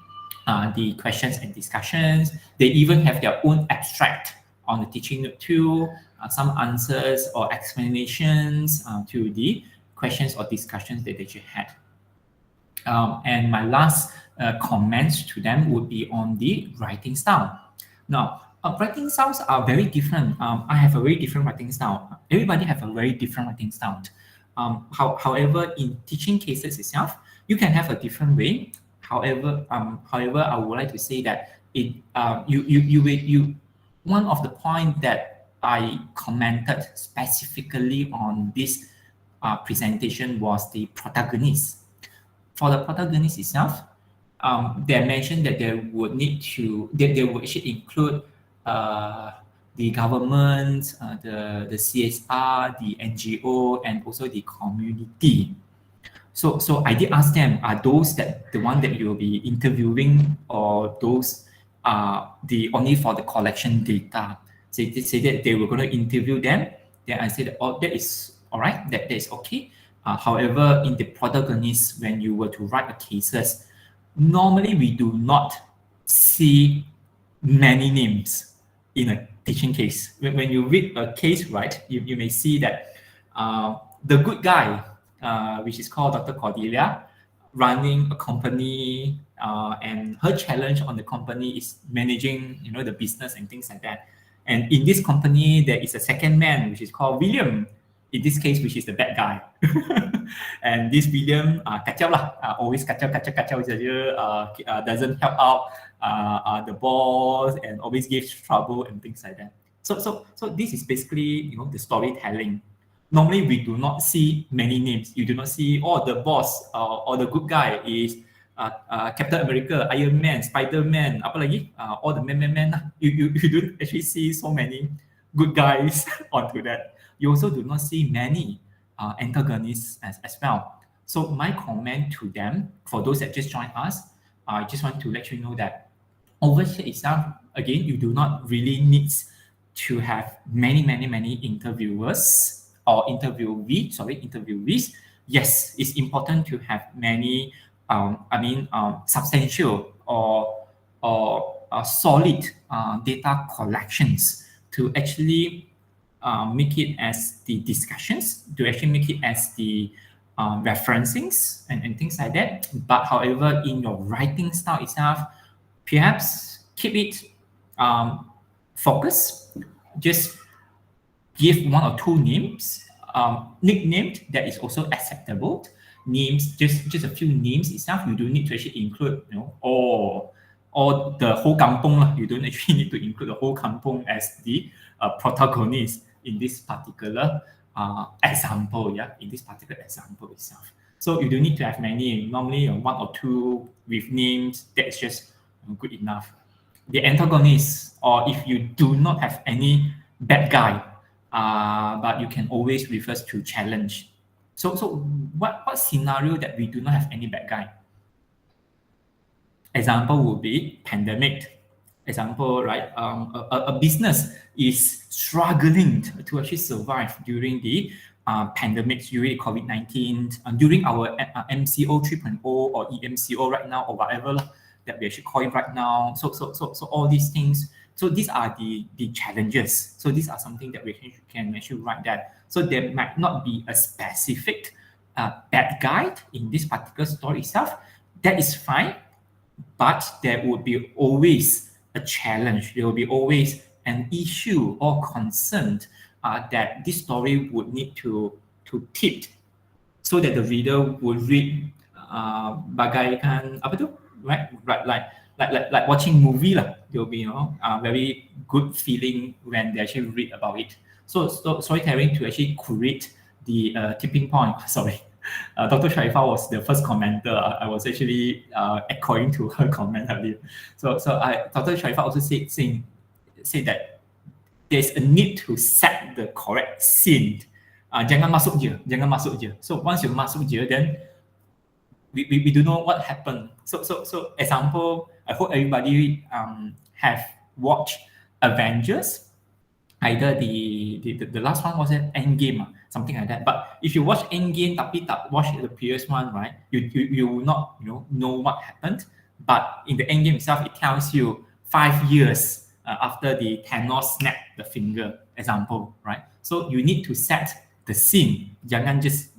the questions and discussions. They even have their own abstract on the teaching note too, some answers or explanations to the questions or discussions that they just had. And my last comments to them would be on the writing style. Now, writing styles are very different. I have a very different writing style. Everybody have a very different writing style. However, in teaching cases itself, you can have a different way. However, I would like to say that one of the point that I commented specifically on this presentation was the protagonist. For the protagonist itself, they mentioned that they would actually include the government, the CSR, the NGO, and also the community. So I did ask them, are those the one that you'll be interviewing, or those are the only for the collection data? So they say that they were going to interview them. Then I said, oh, that is all right, that is okay. However, in the protagonist, when you were to write a cases, normally we do not see many names in a teaching case. When you read a case, right, you may see that the good guy, which is called Dr. Cordelia, running a company, and her challenge on the company is managing, the business and things like that. And in this company, there is a second man, which is called William, in this case, which is the bad guy. And this William, kacau lah, always kacau saja, doesn't help out the boss, and always gives trouble and things like that. So this is basically, the storytelling. Normally, we do not see many names. You do not see, the boss or the good guy is Captain America, Iron Man, Spider-Man, apa lagi? All the man. You don't actually see so many good guys onto that. You also do not see many antagonists as well. So my comment to them, for those that just joined us, I just want to let you know that over here itself, again, you do not really need to have many interviewers or interviewees. Yes, it's important to have many, substantial or solid data collections to actually make it as the discussions, to actually make it as the referencings and things like that. But however, in your writing style itself, perhaps keep it focused. Just give 1 or 2 names, nicknamed, that is also acceptable. Names, just a few names itself. You don't need to actually include, or the whole kampong. You don't actually need to include the whole kampong as the protagonist in this particular example. Yeah, in this particular example itself. So you don't need to have many. Normally, 1 or 2 with names, that's just good enough. The antagonist, or if you do not have any bad guy, but you can always refer to challenge. So what scenario that we do not have any bad guy? Example would be pandemic. example, right, a business is struggling to actually survive during the pandemic, during COVID-19, during our MCO 3.0 or EMCO right now, or whatever that we actually call it right now. So all these things. So these are the challenges. So these are something that we can actually write that. So there might not be a specific bad guy in this particular story itself. That is fine, but there would be always a challenge. There will be always an issue or concern that this story would need to tip, so that the reader would read bagaikan apa tu, right? Like watching movie lah. There will be very good feeling when they actually read about it. So storytelling to actually create the tipping point. Sorry. Dr. Sharifa was the first commenter. I was actually echoing to her comment earlier. Dr. Sharifa also said that there's a need to set the correct scene. Jangan masuk je. So once you masuk je, then we do know what happened. So example, I hope everybody have watched Avengers. Either the last one was it Endgame, something like that. But if you watch Endgame tapi tak watch the previous one, right, you will not know what happened. But in the Endgame itself, it tells you 5 years after the Thanos snapped the finger, example, right? So you need to set the scene. Jangan just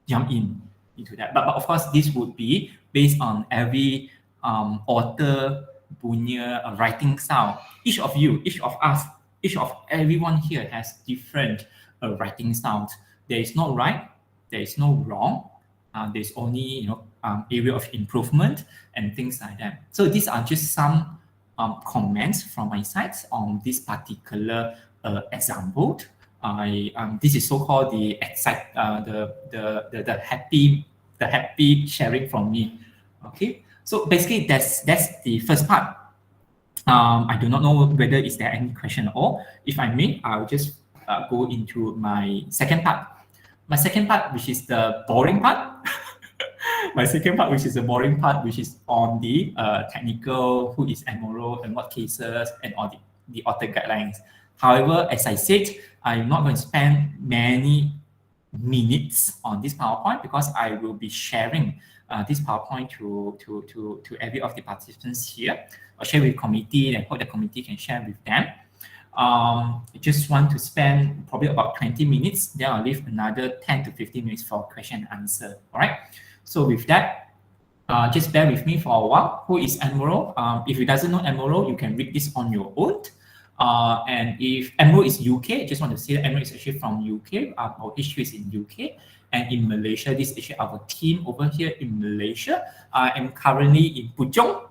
jump into that. But of course, this would be based on every author punya writing style. Each of you, each of us, each of everyone here has different writing styles. There is no right, there is no wrong. There's only area of improvement and things like that. So these are just some comments from my side on this particular example. This is so-called the happy sharing from me. Okay, so basically that's the first part. I do not know whether is there any question at all. If I may, I'll just go into my second part. My second part, which is the boring part. My second part, which is the boring part, which is on the technical, who is MRO and what cases and all the author guidelines. However, as I said, I'm not going to spend many minutes on this PowerPoint because I will be sharing this PowerPoint to every of the participants here. I'll share with committee and hope the committee can share with them. I just want to spend probably about 20 minutes. Then I'll leave another 10 to 15 minutes for question and answer. All right. So with that, just bear with me for a while. Who is Emerald? If you doesn't know Emerald, you can read this on your own. And if Emerald is UK, I just want to say that Emerald is actually from UK. Our HQ is in UK. And in Malaysia, this is actually our team over here in Malaysia. I am currently in Puchong.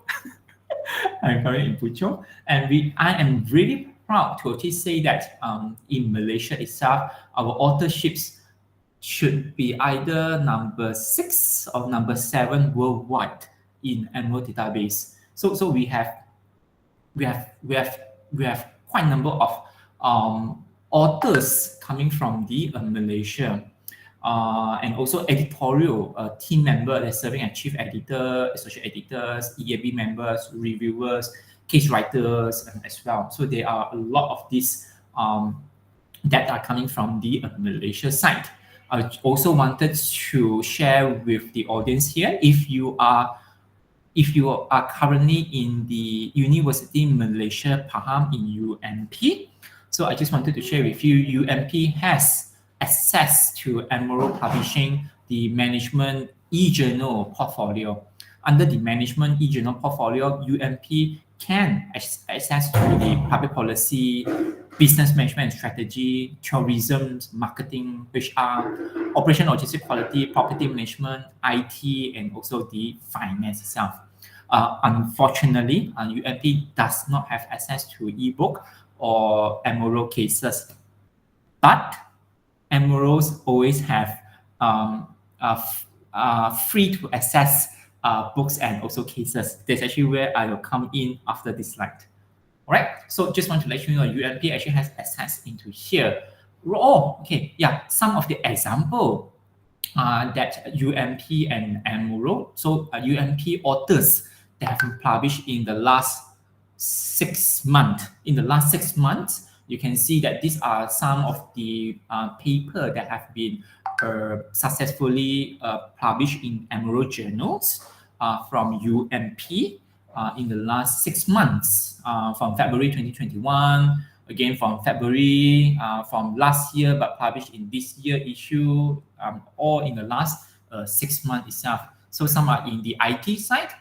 I'm currently in Puchong. And I am really proud to actually say that in Malaysia itself, our authorships should be either number 6 or number 7 worldwide in Emerald database. So we have quite a number of authors coming from the Malaysia. And also editorial team member that's serving as chief editor, associate editors, EAB members, reviewers, case writers as well. So there are a lot of these that are coming from the Malaysia side. I also wanted to share with the audience here, if you are currently in the University Malaysia Pahang in UMP, so I just wanted to share with you, UMP has access to Emerald Publishing, the management e-journal portfolio. Under the management e-journal portfolio, UMP can access to the public policy, business management and strategy, tourism, marketing, HR, operation logistics quality, property management, IT, and also the finance itself. Unfortunately, UMP does not have access to ebook or Emerald cases, but Emeralds always have free to access books and also cases. That's actually where I will come in after this slide. All right, so just want to let you know UMP actually has access into here. Oh, okay, yeah, some of the example that UMP and Emerald, so UMP authors that have been published in the last 6 months. In the last 6 months, you can see that these are some of the paper that have been successfully published in Emerald journals from UMP in the last 6 months, from February 2021, again from February from last year, but published in this year issue, all in the last 6 months itself. So some are in the IT side.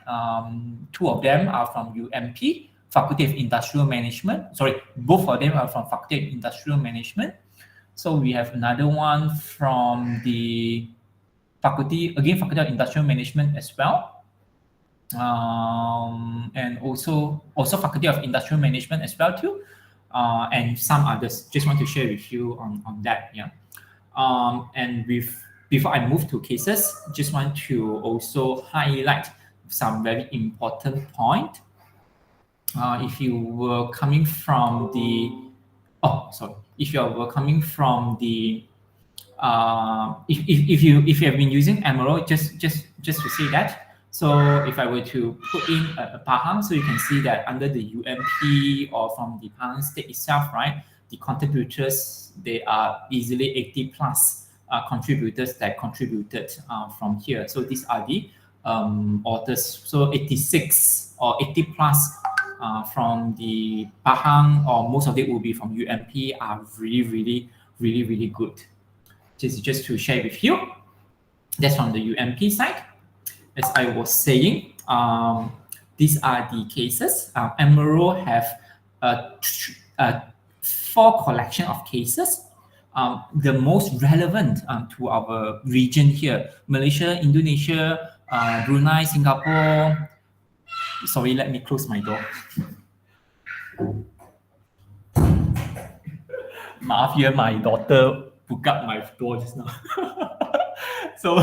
2 of them are from UMP, Faculty of Industrial Management. Sorry, both of them are from Faculty of Industrial Management. So we have another one from the Faculty of Industrial Management as well. And also Faculty of Industrial Management as well too. And some others. Just want to share with you on that. Yeah. And before I move to cases, just want to also highlight some very important point. If you were coming from the, if you were coming from the, if you have been using Emerald, just to say that. So if I were to put in a Pahang, so you can see that under the UMP or from the Pahang state itself, right, the contributors, they are easily 80 plus contributors that contributed from here. So these are the authors. So 86 or 80 plus from the Pahang, or most of it will be from UMP, are really good. Just to share with you. That's from the UMP side. As I was saying, these are the cases. Emerald have 4 collection of cases. The most relevant to our region here: Malaysia, Indonesia, Brunei, Singapore. Sorry, let me close my door. Maaf here, my daughter broke up my door just now. So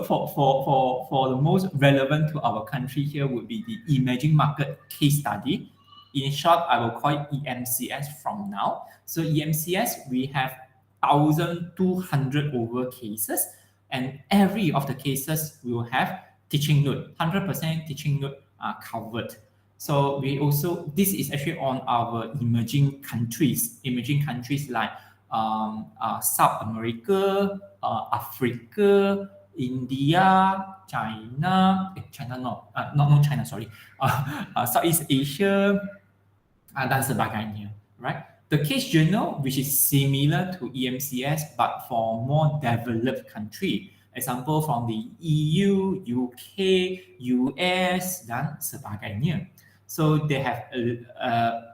for the most relevant to our country here would be the emerging market case study. In short, I will call it EMCS from now. So EMCS, we have 1,200 over cases, and every of the cases will have teaching note, 100% teaching note covered. So we also, this is actually on our emerging countries like South America, Africa, India, China, not China, sorry, Southeast Asia, dan sebagainya, right? The case journal, which is similar to EMCS, but for more developed country, example from the EU, UK, US, dan sebagainya. So they have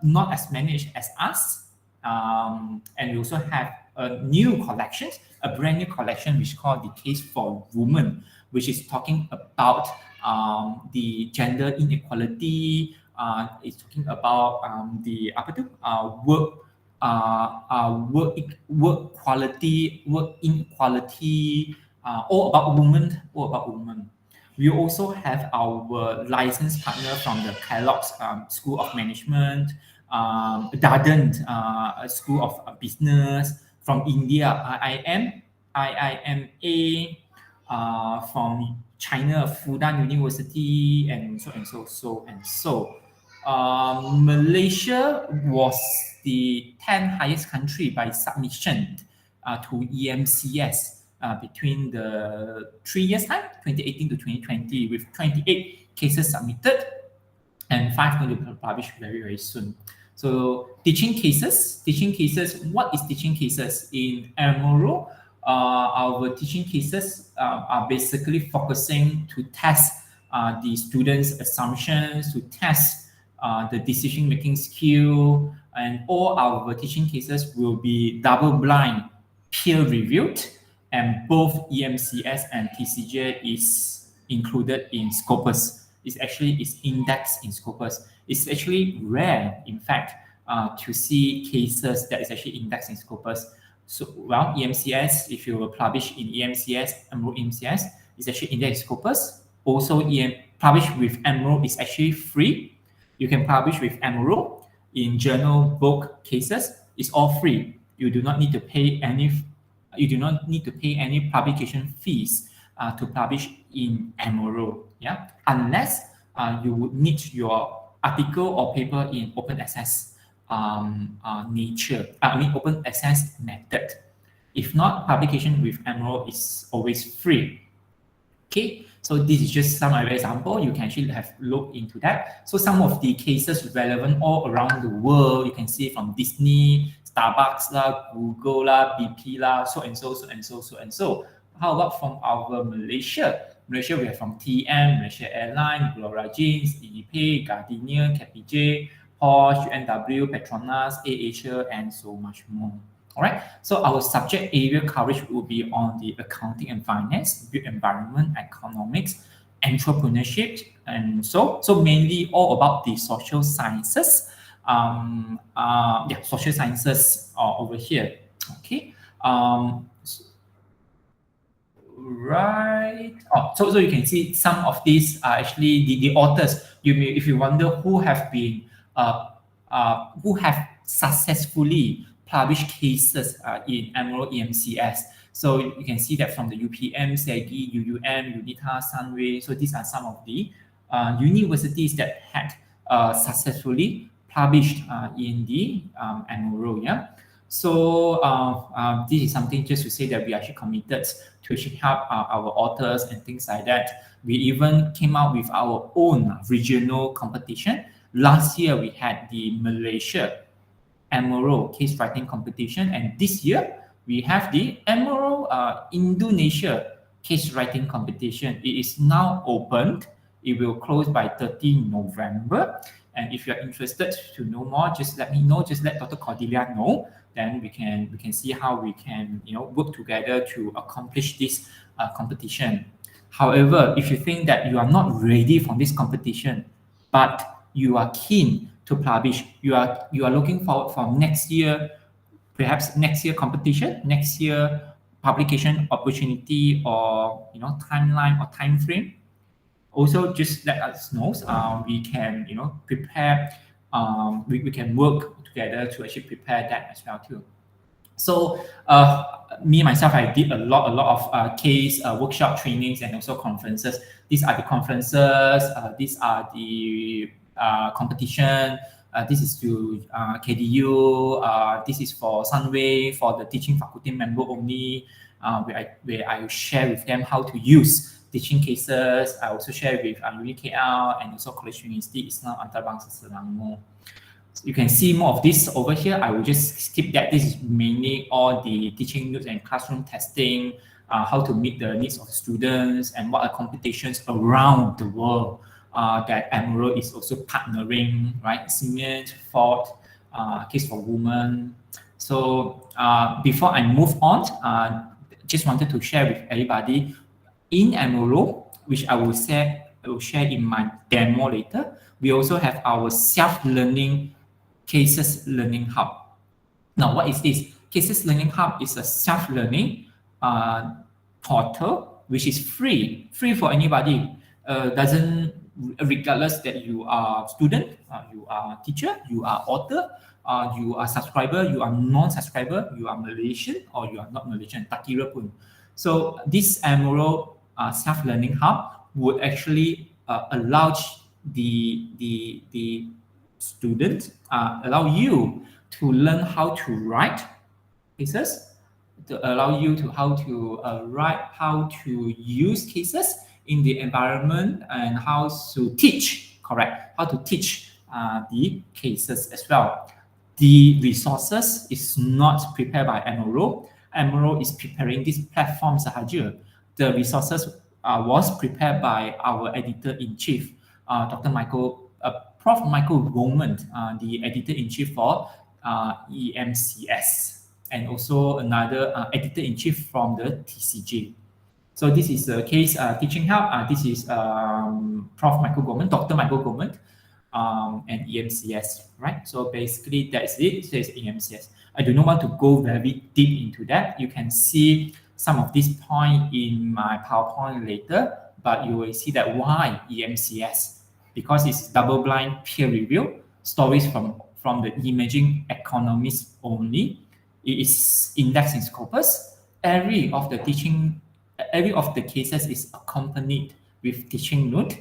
not as many as us, and we also have a new collection, a brand new collection, which is called the Case for Women, which is talking about the gender inequality. It's talking about the work quality, work inequality, all about women. We also have our licensed partner from the Kellogg's School of Management, Darden School of Business, from India, IIMA, from China, Fudan University, and so. Malaysia was the 10th highest country by submission to EMCS between the 3 years time, 2018 to 2020, with 28 cases submitted and 5 going to be published very soon. So teaching cases. What is teaching cases in Emerald? Our teaching cases are basically focusing to test the students' assumptions, to test the decision-making skill, and all our teaching cases will be double-blind, peer-reviewed, and both EMCS and TCJ is included in Scopus. It's indexed in Scopus. It's actually rare, in fact, to see cases that is actually indexed in Scopus. So, well, EMCS, if you will publish in EMCS, Emerald EMCS, is actually indexed in Scopus. Also, publish with Emerald is actually free. You can publish with Emerald in journal, book, cases. It's all free. You do not need to pay any. You do not need to pay any publication fees to publish in Emerald. Yeah, unless you would need your article or paper in open access open access method. If not, publication with Emerald is always free. Okay, so this is just some other example. You can actually have looked into that. So some of the cases relevant all around the world, you can see from Disney, Starbucks lah, Google lah, BP lah, so and so, so and so, so and so. How about from our Malaysia? Malaysia, we have from TM, Malaysia Airlines, Gloria Jeans, EDP, Gardenia, KPJ, Porsche, UNW, Petronas, AirAsia, and so much more. All right, so our subject area coverage will be on the accounting and finance, built environment, economics, entrepreneurship, and so mainly all about the social sciences. Social sciences over here. Okay. Right. So you can see some of these are actually the authors. If you wonder who have been who have successfully published cases in Emerald EMCS. So you can see that from the UPM, SEGI, UUM, UNITA, Sunway. So these are some of the universities that had successfully published in the Emerald. Yeah. So this is something just to say that we are actually committed to actually help our authors and things like that. We even came out with our own regional competition. Last year we had the Malaysia Emerald case writing competition, and this year we have the Emerald Indonesia case writing competition. It is now opened. It will close by 30 November. And if you're interested to know more, just let me know. Just let Dr. Cordelia know. Then we can see how we can work together to accomplish this competition. However, if you think that you are not ready for this competition, but you are keen to publish, you are looking forward for next year, perhaps next year competition, next year publication opportunity, or timeline or time frame, also just let us know. We can prepare. We can work together to actually prepare that as well too. So me myself, I did a lot of case workshop trainings and also conferences. These are the conferences. These are the competition. This is to KDU. This is for Sunway, for the teaching faculty member only, where I share with them how to use teaching cases. I also share with UniKL and also College University Islam Antarabangsa Selangor. You can see more of this over here. I will just skip that. This is mainly all the teaching notes and classroom testing, how to meet the needs of students, and what are competitions around the world that Emerald is also partnering, right? Siemens, Ford, Case for Women. So before I move on, just wanted to share with everybody in Emerald, which I will share in my demo later. We also have our self-learning Cases Learning Hub. Now, what is this? Cases Learning Hub is a self-learning portal which is free for anybody. Doesn't regardless that you are student, you are teacher, you are author, you are subscriber, you are non-subscriber, you are Malaysian, or you are not Malaysian. Tak kira pun. So this Emerald self-learning hub would actually allow the student, allow you to learn how to write cases, to allow you to how to use cases in the environment, and how to teach, how to teach the cases as well. The resources is not prepared by Emerald. Emerald is preparing this platform sahaja. The resources was prepared by our editor-in-chief, Prof. Michael Goldman, the editor-in-chief for EMCS, and also another editor-in-chief from the TCJ. So this is a case teaching help. This is Prof. Michael Goldman, Dr. Michael Goldman, and EMCS, right? So basically that's it. It says EMCS. I do not want to go very deep into that. You can see some of these points in my PowerPoint later, but you will see that why EMCS, because it's double-blind peer review, stories from the emerging economists only. It is indexed in Scopus. Every of the cases is accompanied with teaching note,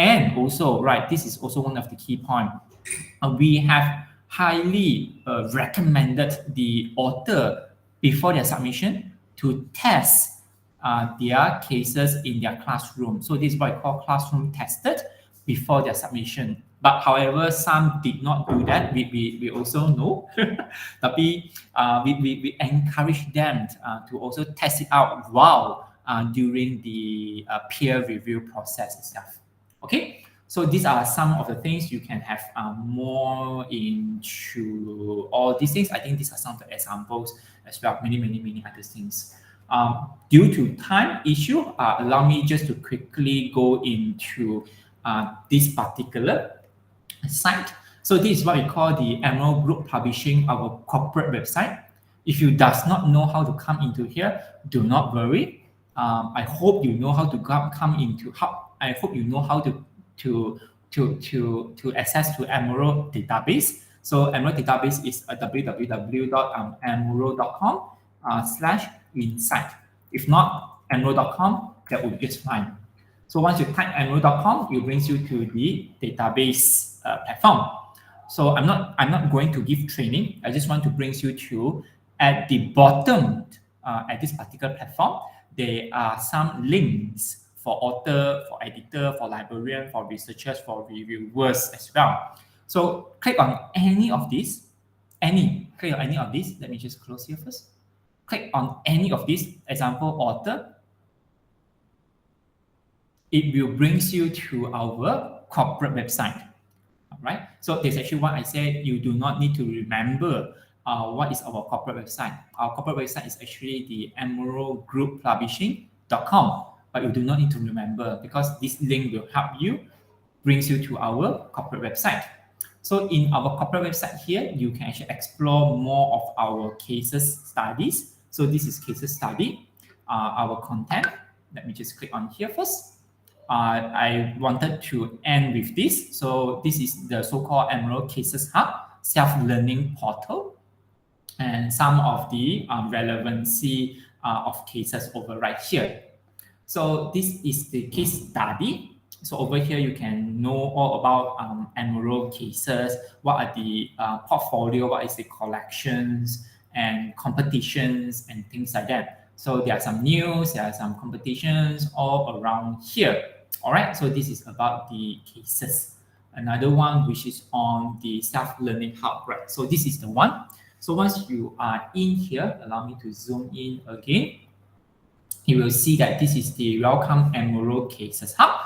And also, right, this is also one of the key points. We have highly recommended the author before their submission to test their cases in their classroom. So this is what I call classroom tested before their submission. But however, some did not do that. We also know. Tapi we encourage them to also test it out while during the peer review process itself. Okay, so these are some of the things you can have more into all these things. I think these are some of the examples as well. Many other things. Due to time issue, allow me just to quickly go into this particular site. So this is what we call the Emerald Group Publishing, our corporate website. If you does not know how to come into here, do not worry. I hope you know how to come into how. I hope you know how to access to Emerald database. So Emerald database is www.emerald.com/insight. If not emerald.com, that would be just fine. So once you type emerald.com, it brings you to the database platform. So I'm not going to give training. I just want to bring you to at the bottom at this particular platform. There are some links for author, for editor, for librarian, for researchers, for reviewers as well. So click on any of these. Click on any of these. Let me just close here first. Click on any of these. Example, author. It will bring you to our corporate website. All right. So there's actually what I said. You do not need to remember what is our corporate website. Our corporate website is actually the emeraldgrouppublishing.com. But you do not need to remember because this link will help you, brings you to our corporate website. So in our corporate website here, you can actually explore more of our cases studies. So this is cases study, our content. Let me just click on here first. I wanted to end with this. So this is the so-called Emerald Cases Hub, self-learning portal, and some of the relevancy of cases over right here. So this is the case study. So over here, you can know all about Emerald cases, what are the portfolio, what is the collections and competitions and things like that. So there are some news, there are some competitions all around here. All right, so this is about the cases. Another one which is on the self-learning hub, right? So this is the one. So once you are in here, allow me to zoom in again. You will see that this is the Welcome Emerald Cases Hub.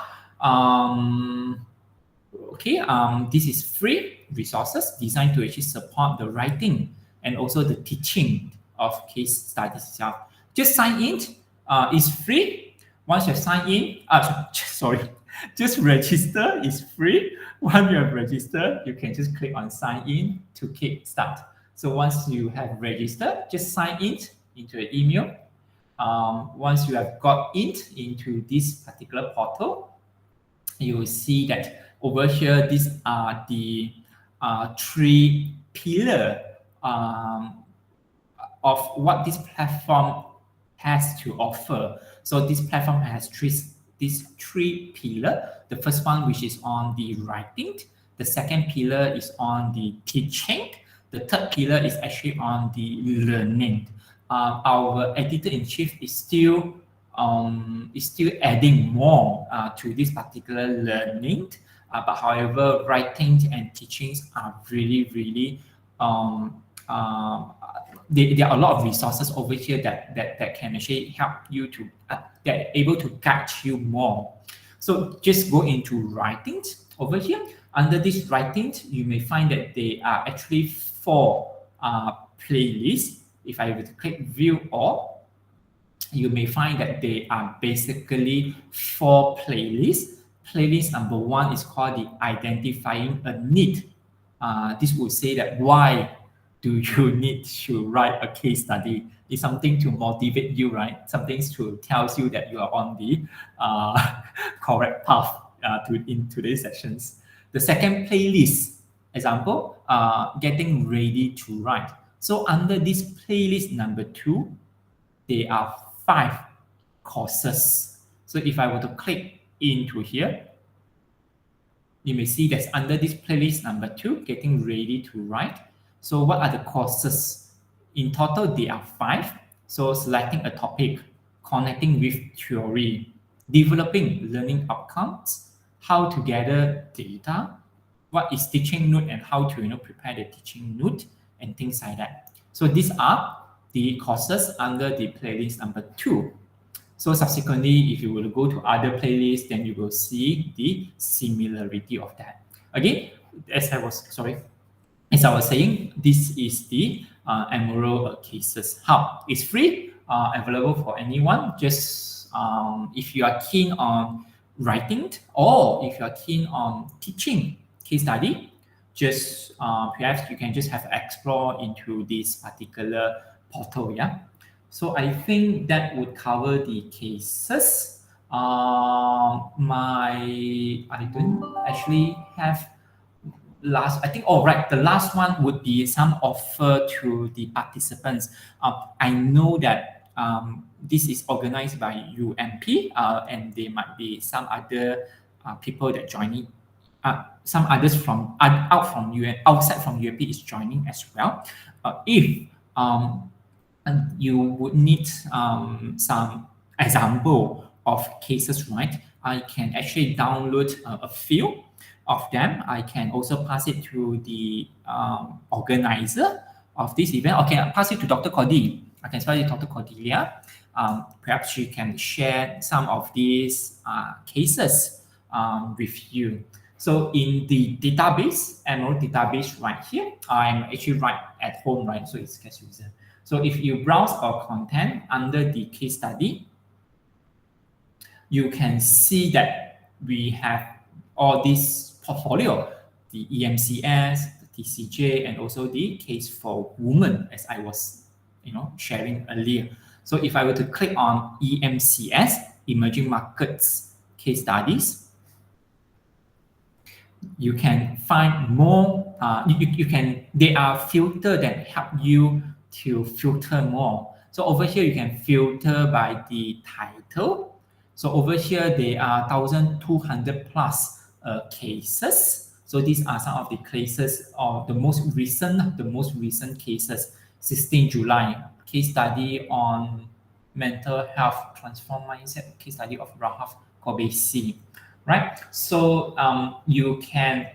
This is free resources designed to actually support the writing and also the teaching of case studies itself. Just sign in. It's free. Once you sign in, just register. It's free. Once you have registered, you can just click on sign in to kickstart. So once you have registered, just sign in into an email. Once you have got into this particular portal, you will see that over here, these are the three pillars of what this platform has to offer. So this platform has these three pillars. The first one, which is on the writing. The second pillar is on the teaching. The third pillar is actually on the learning. Our editor-in-chief is still adding more to this particular learning. But however, writing and teachings are really there are a lot of resources over here that can actually help you to that are able to guide you more. So just go into writing over here. Under this writing, you may find that there are actually 4 playlists. If I were to click view all, you may find that they are basically 4 playlists. Playlist number 1 is called the identifying a need. This would say that why do you need to write a case study? It's something to motivate you, right? Something to tell you that you are on the correct path in today's sessions. The second playlist, example, getting ready to write. So under this playlist number 2, there are 5 courses. So if I were to click into here, you may see that's under this playlist number 2, getting ready to write. So what are the courses? In total, there are 5. So selecting a topic, connecting with theory, developing learning outcomes, how to gather data, what is teaching note and how to prepare the teaching note and things like that. So these are the courses under the playlist number 2. So subsequently, if you will go to other playlists, then you will see the similarity of that. Again, as I was saying, this is the Emerald cases. How? It's free, available for anyone. Just if you are keen on writing or if you are keen on teaching case study, just perhaps you can just have explore into this particular portal. Yeah. So I think that would cover the cases. I don't actually have I think, the last one would be some offer to the participants. I know that this is organized by UMP, and there might be some other people that joining. Some others from outside from UMP is joining as well. If you would need some example of cases, right? I can actually download a few of them. I can also pass it to the organizer of this event. Okay, I'll pass it to Dr. Cody. I can pass it to Dr. Cordelia. Perhaps she can share some of these cases with you. So in the database, Emerald database right here, I'm actually right at home, right? So it's case user. So if you browse our content under the case study, you can see that we have all this portfolio, the EMCS, the TCJ, and also the case for women, as I was sharing earlier. So if I were to click on EMCS, Emerging Markets Case Studies, you can find more, they are filtered that help you to filter more. So over here, you can filter by the title. So over here, there are 1,200 plus cases. So these are some of the cases of the most recent cases. 16 July, case study on mental health, transform mindset, case study of Rahaf Kobesi, right? So you can,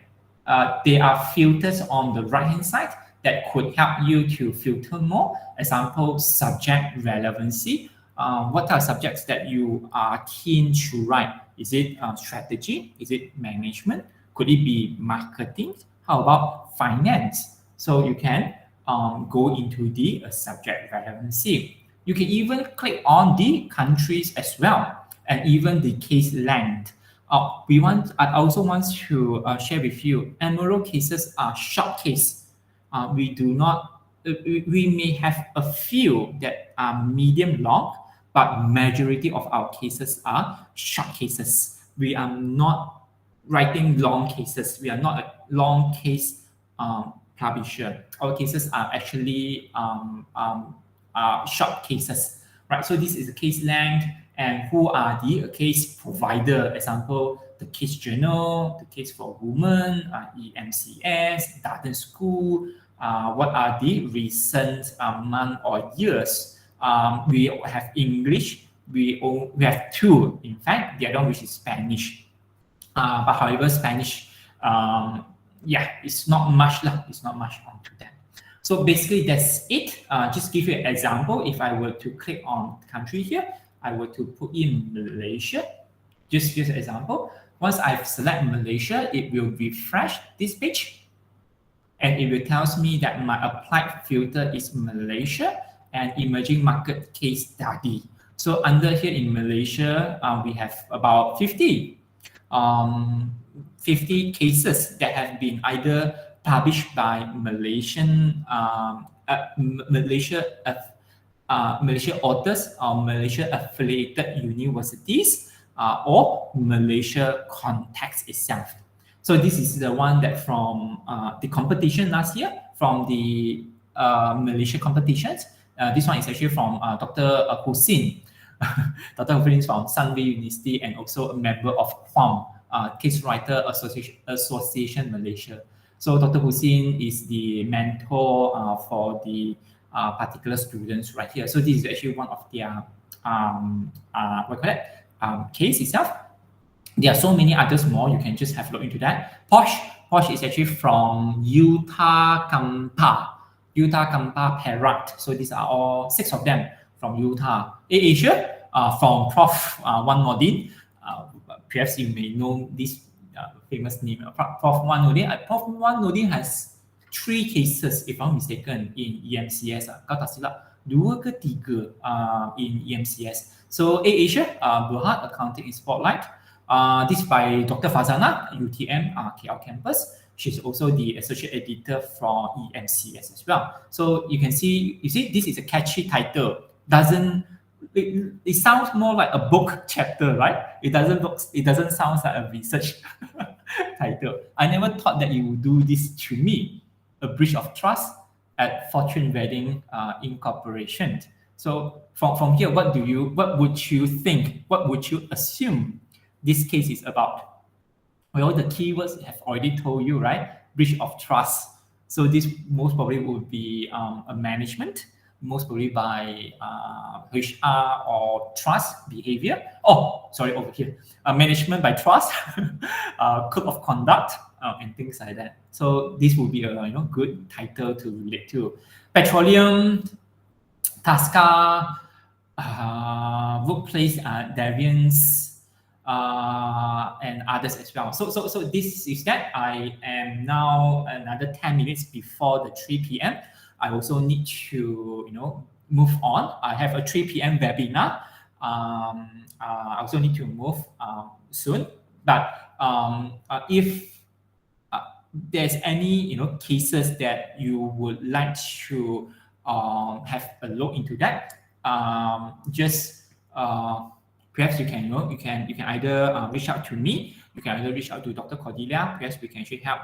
there are filters on the right-hand side that could help you to filter more. Example, subject relevancy. What are subjects that you are keen to write? Is it strategy? Is it management? Could it be marketing? How about finance? So you can go into the subject relevancy. You can even click on the countries as well, and even the case length. I also want to share with you, Emerald cases are short case. We do not, we may have a few that are medium long, but majority of our cases are short cases. We are not writing long cases. We are not a long case publisher. Our cases are actually short cases, right? So this is the case length, and who are the case provider. Example, the case journal, the case for women, EMCS, Darden School. What are the recent month or years? We have English. We have 2, in fact. The other one, which is Spanish. But however, Spanish, it's not much. It's not much onto that. So basically, that's it. Just give you an example. If I were to click on country here, I were to put in Malaysia. Just an example. Once I've select Malaysia, it will refresh this page, and it will tells me that my applied filter is Malaysia and emerging market case study. So under here in Malaysia, we have about 50 cases that have been either published by Malaysian Malaysia authors or Malaysia affiliated universities or Malaysia context itself. So this is the one that from the competition last year, from the Malaysia competitions. This one is actually from Dr. Hussein. Dr. Hussein is from Sunway University and also a member of QUAM, Case Writer Association Malaysia. So Dr. Hussein is the mentor for the particular students right here. So this is actually one of their case itself. There are so many others more. You can just have a look into that. Posh is actually from Utah Kampa Perak. So these are all 6 of them from Utah. Asia from Prof. Wan Nordin. Perhaps you may know this famous name, Prof. Wan Nordin. Prof. Wan Nordin has 3 cases, if I'm mistaken, in EMCS. Kau tak silap, 2 ke 3 in EMCS. So Asia, Berhad Accounting in Spotlight. This by Dr. Fazana, UTM KL campus. She's also the associate editor for EMCS as well. So you see, this is a catchy title. It sounds more like a book chapter, right? It doesn't sound like a research title. I never thought that you would do this to me, a breach of trust at Fortune Wedding Incorporation. So from here, what would you think? What would you assume this case is about? Well, the keywords have already told you, right? Breach of trust. So this most probably would be a management, most probably by HR or trust behavior. Oh, sorry, over here. Management by trust, code of conduct, and things like that. So this would be a good title to relate to. Petroleum, Tasca, workplace deviance, and others as well. So this is that. I am now another 10 minutes before the 3 p.m. I also need to move on. I have a 3 p.m. webinar. I also need to move soon. But if there's any cases that you would like to have a look into that, just perhaps you can either reach out to me. You can either reach out to Dr. Cordelia. Perhaps we can actually help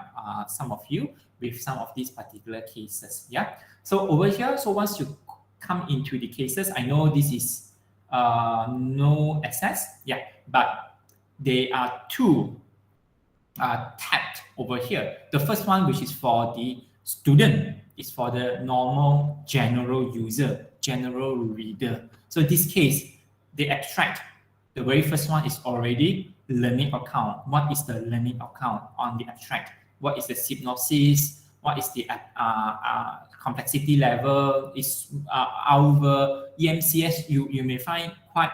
some of you with some of these particular cases. Yeah. So over here, so once you come into the cases, I know this is no access. Yeah, but there are 2 tabbed over here. The first one, which is for the student, is for the normal general user, general reader. So in this case, the abstract, the very first one is already learning account. What is the learning account on the abstract? What is the synopsis? What is the complexity level? Is our EMCS, you may find quite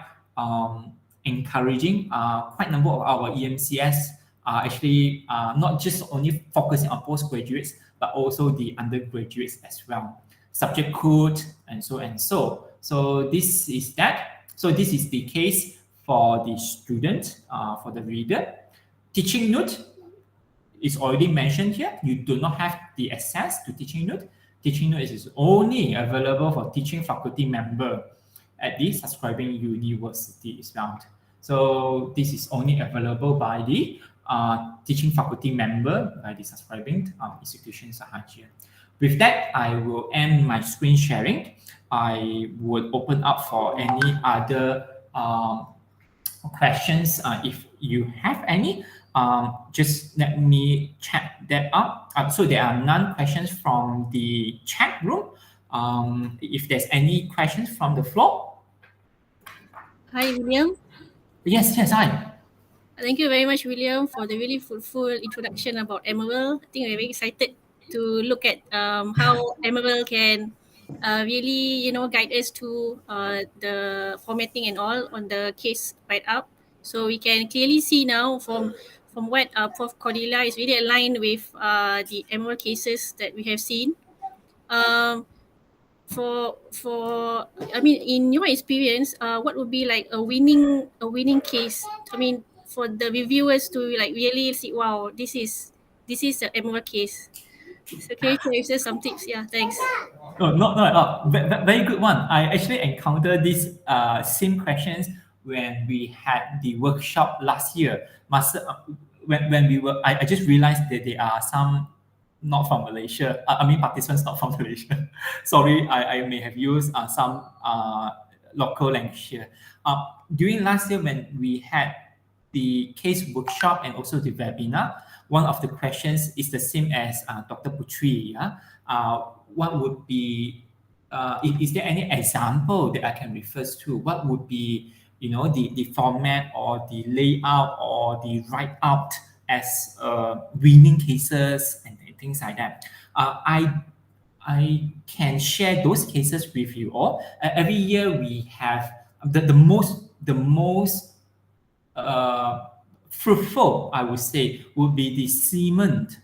encouraging. Quite a number of our EMCS are actually not just only focusing on postgraduates, but also the undergraduates as well. Subject code and so and so. So this is that. So this is the case for the student, for the reader. Teaching note is already mentioned here. You do not have the access to teaching note. Teaching note is only available for teaching faculty member at the subscribing university as well. So this is only available by the teaching faculty member by the subscribing institutions sahaja. With that, I will end my screen sharing. I would open up for any other questions if you have any. Just let me check that up. So there are none questions from the chat room. If there's any questions from the floor. Hi, William. Yes, hi. Thank you very much, William, for the really fruitful introduction about ML. I think we're very excited to look at how ML can really, guide us to the formatting and all on the case write-up. So we can clearly see now from what Prof. Cordelia is really aligned with the ML cases that we have seen. In your experience, what would be like a winning case? For the reviewers to really see, wow, this is the ML case. So can you share some tips? Yeah, thanks. No, not at all. Very good one. I actually encountered these same questions when we had the workshop last year. When we were, I just realized that there are some not from Malaysia. Participants not from Malaysia. Sorry, I may have used some local language here. During last year when we had the case workshop and also the webinar, one of the questions is the same as Dr. Putri. Yeah? What would be, is there any example that I can refer to? What would be, the format or the layout or the write out as winning cases and things like that? I can share those cases with you all. Every year we have the most fruitful, I would say, would be the cement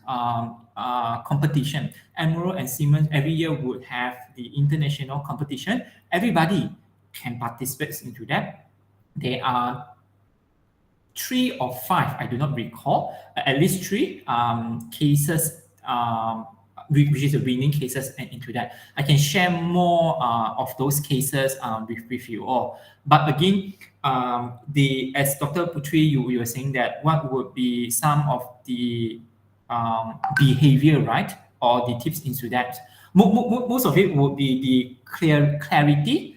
competition. Emerald and Cement every year would have the international competition. Everybody can participate into that. There are 3 or 5, I do not recall, at least 3 cases, which is the winning cases into that. I can share more of those cases with you all. But again, as Dr. Putri, you were saying that what would be some of the behavior, right? Or the tips into that. Most of it would be the clarity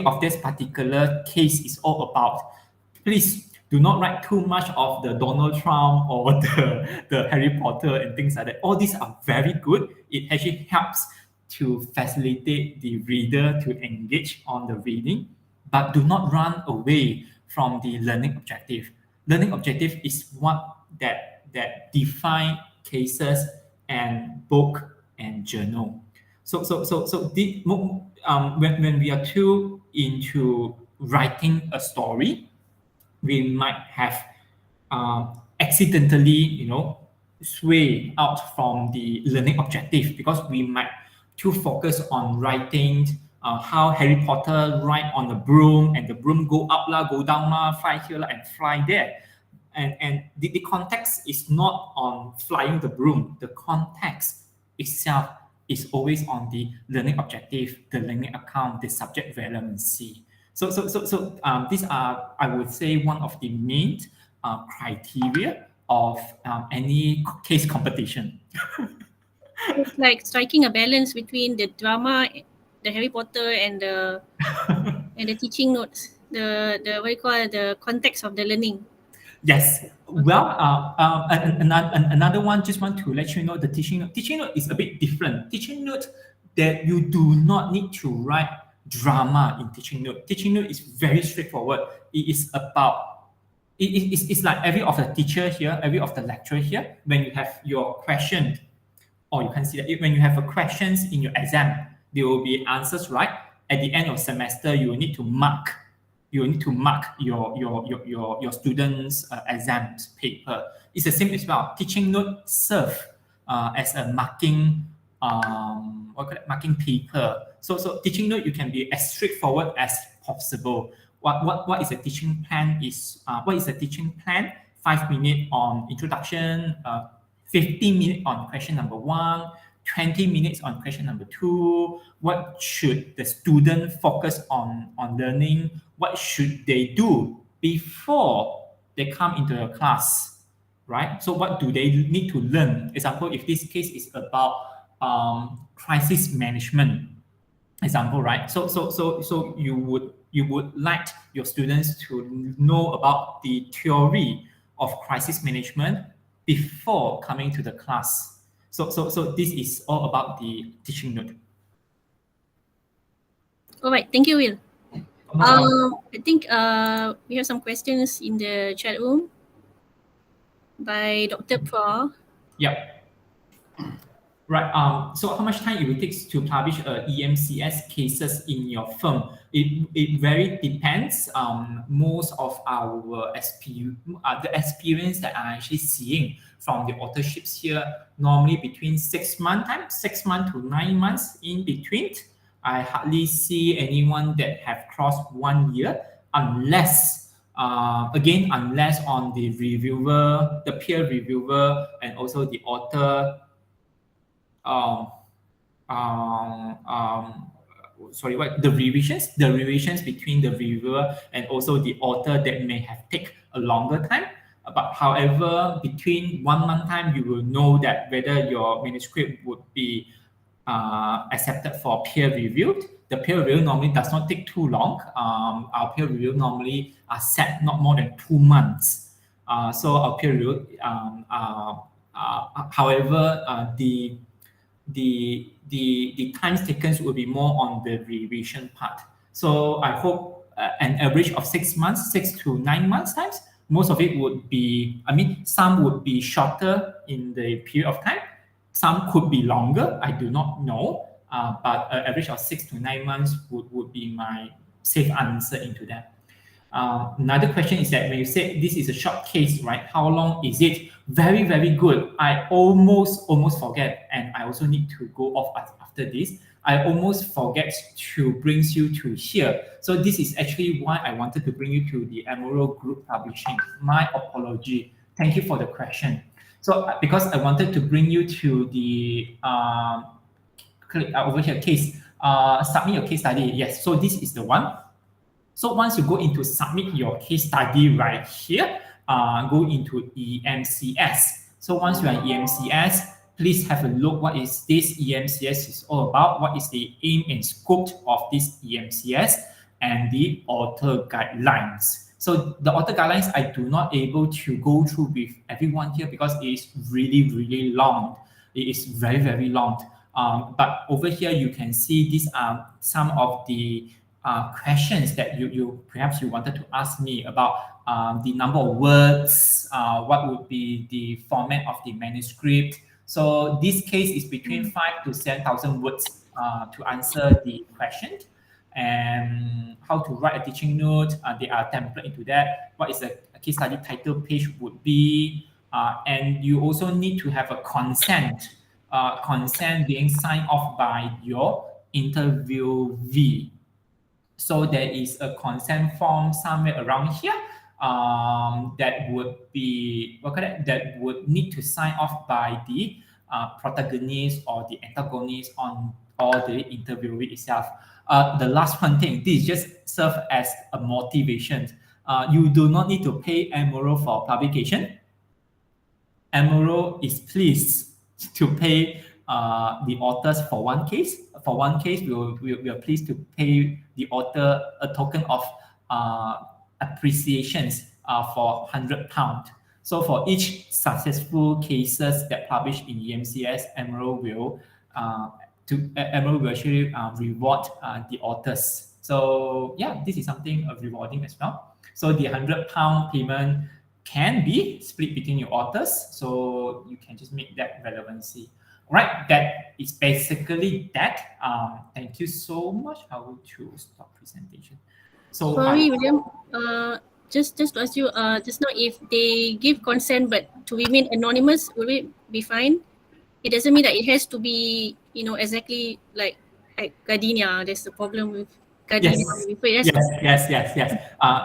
of this particular case is all about. Please do not write too much of the Donald Trump or the Harry Potter and things like that. All these are very good. It actually helps to facilitate the reader to engage on the reading, but do not run away from the learning objective. Learning objective is what that define cases and book and journal. When we are too into writing a story, we might have accidentally, sway out from the learning objective because we might too focus on writing how Harry Potter ride on a broom and the broom go up lah, go down lah, fly here lah, and fly there. And the context is not on flying the broom. The context itself is always on the learning objective, the learning outcome, the subject relevancy. So these are, I would say, one of the main criteria of any case competition. It's like striking a balance between the drama, the Harry Potter, and the and the teaching notes. The what you call the context of the learning. Yes. Well, another one. Just want to let you know the teaching note. Teaching note is a bit different. Teaching note that you do not need to write drama in teaching note. Teaching note is very straightforward. It is about, it's like every of the teacher here, every of the lecturer here, when you have your question, or you can see that when you have a questions in your exam, there will be answers, right? At the end of semester, you will need to mark. You will need to mark your students' exams paper. It's the same as well. Teaching note serve as a marking marking paper. So teaching note, you can be as straightforward as possible. What is a teaching plan? What is a teaching plan? 5 minutes on introduction, 15 minutes on question number 1, 20 minutes on question number 2. What should the student focus on learning? What should they do before they come into the class, right? So what do they need to learn? Example, if this case is about crisis management, example, right? So you would like your students to know about the theory of crisis management before coming to the class. So this is all about the teaching note. All right, thank you, Will. I think we have some questions in the chat room by Dr. Pra. Yep. Right. So how much time it will take to publish EMCS cases in your firm? It very depends. Most of our the experience that I'm actually seeing from the authorships here, normally between 6 months to 9 months in between. I hardly see anyone that have crossed 1 year, unless unless on the reviewer, the peer reviewer, and also the author. The revisions between the reviewer and also the author that may have take a longer time. But however, between 1 month time, you will know that whether your manuscript would be accepted for peer reviewed. The peer review normally does not take too long. Our peer review normally are set not more than 2 months. So our peer review. However, the times taken will be more on the revision part. So I hope an average of 6 months, 6 to 9 months times. Most of it would be, I mean, some would be shorter in the period of time. Some could be longer. I do not know. But an average of 6 to 9 months would be my safe answer into that. Another question is that when you say this is a short case, right? How long is it? Very, very good. I almost forget, and I also need to go off after this. I almost forget to bring you to here. So this is actually why I wanted to bring you to the Emerald Group Publishing. My apology. Thank you for the question. So because I wanted to bring you to the over here case, submit your case study. Yes, so this is the one. So once you go into submit your case study right here, go into EMCS. So once you are in EMCS, please have a look what is this EMCS is all about, what is the aim and scope of this EMCS, and the author guidelines. So the author guidelines, I do not able to go through with everyone here because it is really, really long. It is very, very long. But over here, you can see these are some of the questions that you perhaps you wanted to ask me about the number of words, what would be the format of the manuscript. So this case is between 5 to 7,000 words to answer the question. And how to write a teaching note, there are template into that. What is the case study title page would be, and you also need to have a consent being signed off by your interviewee. So there is a consent form somewhere around here that would be that would need to sign off by the protagonist or the antagonist or the interviewee itself. The last one thing, this just serve as a motivation. You do not need to pay Emerald for publication. Emerald is pleased to pay the authors for one case. For one case, we are pleased to pay the author a token of appreciations for £100. So for each successful cases that published in EMCS, Emerald will actually reward the authors. So yeah, this is something rewarding as well. So the £100 payment can be split between your authors, so you can just make that relevancy. Right, that is basically that. Thank you so much. I will choose stop presentation. So sorry, William. Just to ask you, just now if they give consent but to remain anonymous, will it be fine? It doesn't mean that it has to be, exactly like Gardenia. There's a problem with Gardenia. Yes.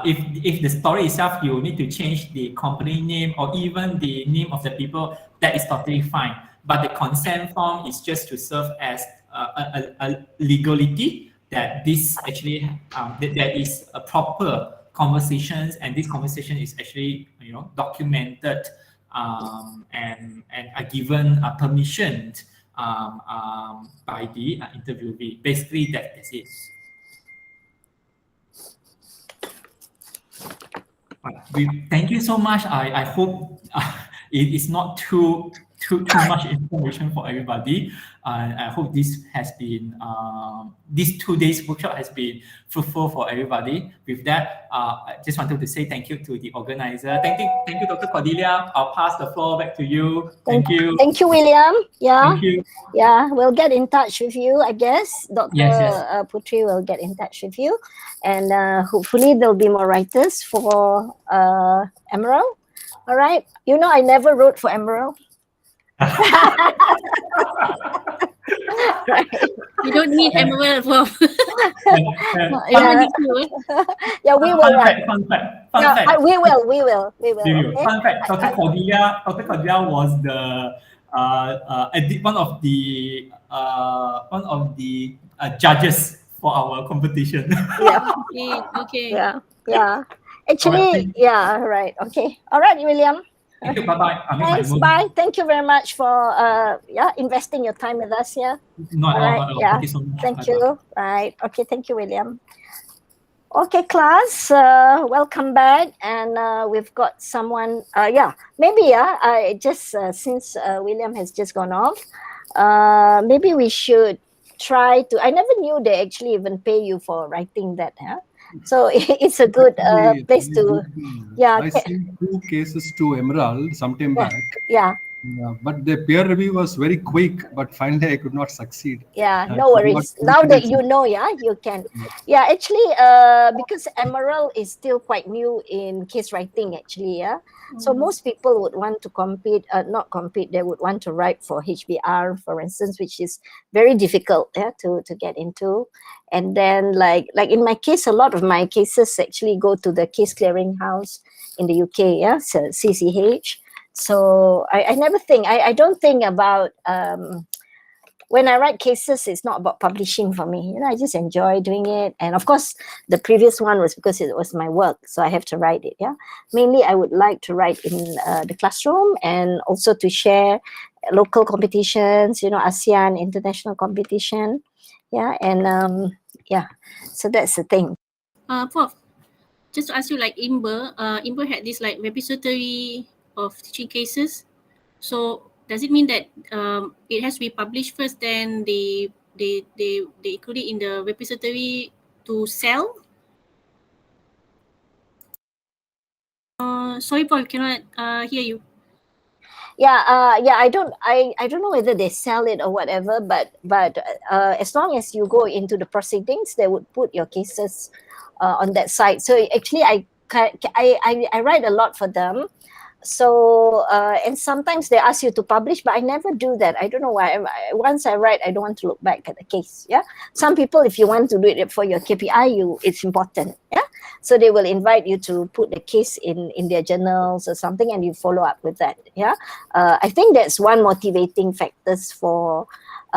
If the story itself, you need to change the company name or even the name of the people, that is totally fine. But the consent form is just to serve as a legality that this actually that there is a proper conversations, and this conversation is actually documented and are given permission by the interviewee. Basically, that's it. Thank you so much. I hope it is not too much information for everybody. I hope this has been this 2 days workshop has been fruitful for everybody. With that, I just wanted to say thank you to the organizer. Thank you, Dr. Cordelia. I'll pass the floor back to you. Thank you. Thank you, William. Yeah. Thank you. Yeah, we'll get in touch with you, I guess. Dr. Yes. Putri will get in touch with you. And hopefully there'll be more writers for Emerald. All right. I never wrote for Emerald. Right. You don't need Emerald for yeah, we will. Fun fact. We will. Okay? Fun fact. Dr. Cordelia was the one of the judges for our competition. Yeah. Okay. Yeah. Actually, right. Okay. All right, William. Thank you. Bye-bye. Thanks. Bye. Thank you very much for investing your time with us here. Not at all. Yeah. Thank you so much. Thank Bye-bye. you. Right. Okay. Thank you, William. Okay, class, welcome back. And we've got someone, maybe, since William has just gone off, maybe we should try to, I never knew they actually even pay you for writing that, huh? So it's a good place to, I sent 2 cases to Emerald sometime back. Yeah. But the peer review was very quick, but finally I could not succeed. Yeah, I no could not worries. Now that finish you it. know, you can. Yeah, actually, because Emerald is still quite new in case writing, actually, yeah. So most people would want to compete, not compete. They would want to write for HBR, for instance, which is very difficult, to get into. And then, like in my case, a lot of my cases actually go to the case clearing house in the UK, yeah, so CCH. So I never think, I don't think about when I write cases, it's not about publishing for me. I just enjoy doing it. And of course, the previous one was because it was my work, so I have to write it. Yeah, mainly I would like to write in the classroom and also to share local competitions. ASEAN international competition. Yeah, and so that's the thing. Prof, just to ask you, like Imber had this like repository of teaching cases. So does it mean that it has to be published first, then they include it in the repository to sell? Sorry, Paul, cannot hear you. I don't know whether they sell it or whatever, but as long as you go into the proceedings, they would put your cases on that site. So actually, I write a lot for them. So and sometimes they ask you to publish, but I never do that. I don't know why. Once I write, I don't want to look back at the case. Yeah, some people, if you want to do it for your KPI, it's important. Yeah, so they will invite you to put the case in their journals or something, and you follow up with that. Yeah, I think that's one motivating factors for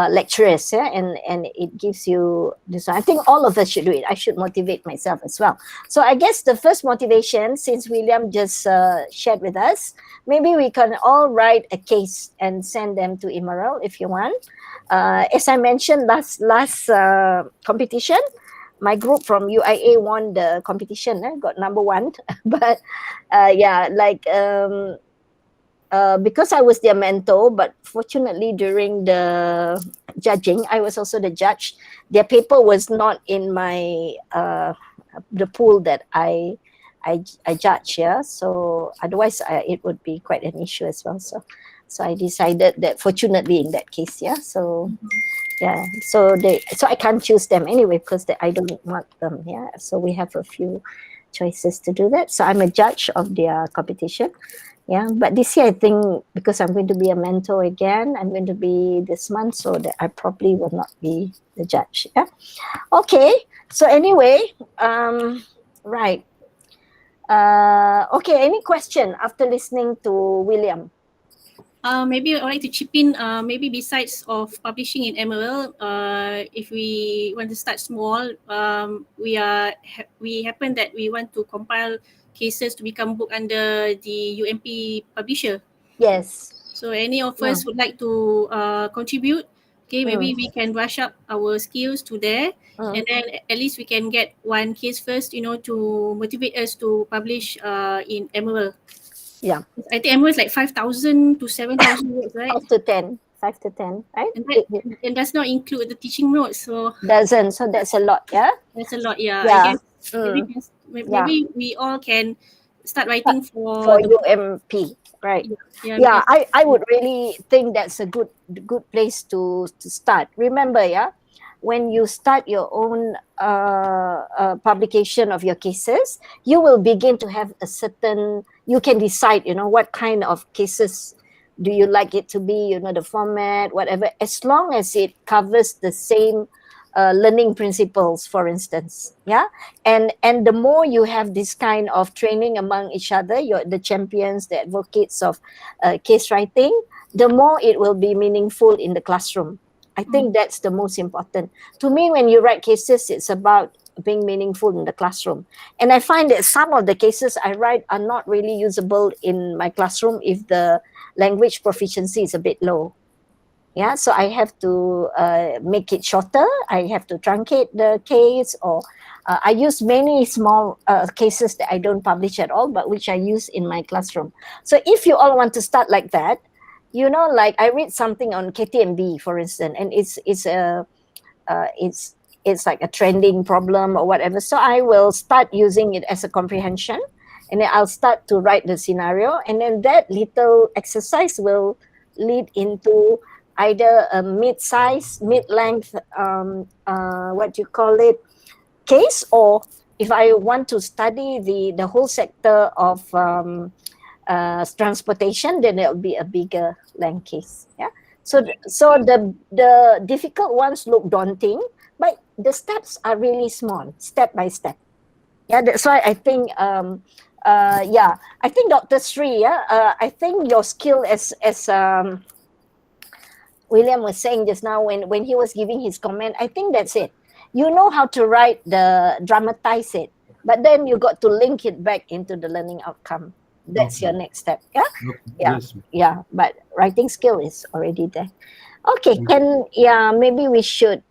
lecturers. Yeah, and it gives you this. I think all of us should do it. I should motivate myself as well. So I guess the first motivation, since William just shared with us, maybe we can all write a case and send them to Emerald if you want. As I mentioned last competition, my group from UIA won the competition, got number 1. But because I was their mentor, but fortunately during the judging, I was also the judge. Their paper was not in my the pool that I judge. Yeah, so otherwise it would be quite an issue as well. So I decided that fortunately in that case, yeah. So yeah, so I can't choose them anyway because I don't want them. Yeah, so we have a few choices to do that. So I'm a judge of their competition. Yeah, but this year I think because I'm going to be a mentor again, I'm going to be this month, so that I probably will not be the judge. Yeah. Okay. So anyway, right. Okay. Any question after listening to William? Maybe I'd like to chip in. Maybe besides of publishing in Emerald, if we want to start small, we happen that we want to compile cases to become book under the UMP publisher. Yes. So any of us would like to contribute. Okay, maybe we can brush up our skills to there, and then at least we can get one case first, to motivate us to publish in Emerald. Yeah. I think Emerald is like 5,000 to 7,000 words, right? 5 to 10, right? And does not include the teaching notes, so doesn't. So that's a lot, yeah. That's a lot, yeah. Yeah. I guess maybe we all can start writing for the UMP, right? Yeah, I would really think that's a good place to start. Remember, yeah, when you start your own publication of your cases, you will begin to have a certain, you can decide, what kind of cases do you like it to be, the format, whatever, as long as it covers the same learning principles, for instance. Yeah, and the more you have this kind of training among each other, the champions, the advocates of case writing, the more it will be meaningful in the classroom. I think that's the most important. To me, when you write cases, it's about being meaningful in the classroom. And I find that some of the cases I write are not really usable in my classroom if the language proficiency is a bit low. Yeah, so I have to make it shorter. I have to truncate the case, or I use many small cases that I don't publish at all, but which I use in my classroom. So if you all want to start like that, you know, like I read something on KTMB, for instance, and it's like a trending problem or whatever. So I will start using it as a comprehension, and then I'll start to write the scenario, and then that little exercise will lead into either a mid-size, mid-length, what you call it, case, or if I want to study the whole sector of transportation, then it'll be a bigger length case. Yeah. So the difficult ones look daunting, but the steps are really small, step by step. Yeah, that's why I think yeah, I think Dr. Sri, I think your skill as William was saying just now when he was giving his comment, I think that's it. You know how to write dramatize it, but then you got to link it back into the learning outcome. That's your next step. Yeah. Okay. Yeah. Yes. Yeah. But writing skill is already there. Okay. Maybe we should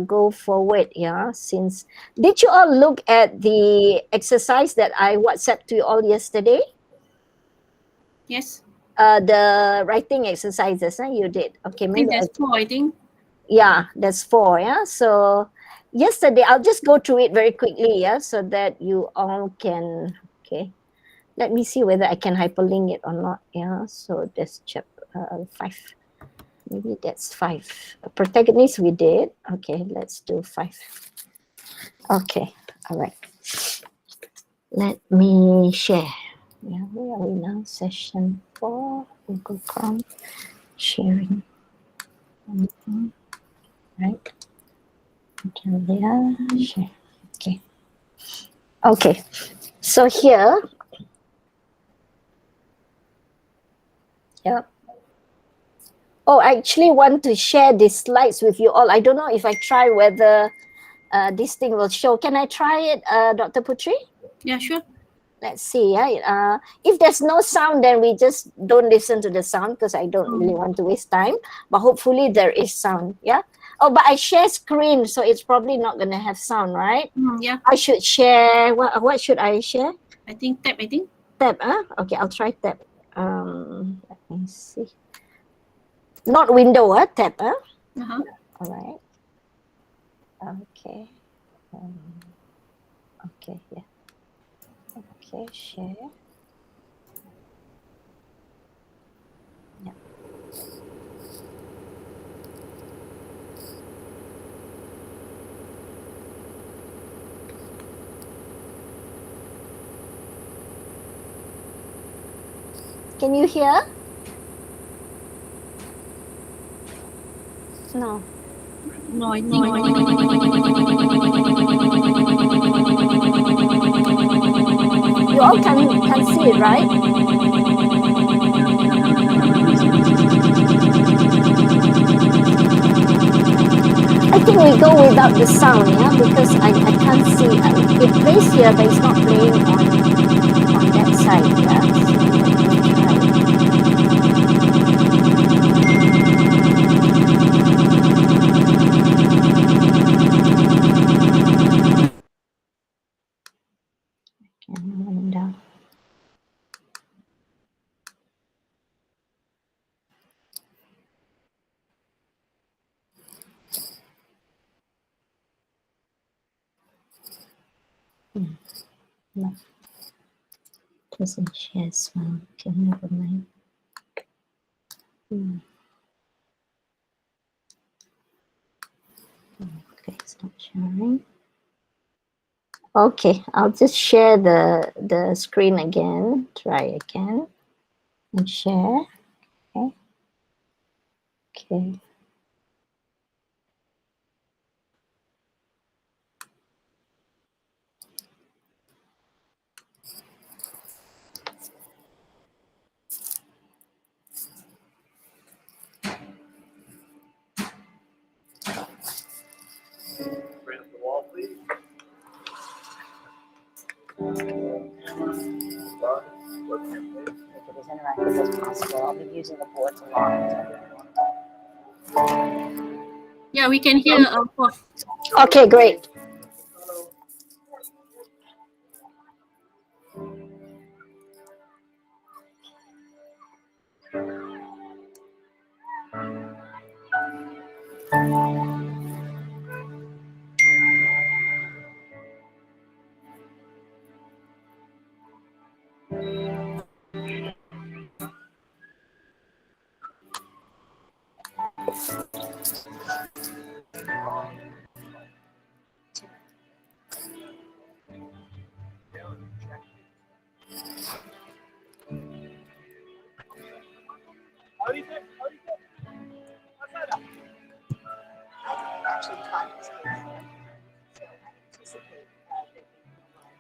go forward. Yeah. Since did you all look at the exercise that I WhatsApped to you all yesterday? Yes. The writing exercises, you did. Okay, I think maybe there's 4, I think. yeah, that's 4. Yeah. So yesterday, I'll just go through it very quickly. Yeah, so that you all can. Okay. Let me see whether I can hyperlink it or not. Yeah. So that's chapter 5. Maybe that's 5. Protagonist we did. Okay, let's do 5. Okay. All right. Let me share. Yeah, where are we now? Session 4. Google Chrome sharing. Right. Share. Okay. Okay. So here. Yeah. Oh, I actually want to share these slides with you all. I don't know if I try whether this thing will show. Can I try it, Dr. Putri? Yeah, sure. Let's see. Yeah. If there's no sound, then we just don't listen to the sound because I don't really want to waste time. But hopefully there is sound. Yeah. Oh, but I share screen, so it's probably not going to have sound, right? Yeah. I should share. What should I share? I think tab, Tab, Okay, I'll try tab. Let me see. Not window, tab, Uh-huh. All right. Okay. Okay, yeah. Okay, share. Yeah. Can you hear? No. No, I think. You all can see it, right? I think we go without the sound, yeah, because I can't see. It plays here, but it's not playing on that side, yeah. No. Doesn't share as well. Okay, never mind. Okay, it's not sharing. Okay, I'll just share the screen again. Try again and share. Okay. Okay. I'll be using the board Yeah, we can hear. Okay, great. actually taught this case. So I anticipate that there being a lot of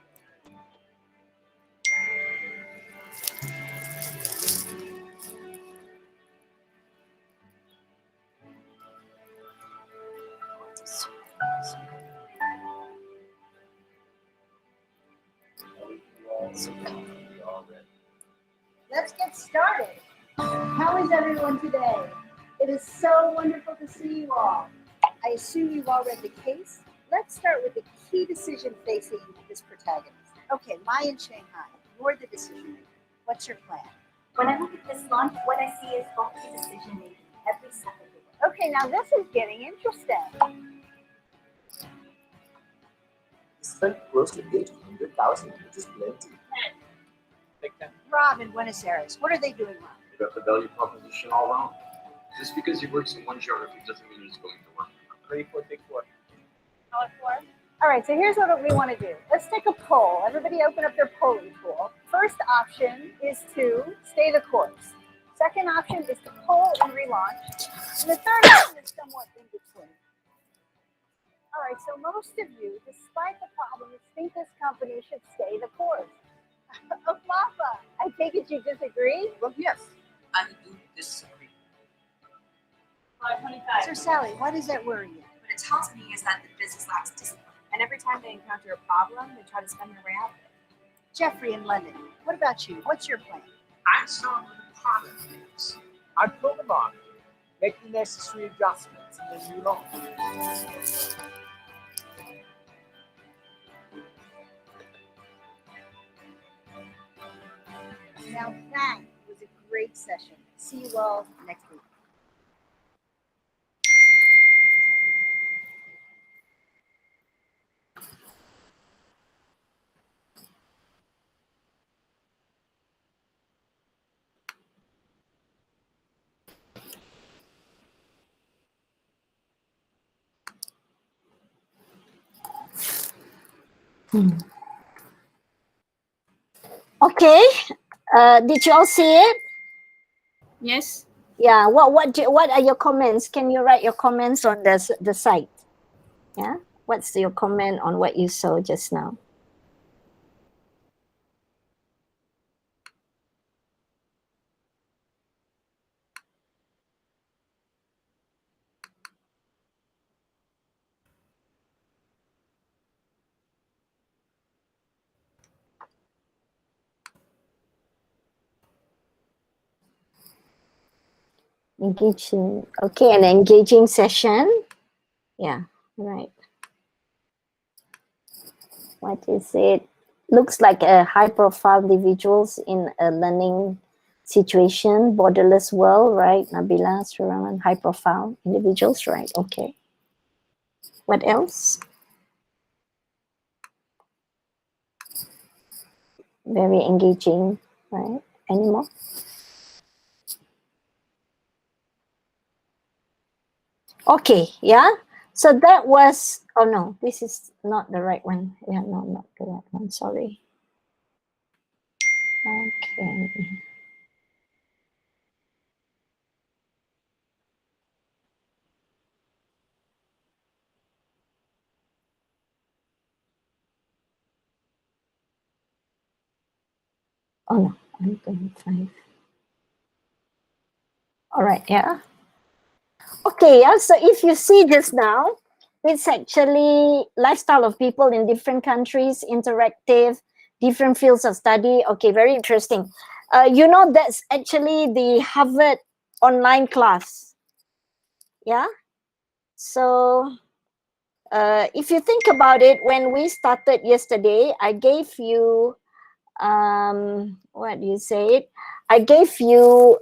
Let's get started. How is everyone today? It is so wonderful to see you all. I assume you've all read the case. Let's start with the key decision facing this protagonist. Okay, Mai in Shanghai, you're the decision maker. What's your plan? When I look at this launch, what I see is faulty decision making every step of the way. Okay, now this is getting interesting. Spent close to 800,000, which is plenty. Rob in Buenos Aires, what are they doing wrong? You got the value proposition all wrong. Just because he works in one geography doesn't mean he's going to work. Ready for take four. All right, so here's what we want to do. Let's take a poll. Everybody open up their polling tool. First option is to stay the course. Second option is to poll and relaunch. And the third option is somewhat in between. All right, so most of you, despite the problems, think this company should stay the course. Papa, I take it you disagree? Well, yes, I do disagree. 525. Sir Sally, why does that worry you? What it tells me is that the business lacks discipline. And every time they encounter a problem, they try to spend their way out of it. Jeffrey in London, what about you? What's your plan? I saw what the product is. I pull them on, make the necessary adjustments, and then move on. Now that was a great session. See you all next week. Okay. Did you all see it? Yes. Yeah. What are your comments? Can you write your comments on the site? Yeah. What's your comment on what you saw just now? Engaging. Okay, an engaging session. Yeah, right. What is it? Looks like a high-profile individuals in a learning situation, borderless world, right? Nabila, Suraman, high-profile individuals, right? Okay. What else? Very engaging, right? Any more? Okay, yeah. So that was, oh no, this is not the right one. Yeah, no, not the right one, sorry. Okay. Oh no, I'm 25. All right, yeah. Okay, yeah, so if you see just now, it's actually lifestyle of people in different countries, interactive, different fields of study. Okay, very interesting. You know, that's actually the Harvard online class. Yeah. So if you think about it, when we started yesterday, I gave you, what do you say? I gave you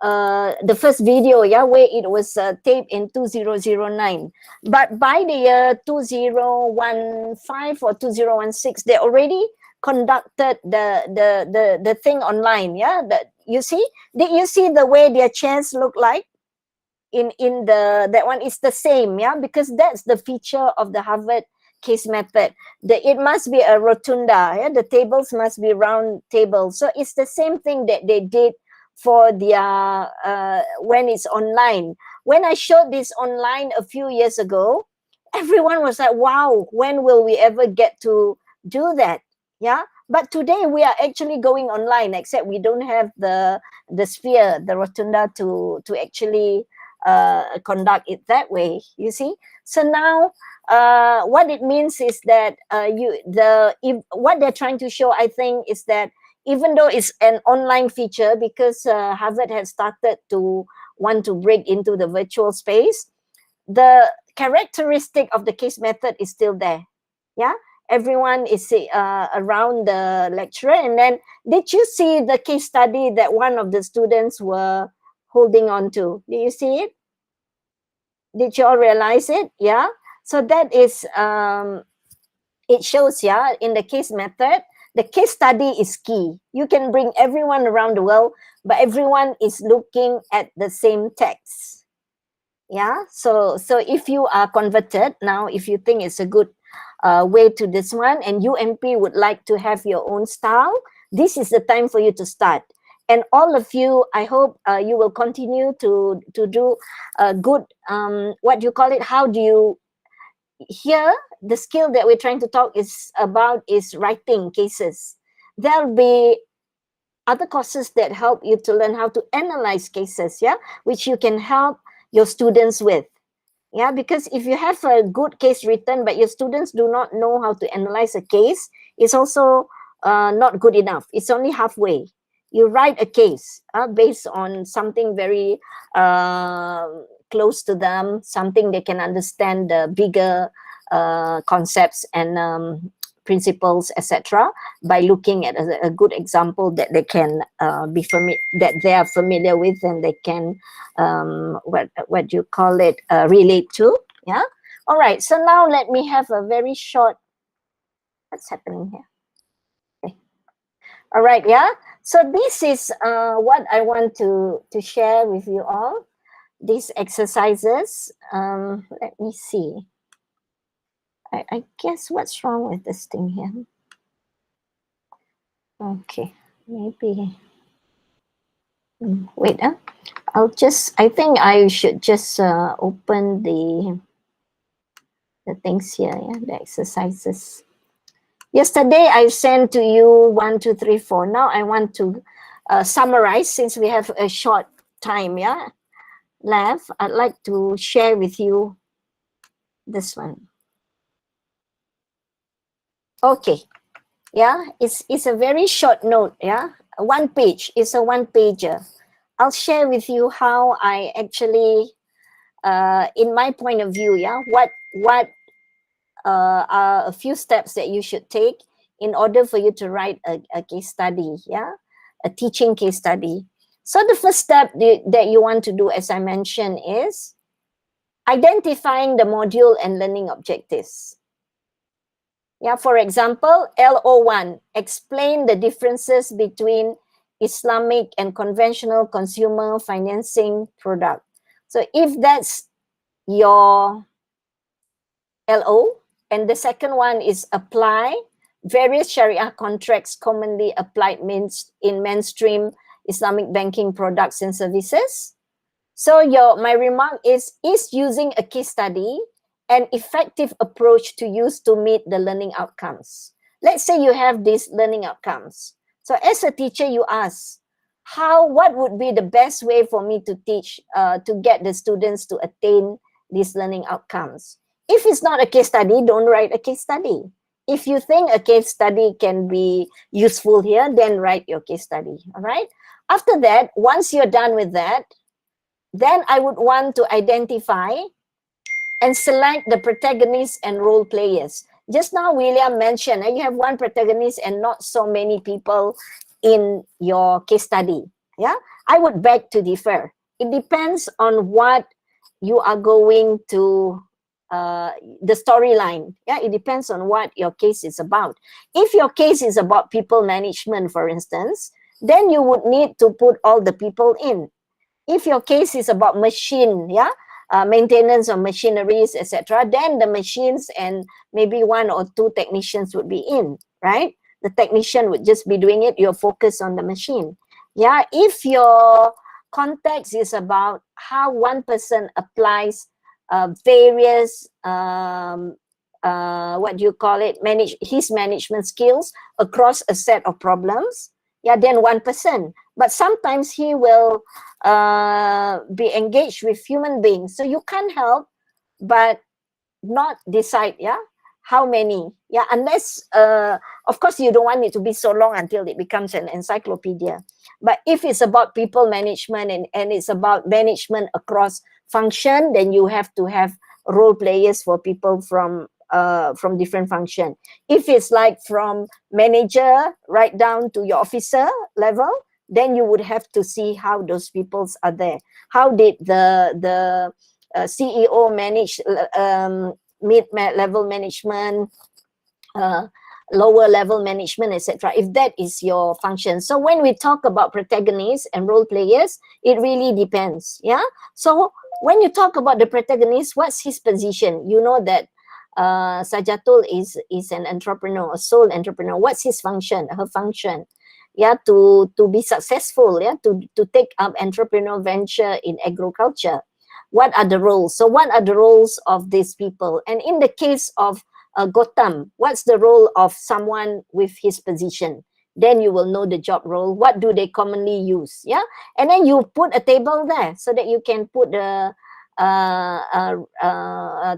the first video, yeah, where it was taped in 2009. But by the year 2015 or 2016, they already conducted the thing online, yeah. You see, did you see the way their chairs look like? In that one is the same, yeah, because that's the feature of the Harvard case method. It must be a rotunda, yeah, the tables must be round tables. So it's the same thing that they did for their when it's online. when I showed this online a few years ago, everyone was like, wow, when will we ever get to do that? Yeah. But today we are actually going online, except we don't have the sphere, the rotunda to actually conduct it that way. You see. So now, what it means is that what they're trying to show, I think, is that even though it's an online feature, because Harvard has started to want to break into the virtual space, the characteristic of the case method is still there. Yeah. Everyone is around the lecturer. And then, did you see the case study that one of the students were holding on to? Did you see it? Did you all realize it? Yeah. So that is, it shows, yeah, in the case method, the case study is key. You can bring everyone around the world, but everyone is looking at the same text. Yeah. So if you are converted now, if you think it's a good way to this one, and UMP would like to have your own style, this is the time for you to start. And all of you, I hope you will continue to do good, what do you call it? How do you, here, the skill that we're trying to talk is about is writing cases. There'll be other courses that help you to learn how to analyze cases, yeah, which you can help your students with. Yeah, because if you have a good case written, but your students do not know how to analyze a case, it's also not good enough. It's only halfway. You write a case based on something very close to them, something they can understand, the bigger concepts and principles, etc., by looking at a good example that they can be that they are familiar with, and they can what do you call it, relate to. Yeah. All right. So now let me have a very short. What's happening here? Okay. All right. Yeah. So this is what I want to share with you all. These exercises. Let me see. I guess what's wrong with this thing here? Okay, maybe. Wait, I think I should just open the things here, yeah, the exercises. Yesterday I sent to you 1, 2, 3, 4. Now I want to summarize, since we have a short time, yeah, left. I'd like to share with you this one. Okay, yeah, it's a very short note, yeah, 1 page. It's a 1-pager. I'll share with you how I actually, in my point of view, yeah, what are a few steps that you should take in order for you to write a case study, yeah, a teaching case study. So the first step that you want to do, as I mentioned, is identifying the module and learning objectives. Yeah, for example, LO1, explain the differences between Islamic and conventional consumer financing product. So if that's your LO, and the second one is apply various Sharia contracts commonly applied in mainstream Islamic banking products and services. So my remark is using a case study an effective approach to use to meet the learning outcomes. Let's say you have these learning outcomes. So as a teacher, you ask, what would be the best way for me to teach, to get the students to attain these learning outcomes? If it's not a case study, don't write a case study. If you think a case study can be useful here, then write your case study, all right? After that, once you're done with that, then I would want to identify and select the protagonists and role players. Just now, William mentioned you have one protagonist and not so many people in your case study. Yeah, I would beg to differ. It depends on what you are going to, the storyline. Yeah, it depends on what your case is about. If your case is about people management, for instance, then you would need to put all the people in. If your case is about machine, yeah, maintenance of machineries, etc., then the machines and maybe 1 or 2 technicians would be in, right? The technician would just be doing it. You're focused on the machine. Yeah, if your context is about how one person applies various what do you call it, his management skills across a set of problems, yeah, then 1%. But sometimes he will be engaged with human beings, so you can't help but not decide, yeah, how many, yeah, unless of course you don't want it to be so long until it becomes an encyclopedia. But if it's about people management and it's about management across function, then you have to have role players for people from different function. If it's like from manager right down to your officer level, then you would have to see how those peoples are there. How did the CEO manage mid-level management, lower level management, etc., if that is your function. So when we talk about protagonists and role players, it really depends, yeah. So when you talk about the protagonist, what's his position? You know that Sajatul is an entrepreneur, a sole entrepreneur. What's his function, her function? Yeah, to be successful, yeah, to take up entrepreneurial venture in agriculture. What are the roles? So what are the roles of these people? And in the case of Gautam, what's the role of someone with his position? Then you will know the job role. What do they commonly use? Yeah, and then you put a table there so that you can put the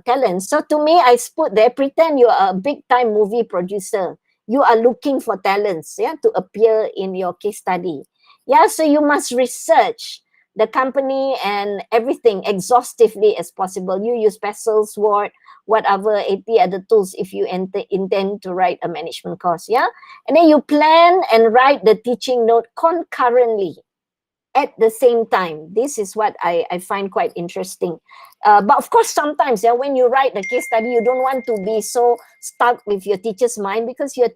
talents. So to me, I put there, pretend you are a big time movie producer. You are looking for talents, yeah, to appear in your case study. Yeah, so you must research the company and everything exhaustively as possible. You use pencils, Word, whatever 80 other tools if you intend to write a management course, yeah? And then you plan and write the teaching note concurrently at the same time. This is what I find quite interesting. But of course, sometimes, yeah, when you write the case study, you don't want to be so stuck with your teacher's mind because you're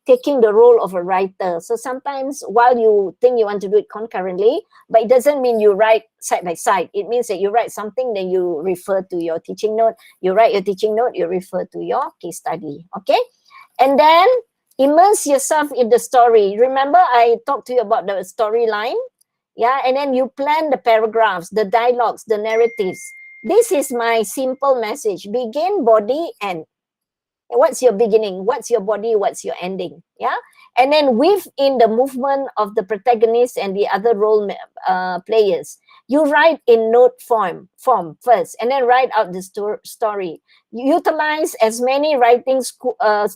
taking the role of a writer. So sometimes while you think you want to do it concurrently, but it doesn't mean you write side by side. It means that you write something, then you refer to your teaching note. You write your teaching note, you refer to your case study, okay? And then immerse yourself in the story. Remember I talked to you about the storyline? Yeah, and then you plan the paragraphs, the dialogues, the narratives. This is my simple message. Begin, body, end. What's your beginning? What's your body? What's your ending? Yeah, and then within the movement of the protagonist and the other role players, you write in note form first, and then write out the story. You utilize as many writing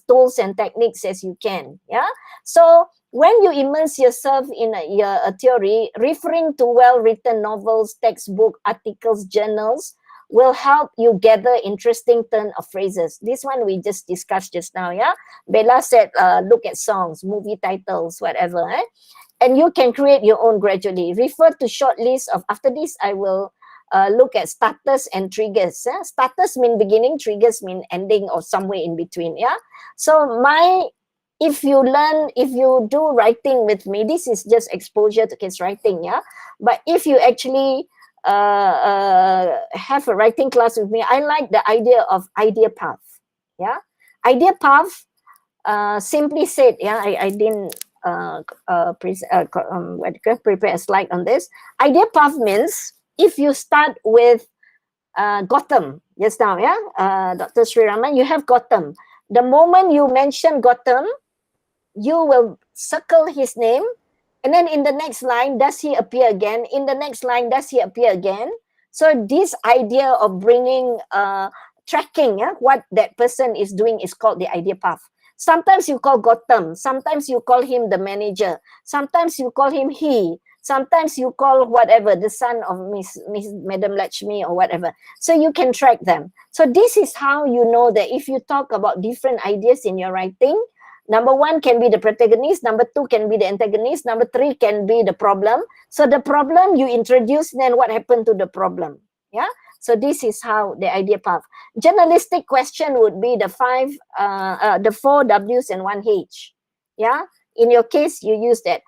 tools and techniques as you can. Yeah, so when you immerse yourself in a theory, referring to well-written novels, textbook, articles, journals will help you gather interesting turn of phrases. This one we just discussed just now, yeah? Bella said, look at songs, movie titles, whatever, eh? And you can create your own gradually. Refer to short list of, after this, I will look at starters and triggers. Yeah? Starters mean beginning, triggers mean ending or somewhere in between, yeah? So if you do writing with me, this is just exposure to case writing, yeah? But if you actually have a writing class with me, I like the idea of idea path, yeah? Idea path, simply said, yeah, I didn't prepare a slide on this. Idea path means if you start with Gautam, just now, yeah, Dr. Sri Raman, you have Gautam. The moment you mention Gautam, you will circle his name, and then in the next line, does he appear again? In the next line, does he appear again? So this idea of bringing, tracking, yeah, what that person is doing is called the idea path. Sometimes you call Gautam, sometimes you call him the manager, sometimes you call him he, sometimes you call whatever, the son of Miss Madam Lakshmi or whatever. So you can track them. So this is how you know that if you talk about different ideas in your writing, number one can be the protagonist, number two can be the antagonist, number three can be the problem. So the problem you introduce, then what happened to the problem? Yeah. So this is how the idea path. Journalistic question would be the the 4 W's and 1 H. Yeah. In your case, you use that.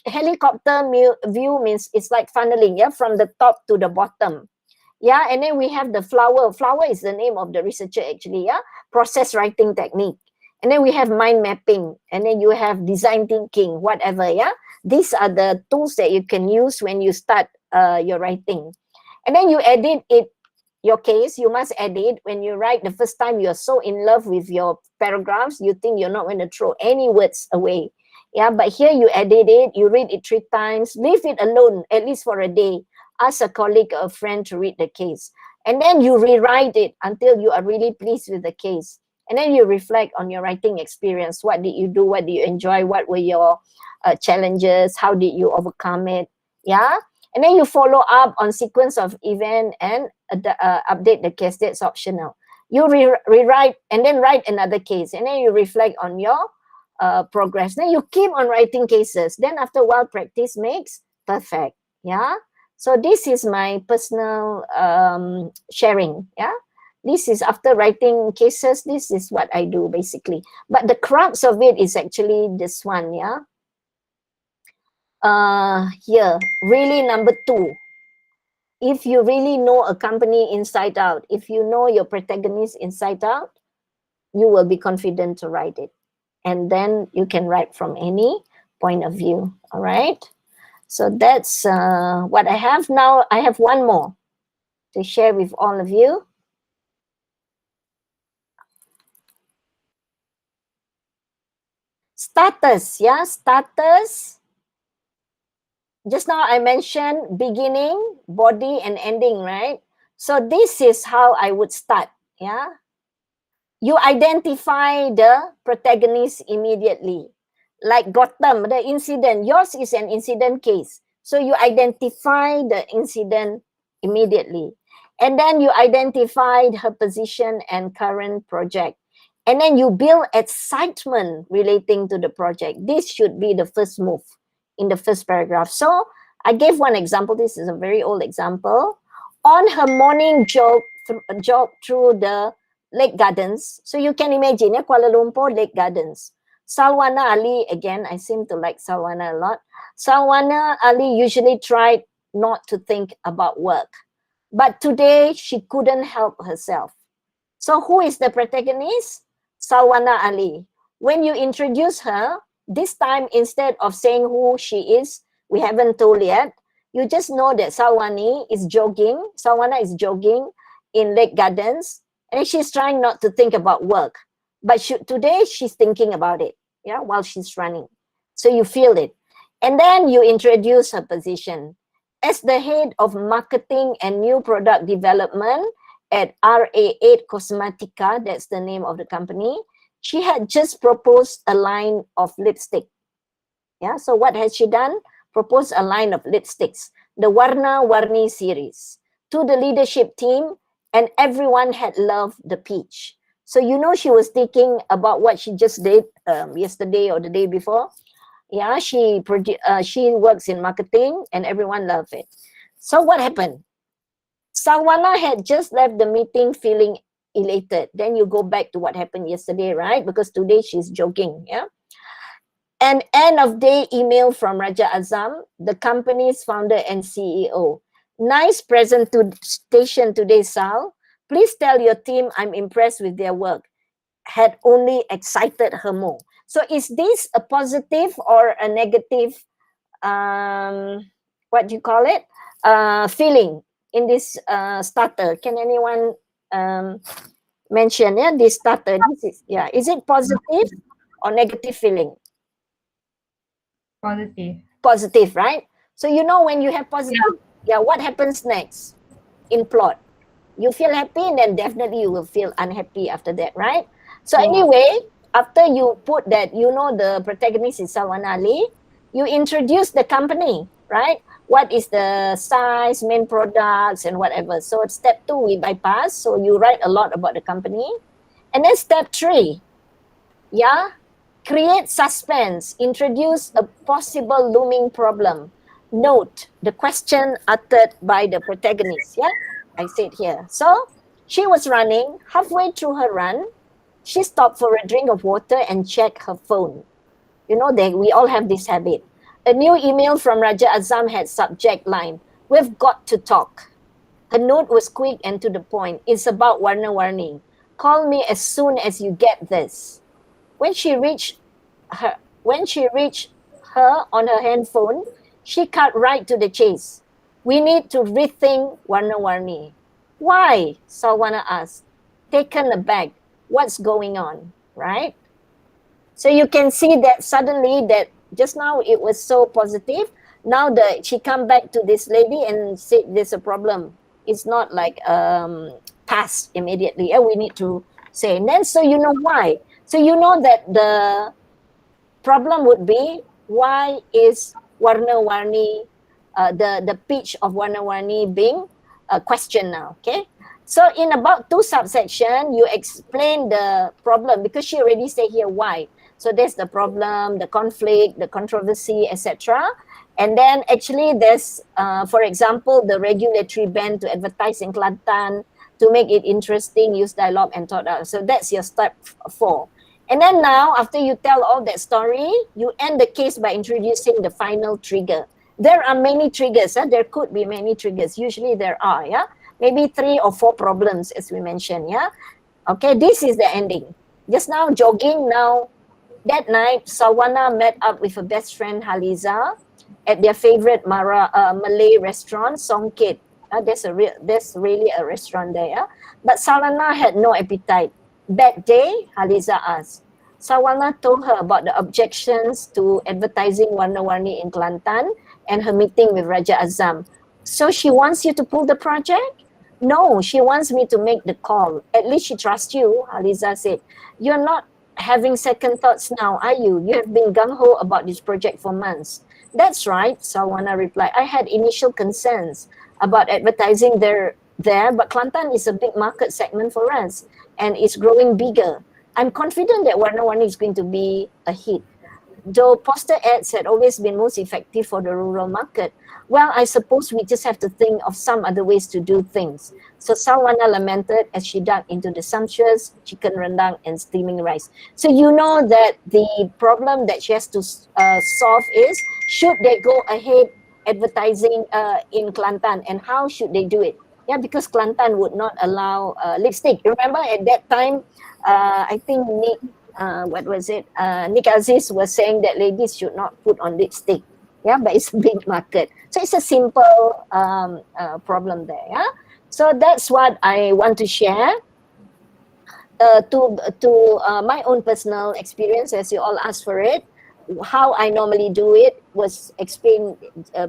Helicopter view means it's like funneling, yeah, from the top to the bottom. Yeah. And then we have the flower. Flower is the name of the researcher actually. Yeah. Process writing technique. And then we have mind mapping, and then you have design thinking, whatever, yeah? These are the tools that you can use when you start your writing. And then you edit it, your case, you must edit. When you write the first time, you're so in love with your paragraphs, you think you're not going to throw any words away. Yeah, but here you edit it, you read it 3 times, leave it alone, at least for a day. Ask a colleague or a friend to read the case. And then you rewrite it until you are really pleased with the case. And then you reflect on your writing experience. What did you do? What did you enjoy? What were your challenges? How did you overcome it? Yeah. And then you follow up on sequence of event and update the case. That's optional. You rewrite and then write another case. And then you reflect on your progress. Then you keep on writing cases. Then after a while, practice makes perfect. Yeah. So this is my personal sharing. Yeah. This is after writing cases. This is what I do basically. But the crux of it is actually this one. Yeah. Here, really number 2. If you really know a company inside out, if you know your protagonist inside out, you will be confident to write it. And then you can write from any point of view. All right. So that's what I have. Now I have one more to share with all of you. Starters, yeah, starters. Just now I mentioned beginning, body, and ending, right? So this is how I would start, yeah? You identify the protagonist immediately. Like Gotham, the incident, yours is an incident case. So you identify the incident immediately. And then you identified her position and current project. And then you build excitement relating to the project. This should be the first move in the first paragraph. So I gave one example. This is a very old example. On her morning jog through the Lake Gardens. So you can imagine, Kuala Lumpur Lake Gardens. Salwana Ali, again, I seem to like Salwana a lot. Salwana Ali usually tried not to think about work. But today, she couldn't help herself. So who is the protagonist? Salwana Ali. When you introduce her, this time instead of saying who she is, we haven't told yet, you just know that Salwana is jogging in Lake Gardens, and she's trying not to think about work. But today she's thinking about it, yeah, while she's running. So you feel it. And then you introduce her position. As the head of marketing and new product development at RA8 Cosmetica, that's the name of the company, she had just proposed a line of lipstick. Yeah, so what has she done? Proposed a line of lipsticks, the Warna Warni series, to the leadership team, and everyone had loved the peach. So you know she was thinking about what she just did yesterday or the day before. Yeah, she works in marketing and everyone loved it. So what happened? Salwana had just left the meeting feeling elated. Then you go back to what happened yesterday, right? Because today she's joking, yeah? An end of day email from Raja Azam, the company's founder and CEO. Nice presentation today, Sal. Please tell your team I'm impressed with their work. Had only excited her more. So is this a positive or a negative, what do you call it? Feeling in this starter? Can anyone mention this starter? Is it positive or negative feeling? Positive. Positive, right? So you know when you have positive, what happens next in plot? You feel happy and then definitely you will feel unhappy after that, right? So anyway, after you put that, you know the protagonist is Salwana Ali, you introduce the company, right? What is the size, main products, and whatever. So step 2, we bypass. So you write a lot about the company. And then step 3, create suspense, introduce a possible looming problem. Note the question uttered by the protagonist, I said here. So she was running. Halfway through her run, she stopped for a drink of water and checked her phone. You know, we all have this habit. A new email from Raja Azam had subject line, "We've got to talk." Her note was quick and to the point. It's about Warna Warni. Call me as soon as you get this. When she reached her on her handphone, she cut right to the chase. we need to rethink warna-warni. Why? Sawana asked, taken aback. What's going on, right? So you can see that suddenly that just now it was so positive. Now that she come back to this lady and said there's a problem. It's not like pass immediately. Yeah, we need to say. And then so you know why. So you know that the problem would be why is warna-warni the pitch of warna-warni being questioned now. Okay, so in about 2 subsection you explain the problem because she already say here why. So there's the problem, the conflict, the controversy, etc. And then actually there's for example the regulatory ban to advertise in Kelantan to make it interesting, use dialogue and thought out. So that's your step 4. And then now, after you tell all that story, you end the case by introducing the final trigger. There are many triggers. There could be many triggers. Usually there are, yeah? Maybe 3 or 4 problems, as we mentioned, yeah? Okay, this is the ending. Just now, jogging. Now, that night, Sawana met up with her best friend, Haliza, at their favorite Malay restaurant, Songkit. There's really a restaurant there, yeah? But Sawana had no appetite. That day, Haliza asked. Sawana told her about the objections to advertising warna-warni in Kelantan and her meeting with Raja Azam. So she wants you to pull the project? No, she wants me to make the call. At least she trusts you, Haliza said. You're not having second thoughts now, are you? You have been gung-ho about this project for months. That's right, Sawana replied. I had initial concerns about advertising there, but Kelantan is a big market segment for us and it's growing bigger. I'm confident that warna-warni is going to be a hit. Though poster ads had always been most effective for the rural market, well, I suppose we just have to think of some other ways to do things. So Sawana lamented as she dug into the sumptuous chicken rendang and steaming rice. So you know that the problem that she has to solve is, should they go ahead advertising in Kelantan and how should they do it? Yeah, because Kelantan would not allow lipstick. Remember at that time, I think Nick Nick Aziz was saying that ladies should not put on lipstick. Yeah, but it's a big market. So it's a simple problem there. Yeah. So that's what I want to share to my own personal experience, as you all asked for it. How I normally do it was explained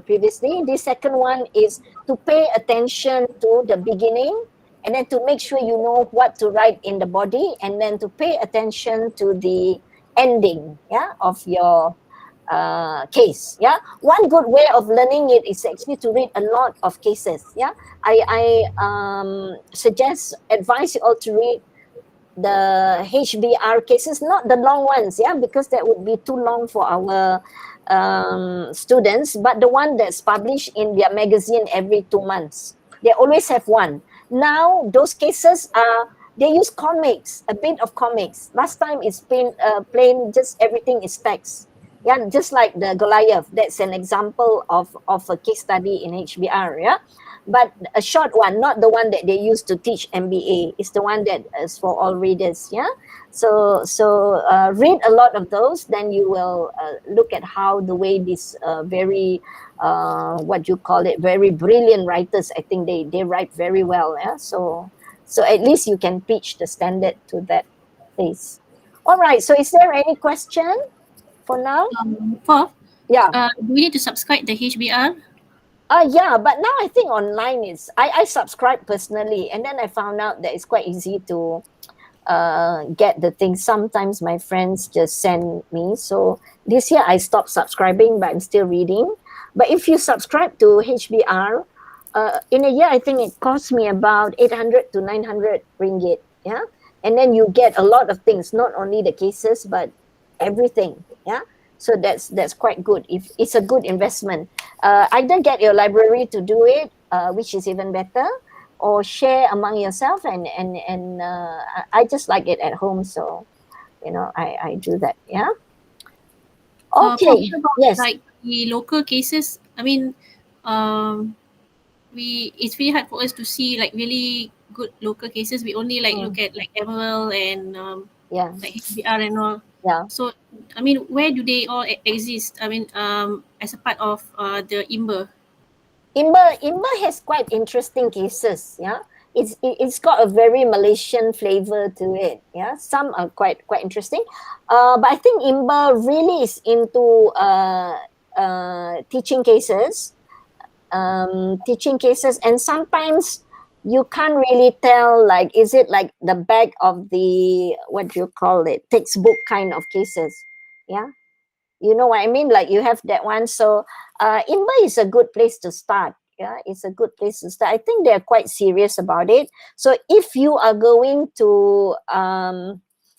previously. The second one is to pay attention to the beginning and then to make sure you know what to write in the body and then to pay attention to the ending, yeah, of your case. Yeah, one good way of learning it is actually to read a lot of cases. Yeah, I advise you all to read the HBR cases, not the long ones, yeah, because that would be too long for our students, but the one that's published in their magazine every 2 months. They always have one. Now, those cases are, they use comics, a bit of comics. Last time it's been plain, just everything is text. Yeah, just like the Goliath, that's an example of a case study in HBR, yeah. But a short one, not the one that they use to teach MBA. It's the one that is for all readers, yeah. So read a lot of those, then you will look at how the way these very what you call it, very brilliant writers, I think they write very well, yeah. So at least you can pitch the standard to that place. All right, so is there any question for now? Prof, Yeah. do we need to subscribe the HBR? Yeah, but now I think online is, I subscribe personally, and then I found out that it's quite easy to get the thing. Sometimes my friends just send me. So this year I stopped subscribing, but I'm still reading. But if you subscribe to HBR, in a year I think it costs me about 800 to 900 ringgit. Yeah, and then you get a lot of things, not only the cases but everything. Yeah. So that's quite good. If it's a good investment, either get your library to do it, which is even better, or share among yourself. And I just like it at home, so I do that. Yeah. Okay. Prof, about Yes. like the local cases, I mean, it's really hard for us to see like really good local cases. We only like look at like Emerald and Yeah. like HBR and all. Yeah. So I mean, where do they all exist? I mean, as a part of the IMBA. Imber has quite interesting cases. Yeah, it's got a very Malaysian flavor to it. Yeah, some are quite interesting. But I think Imber really is into teaching cases. Teaching cases, and sometimes you can't really tell, like, is it like the back of the, what do you call it, textbook kind of cases. Yeah, you know what I mean, like you have that one. So Imba is a good place to start. Yeah, it's a good place to start. I think they're quite serious about it. So if you are going to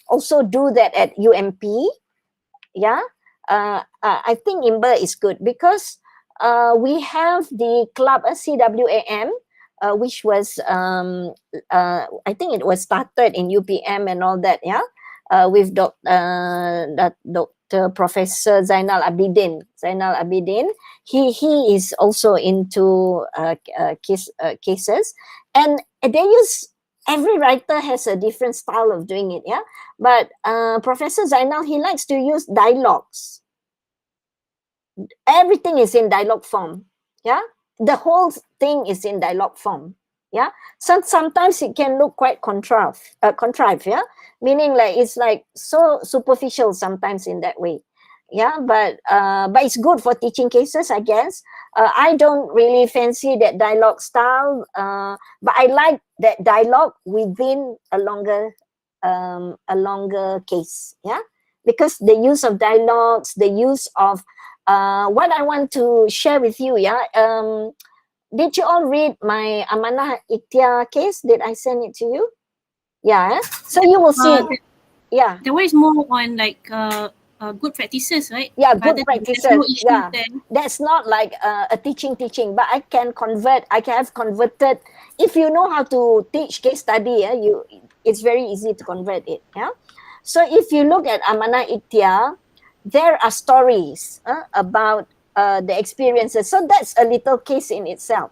also do that at UMP, yeah, I think Imber is good because we have the club CWAM, which was I think it was started in UPM and all that. Yeah, with Dr. Professor Zainal Abidin. He is also into cases, and they use. Every writer has a different style of doing it. Yeah, but Professor Zainal, he likes to use dialogues. Everything is in dialogue form. Yeah, the whole thing is in dialogue form. Yeah, so sometimes it can look quite contrived. Yeah, meaning like it's like so superficial sometimes in that way. Yeah, but it's good for teaching cases, I guess. I don't really fancy that dialogue style, but I like that dialogue within a longer case. Yeah, because the use of dialogues, the use of what I want to share with you. Yeah, did you all read my Amanah Ikhtiar case? Did I send it to you? Yeah, so you will see. Yeah, There was more on like good practices, right? Yeah, good Rather than practices. there's no issue Yeah, then. that's not like a teaching, but I can convert. I can have converted. If you know how to teach case study, yeah, it's very easy to convert it. Yeah, so if you look at Amanah Ikhtiar, there are stories about the experiences. So that's a little case in itself.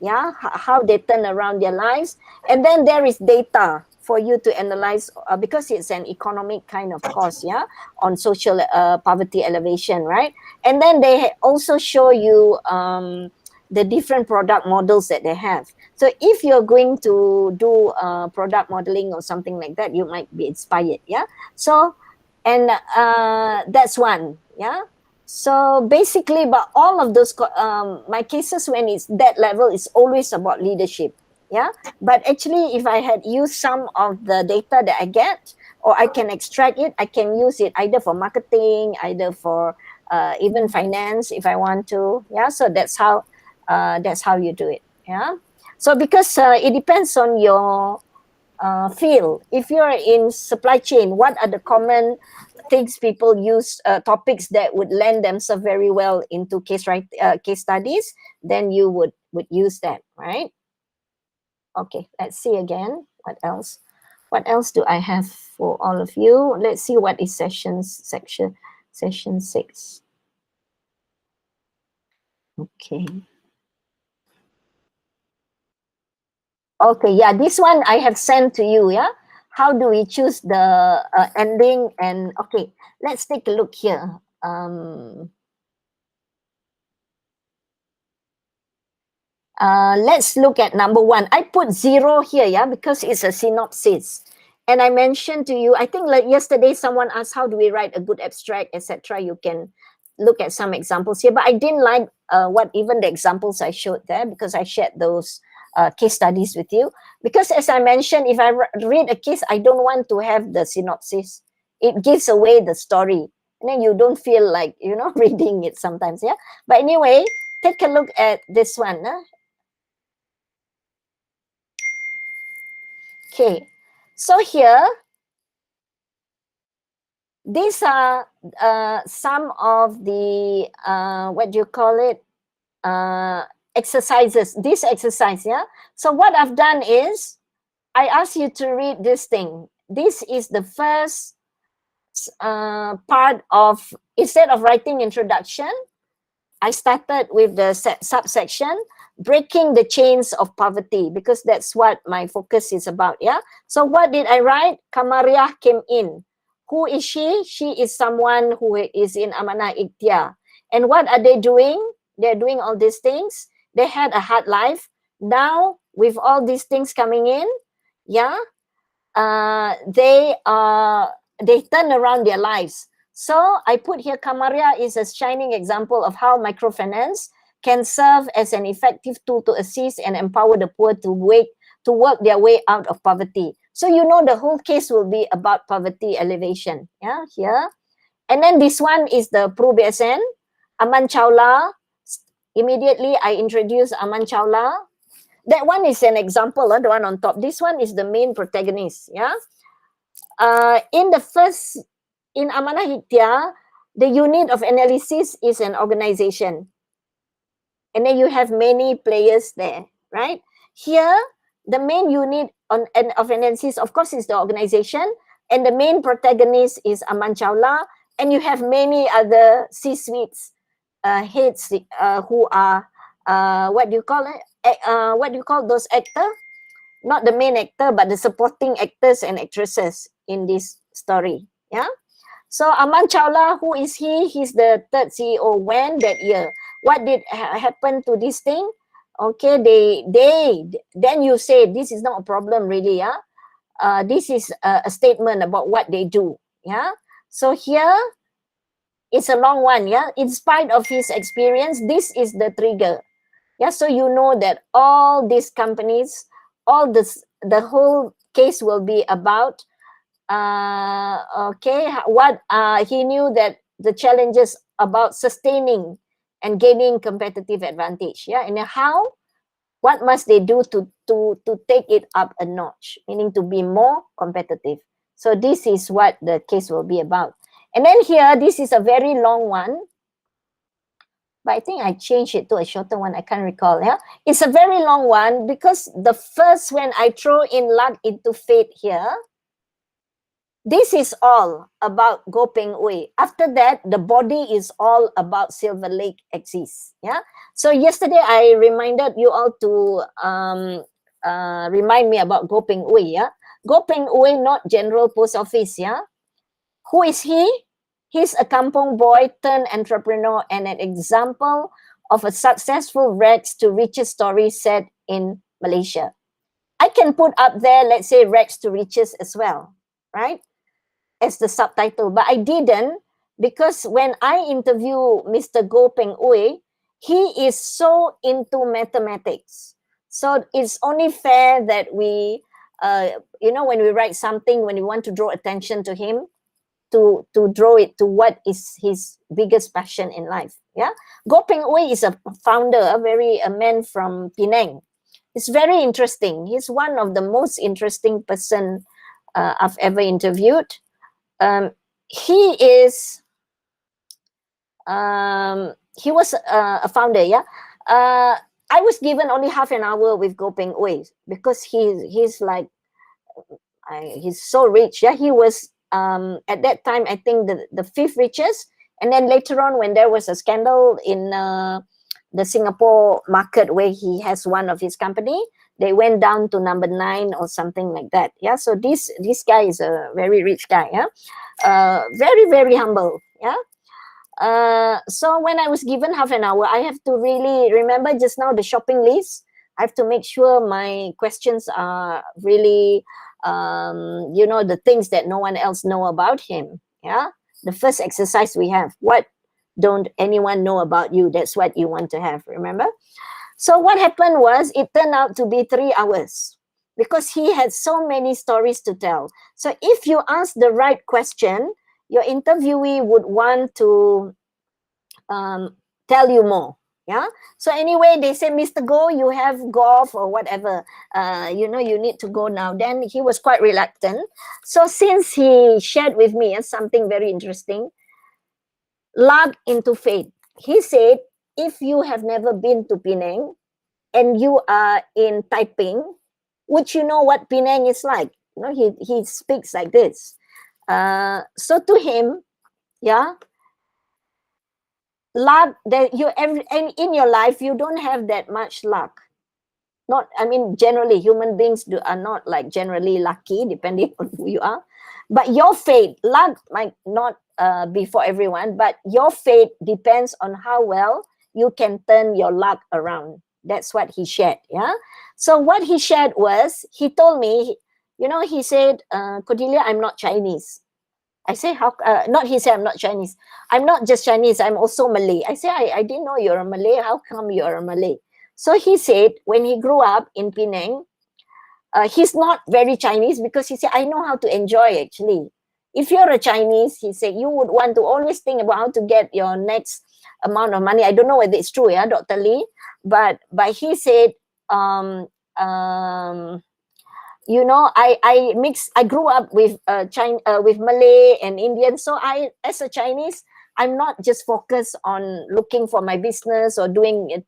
Yeah, how they turn around their lives, and then there is data for you to analyze because it's an economic kind of course. Yeah, on social poverty elevation, right? And then they also show you the different product models that they have. So if you're going to do product modeling or something like that, you might be inspired. Yeah, so and that's one. Yeah, so basically, but all of those my cases when it's that level is always about leadership. Yeah, but actually if I had used some of the data that I get, or I can extract it, I can use it either for marketing, either for even finance if I want to. Yeah, so that's how you do it. Yeah, so because it depends on your field. If you're in supply chain, what are the common things people use, topics that would lend themselves very well into case studies? Then you would use that, right? Okay, let's see again. What else? What else do I have for all of you? Let's see what is session 6. Okay. Okay, yeah, this one I have sent to you. Yeah, how do we choose the ending? And okay, let's take a look here. Let's look at number 1. I put 0 here, yeah, because it's a synopsis. And I mentioned to you, I think like yesterday someone asked, how do we write a good abstract, etc. You can look at some examples here, but I didn't like what even the examples I showed there, because I shared those case studies with you. Because as I mentioned, if I read a case, I don't want to have the synopsis. It gives away the story. And then you don't feel like, reading it sometimes, yeah. But anyway, take a look at this one. Okay, so here, these are some of the, what do you call it, exercises, this exercise, yeah? So what I've done is, I ask you to read this thing. This is the first part of, instead of writing introduction, I started with the subsection, breaking the chains of poverty, because that's what my focus is about, yeah? So what did I write? Kamariah came in. Who is she? She is someone who is in Amanah Ikhtiar. And what are they doing? They're doing all these things. they had a hard life. Now, with all these things coming in, yeah, they turn around their lives. So I put here, Kamaria is a shining example of how microfinance can serve as an effective tool to assist and empower the poor to work their way out of poverty. So you know the whole case will be about poverty elevation. Yeah, here. And then this one is the Pro BSN, Aman Chawla. Immediately I introduce Aman Chawla. That one is an example, the one on top. This one is the main protagonist. Yeah. In Amanah Hiktia, the unit of analysis is an organization. And then you have many players there, right? Here, the main unit of analysis, of course, is the organization. And the main protagonist is Aman Chawla. And you have many other C-suites heads who are, what do you call it? What do you call those actors? Not the main actor, but the supporting actors and actresses in this story. Yeah. So Aman Chawla, who is he? He's the third CEO. When? That year. What did happen to this thing? Okay, then you say this is not a problem really. Yeah. This is a statement about what they do. Yeah. So here it's a long one. Yeah. In spite of his experience, this is the trigger. Yeah. So you know that all these companies, the whole case will be about what he knew that the challenges about sustaining and gaining competitive advantage. Yeah. And what must they do to take it up a notch, meaning to be more competitive. So this is what the case will be about. And then here, this is a very long one, but I think I changed it to a shorter one. I can't recall. Yeah, it's a very long one because the first, when I throw in luck into fate here, this is all about Goh Peng Ooi. After that, the body is all about Silver Lake exists. Yeah. So yesterday I reminded you all to remind me about Goh Peng Ooi. Yeah. Goh Peng Ooi, not General Post Office. Yeah. Who is he? He's a kampong boy turned entrepreneur and an example of a successful rags to riches story set in Malaysia. I can put up there, let's say, rags to riches as well, right? As the subtitle, but I didn't, because when I interview Mr. Goh Peng Ooi, he is so into mathematics. So it's only fair that we, when we write something, when we want to draw attention to him, to draw it to what is his biggest passion in life. Yeah, Goh Peng Ooi is a founder, a man from Penang. It's very interesting. He's one of the most interesting person I've ever interviewed. He was a founder. Yeah. I was given only half an hour with Goh Peng Ooi because he's like, he's so rich. Yeah. He was at that time, I think the fifth richest. And then later on, when there was a scandal in the Singapore market where he has one of his company, they went down to number 9 or something like that. Yeah. So this guy is a very rich guy. Yeah. Very, very humble. Yeah. So when I was given half an hour, I have to really remember just now the shopping list. I have to make sure my questions are really, the things that no one else know about him. Yeah. The first exercise we have, what don't anyone know about you? That's what you want to have, remember? So what happened was, it turned out to be 3 hours because he had so many stories to tell. So if you ask the right question, your interviewee would want to tell you more. Yeah. So anyway, they said, Mr. Goh, you have golf or whatever. You need to go now. Then he was quite reluctant. So since he shared with me something very interesting, luck into fate. He said, if you have never been to Penang and you are in Taiping, which you know what Penang is like. He speaks like this. So to him, yeah, luck that and in your life you don't have that much luck. Generally human beings are not like generally lucky, depending on who you are. But your fate, luck might not be for everyone, but your fate depends on how well you can turn your luck around. That's what he shared. Yeah. So what he shared was, he told me, you know, he said, Cordelia, I'm not Chinese. I say, how, not he said, I'm not Chinese. I'm not just Chinese, I'm also Malay. I say, I didn't know you're a Malay. How come you're a Malay? So he said, when he grew up in Penang, he's not very Chinese, because he said, I know how to enjoy actually. If you're a Chinese, he said, you would want to always think about how to get your next amount of money. I don't know whether it's true, yeah, Dr. Lee, but he said, you know, I grew up with with Malay and Indian. So I, as a Chinese, I'm not just focused on looking for my business or doing it,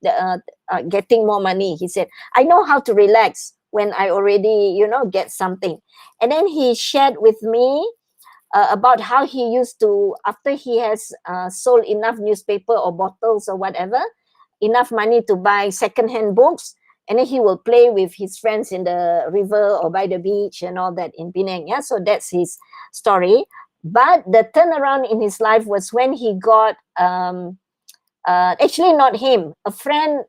getting more money. He said, I know how to relax when I already, you know, get something. And then he shared with me about how he used to, after he has sold enough newspaper or bottles or whatever, enough money to buy secondhand books, and then he will play with his friends in the river or by the beach and all that in Penang. Yeah, so that's his story. But the turnaround in his life was when he got, actually not him, a friend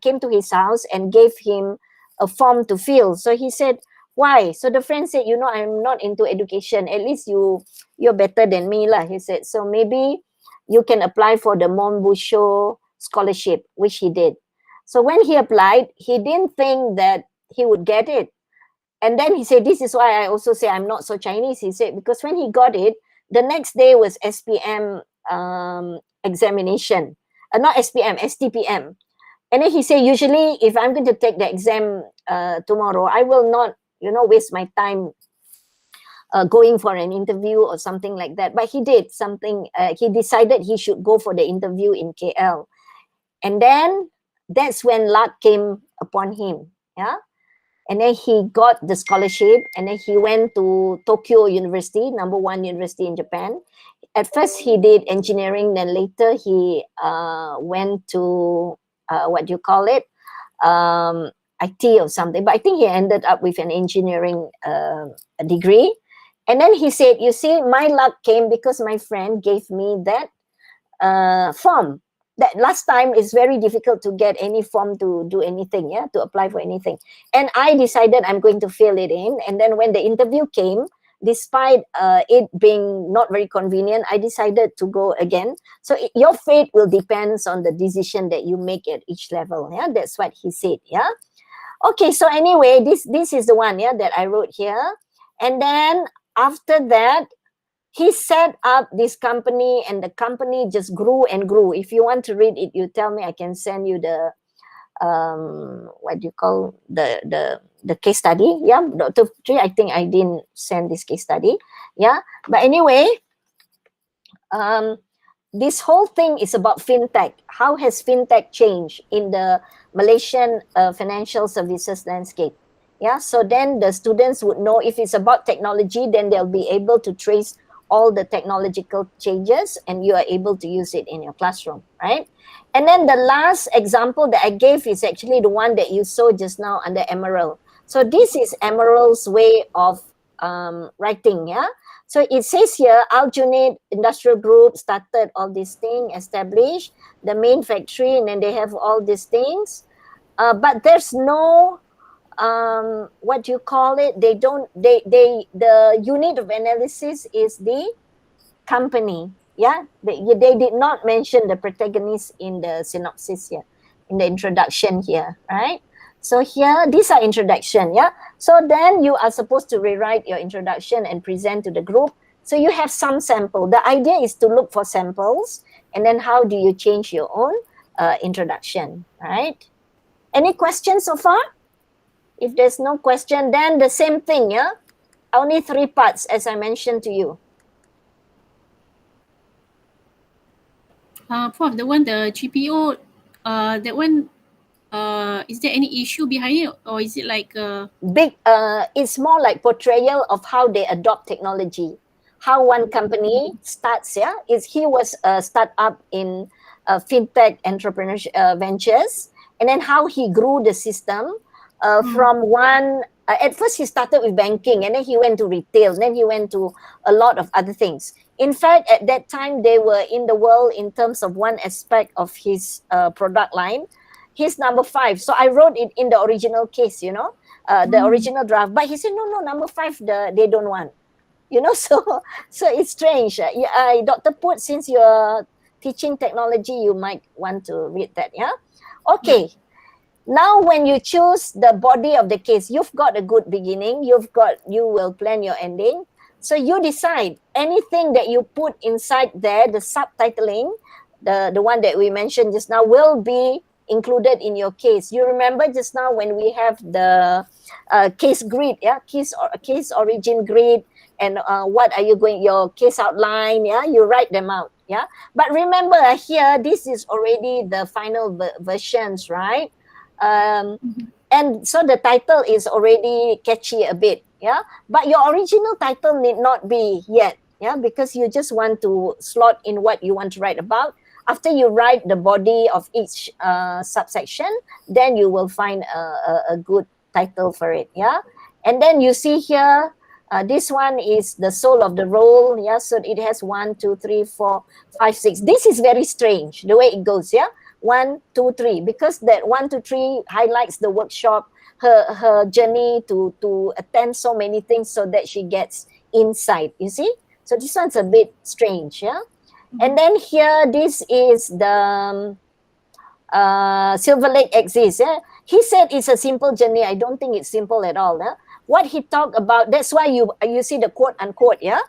came to his house and gave him a form to fill. So he said, why? So the friend said, you know, I'm not into education. At least you're better than me lah. He said, so maybe you can apply for the Monbusho scholarship, which he did. So when he applied, he didn't think that he would get it. And then he said, this is why I also say I'm not so Chinese. He said, because when he got it, the next day was SPM examination. Not SPM, STPM. And then he said, usually if I'm going to take the exam tomorrow, I will not, you know, waste my time going for an interview or something like that. But he did something, he decided he should go for the interview in KL. And then that's when luck came upon him. Yeah. And then he got the scholarship, and then he went to Tokyo University, #1 university in Japan. At first he did engineering, then later he went to what do you call it, IT or something, but I think he ended up with an engineering degree. And then he said, you see, my luck came because my friend gave me that form. That last time is very difficult to get any form to do anything, yeah, to apply for anything. And I decided I'm going to fill it in. And then when the interview came, despite it being not very convenient, I decided to go again. So your fate will depend on the decision that you make at each level. Yeah, that's what he said. Yeah. Okay. So anyway, this is the one, yeah, that I wrote here. And then after that, he set up this company, and the company just grew and grew. If you want to read it, you tell me, I can send you the what do you call the case study. Yeah, Dr. Tri, I think I didn't send this case study. Yeah, but anyway, this whole thing is about fintech. How has fintech changed in the Malaysian financial services landscape? Yeah, so then the students would know, if it's about technology, then they'll be able to trace all the technological changes, and you are able to use it in your classroom, right? And then the last example that I gave is actually the one that you saw just now under Emerald. So this is Emerald's way of writing, yeah? So it says here, Aljunied Industrial Group started all these things, established the main factory, and then they have all these things. But there's no, what do you call it? They don't, the unit of analysis is the company. Yeah, they did not mention the protagonist in the synopsis here, in the introduction here, right? So here, these are introduction, yeah? So then you are supposed to rewrite your introduction and present to the group. So you have some sample. The idea is to look for samples, and then how do you change your own introduction, right? Any questions so far? If there's no question, then the same thing, yeah? Only 3 parts, as I mentioned to you. Prof, the one, the GPO, that one, is there any issue behind it, or is it like big? It's more like portrayal of how they adopt technology, how one company starts. Yeah, he was a startup in fintech entrepreneurship ventures, and then how he grew the system from one. At first, he started with banking, and then he went to retail, and then he went to a lot of other things. In fact, at that time, they were in the world in terms of one aspect of his product line. he's number 5. So I wrote it in the original case, the original draft. But he said, no, number 5, they don't want. So it's strange. Dr. Put, since you're teaching technology, you might want to read that, yeah? Okay. Now, when you choose the body of the case, you've got a good beginning. You will plan your ending. So you decide anything that you put inside there, the subtitling, the one that we mentioned just now, will be included in your case. You remember just now when we have the case grid, yeah, case origin grid, and what are you going, your case outline, yeah, you write them out, yeah. But remember here, this is already the final versions, right? And so the title is already catchy a bit, yeah. But your original title need not be yet, yeah, because you just want to slot in what you want to write about. After you write the body of each subsection, then you will find a good title for it, yeah. And then you see here, this one is the soul of the role, yeah. So it has 1, 2, 3, 4, 5, 6. This is very strange the way it goes, yeah. 1, 2, 3, because that 1, 2, 3 highlights the workshop, her journey to attend so many things so that she gets insight, you see. So this one's a bit strange, yeah. And then here, this is the Silver Lake exists, yeah. He said it's a simple journey. I don't think it's simple at all, yeah. What he talked about, that's why you see the quote unquote, yeah,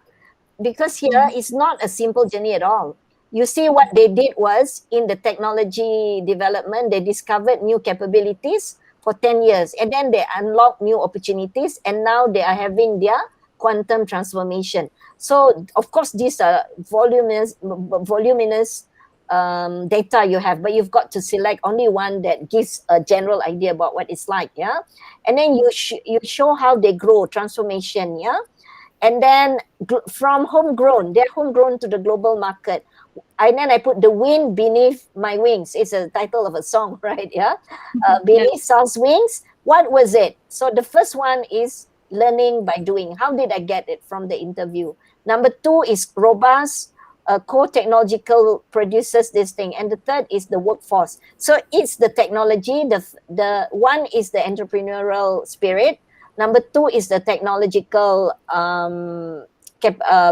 because here it's not a simple journey at all. You see, what they did was, in the technology development, they discovered new capabilities for 10 years, and then they unlocked new opportunities, and now they are having their quantum transformation. So, of course, these are voluminous data you have, but you've got to select only one that gives a general idea about what it's like, yeah? And then you show how they grow, transformation, yeah? And then from homegrown, they're homegrown to the global market. And then I put the wind beneath my wings. It's a title of a song, right? Yeah. Beneath Saul's wings. What was it? So the first one is learning by doing. How did I get it from the interview? Number 2 is robust. Core technological produces this thing. And the third is the workforce. So it's the technology. The one is the entrepreneurial spirit. Number 2 is the technological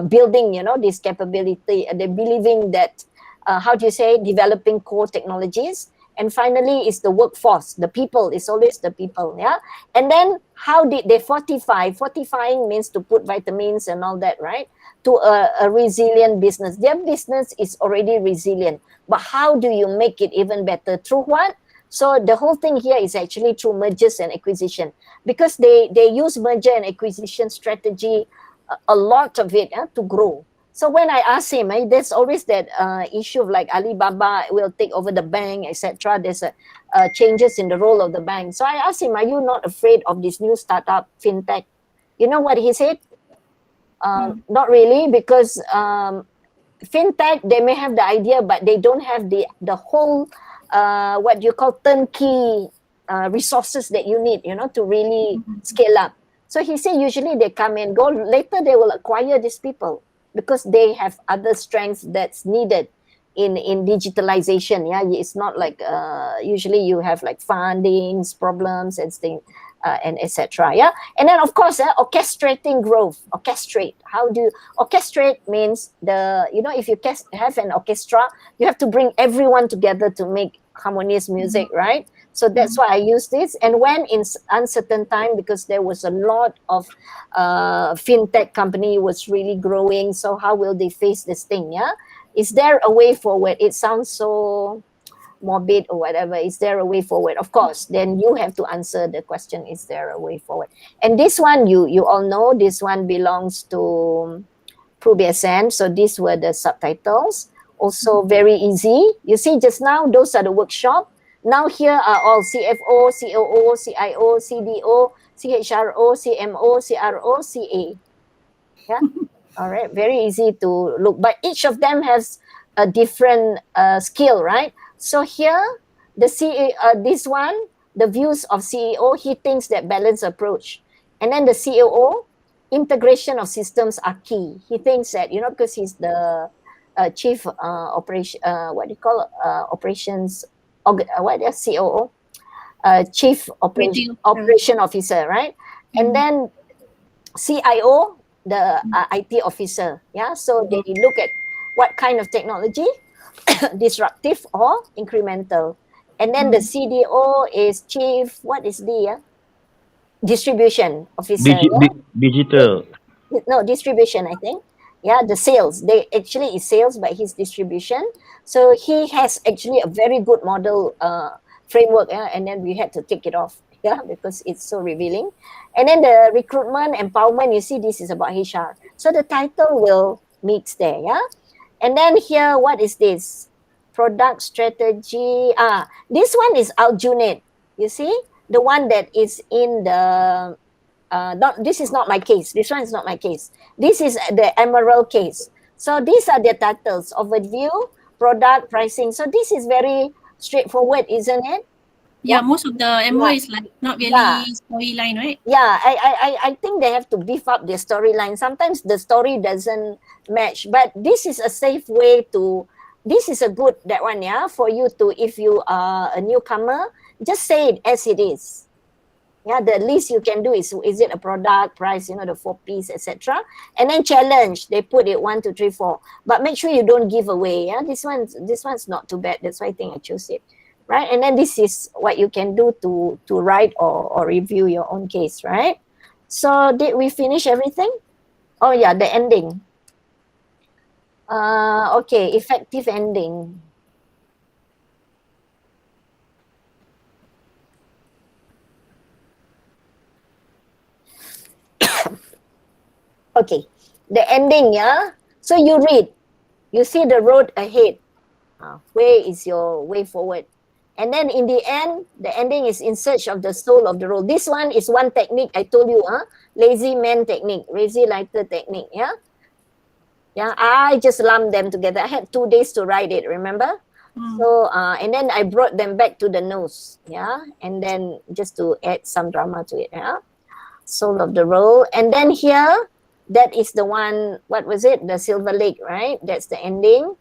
building, this capability. They're believing that, how do you say, developing core technologies. And finally is the workforce, the people. It's always the people, yeah. And then how did they fortify? Fortifying means to put vitamins and all that, right? To a resilient business. Their business is already resilient, but how do you make it even better? Through what? So the whole thing here is actually through mergers and acquisition, because they use merger and acquisition strategy, a lot of it, to grow. So when I ask him, there's always that issue of like Alibaba will take over the bank, etc. There's changes in the role of the bank. So I asked him, are you not afraid of this new startup fintech? You know what he said? Not really, because fintech, they may have the idea, but they don't have the whole what you call turnkey resources that you need, to really scale up. So he said usually they come and go. Later they will acquire these people because they have other strengths that's needed in digitalization. Yeah, it's not like usually you have like fundings problems and things. And etc. Yeah, and then of course, orchestrating growth. Orchestrate. How do you orchestrate? Means if you have an orchestra, you have to bring everyone together to make harmonious music, right? So that's why I use this. And when in uncertain time, because there was a lot of fintech company was really growing. So how will they face this thing? Yeah, is there a way forward? It sounds so morbid or whatever. Is there a way forward? Of course, then you have to answer the question, is there a way forward? And this one, you all know, this one belongs to ProBSN. So these were the subtitles. Also very easy. You see just now, those are the workshop. Now here are all CFO, COO, CIO, CDO, CHRO, CMO, CRO, CA. Yeah. All right. Very easy to look. But each of them has a different skill, right? So here, the this one, the views of CEO, he thinks that balanced approach. And then the COO, integration of systems are key. He thinks that, because he's the chief operations what is COO? Chief Operation Officer, right? And then CIO, the IT officer. Yeah, so they look at what kind of technology, disruptive or incremental. And then the CDO is chief, what is the distribution officer? Digital. No, distribution, I think. Yeah, the sales. They actually is sales, but his distribution. So he has actually a very good model framework, and then we had to take it off, because it's so revealing. And then the recruitment, empowerment, you see, this is about HR. So the title will mix there, yeah. And then here, what is this? Product strategy. This one is Aljunied. You see, the one that is in the this is not my case. This one is not my case. This is the Emerald case. So these are the titles: overview, product, pricing. So this is very straightforward, isn't it? Yeah, most of the MO is like not really storyline, right? Yeah, I think they have to beef up their storyline. Sometimes the story doesn't match, but this is a safe way to. This is a good that one, yeah, for you to, if you are a newcomer, just say it as it is. Yeah, the least you can do is it a product, price, the 4 Ps, etc. And then challenge. They put it 1, 2, 3, 4. But make sure you don't give away. Yeah, this one's not too bad. That's why I think I chose it. Right. And then this is what you can do to write or review your own case, right? So did we finish everything? Oh yeah, the ending. Okay, effective ending. Okay, the ending, yeah. So you read, you see the road ahead. Where is your way forward? And then in the end, the ending is in search of the soul of the role. This one is one technique I told you, lazy man technique, lazy lighter technique, yeah. Yeah, I just lumped them together. I had 2 days to write it, remember? So, and then I brought them back to the nose, yeah, and then just to add some drama to it, yeah. Soul of the role. And then here, that is the one, what was it? The Silver Lake, right? That's the ending.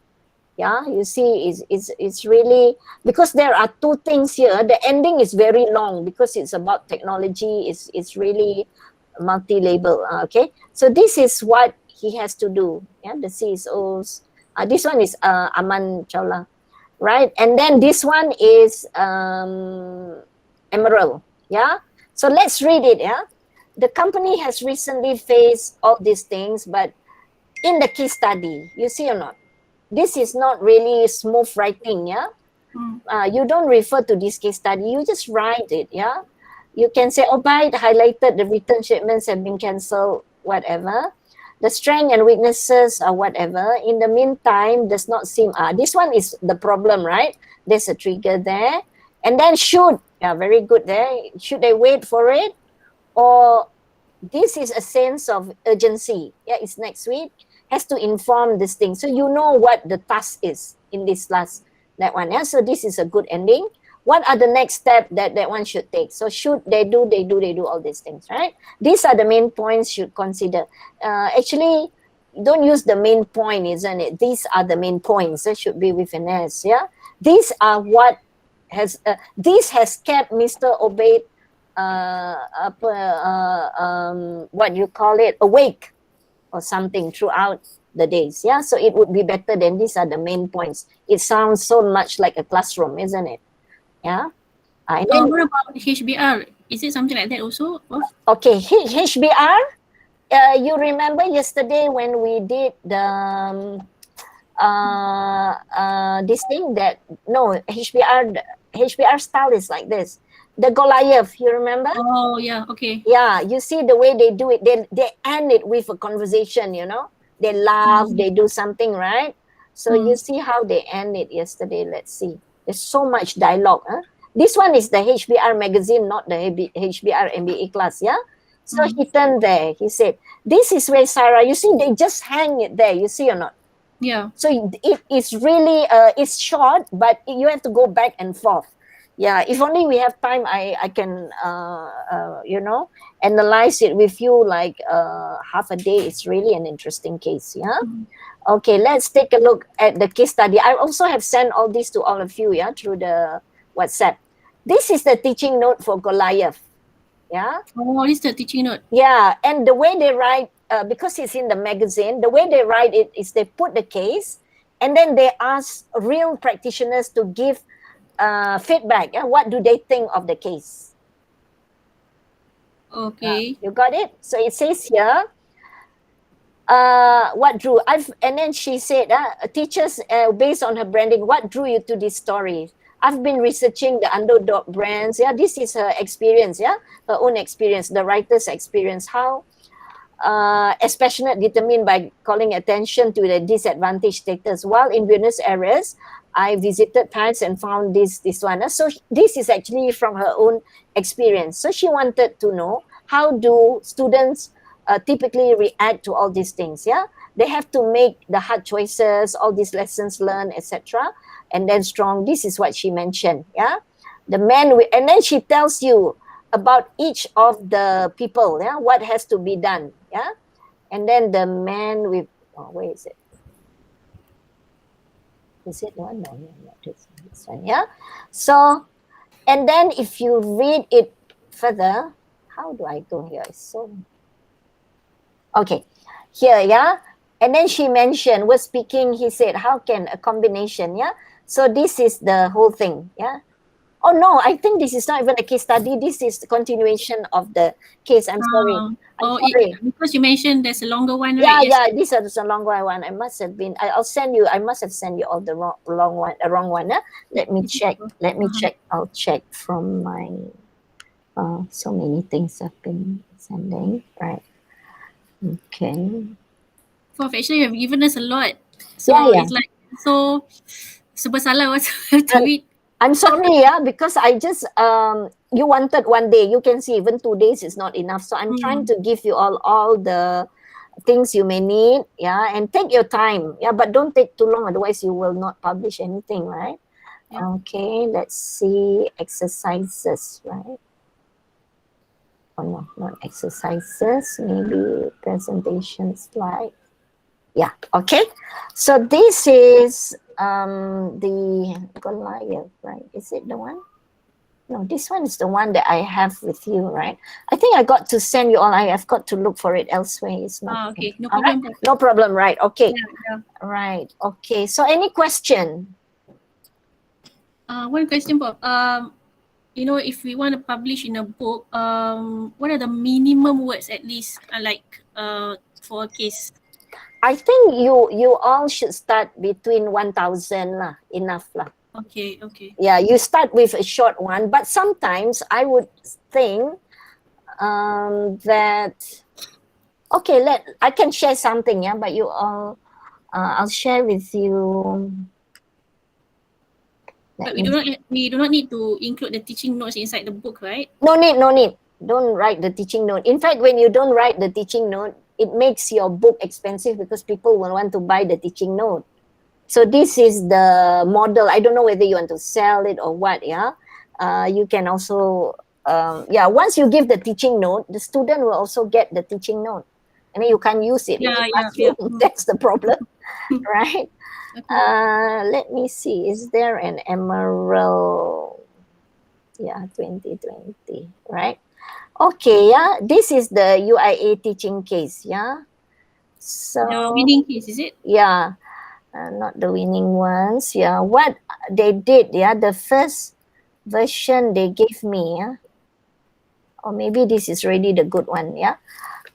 Yeah, you see, it's really, because there are 2 things here. The ending is very long because it's about technology. It's really multi-label. Okay, so this is what he has to do. Yeah, the CSOs. This one is Aman Chawla, right? And then this one is Emerald. Yeah, so let's read it. Yeah, the company has recently faced all these things, but in the case study, you see or not? This is not really smooth writing, yeah? You don't refer to this case study, you just write it, yeah? You can say, by highlighted, the return shipments have been cancelled, whatever. The strength and weaknesses or whatever. In the meantime, does not seem, this one is the problem, right? There's a trigger there. And then should, yeah, very good there. Should they wait for it? Or this is a sense of urgency. Yeah, it's next week. Has to inform this thing. So you know what the task is in this that one. Yeah, so this is a good ending. What are the next step that one should take? So should they do all these things, right? These are the main points should consider. Actually, don't use the main point, isn't it? These are the main points. That should be with an S, yeah? These are what has, this has kept Mr. Obaid, what you call it, awake or something throughout the days. Yeah, so it would be better than these are the main points. It sounds so much like a classroom, isn't it? Yeah. And then, what about HBR? Is it something like that also? Okay, HBR. You remember yesterday when we did the this thing that HBR style is like this. The Goliath, you remember? Oh yeah, okay. Yeah, you see the way they do it. They end it with a conversation, They laugh, they do something, right? So you see how they end it yesterday. Let's see. There's so much dialogue. This one is the HBR magazine, not the HBR MBA class, yeah? So he turned there. He said, this is where Sarah, you see, they just hang it there. You see or not? Yeah. So it is really, it's short, but you have to go back and forth. Yeah, if only we have time, I can, analyze it with you like half a day. It's really an interesting case, yeah? Okay, let's take a look at the case study. I also have sent all this to all of you, yeah, through the WhatsApp. This is the teaching note for Goliath. Yeah. Oh, this is the teaching note. Yeah, and the way they write, because it's in the magazine, the way they write it is they put the case, and then they ask real practitioners to give feedback. What do they think of the case? Okay. You got it? So it says here, what drew? And then she said, teachers, based on her branding, what drew you to this story? I've been researching the underdog brands. Yeah, this is her experience. Yeah, her own experience, the writer's experience. How as passionate, determined by calling attention to the disadvantaged status. While in Buenos Aires, I visited Paris and found this one. So this is actually from her own experience. So she wanted to know, how do students typically react to all these things? Yeah, they have to make the hard choices, all these lessons learned, etc. And then strong. This is what she mentioned. Yeah, the man, and then she tells you about each of the people. Yeah, what has to be done. Yeah, and then the man with, where is it? Is it one? No, not this one. Yeah. So, and then if you read it further, how do I go here? It's so okay. Here, yeah. And then she mentioned, was speaking, he said, how can a combination, yeah? So this is the whole thing, yeah? Oh no, I think this is not even a case study. This is the continuation of the case. I'm sorry. I'm sorry. Because you mentioned there's a longer one, Yeah, right? yeah. This is a longer one. I must have been. I'll send you. I must have sent you all the wrong one. Wrong one. Let me check. Let me check. I'll check from my. So many things I've been sending. Right. Okay. Prof, actually you have given us a lot. So Yeah. it's like so bersalah also have to read. I'm sorry, yeah, because I just you wanted one day. You can see even 2 days is not enough. So I'm trying to give you all the things you may need, yeah, and take your time, yeah, but don't take too long, otherwise you will not publish anything, right? Yeah. Okay, let's see exercises, right? Oh no, not exercises, maybe presentation slide. Yeah, okay. So this is the Goliath, right? Is it the one? No, this one is the one that I have with you, right? I think I got to send you all. I have got to look for it elsewhere. It's not. Okay, no problem. Right? No problem, right? Okay. Yeah. Right. Okay. So any question? One question, Bob. You know, if we want to publish in a book, what are the minimum words at least, for a case? I think you all should start between 1,000 lah, enough lah. Okay. Yeah, you start with a short one, but sometimes I would think that okay, I can share something, yeah, but you all I'll share with you. But we do not need to include the teaching notes inside the book, right? No need. Don't write the teaching note. In fact, when you don't write the teaching note, it makes your book expensive because people will want to buy the teaching note. So this is the model. I don't know whether you want to sell it or what, yeah. You can also, once you give the teaching note, the student will also get the teaching note. And then you can't use it in the classroom. That's the problem, right? Okay. Let me see. Is there an emerald? Yeah, 2020, right? Okay, yeah. This is the UIA teaching case, yeah. So the winning case, is it? Yeah. Not the winning ones. Yeah, what they did, yeah, the first version they gave me, yeah, or maybe this is really the good one, yeah.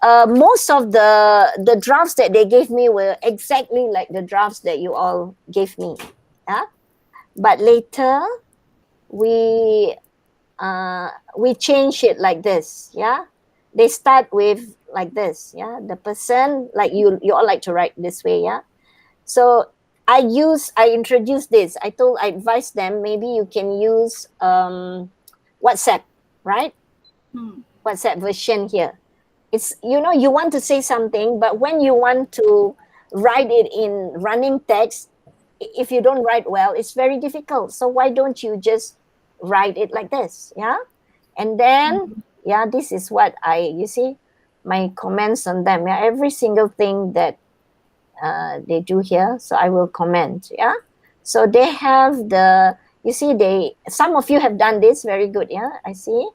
Most of the drafts that they gave me were exactly like the drafts that you all gave me, yeah. But later we change it like this, yeah. They start with like this, yeah. The person, like you all like to write this way, yeah. So I introduced this. I advised them, maybe you can use WhatsApp, right? WhatsApp version here. It's, you want to say something, but when you want to write it in running text, if you don't write well, it's very difficult. So why don't you just write it like this, yeah? And then, yeah, this is what you see, my comments on them. Yeah, every single thing that they do here, so I will comment, yeah. So they have the You see, some of you have done this very good. Yeah, I see.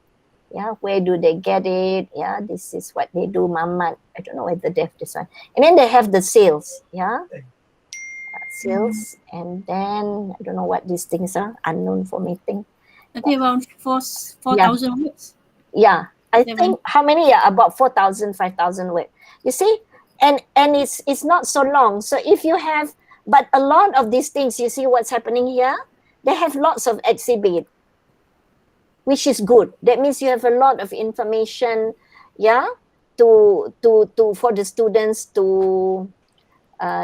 Yeah, where do they get it? Yeah, this is what they do, Mamat. I don't know whether they have this one. And then they have the sales. Yeah, sales. And then I don't know what these things are. Unknown formatting. I think around 4,000 words. Yeah, I 7. think how many? Yeah, about 4,000, 5,000 words. You see, and it's not so long. So if you have, but a lot of these things, you see what's happening here. They have lots of exhibit, which is good. That means you have a lot of information, yeah, to for the students to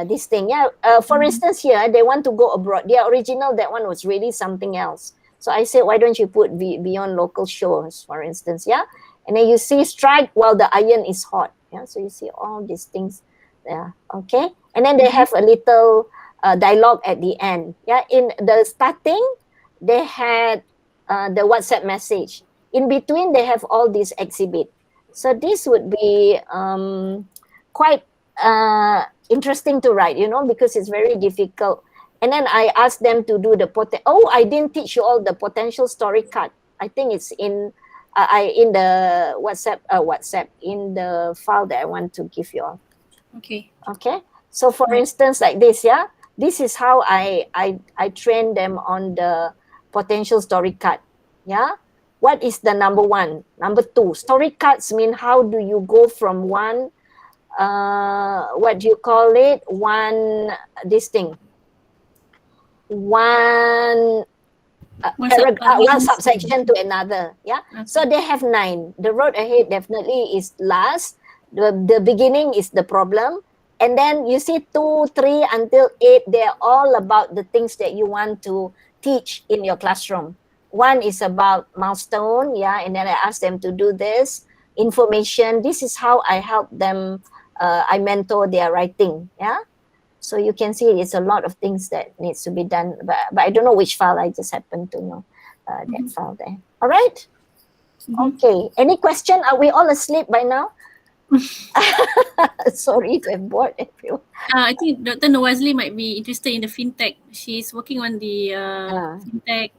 this thing. Yeah, for instance, here they want to go abroad. The original, that one was really something else. So I said, why don't you put beyond local shores, for instance, yeah? And then you see strike while the iron is hot. Yeah, so you see all these things. Yeah, okay. And then they have a little dialogue at the end. Yeah, in the starting, they had the WhatsApp message. In between, they have all these exhibit. So this would be quite interesting to write, you know, because it's very difficult. And then I asked them to do the I didn't teach you all the potential story card. I think it's in in the WhatsApp in the file that I want to give you all. Okay. Okay. So for instance, like this, yeah, this is how I train them on the potential story card. Yeah. What is the number one? Number two, story cards mean how do you go from one what do you call it? One one subsection to another. Yeah. So they have 9. The road ahead definitely is last. The beginning is the problem. And then you see 2, 3 until 8, they're all about the things that you want to teach in your classroom. One is about milestone, yeah, and then I ask them to do this. Information, this is how I help them, I mentor their writing, yeah. So you can see it's a lot of things that needs to be done, but I don't know which file. I just happen to know that file there. All right. Okay. Any question? Are we all asleep by now? Sorry to have bored everyone. I think Dr. Nawazli might be interested in the fintech. She's working on the fintech.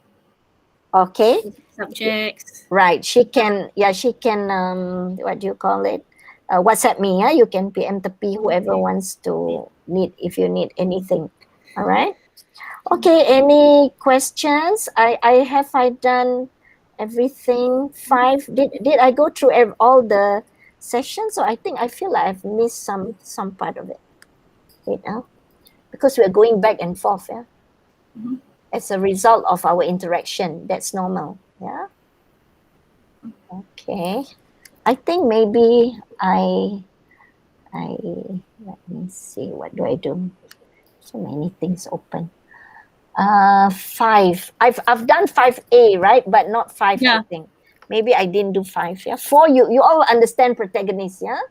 Okay. Subjects. Right. She can. Yeah. She can. What do you call it? WhatsApp me. Yeah. You can PM the P whoever wants to need if you need anything. All right. Okay. Any questions? I done everything. 5. Did I go through all the sessions? So I think I feel like I've missed some part of it. Wait now, because we're going back and forth. Yeah. As a result of our interaction, that's normal. Yeah. Okay. I think maybe I let me see, what do I do? So many things open. 5. I've done 5A, right? But not 5, I think. Maybe I didn't do 5. Yeah. 4, you all understand protagonist, yeah?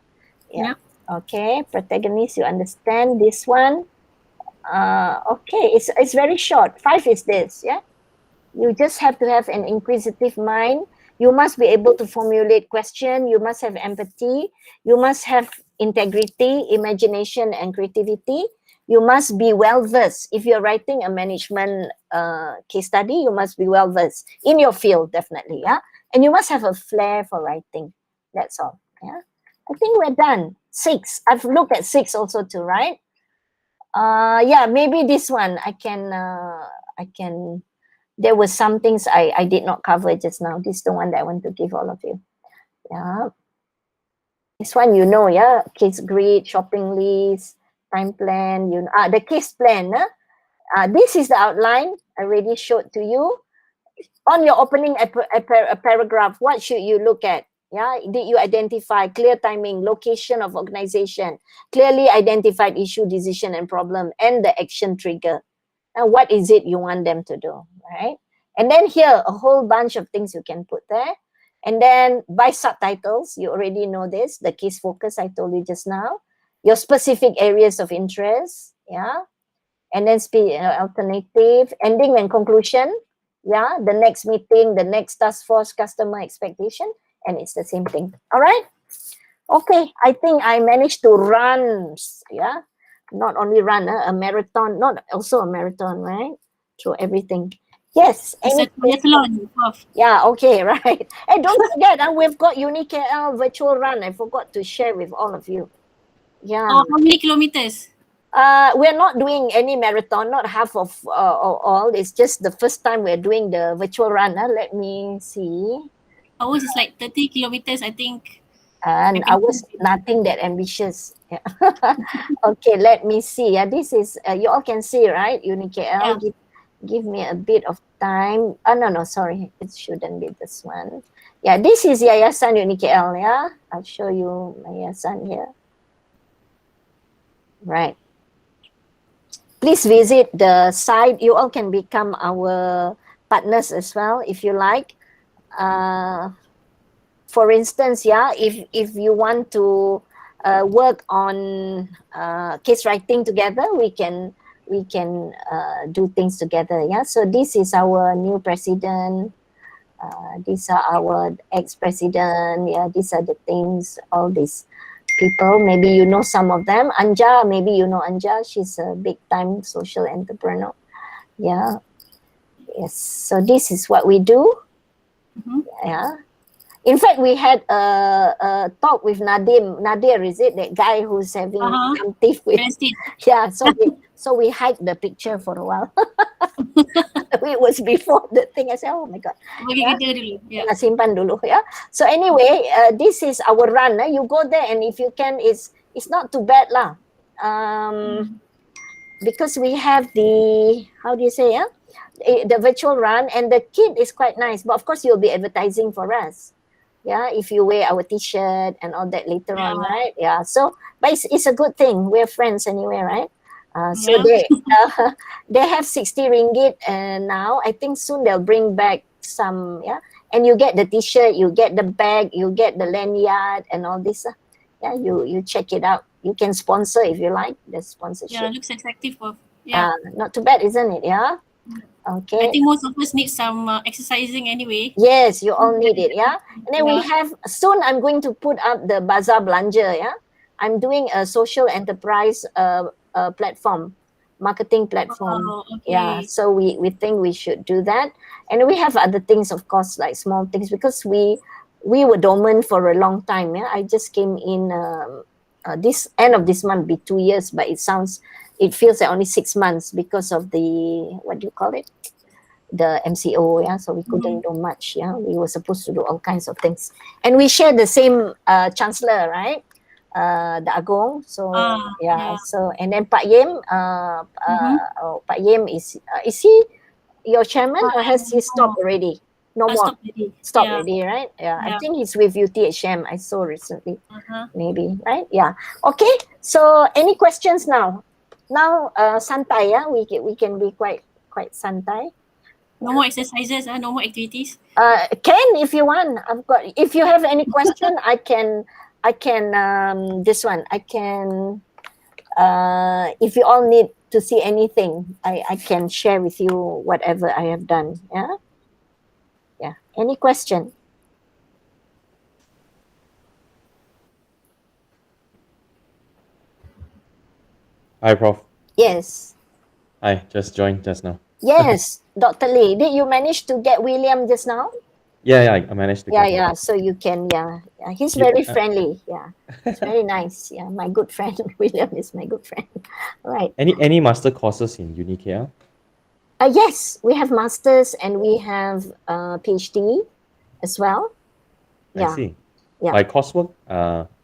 Yeah. Okay, protagonist, you understand this one. Okay, it's very short. 5 is this, yeah? You just have to have an inquisitive mind. You must be able to formulate question. You must have empathy. You must have integrity, imagination, and creativity. You must be well-versed. If you're writing a management case study, you must be well-versed in your field, definitely, yeah? And you must have a flair for writing. That's all, yeah? I think we're done. 6. I've looked at 6 also too, right? Yeah, maybe this one I can there were some things I did not cover just now. This is the one that I want to give all of you. Yeah. This one, you know, yeah. Case grid, shopping list, time plan, you know, the case plan. This is the outline I already showed to you. On your opening a paragraph, what should you look at? Yeah, did you identify clear timing, location of organization, clearly identified issue, decision, and problem, and the action trigger? And what is it you want them to do, right? And then here, a whole bunch of things you can put there. And then by subtitles, you already know this, the case focus I told you just now, your specific areas of interest, yeah. And then alternative, ending and conclusion, yeah, the next meeting, the next task force, customer expectation, and it's the same thing. All right. Okay, I think I managed to run, yeah, not only run a marathon, not also a marathon, right? Through everything. Yes. It's Any a triathlon, Prof. Yeah, okay, right. Hey, don't forget, we've got UniKL virtual run. I forgot to share with all of you. Yeah. Oh, how many kilometers? We're not doing any marathon, not half of all. It's just the first time we're doing the virtual run. Let me see. Ours is like 30 kilometers, I think. And I was nothing that ambitious. Yeah. Okay, let me see. Yeah, this is, you all can see, right? UniKL. Yeah. Give me a bit of time. Oh, no, sorry. It shouldn't be this one. Yeah, this is Yayasan UniKL. Yeah, I'll show you my Yayasan here. Right. Please visit the site. You all can become our partners as well if you like. For instance, yeah, if you want to work on case writing together, we can do things together. Yeah. So this is our new president. These are our ex-president. Yeah, these are the things. All these people. Maybe you know some of them. Anja, maybe you know Anja. She's a big-time social entrepreneur. Yeah. Yes. So this is what we do. Yeah. In fact, we had a talk with Nadir, is it that guy who's having some teeth with? Yeah. So we hide the picture for a while. It was before the thing. I said, oh my god. Yeah. Simpan dulu, yeah. So anyway, this is our run. You go there, and if you can, it's not too bad lah. Because we have the, how do you say, yeah, the virtual run, and the kit is quite nice. But of course, you'll be advertising for us. Yeah, if you wear our T-shirt and all that later on, right? Yeah. So, but it's a good thing. We're friends anyway, right? So they have 60 ringgit, and now I think soon they'll bring back some. Yeah, and you get the T-shirt, you get the bag, you get the lanyard, and all this. Yeah, you check it out. You can sponsor if you like the sponsorship. Yeah, looks attractive. Yeah. Not too bad, isn't it? Yeah. Okay. I think most of us need some exercising anyway. Yes, you all need it, yeah. And then we have, soon I'm going to put up the Bazaar Belanja, yeah. I'm doing a social enterprise platform, marketing platform. Oh, okay. Yeah, so we think we should do that. And we have other things, of course, like small things, because we were dormant for a long time, yeah. I just came in, this end of this month be 2 years, but it feels like only 6 months because of the, what do you call it? The MCO, yeah, so we couldn't do much, yeah. We were supposed to do all kinds of things. And we share the same chancellor, right? The Agong. So, so, and then Pak Yem, Pak Yem is he your chairman, or has he stopped already? No more. Stopped already, right? Yeah, I think he's with UTHM. I saw recently. Maybe, right? Yeah. Okay. So, any questions now? Now, santai, yeah, we can be quite santai. No more exercises, no more activities. Can, if you want. I've got. If you have any question, I can. This one, I can. If you all need to see anything, I can share with you whatever I have done. Yeah. Yeah. Any question? Hi, Prof. Yes. Hi, just joined just now. Yes, Dr. Lee. Did you manage to get William just now? Yeah, I managed to get Yeah. So you can, he's very friendly. Yeah, it's very nice. Yeah, my good friend William is my good friend. All right. Any master courses in UniKL? Yes, we have masters and we have PhD as well. Yeah. I see. Yeah. By coursework,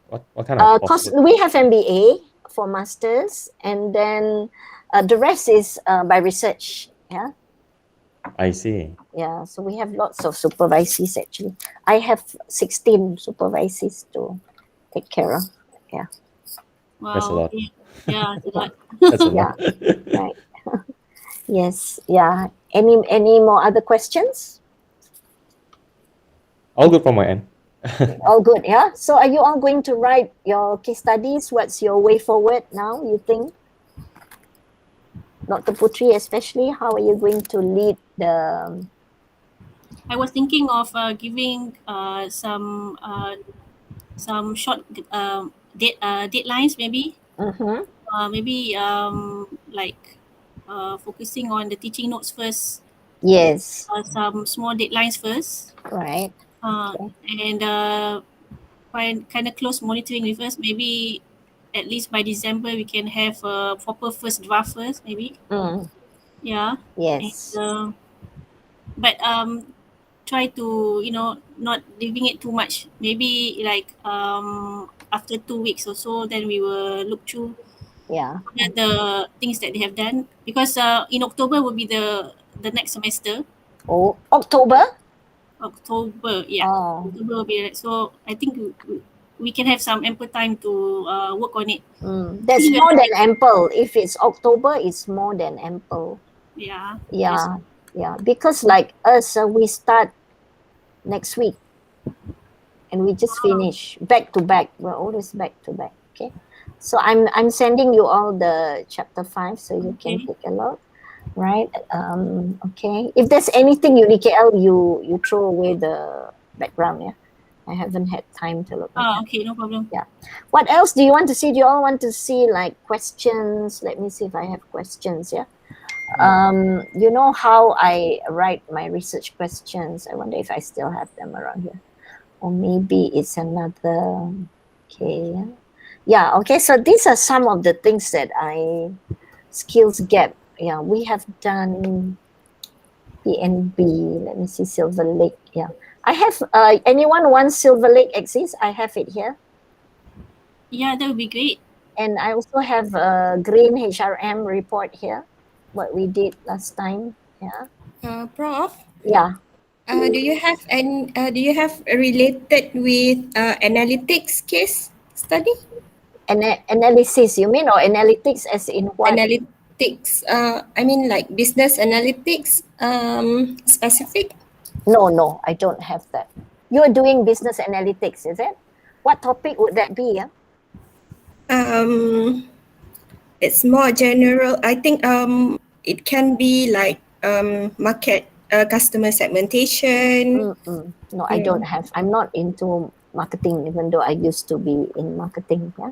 what kind of coursework? We have MBA for masters, and then the rest is by research. Yeah. I see. Yeah, so we have lots of supervisees actually. I have 16 supervisees to take care of. Yeah. Wow. That's a lot. Yeah, that's a lot. That's a lot. Yeah. Right. Yes. Yeah. Any more other questions? All good from my end. All good. Yeah. So are you all going to write your case studies? What's your way forward now, you think? Dr. Putri especially, how are you going to lead the... I was thinking of giving some short deadlines maybe. Maybe like focusing on the teaching notes first. Yes. Some small deadlines first. Right. And find kind of close monitoring with us. Maybe at least by December we can have a proper first draft first, maybe. Yeah. Yes. And, but try to not leaving it too much. Maybe like after 2 weeks or so, then we will look through the things that they have done, because in October will be the next semester. Oh, October, yeah. October will be so I think we can have some ample time to work on it. That's more than ample. If it's October, it's more than ample. Yeah. Yeah, because like us, we start next week and we just finish back to back. We're always back to back. Okay, so I'm sending you all the chapter 5 so you can take a look. Right. Okay, if there's anything unique, you throw away the background. Yeah, I haven't had time to look at that. Okay, no problem. Yeah. What else do you want to see? Do you all want to see like questions? Let me see if I have questions. Yeah. You know how I write my research questions. I wonder if I still have them around here, or maybe it's another. Okay. Yeah. Okay. So these are some of the things that skills gap. Yeah, we have done PNB. Let me see, Silver Lake. Yeah, I have. Anyone wants Silver Lake exists? I have it here. Yeah, that would be great. And I also have a green HRM report here, what we did last time. Yeah. Prof. Yeah. Do you have related with analytics case study? Analysis, you mean, or analytics as in what? Analytics. I mean like business analytics. Specific. No, I don't have that. You're doing business analytics, is it? What topic would that be? Yeah. It's more general. I think it can be like market customer segmentation. No, I don't have. I'm not into marketing, even though I used to be in marketing. Yeah.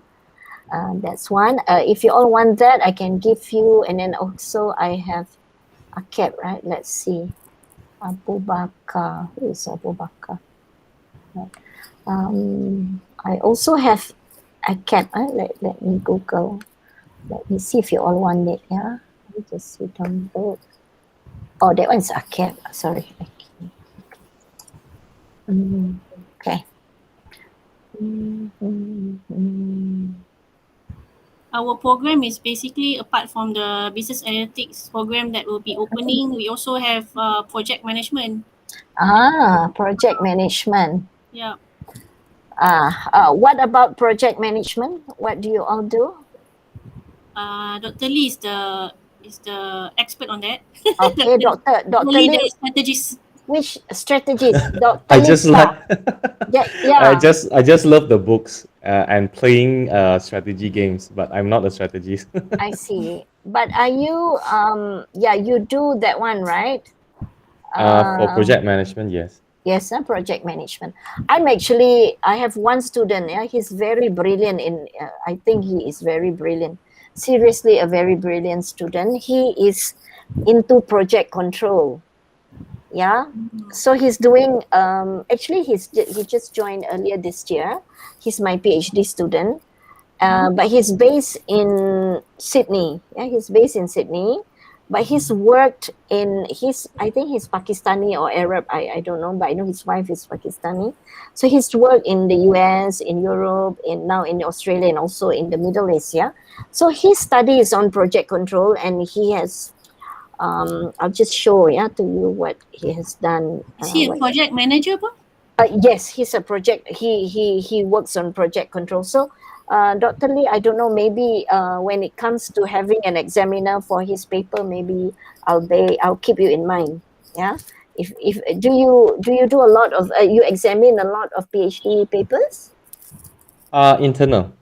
That's one. If you all want that, I can give you. And then also I have a cat, right? Let's see. Abu Bakar. Who is Abu Bakar? I also have a cat. Let me Google. Let me see if you all want it. Yeah. Let me just see download. Oh, that one's a cat. Sorry. Okay. Our program is basically, apart from the business analytics program that will be opening, we also have project management. Project management. Yeah. What about project management? What do you all do? Dr. Lee is the expert on that. Okay, Dr. Only Lee. the strategist. Which strategies? Dr. I just Lisa. like. Yeah. I just love the books and playing strategy games, but I'm not a strategist. I see. But are you? Yeah, you do that one, right? For project management, yes. Yes, project management. I have one student. Yeah, he's very brilliant I think he is very brilliant. Seriously, a very brilliant student. He is into project control. Yeah. So he's doing. Actually, he just joined earlier this year. He's my PhD student. But he's based in Sydney. Yeah, he's based in Sydney. But he's worked I think he's Pakistani or Arab. I don't know, but I know his wife is Pakistani. So he's worked in the US, in Europe, now in Australia, and also in the Middle East. Yeah. So his study is on project control, and he has. I'll just show to you what he has done. Is he a project manager, bro? Yes, he's a project. He works on project control. So, Dr. Lee, I don't know. Maybe when it comes to having an examiner for his paper, maybe I'll keep you in mind. Yeah. If do you do a lot of you examine a lot of PhD papers? Internal.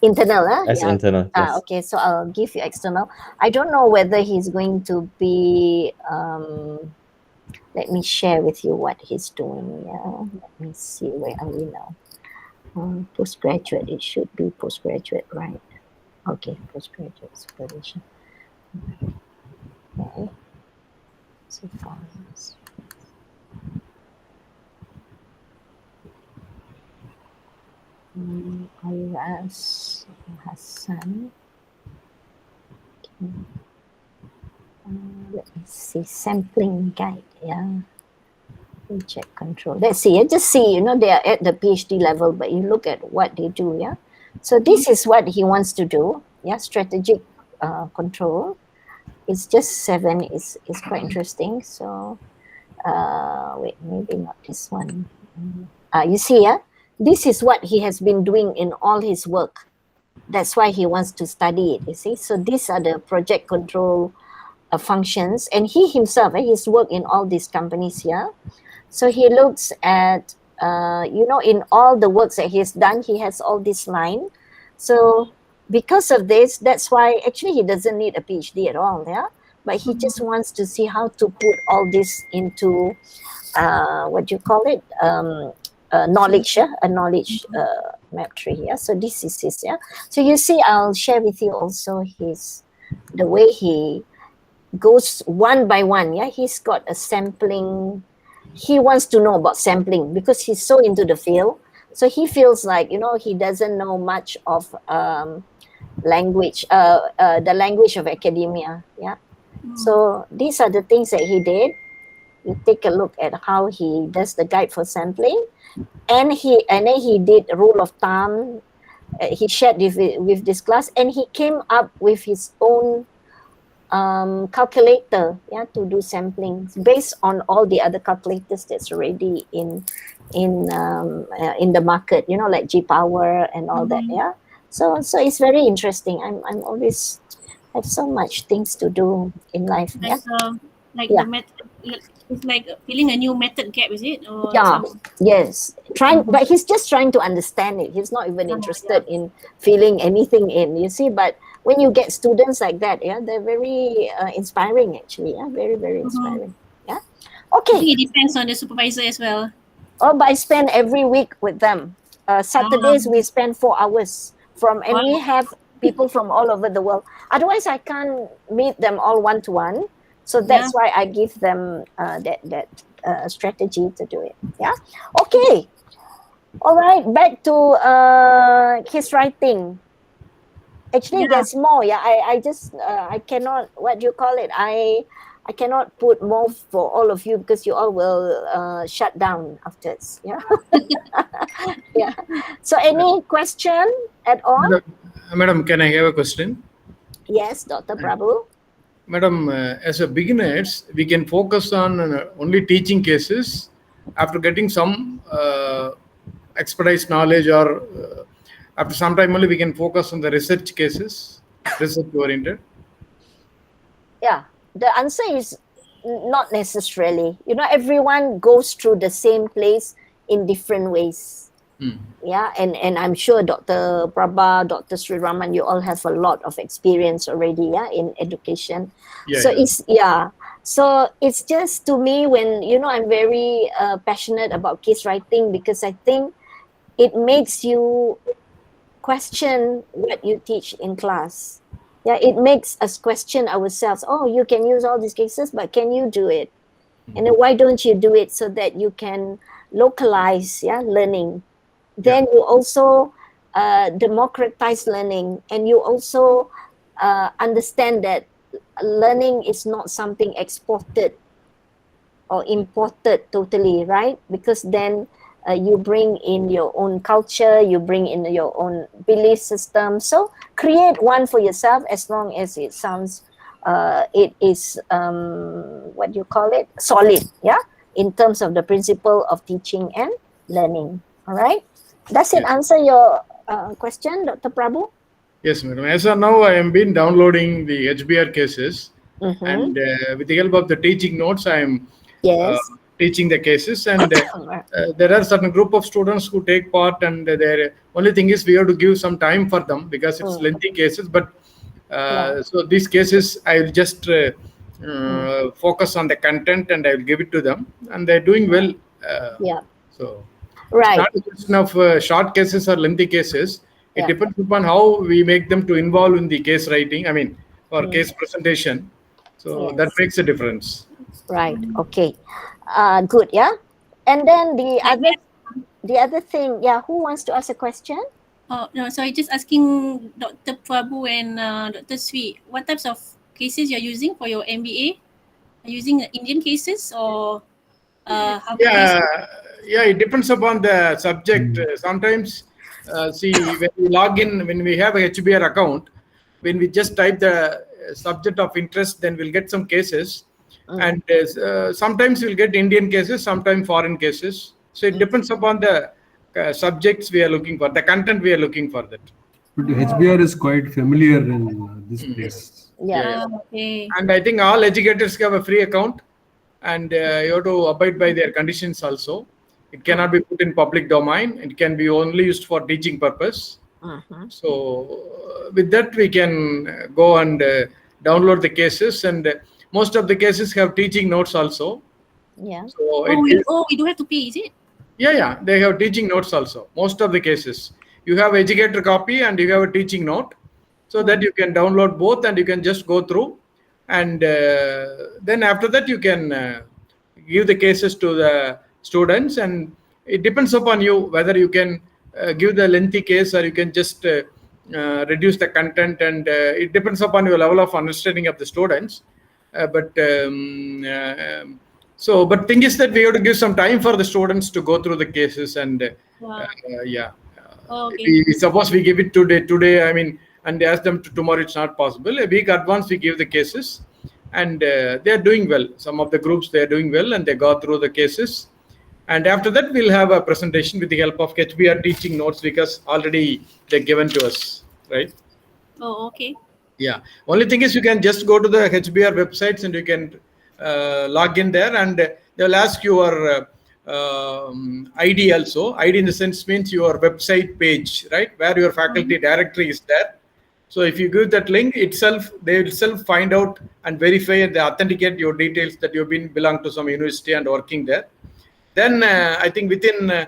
Internal, As internal, yes. Okay, so I'll give you external. I don't know whether he's going to be. Let me share with you what he's doing. Yeah, let me see, where are we now? Postgraduate. It should be postgraduate, right? Okay, postgraduate supervision. Okay. So Ayaz Hassan. Let me see, sampling guide, yeah. Project control. Let's see, just see, they are at the PhD level, but you look at what they do, yeah. So this is what he wants to do, yeah, strategic control. It's just 7, is quite interesting. So, wait, maybe not this one. You see, yeah, this is what he has been doing in all his work. That's why he wants to study it, you see. So these are the project control functions, and he himself, he's worked in all these companies here. So he looks at, in all the works that he's done, he has all this line. So because of this, that's why actually he doesn't need a PhD at all, yeah. But he just wants to see how to put all this into what do you call it? Knowledge, yeah, a knowledge map tree. Yeah. So this is his, yeah. So you see, I'll share with you also the way he goes one by one. Yeah, he's got a sampling. He wants to know about sampling because he's so into the field. So he feels like, he doesn't know much of language, the language of academia. Yeah. So these are the things that he did. You take a look at how he does the guide for sampling, and then he did a rule of thumb. He shared with this class, and he came up with his own calculator, yeah, to do sampling based on all the other calculators that's already in the market, like G Power and all that, yeah. So it's very interesting. I'm always have so much things to do in life. Like Yeah. the method, it's like filling a new method gap, is it? Or Yeah. Yes. But he's just trying to understand it. He's not even interested in filling anything in. You see, but when you get students like that, yeah, they're very inspiring actually. Yeah, very, very inspiring. Yeah. Okay. I think it depends on the supervisor as well. Oh, but I spend every week with them. Saturdays we spend 4 hours and we have people from all over the world. Otherwise, I can't meet them all one-to-one. So that's why I give them that strategy to do it. Yeah. Okay. All right. Back to his writing. Actually, there's more. Yeah. I just I cannot. What do you call it? I cannot put more for all of you because you all will shut down afterwards. Yeah. Yeah. So, any question at all? Madam, can I have a question? Yes, Dr. Prabhu. Madam, as a beginners, we can focus on only teaching cases. After getting some expertise knowledge, or after some time only we can focus on the research cases, research oriented. Yeah, the answer is not necessarily. Everyone goes through the same place in different ways. Yeah, and I'm sure Dr. Prabha, Dr. Sri Raman, you all have a lot of experience already, yeah, in education. So it's just, to me, when I'm very passionate about case writing, because I think it makes you question what you teach in class. Yeah, it makes us question ourselves. Oh, you can use all these cases, but can you do it? And then why don't you do it so that you can localize, learning? Then you also democratize learning, and you also understand that learning is not something exported or imported totally, right? Because then you bring in your own culture, you bring in your own belief system. So create one for yourself, as long as it sounds, it is, what do you call it? Solid, yeah? In terms of the principle of teaching and learning, all right? Does it answer your question, Dr. Prabhu? Yes, madam. As of now, I have been downloading the HBR cases, and with the help of the teaching notes, I am teaching the cases. And there are certain group of students who take part, and their only thing is we have to give some time for them because it's lengthy cases. But so these cases, I will just focus on the content and I will give it to them, and they're doing well. So. It's not a question of short cases or lengthy cases. It depends upon how we make them to involve in the case writing, for case presentation. So that makes a difference. Right. Okay. Good. Yeah. And then the other thing. Yeah. Who wants to ask a question? Oh no, sorry, just asking Dr. Prabu and Dr. Sri, what types of cases you're using for your MBA? Are you using Indian cases or Harvard cases? Yeah, it depends upon the subject. Sometimes, see, when we log in, when we have a HBR account, when we just type the subject of interest, then we'll get some cases. And sometimes we'll get Indian cases, sometimes foreign cases. So it depends upon the subjects we are looking for, the content we are looking for that. But the HBR is quite familiar in this place. Yeah. Okay. And I think all educators have a free account, and you have to abide by their conditions also. It cannot be put in public domain. It can be only used for teaching purpose. So with that, we can go and download the cases, and most of the cases have teaching notes also. Yeah. So we do have to pay, is it? Yeah, they have teaching notes also. Most of the cases, you have educator copy and you have a teaching note, so that you can download both and you can just go through, and then after that you can give the cases to the students, and it depends upon you whether you can give the lengthy case or you can just reduce the content, and it depends upon your level of understanding of the students. But thing is that we have to give some time for the students to go through the cases, and suppose we give it today, I mean, and ask them to tomorrow, it's not possible. A week advance we give the cases, and they are doing well. Some of the groups, they are doing well, and they go through the cases. And after that, we'll have a presentation with the help of HBR teaching notes, because already they're given to us, right? Oh, okay. Yeah. Only thing is, you can just go to the HBR websites and you can log in there, and they'll ask your ID also. ID in the sense means your website page, right? Where your faculty directory is there. So if you give that link itself, they will self find out and verify and they authenticate your details that you've been belong to some university and working there. Then I think within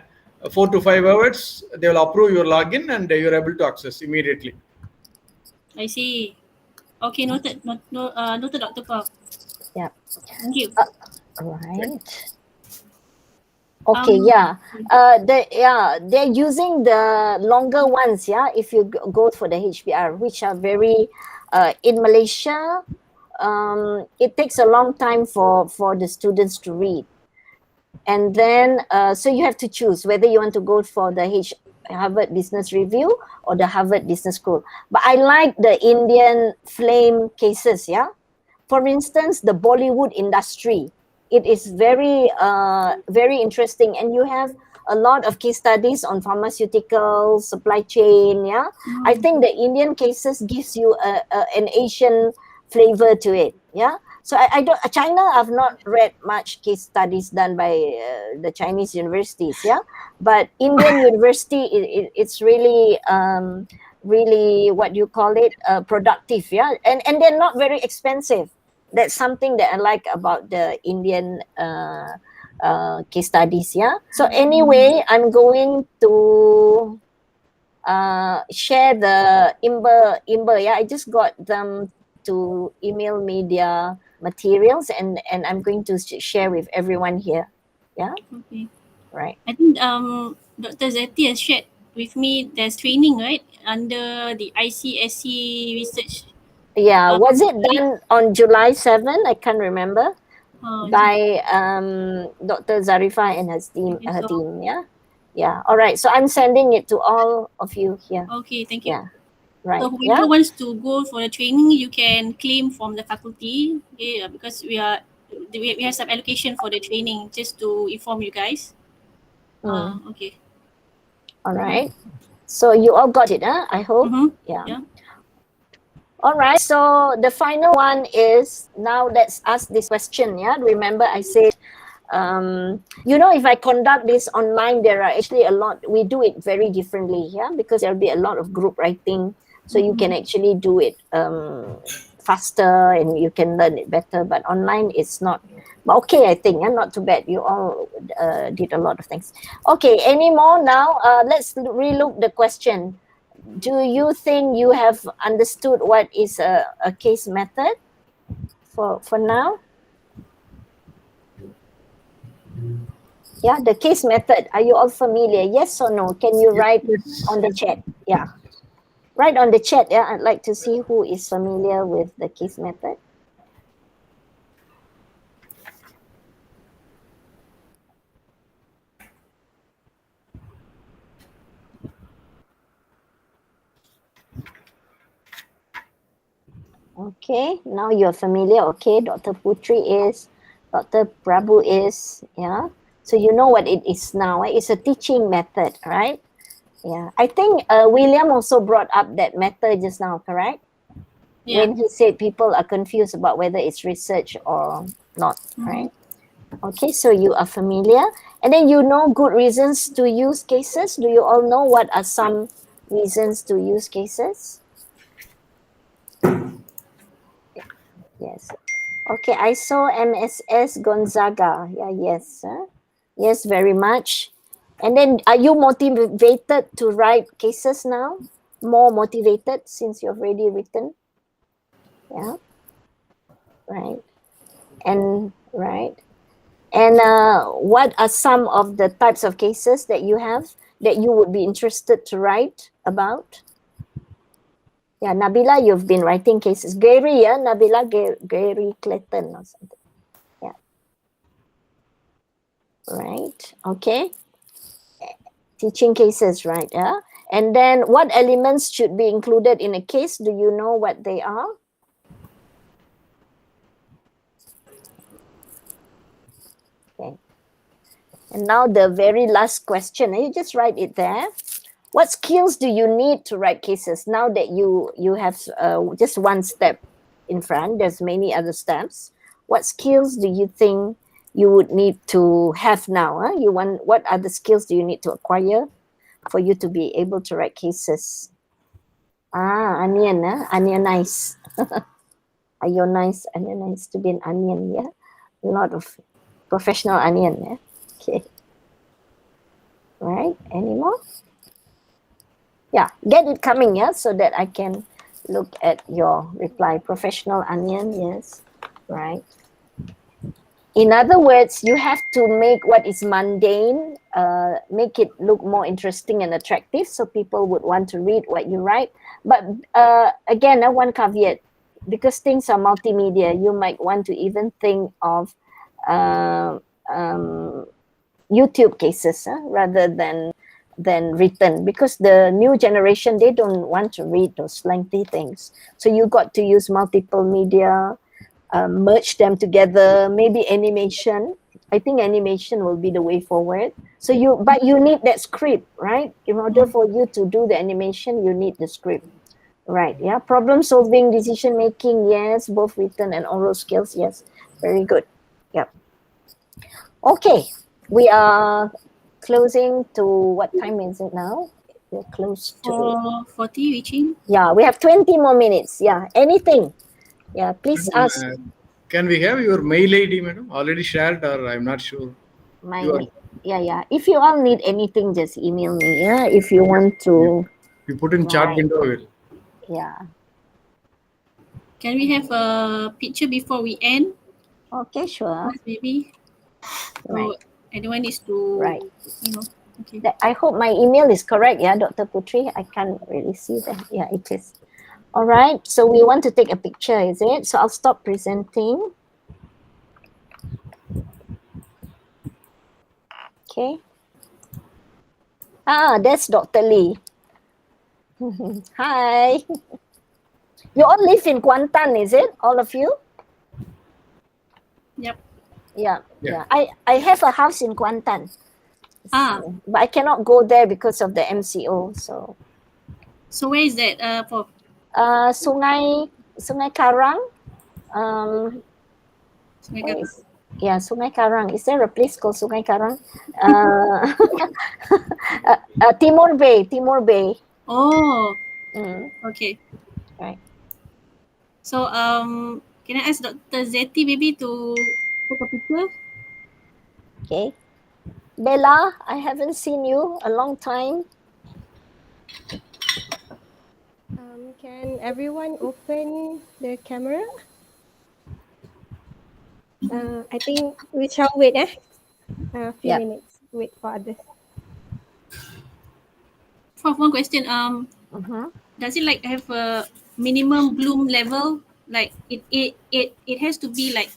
4 to 5 hours, they will approve your login and you're able to access immediately. I see. Okay, noted. Noted, Dr. Paul. Yeah. Thank you. Right. Okay. They're using the longer ones. Yeah. If you go for the HBR, which are very in Malaysia, it takes a long time for the students to read, and then so you have to choose whether you want to go for the Harvard Business Review or the Harvard Business School. But I like the Indian flame cases. Yeah. For instance, the Bollywood industry, it is very interesting, and you have a lot of case studies on pharmaceuticals, supply chain. Yeah, I think the Indian cases gives you an Asian flavor to it. Yeah, so I don't. China, I've not read much case studies done by the Chinese universities. Yeah, but Indian university, it's really really what you call it productive. Yeah, and they're not very expensive. That's something that I like about the Indian case studies. Yeah. So anyway, I'm going to share the Imber. Yeah, I just got them to email me their materials, and I'm going to share with everyone here. Yeah. Okay. Right. I think Dr. Zeti has shared with me there's training, right, under the ICSC research. Yeah, was it done on July 7? I can't remember. By Dr. Zarifa and her team. Yeah. All right. So I'm sending it to all of you here. Okay, thank you. Yeah. Right. So whoever wants to go for the training, you can claim from the faculty. Okay, because we have some allocation for the training, just to inform you guys. Okay. All right. So you all got it, huh? I hope. Yeah. All right. So the final one is, now let's ask this question. Yeah. Remember I said, if I conduct this online, there are actually a lot. We do it very differently. Yeah. Because there'll be a lot of group writing. So you can actually do it faster and you can learn it better. But online, it's not. But okay, I think, not too bad. You all did a lot of things. Okay, any more now? Let's relook the question. Do you think you have understood what is a case method for now? Yeah, the case method. Are you all familiar? Yes or no? Can you write on the chat? Yeah. Write on the chat. Yeah, I'd like to see who is familiar with the case method. Okay, now you're familiar. Okay, Dr. Putri is, Dr. Prabhu is, yeah. So you know what it is now. It's a teaching method, right? Yeah. I think William also brought up that method just now, correct? Yeah. When he said people are confused about whether it's research or not, right? Okay, so you are familiar. And then you know good reasons to use cases. Do you all know what are some reasons to use cases? Yes. Okay, I saw MSS Gonzaga. Yeah, yes. Yes, very much. And then are you motivated to write cases now? More motivated since you've already written? Yeah. Right. And right. And what are some of the types of cases that you have that you would be interested to write about? Yeah, Nabila, you've been writing cases. Gary, yeah, Nabila, Gary Clayton or something. Yeah. Right. Okay. Teaching cases, right? Yeah. And then what elements should be included in a case? Do you know what they are? Okay. And now the very last question. You just write it there. What skills do you need to write cases now that you have just one step in front? There's many other steps. What skills do you think you would need to have now? What other skills do you need to acquire for you to be able to write cases? Onion, onion nice. Ionize, onionize to be an onion, yeah. A lot of professional onion, yeah. Okay. Right. Any more? Yeah, get it coming, yeah, so that I can look at your reply. Professional onion, yes, right. In other words, you have to make what is mundane, make it look more interesting and attractive so people would want to read what you write. But again, one caveat, because things are multimedia, you might want to even think of YouTube cases rather than written, because the new generation, they don't want to read those lengthy things. So you got to use multiple media, merge them together, maybe animation. I think animation will be the way forward. So but you need that script, right? In order for you to do the animation, you need the script, right? Yeah. Problem solving, decision making, yes. Both written and oral skills, yes. Very good. Yep. Okay, we are closing to, what time is it now? We're close to 40 reaching. Yeah, we have 20 more minutes. Yeah, anything. Yeah, please ask. Can we have your mail ID, madam? Already shared, or I'm not sure. Yeah. If you all need anything, just email me. Yeah, if you want to. You put in chat window. Yeah. Can we have a picture before we end? Okay, sure. Maybe. So anyone needs to, okay. I hope my email is correct. Yeah, Dr. Putri. I can't really see that. Yeah, it is. All right. So we want to take a picture, is it? So I'll stop presenting. Okay. That's Dr. Lee. Hi. You all live in Kuantan, is it? All of you? Yep. Yeah. I have a house in Kuantan. But I cannot go there because of the MCO. So where is that for? Sungai Karang. Sungai Karang. Is there a place called Sungai Karang? Timor Bay. Oh. Okay. Right. So can I ask Dr. Zeti maybe to take a picture? Okay. Bella, I haven't seen you a long time. Can everyone open their camera? I think we shall wait a few minutes. wait for others. For one question, does it like have a minimum bloom level? Like it has to be like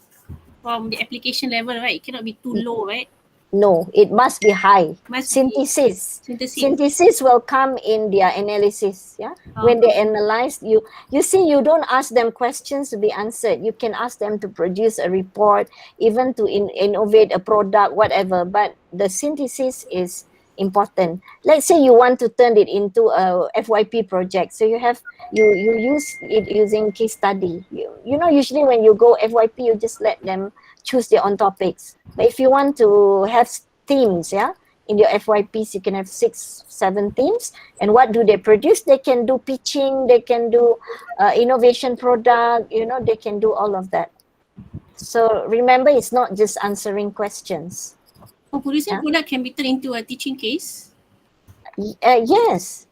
from the application level, right? It cannot be too low, right? No, it must be high. Must synthesis. synthesis. Synthesis will come in their analysis. Yeah, when they analyze you, you see, you don't ask them questions to be answered. You can ask them to produce a report, even to innovate a product, whatever. But the synthesis is important. Let's say you want to turn it into a FYP project. So you use it using case study. You know, usually when you go FYP, you just let them choose their own topics. But if you want to have themes, yeah, in your FYPs, you can have 6, 7 themes. And what do they produce? They can do pitching, they can do innovation product, you know, they can do all of that. So remember, it's not just answering questions. For producing product can be turned into a teaching case? Yes.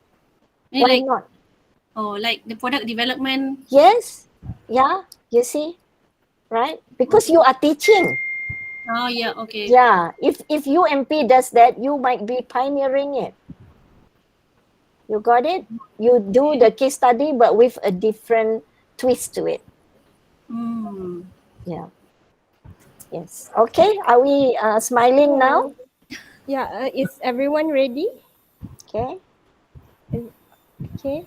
Why not? Oh, like the product development? Yes. Yeah, you see, right? Because you are teaching. Oh, yeah, okay. Yeah, if UMP does that, you might be pioneering it. You got it? You do the case study, but with a different twist to it. Yeah. Yes. Okay. Are we smiling now? Yeah. Is everyone ready? Okay. Okay.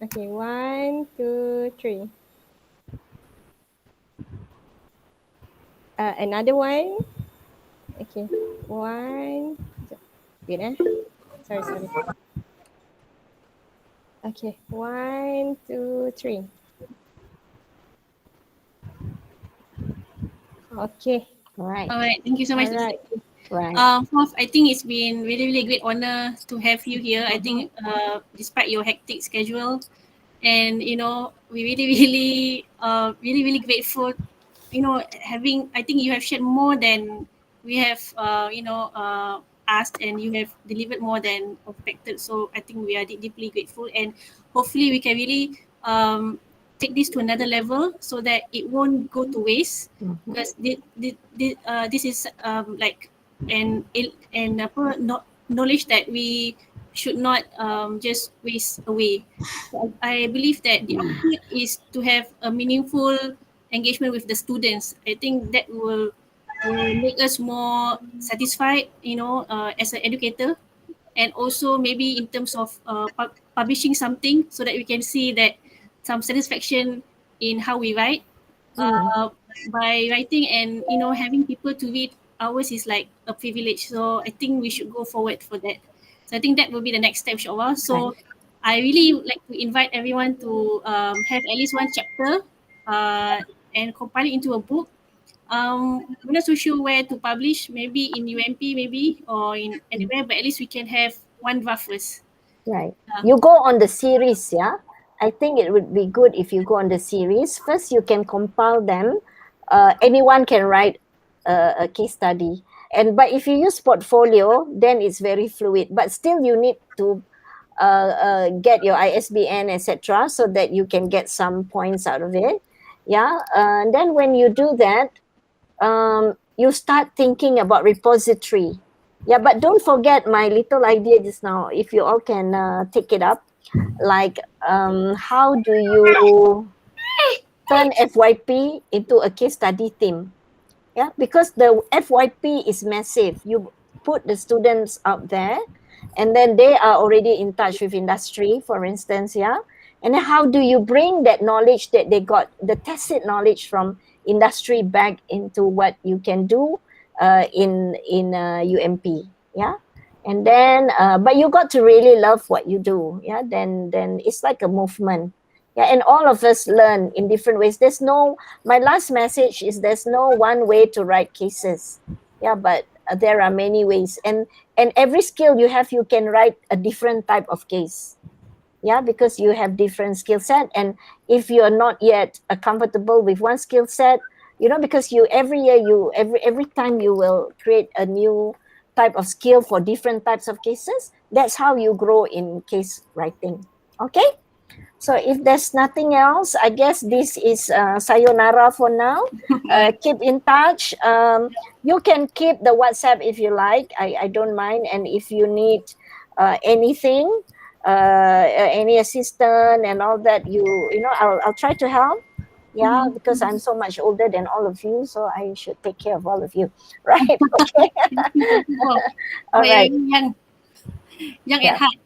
Okay. 1, 2, 3. Another one. Okay. 1. Wait. Sorry. Okay. 1, 2, 3. Okay. All right. Thank you so much. All right. Right. Prof, I think it's been really great honor to have you here. I think despite your hectic schedule, and you know, we really grateful. You know, I think you have shared more than we have asked, and you have delivered more than expected. So I think we are deeply grateful, and hopefully we can really take this to another level so that it won't go to waste, because this is like knowledge that we should not just waste away. So I believe that the output is to have a meaningful engagement with the students. I think that will make us more satisfied, you know, as an educator, and also maybe in terms of publishing something, so that we can see that some satisfaction in how we write. By writing and, you know, having people to read ours is like a privilege. So I think we should go forward for that. So I think that will be the next step, inshallah. So I really would like to invite everyone to have at least one chapter and compile it into a book. I'm not so sure where to publish, maybe in UMP maybe, or in anywhere, but at least we can have one draft first. Right. You go on the series, yeah? I think it would be good if you go on the series. First, you can compile them. Anyone can write a case study. But if you use portfolio, then it's very fluid. But still, you need to get your ISBN, etc., so that you can get some points out of it. Yeah. And then when you do that, you start thinking about repository. Yeah, but don't forget my little idea just now. If you all can take it up, like how do you turn FYP into a case study theme? Yeah, because the FYP is massive. You put the students out there, and then they are already in touch with industry, for instance, yeah. And then how do you bring that knowledge that they got, the tacit knowledge from industry, back into what you can do in UMP, yeah. And then but you got to really love what you do, yeah. Then it's like a movement, yeah. And all of us learn in different ways. My last message is there's no one way to write cases, yeah, but there are many ways, and every skill you have, you can write a different type of case, yeah, because you have different skill set. And if you are not yet comfortable with one skill set, you know, because every year every time you will create a new type of skill for different types of cases. That's how you grow in case writing. Okay. So if there's nothing else, I guess this is sayonara for now. Keep in touch. You can keep the WhatsApp if you like. I don't mind. And if you need anything, any assistant and all that, you know, I'll try to help. Yeah, because I'm so much older than all of you, so I should take care of all of you, right? Okay. All right. Young Yeah. at heart.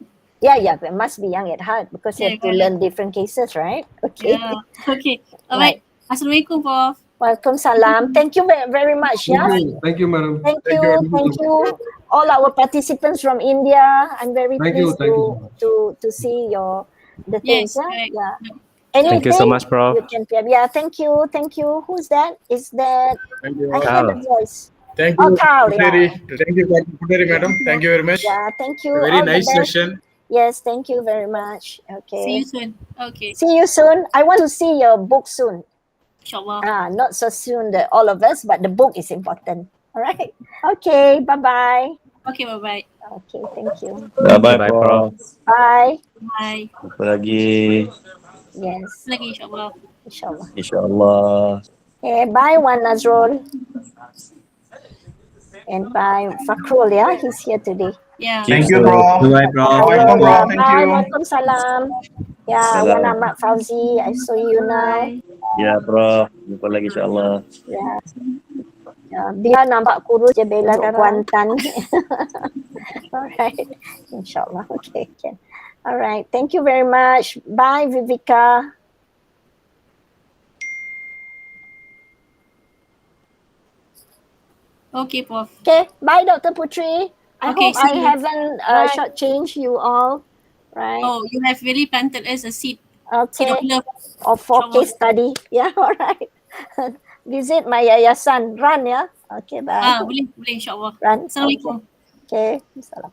Yeah, it must be young at heart because you have to learn different cases, right? Okay. Yeah. Okay. All Right. right. Assalamualaikum, Prof. Waalaikumsalam. Thank you very much. Yeah. Thank you, madam. Thank you. All our participants from India. I'm very Thank you, pleased thank you to see the things. Yes, Yeah. correct. Yeah. Thank you so Anything much, Prof. you can. Yeah. Thank you. Who's that? Is that? Thank you. I hear the Carl. voice. Thank Oh, you, Carl. Yeah. Thank you, Dr. Puteri, madam. Thank you very much. Yeah. Thank you. A very All the nice best. session. Yes. Thank you very much. See Okay. you soon. Okay. See you soon. I want to see your book soon. Inshallah. Not so soon, all of us, but the book is important. All right. Okay. Bye-bye. Okay, bye-bye. Okay. Thank you. Bye-bye, Bye, Prof. Bye. Bye. Jumpa lagi. Yes. Lagi, inshallah. Inshallah. InsyaAllah. Okay. Bye, Wan Nazrul. And bye, Fakrul. Yeah, he's here today. Yeah. Thank you, Prof. Bye, Prof. Assalamualaikum, Prof. Thank Bye. you. Waalaikumsalam. Yeah, Salam. Wan Ahmad Fauzi. I saw you now. Ya, Prof. Jumpa lagi insyaAllah. Yeah. Biar nampak kurus je Bella untuk Kuantan. Alright. Inshallah. Okay. Alright. Thank you very much. Bye, Vivika. Okay, Prof. Okay. Bye, Dr. Putri. I Okay, hope I see you. haven't shortchanged you all. Right. Oh, you have really planted us a seed. Okay. Seed of love. Or for case study. Yeah, all right. Visit my yayasan. Run, yeah? Okay, bye. Boleh, insyaAllah. Run. Assalamualaikum. Okay. Salam.